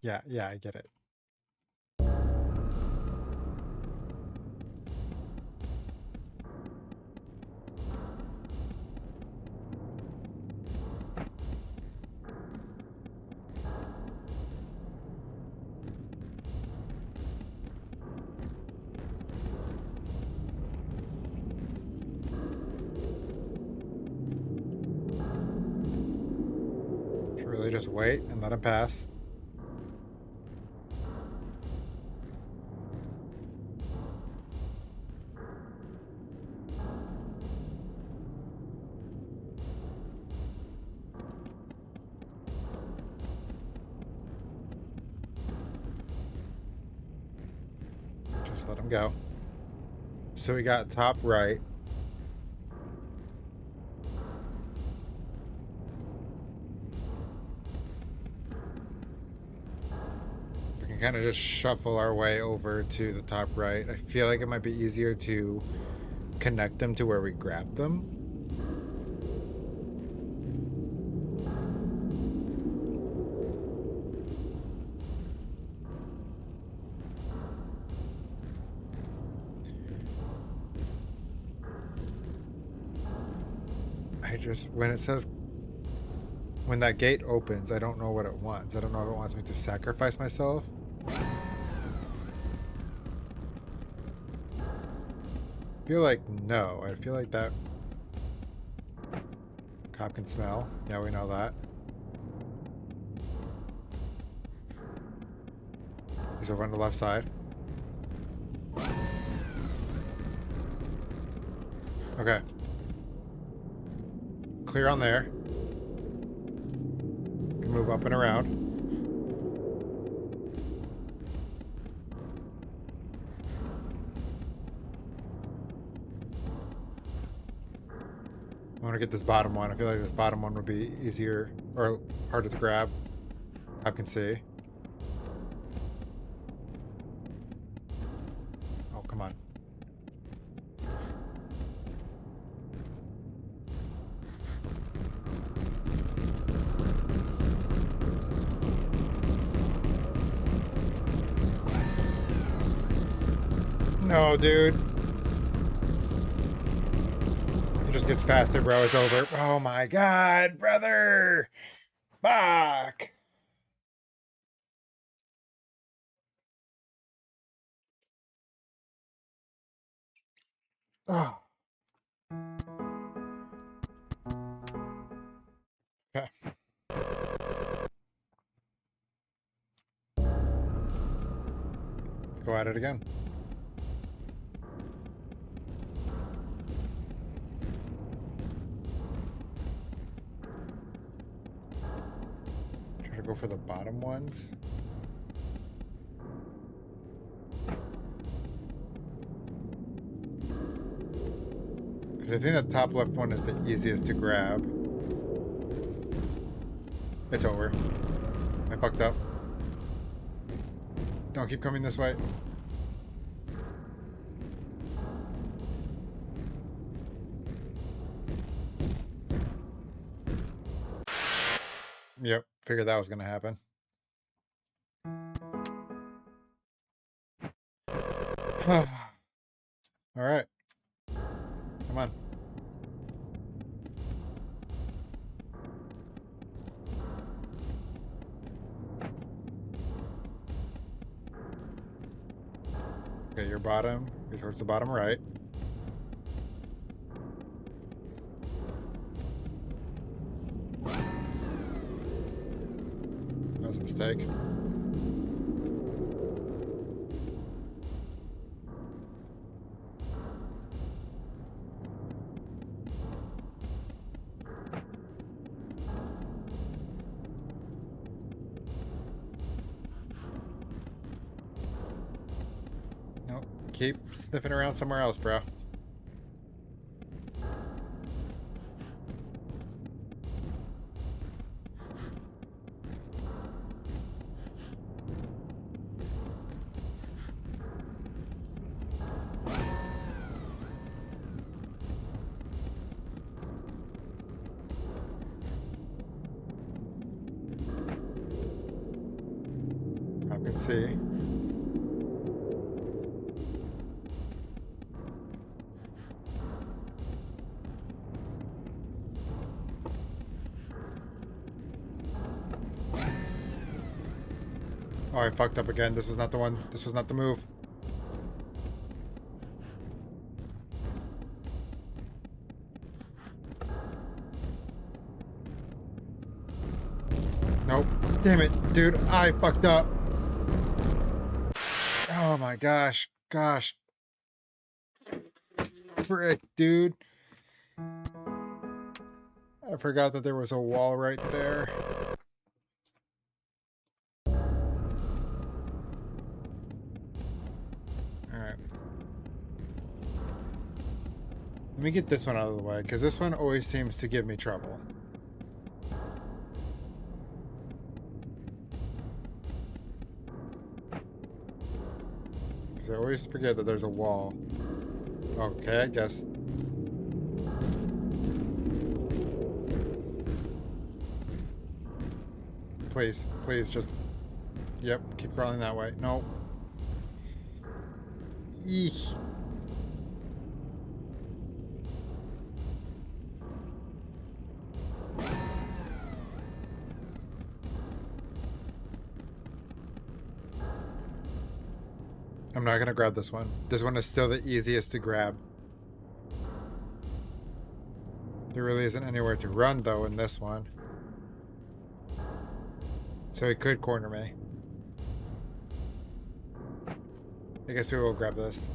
Yeah, I get it. Should really just wait and let him pass. Just let him go. So we got top right. We can kind of just shuffle our way over to the top right. I feel like it might be easier to connect them to where we grabbed them. When it says, when that gate opens, I don't know what it wants. I don't know if it wants me to sacrifice myself. I feel like no. I feel like that cop can smell. Yeah, we know that. He's over on the left side. Okay. Clear on there. Can move up and around. I want to get this bottom one. I feel like this bottom one would be easier or harder to grab. I can see. Oh, come on. No, dude. It just gets faster, bro. It's over. Oh my god, brother. Fuck. Oh. Okay. Let's go go at it again. Try to go for the bottom ones. Because I think the top left one is the easiest to grab. It's over. I fucked up. Don't keep coming this way. Yep, figured that was gonna happen. All right. Come on. Okay, your bottom. You're towards the bottom right. That was a mistake. Keep sniffing around somewhere else, bro. I can see. Oh, I fucked up again. This was not the one. This was not the move. Nope. Damn it, dude. I fucked up. Oh my gosh. Gosh. Frick, dude. I forgot that there was a wall right there. Let me get this one out of the way, because this one always seems to give me trouble. Because I always forget that there's a wall. Okay, I guess. Please, please, just... Yep, keep crawling that way. No. Eek. I'm not gonna grab this one. This one is still the easiest to grab. There really isn't anywhere to run, though, in this one. So he could corner me. I guess we will grab this.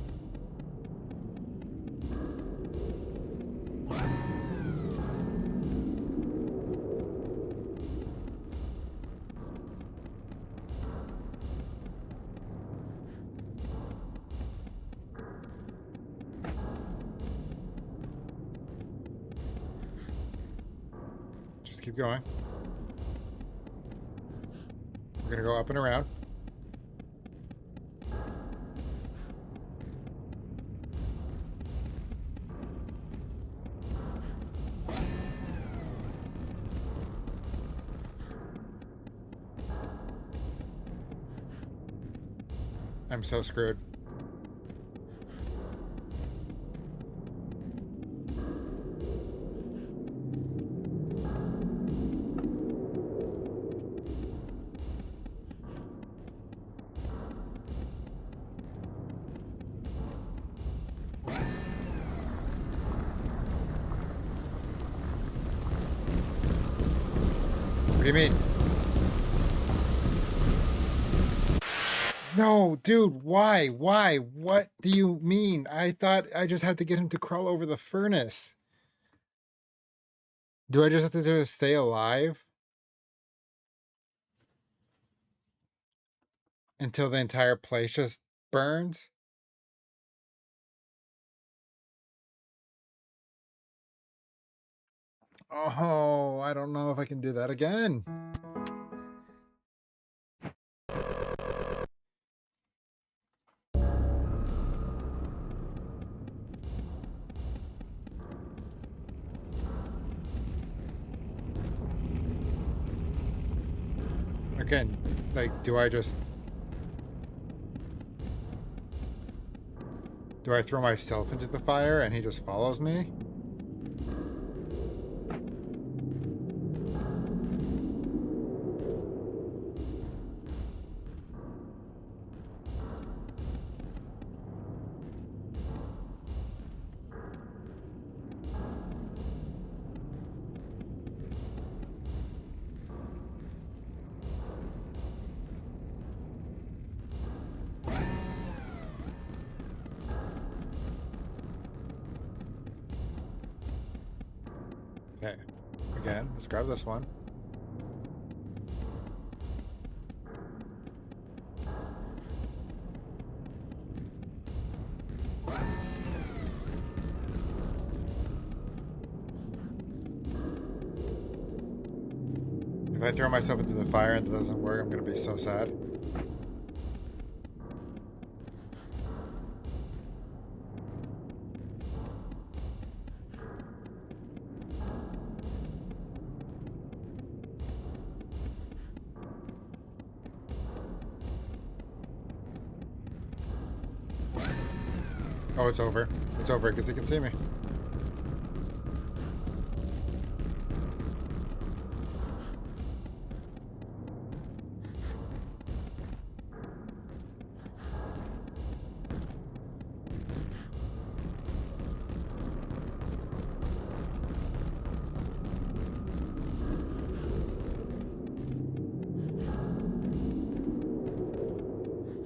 Just keep going. We're gonna go up and around. I'm so screwed. What do you mean? No, dude, why? Why? What do you mean? I thought I just had to get him to crawl over the furnace. Do I just have to do is stay alive until the entire place just burns? Oh, I don't know if I can do that again. Again, like, do I throw myself into the fire and he just follows me? Okay, again, let's grab this one. If I throw myself into the fire and it doesn't work, I'm gonna be so sad. Oh, it's over. It's over because he can see me.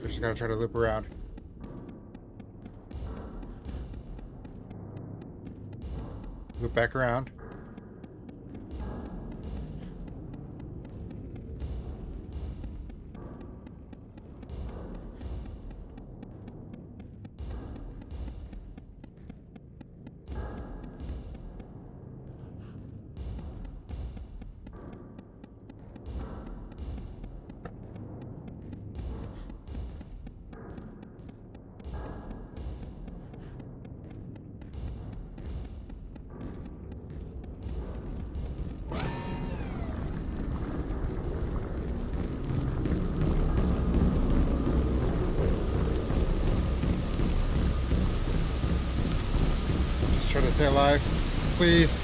We just gotta try to loop around. Loop back around. Just try to stay alive. Please.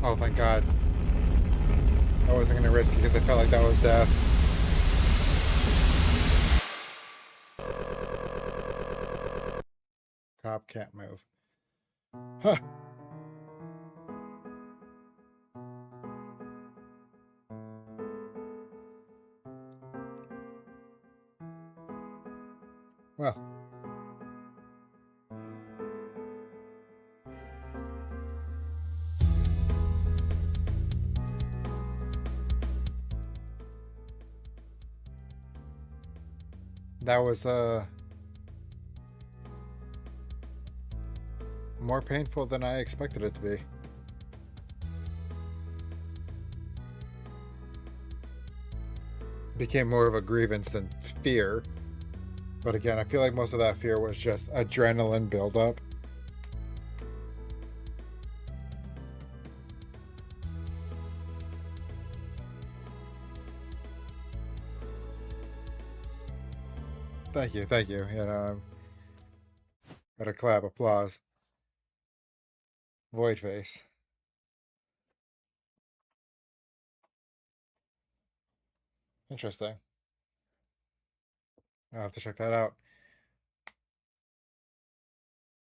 Oh, thank God. I wasn't gonna risk it because I felt like that was death. Cop can't move. Huh. Well. That was more painful than I expected it to be. Became more of a grievance than fear. But again, I feel like most of that fear was just adrenaline buildup. Thank you, thank you. You know, got a clap, applause. Void face. Interesting. I'll have to check that out.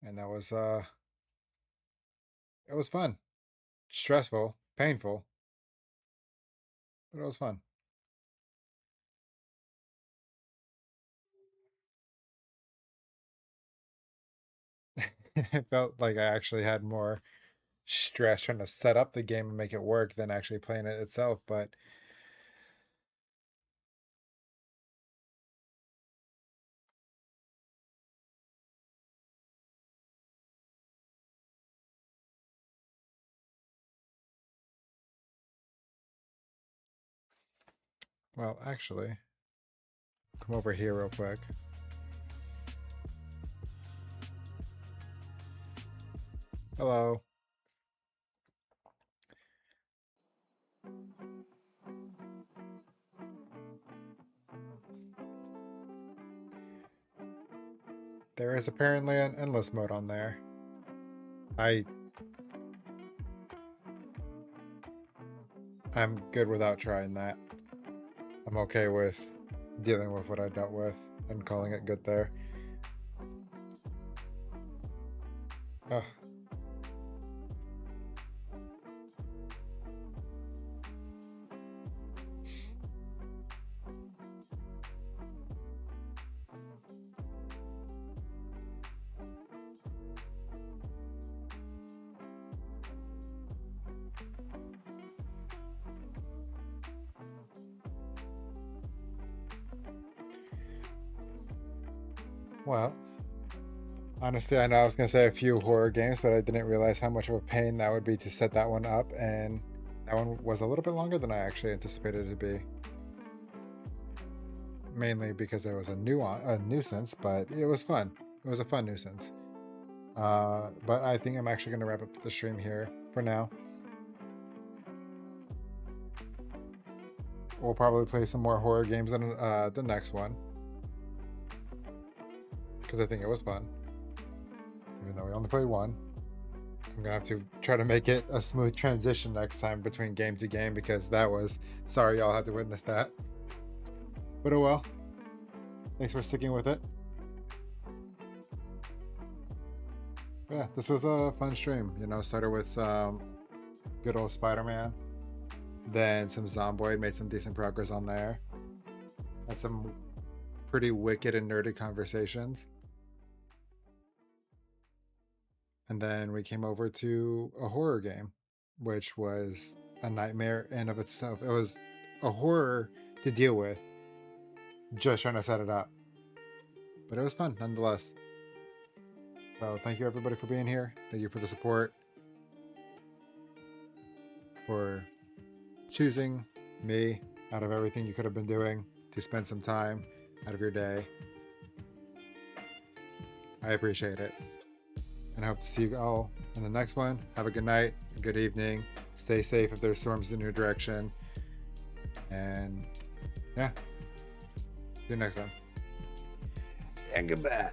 And that was it was fun. Stressful, painful, but it was fun. It felt like I actually had more stress trying to set up the game and make it work than actually playing it itself. But well, actually, come over here real quick. Hello. There is apparently an endless mode on there. I'm good without trying that. I'm okay with dealing with what I dealt with and calling it good there. Ugh. Well, honestly, I know I was going to say a few horror games, but I didn't realize how much of a pain that would be to set that one up, and that one was a little bit longer than I actually anticipated it to be. Mainly because it was a nuisance, but it was fun. It was a fun nuisance. But I think I'm actually going to wrap up the stream here for now. We'll probably play some more horror games in the next one, because I think it was fun. Even though we only played one. I'm gonna have to try to make it a smooth transition next time between game to game, because that was, sorry y'all had to witness that. But oh well. Thanks for sticking with it. But yeah, this was a fun stream. You know, started with some good old Spider-Man. Then some Zomboid, made some decent progress on there. Had some pretty wicked and nerdy conversations. And then we came over to a horror game, which was a nightmare in of itself. It was a horror to deal with, just trying to set it up. But it was fun nonetheless. So thank you everybody for being here. Thank you for the support, for choosing me out of everything you could have been doing to spend some time out of your day. I appreciate it. And I hope to see you all in the next one. Have a good night, a good evening. Stay safe if there's storms in your direction. And yeah, see you next time. And goodbye.